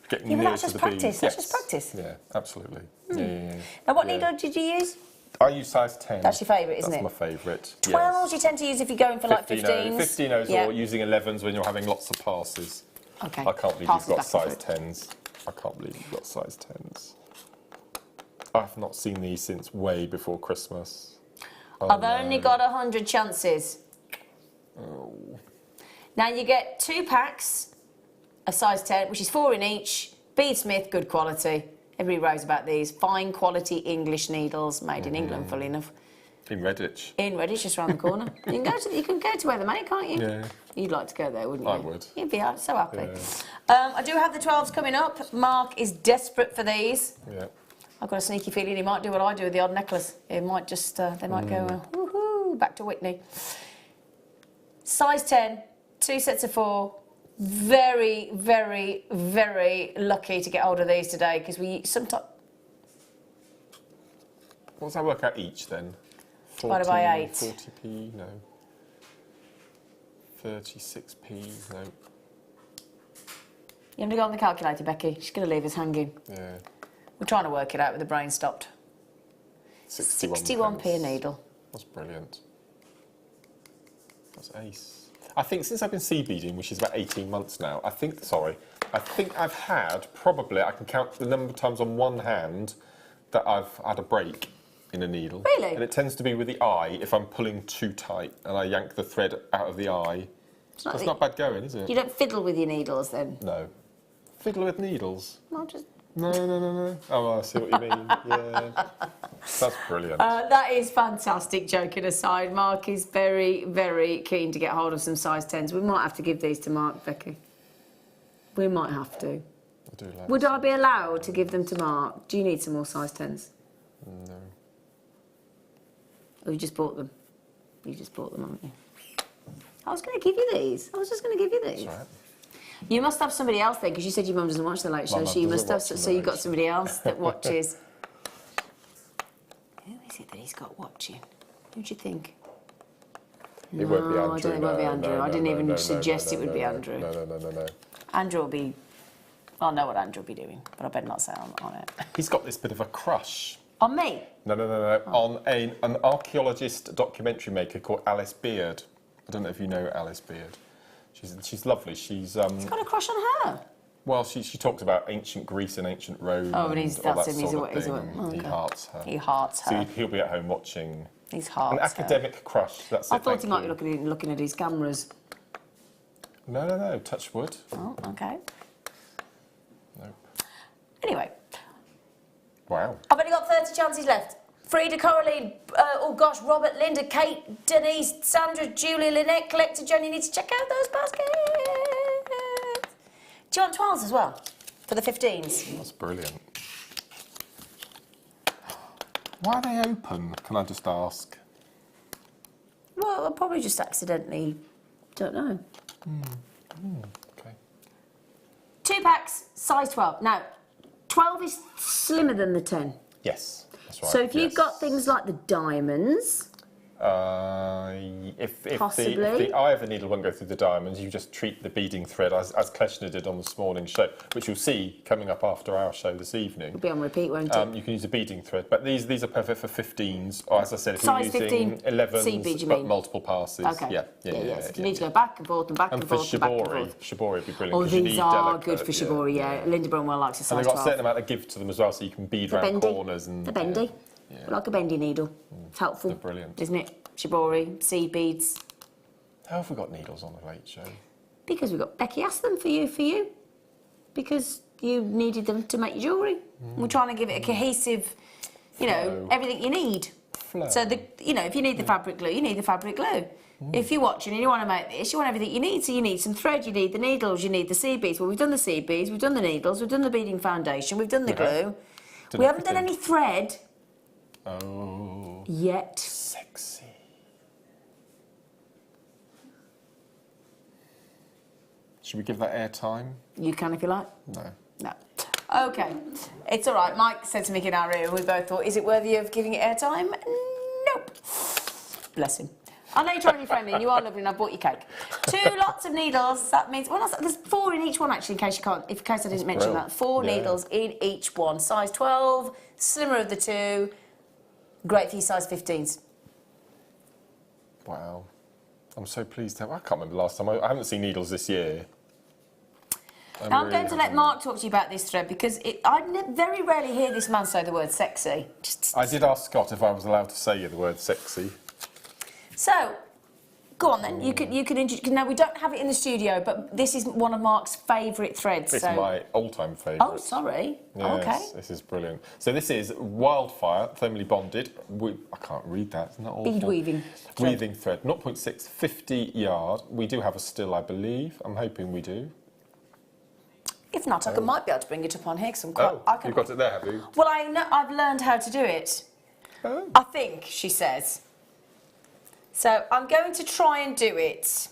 Getting near that's to just the practice. bead. That's just practice. Yeah, absolutely. Yeah. Now, what needle did you use? I use size 10. That's your favourite, isn't it? That's my favourite. 12s you tend to use if you're going for like 15s? 15s or using 11s when you're having lots of passes. Okay. I can't believe you've got size 10s. I can't believe you've got size 10s. I've not seen these since way before Christmas. I've only got 100 chances. Oh. Now you get 2 packs, a size 10, which is 4 in each. Bead Smith, good quality. Everybody raves about these. Fine quality English needles, made in England, full enough. In Redditch. In Redditch, just round the corner. You can go to where they're made, can't you? Yeah. You'd like to go there, wouldn't you? I would. You'd be so happy. Yeah. I do have the 12s coming up. Mark is desperate for these. Yeah. I've got a sneaky feeling he might do what I do with the odd necklace. It might just, they might go, woohoo, back to Whitney. Size 10, 2 sets of 4. Very, very, very lucky to get hold of these today because we sometimes. What's that work out each then? Divided by 8. 40p, no. 36p, no. You haven't got on the calculator, Becky. She's going to leave us hanging. Yeah. We're trying to work it out with the brain stopped. 61p a needle. That's brilliant. That's ace. I think since I've been seed beading, which is about 18 months now, I think I've had probably, I can count the number of times on one hand that I've had a break in a needle. Really? And it tends to be with the eye if I'm pulling too tight and I yank the thread out of the eye. That's not bad going, is it? You don't fiddle with your needles then? No. Fiddle with needles? No, just... No. Oh, I see what you mean. Yeah. That's brilliant. That is fantastic, joking aside. Mark is very, very keen to get hold of some size 10s. We might have to give these to Mark, Becky. We might have to. I do like Would I be allowed to give them to Mark? Do you need some more size 10s? No. Oh, you just bought them. You just bought them, haven't you? I was going to give you these. I was just going to give you these. That's right. You must have somebody else then, because you said your mum doesn't watch the Late Show, so you must have. So you've got somebody else that watches. Who is it that he's got watching? Who do you think? It won't be Andrew. I don't think it won't be Andrew. I didn't even suggest it would be Andrew. No. Andrew will be. I know what Andrew will be doing, but I better not say on it. He's got this bit of a crush. On me? No. On an archaeologist documentary maker called Alice Beard. I don't know if you know Alice Beard. She's lovely. She's He's got a crush on her. Well, she talks about ancient Greece and ancient Rome. Oh, and and all that's that him. sort of He's a thing. He hearts her. He hearts her. So he'll be at home watching. He's hearts An academic crush. That's it. I thought he might thank be you. looking at his cameras. No. Touch wood. Oh, okay. Nope. Anyway, Wow. I've only got 30 chances left. Frida, Coraline, Robert, Linda, Kate, Denise, Sandra, Julie, Lynette, Collector, Jen. You need to check out those baskets. Do you want 12s as well? For the 15s? That's brilliant. Why are they open? Can I just ask? Well, I probably just accidentally, don't know. Okay. 2 packs, size 12. Now, 12 is slimmer than the 10. Yes, that's right. So if you've yes. got things like the diamonds, If Possibly. the eye of the needle won't go through the diamonds, you just treat the beading thread as Kleshner did on this morning's show, which you'll see coming up after our show this evening. it'll be on repeat, won't it? You can use a beading thread, but these are perfect for 15s, or as I said, if Size you're using 15 seed bead, 11s, you but mean? multiple passes. Okay. Yeah. If you need to go back and forth and back and, And for forth and back and shibori, forth. shibori would be brilliant. Oh, 'cause you these need are delicate, good for shibori, yeah. Linda Brunwell likes a And size they've got a 12. certain amount of give to them as well, so you can bead They're round bendy. corners. And, They're bendy. Yeah. Like a bendy needle. It's helpful. They're brilliant. Isn't it? Shibori, seed beads. How have we got needles on the late show? Because we've got Becky asked them for you. Because you needed them to make your jewellery. We're trying to give it a cohesive, Flow. everything you need. Flow. So, if you need the fabric glue, you need the fabric glue. If you're watching and you want to make this, you want everything you need. So you need some thread, you need the needles, you need the seed beads. Well, we've done the seed beads, we've done the needles, we've done the beading foundation, we've done the glue. We haven't done any thread Oh, yet. sexy. Should we give that air time? You can if you like. No. No. Okay. It's all right. Mike said to me in our ear, we both thought, is it worthy of giving it airtime? Nope. Bless him. I know you're trying to be friendly and you are lovely and I bought you cake. 2 lots of needles. That means, there's 4 in each one actually, in case I didn't mention that. 4 needles in each one. Size 12, slimmer of the 2. Great for your size 15s. Wow. I'm so pleased. I can't remember the last time. I haven't seen needles this year. Now, I'm going to let Mark talk to you about this thread because I very rarely hear this man say the word sexy. I did ask Scott if I was allowed to say the word sexy. So, go on then. You can introduce. Now we don't have it in the studio, but this is one of Mark's favourite threads. It's so. my all-time favourite. Oh, sorry. Yes, Okay. this is brilliant. So this is Wildfire, thermally bonded. I can't read that. Isn't that awful? Bead weaving. Thread. Weaving thread. 0.6, 50 yard. We do have a still, I believe. I'm hoping we do. If not, I might be able to bring it up on here because I'm quite. Oh, you've got it there, have you? Well, I know I've learned how to do it. Oh. I think she says. So I'm going to try and do it.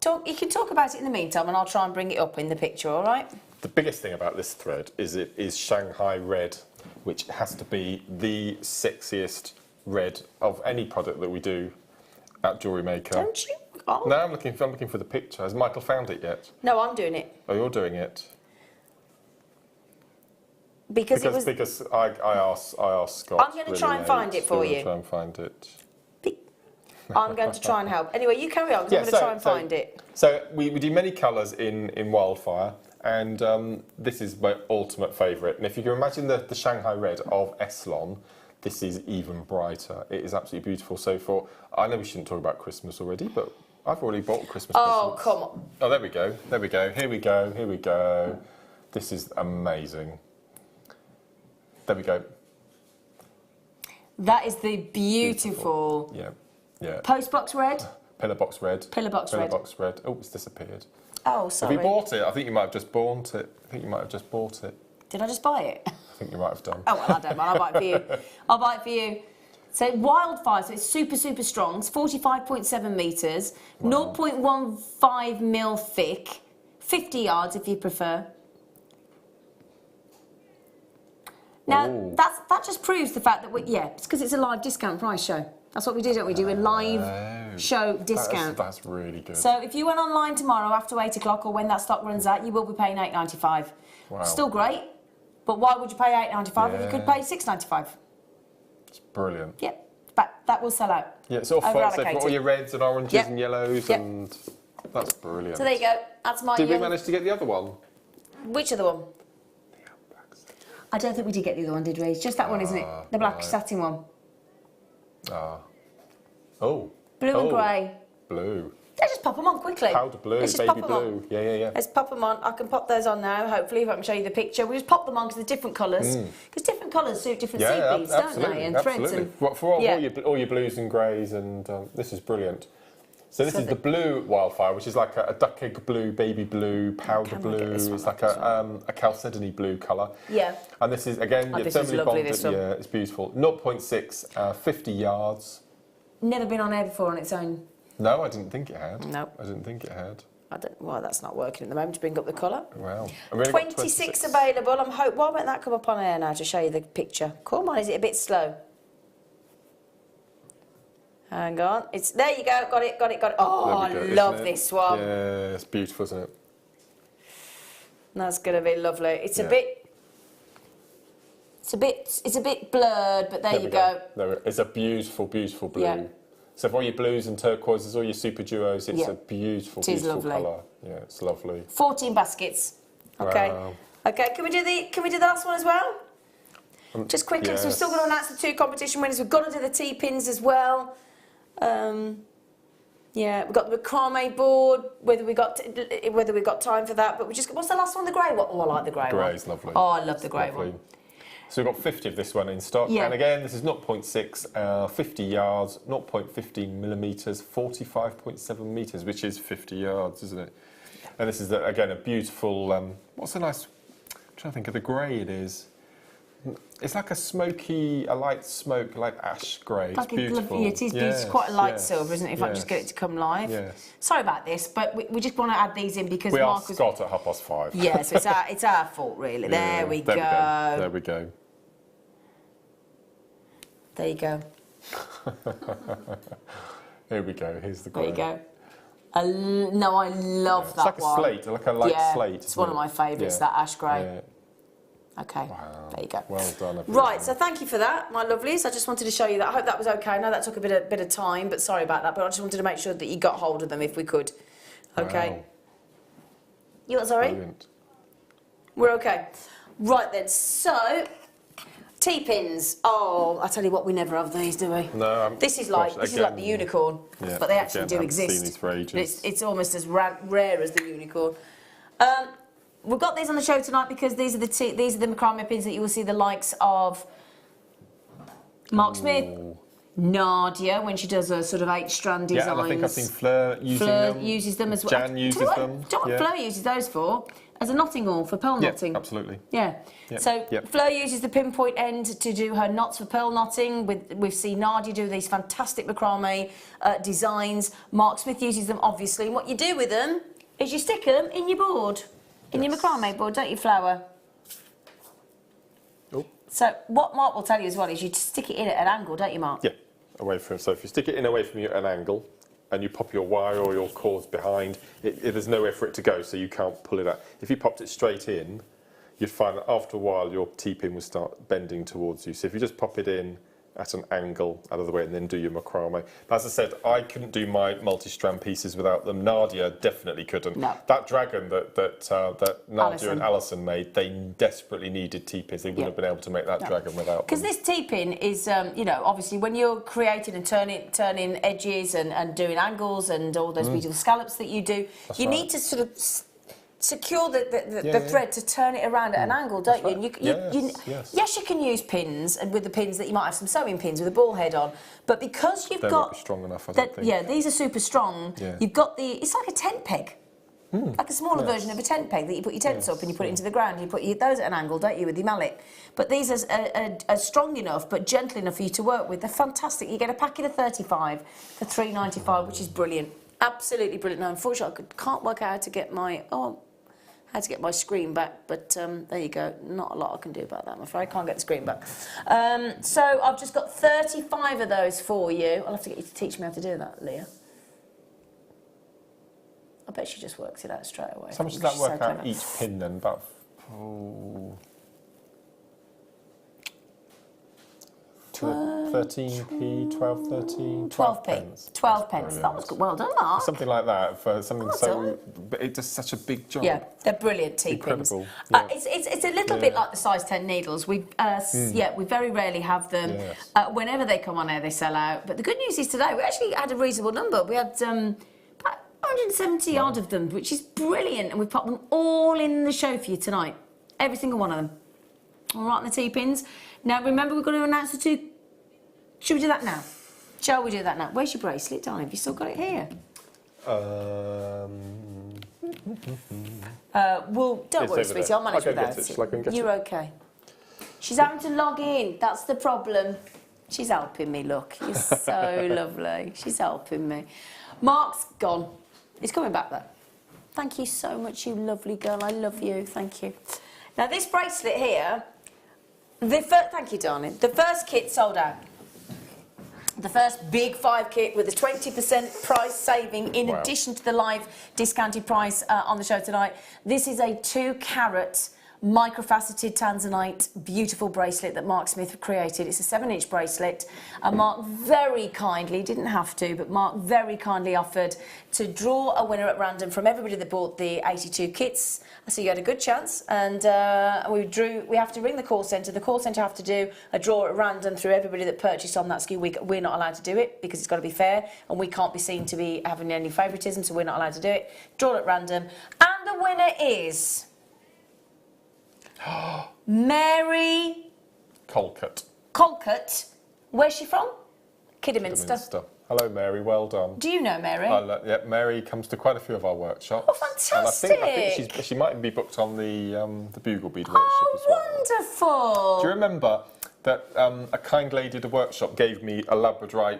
You can talk about it in the meantime, and I'll try and bring it up in the picture. All right? The biggest thing about this thread is it is Shanghai red, which has to be the sexiest red of any product that we do at Jewellery Maker. Don't you? Oh. No, I'm looking for the picture. Has Michael found it yet? No, I'm doing it. Oh, you're doing it. Because it was. Because I asked Scott. I'm going to try and find it for you. Try and find it. I'm going to try and help. Anyway, you carry on, because I'm going to try and find it. So we do many colours in Wildfire, and this is my ultimate favourite. And if you can imagine the Shanghai red of Eslon, this is even brighter. It is absolutely beautiful. So I know we shouldn't talk about Christmas already, but I've already bought Christmas Oh, presents. come on. Oh, there we go. There we go. Here we go. Here we go. This is amazing. There we go. That is the beautiful. Yeah. Yeah. Postbox red. Pillar box red. Pillar box red. Box red. Oh, it's disappeared. Oh, sorry. Have you bought it? I think you might have just bought it. Did I just buy it? I think you might have done. Oh, well, I don't mind. I'll buy it for you. I'll buy it for you. So Wildfire, so it's super, super strong. It's 45.7 metres, wow. 0.15 mil thick, 50 yards if you prefer. Now, that just proves the fact that it's because it's a live discount price show. That's what we do, don't we? Do a live show discount. That's really good. So if you went online tomorrow after 8 o'clock or when that stock runs out, you will be paying $8.95. Wow. Still great, but why would you pay $8.95 if you could pay $6.95? It's brilliant. Yep, but that will sell out. Yeah, it's all fun. So for all your reds and oranges and yellows, and that's brilliant. So there you go. That's my. Did we manage to get the other one? Which other one? I don't think we did get the other one, did we? It's just that one, isn't it? The black satin one. Oh. Blue and grey. Blue. Let's just pop them on quickly. Powder blue, Let's just baby pop them blue. on. Yeah. Let's pop them on. I can pop those on now, hopefully, if I can show you the picture. We just pop them on because they're different colours. Because different colours suit different seed beads, don't they? And threads. And, for all your blues and greys, and this is brilliant. So this is the blue wildfire, which is like a duck egg blue, baby blue, powder blue. It's like a chalcedony blue colour. Yeah. And this is, again, you're thermally bonded. Yeah, it's beautiful. 0.6, 50 yards. Never been on air before on its own. No, I didn't think it had. No. I didn't think it had. Well, that's not working at the moment to bring up the colour. Wow. 26 available. Why won't that come up on air now to show you the picture? Come on, is it a bit slow? Hang on. There you go. Got it. Oh, I love this one. Yeah, it's beautiful, isn't it? That's going to be lovely. It's a bit blurred, but there you go. It's a beautiful, beautiful blue. Yeah. So for all your blues and turquoises, all your super duos, it's a beautiful, beautiful colour. Yeah, it's lovely. 14 baskets. Okay. Wow. Okay. Can we do the last one as well? Just quickly, because we're still going to announce the 2 competition winners. We've got to do the T-pins as well. Yeah, we've got the macrame board. Whether we got time for that, but what's the last one? The grey one. Oh, I like the grey one. Grey's lovely. Oh, I love the grey one. So we've got 50 of this one in stock, and again, this is 0.6, 50 yards, 0.15 millimetres, 45.7 metres, which is 50 yards, isn't it? And this is again a beautiful. What's a nice? I'm trying to think of the grey it is. It's like a light smoke, like ash grey. It's beautiful. It is beautiful. It's quite a light silver, isn't it? If I just get it to come live. Yes. Sorry about this, but we just want to add these in because we Mark asked Scott at 5:30. Yeah, so it's our fault, really. There we go. There we go. There you go. Here we go. Here's the grey. There you go. No, I love that one. It's like a light slate. It's one of my favourites, that ash grey. Yeah. Okay, there you go. Well done, everyone. Right, so thank you for that, my lovelies. I just wanted to show you that. I hope that was okay. I know that took a bit of time, but sorry about that. But I just wanted to make sure that you got hold of them if we could. Okay. Wow. You what, sorry? Brilliant. We're okay. Right then, so T-pins. Oh, I tell you what, we never have these, do we? No. This is like the unicorn, but they actually do exist. Seen these for ages. It's almost as rare as the unicorn. We've got these on the show tonight because these are the macrame pins that you will see the likes of Mark Smith, Nadia when she does her sort of 8-strand designs. Yeah, and I think I've seen Fleur using them. Fleur uses them as well. Jan uses them. Do you know what Fleur uses those for? As a knotting awl for pearl knotting. Absolutely. Yeah. So Fleur uses the pinpoint end to do her knots for pearl knotting. We've seen Nadia do these fantastic macrame designs. Mark Smith uses them, obviously. And what you do with them is you stick them in your board. In your macrame board, don't you, Flower? Oh. So what Mark will tell you as well is you stick it in at an angle, don't you, Mark? Yeah, away from. So if you stick it in away from you at an angle, and you pop your wire or your cords behind, there's nowhere for it to go, so you can't pull it out. If you popped it straight in, you'd find that after a while your T-pin would start bending towards you. So if you just pop it in at an angle out of the way and then do your macrame. But as I said, I couldn't do my multi-strand pieces without them. Nadia definitely couldn't. No. That dragon that Nadia and Alison made, they desperately needed T-pins. They wouldn't have been able to make that dragon without them. Because this T-pin is, you know, obviously when you're creating and turning edges and doing angles and all those beautiful scallops that you do, you need to sort of secure the thread to turn it around at an angle, don't you? And yes, you can use pins, and with the pins that you might have some sewing pins with a ball head on, but because you've got not strong enough, I don't think. Yeah, these are super strong. Yeah. You've got it's like a tent peg. Like a smaller version of a tent peg that you put your tents up and you put it into the ground. You put those at an angle, don't you, with your mallet? But these are strong enough but gentle enough for you to work with. They're fantastic. You get a packet of 35 for $3.95, which is brilliant. Absolutely brilliant. Now, unfortunately, I can't work out how to get my screen back, but there you go. Not a lot I can do about that, I'm afraid. I can't get the screen back. So I've just got 35 of those for you. I'll have to get you to teach me how to do that, Leah. I bet she just works it out straight away. So how much does that work out each pin then? About £2 13p, 12, 13, 12p. pence. 12 pence. Brilliant. That was good. Well done, Mark. Something like that for something Well so. done. But it does such a big job. Yeah, they're brilliant T-pins. Incredible. Yeah. It's a little bit like the size 10 needles. We we very rarely have them. Yes. Whenever they come on air, they sell out. But the good news is today we actually had a reasonable number. We had about 170 odd of them, which is brilliant, and we've put them all in the show for you tonight. Every single one of them. All right, on the T-pins. Now remember, we've got to announce the two. Should we do that now? Shall we do that now? Where's your bracelet, darling? Have you still got it here? Well, don't worry, sweetie. I'll manage without it. You're okay. She's having to log in. That's the problem. She's helping me, look. You're so lovely. She's helping me. Mark's gone. He's coming back, though. Thank you so much, you lovely girl. I love you. Thank you. Now, this bracelet here, thank you, darling. The first kit sold out. The first big 5 kit with a 20% price saving in addition to the live discounted price on the show tonight. This is a 2-carat microfaceted tanzanite beautiful bracelet that Mark Smith created. It's a 7-inch bracelet, and Mark very kindly, didn't have to, but Mark very kindly offered to draw a winner at random from everybody that bought the 82 kits. So you had a good chance, and we have to ring the call centre. The call centre have to do a draw at random through everybody that purchased on that SKU. We're not allowed to do it because it's got to be fair, and we can't be seen to be having any favouritism, so we're not allowed to do it. Draw at random, and the winner is Mary Colcutt. Where's she from? Kidderminster. Hello, Mary. Well done. Do you know Mary? Yeah, Mary comes to quite a few of our workshops. Oh, fantastic! And I think she might be booked on the Bugle Bead workshop as well. Wonderful! Do you remember that a kind lady at the workshop gave me a labradorite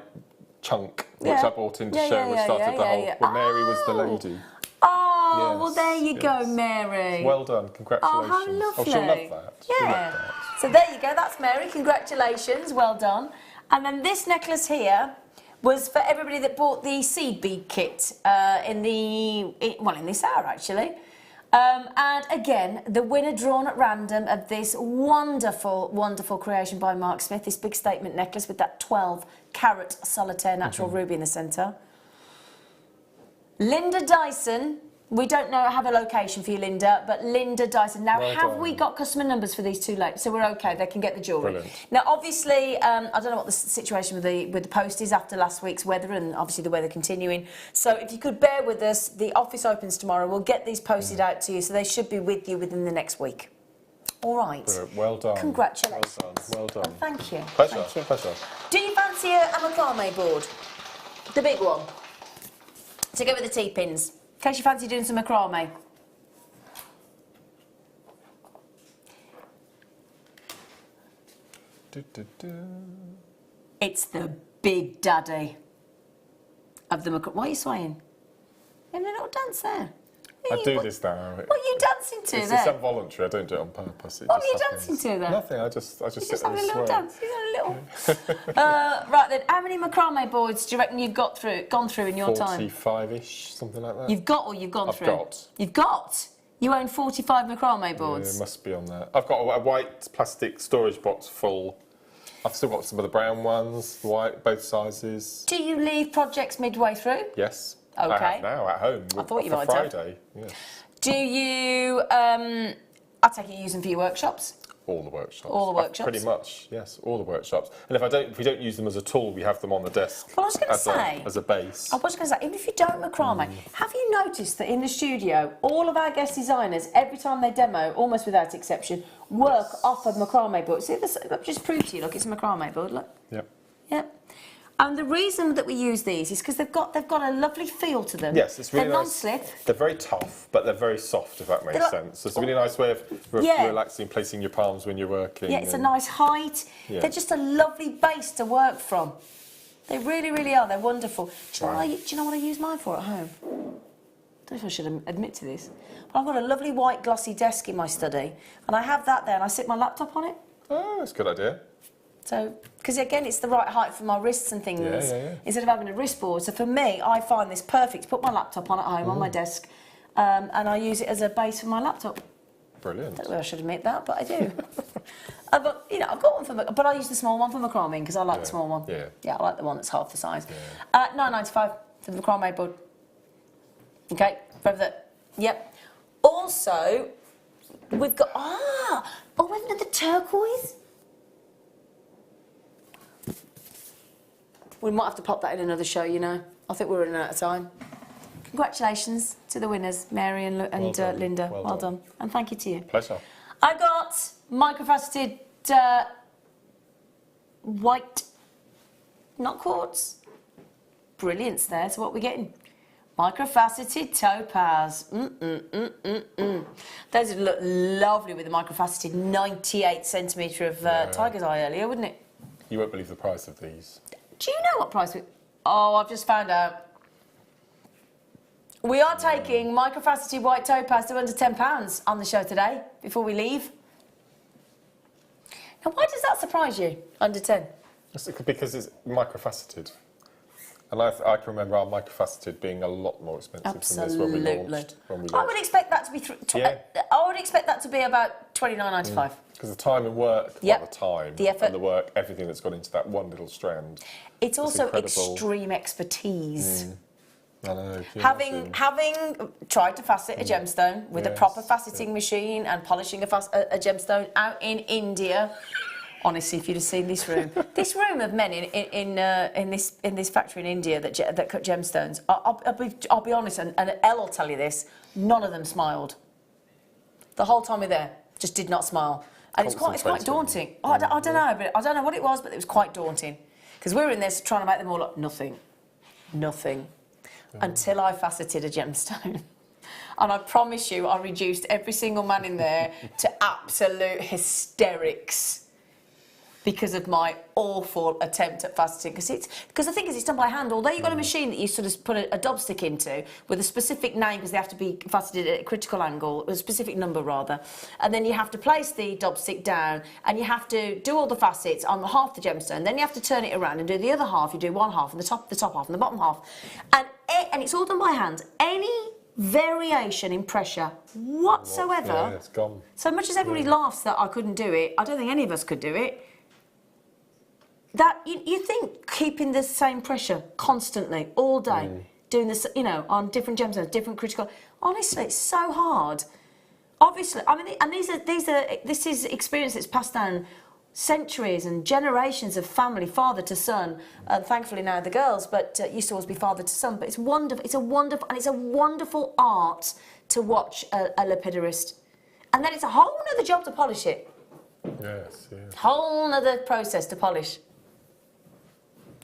chunk, which I bought in to show, which started the whole... Well, Mary was the lady. Oh, yes, well, there you go, Mary. Well done, congratulations. Oh, how lovely. Oh, she'll love that. Yeah. So there you go, that's Mary, congratulations, well done. And then this necklace here was for everybody that bought the seed bead kit in this hour, actually. And again, the winner drawn at random of this wonderful, wonderful creation by Mark Smith, this big statement necklace with that 12-carat solitaire natural ruby in the centre. Linda Dyson, we don't have a location for you, Linda, but Linda Dyson. Now, have we got customer numbers for these two ladies? So we're okay, they can get the jewellery. Brilliant. Now, obviously, I don't know what the situation with the post is after last week's weather, and obviously the weather continuing. So if you could bear with us, the office opens tomorrow. We'll get these posted out to you, so they should be with you within the next week. All right. Well done. Congratulations. Well done. Oh, thank you. Pleasure. Thank you. Pleasure. Do you fancy a macrame board? The big one? To go with the T-pins. In case you fancy doing some macrame. It's the big daddy of the macrame. Why are you swaying? You have a little dance there. I do this now. What are you dancing to It's there? involuntary. I don't do it on purpose. What are you dancing to there? Nothing. I just You're sit just there having a and little sway. dance. You're having a little. Right then, how many macrame boards do you reckon you've gone through in your time? 45-ish, something like that. You've got or you've gone through? I've got. You've got? You own 45 macrame boards? Yeah, it must be on there. I've got a white plastic storage box full. I've still got some of the brown ones, white, both sizes. Do you leave projects midway through? Yes. Okay. I have now at home. I thought you for might have. Friday. Yes. Do you, I take it you use them for your workshops? All the workshops. All the workshops? Pretty much, yes, all the workshops. And if we don't use them as a tool, we have them on the desk. Well, I was going to say, as a base. I was going to say, even if you don't macrame, have you noticed that in the studio, all of our guest designers, every time they demo, almost without exception, work off of macrame boards? See, this, I'll just prove to you, look, it's a macrame board, look. Yep. Yep. And the reason that we use these is because they've got a lovely feel to them. Yes, it's really They're nice. non-slip. They're very tough, but they're very soft, if that makes sense. So it's a really nice way of relaxing, placing your palms when you're working. Yeah, it's a nice height. Yeah. They're just a lovely base to work from. They really, really are. They're wonderful. Do you know what I use mine for at home? I don't know if I should admit to this, but I've got a lovely white glossy desk in my study, and I have that there, and I sit my laptop on it. Oh, that's a good idea. So, because again, it's the right height for my wrists and things, instead of having a wrist board. So for me, I find this perfect to put my laptop on at home, on my desk, and I use it as a base for my laptop. Brilliant. I don't know if I should admit that, but I do. But, you know, I've got one for, but I use the small one for macrame because I like the small one. Yeah. Yeah, I like the one that's half the size. Yeah. £9.95 for the macrame bud. Okay, forever that. Yep. Also, we've got, we've got the turquoise. We might have to pop that in another show, you know. I think we're running out of time. Congratulations to the winners, Mary and Linda. Well done. And thank you to you. Pleasure. I got microfaceted white knot quartz. Brilliance there. So what are we getting? Microfaceted topaz. Those would look lovely with the microfaceted 98 centimetre of tiger's eye earlier, wouldn't it? You won't believe the price of these. Do you know what price we... Oh, I've just found out. We are taking microfaceted white topaz to under £10 on the show today, before we leave. Now, why does that surprise you, under 10? Because it's microfaceted. And I can remember our microfaceted being a lot more expensive than this when we launched. I would expect that to be... I would expect that to be about £29.95. Because the time and work, the time, the effort, and the work, everything that's gone into that one little strand. It's also extreme expertise. I know. Having tried to facet a gemstone with a proper faceting machine and polishing a gemstone out in India. Honestly, if you'd have seen this room of men in this factory in India that cut gemstones, I'll be honest, and Elle will tell you this, none of them smiled. The whole time we're there, just did not smile, and it's quite daunting. I don't know, but I don't know what it was, but it was quite daunting because we were in there trying to make them all look nothing. Until I faceted a gemstone. And I promise you, I reduced every single man in there to absolute hysterics because of my awful attempt at faceting. Because the thing is, it's done by hand. Although you've got a machine that you sort of put a dob stick into with a specific name, because they have to be faceted at a critical angle, a specific number rather, and then you have to place the dob stick down and you have to do all the facets on the half the gemstone. Then you have to turn it around and do the other half. You do one half and the top half and the bottom half, and it's all done by hand. Any variation in pressure whatsoever. It's gone. So much as everybody laughs that I couldn't do it, I don't think any of us could do it. That you think keeping the same pressure constantly all day, doing this, you know, on different gemstones, different critical. Honestly, it's so hard. Obviously, I mean, and this is experience that's passed down centuries and generations of family, father to son, and thankfully now the girls, but used to always be father to son. But it's wonderful. It's a wonderful art to watch a lepiderist, and then it's a whole other job to polish it. Yes. Whole other process to polish.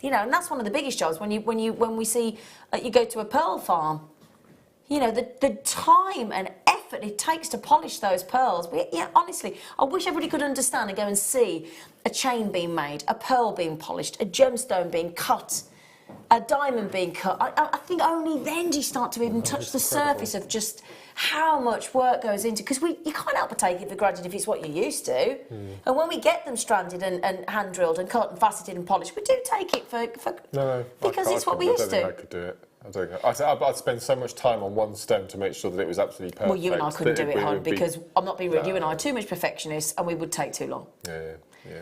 You know, and that's one of the biggest jobs when we see you go to a pearl farm. You know, the time and effort it takes to polish those pearls. Honestly, I wish everybody could understand and go and see a chain being made, a pearl being polished, a gemstone being cut, a diamond being cut. I think only then do you start to even touch the surface of just how much work goes into, because you can't help but take it for granted if it's what you're used to. And when we get them stranded and hand drilled and cut and faceted and polished, we do take it for because it's what we used to. I don't think I could do it. I don't know. I'd spend so much time on one stone to make sure that it was absolutely perfect. Well, you and I couldn't do it, hon, because I'm not being rude. You and I are too much perfectionists, and we would take too long. Yeah.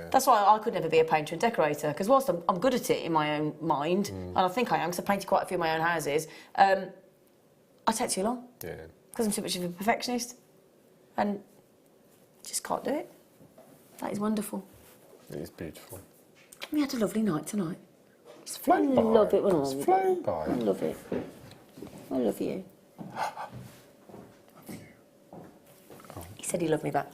That's why I could never be a painter and decorator, because whilst I'm good at it in my own mind, and I think I am, because I painted quite a few of my own houses, I take too long. Yeah. Because I'm too much of a perfectionist, and just can't do it. That is wonderful. It is beautiful. We had a lovely night tonight. It's flown by. I love it when It's flown by. I love it. I love you. He said he loved me back.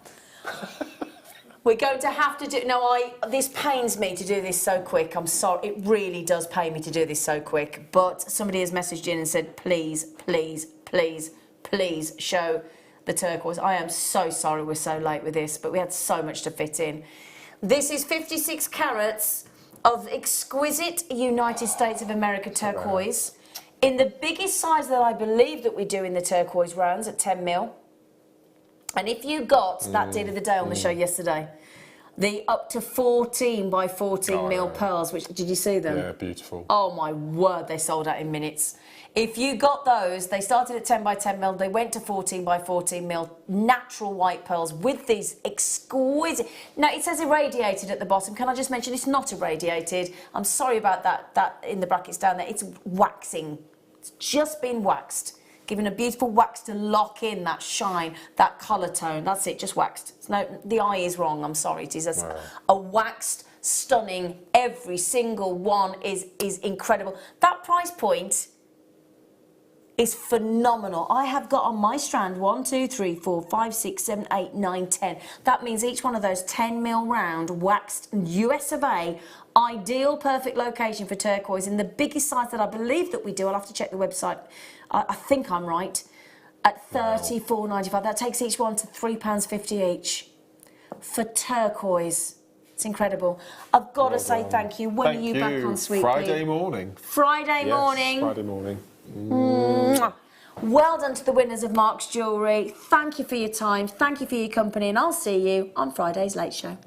We're going to have to do... No, this pains me to do this so quick. I'm sorry. It really does pain me to do this so quick. But somebody has messaged in and said, please, please, please, please show the turquoise. I am so sorry we're so late with this, but we had so much to fit in. This is 56 carats of exquisite United States of America turquoise in the biggest size that I believe that we do in the turquoise rounds at 10 mil. And if you got that deal of the day on the show yesterday, The up to 14 by 14 mil pearls, which, did you see them? Yeah, beautiful. Oh my word, they sold out in minutes. If you got those, they started at 10 by 10 mil, they went to 14 by 14 mil, natural white pearls with these exquisite... Now, it says irradiated at the bottom. Can I just mention it's not irradiated? I'm sorry about that in the brackets down there. It's waxing. It's just been waxed. Giving a beautiful wax to lock in that shine, that colour tone. That's it, just waxed. No, the eye is wrong, I'm sorry. It is a waxed, stunning, every single one is incredible. That price point is phenomenal. I have got on my strand 1, 2, 3, 4, 5, 6, 7, 8, 9, 10. That means each one of those 10 mil round waxed US of A, ideal, perfect location for turquoise in the biggest size that I believe that we do. I'll have to check the website. I think I'm right. At £34.95. That takes each one to £3.50 each for turquoise. It's incredible. I've got to say thank you. When are you back on Sweet Pea? Friday morning. Friday morning. Friday morning. Mwah. Well done to the winners of Mark's Jewellery. Thank you for your time. Thank you for your company. And I'll see you on Friday's Late Show.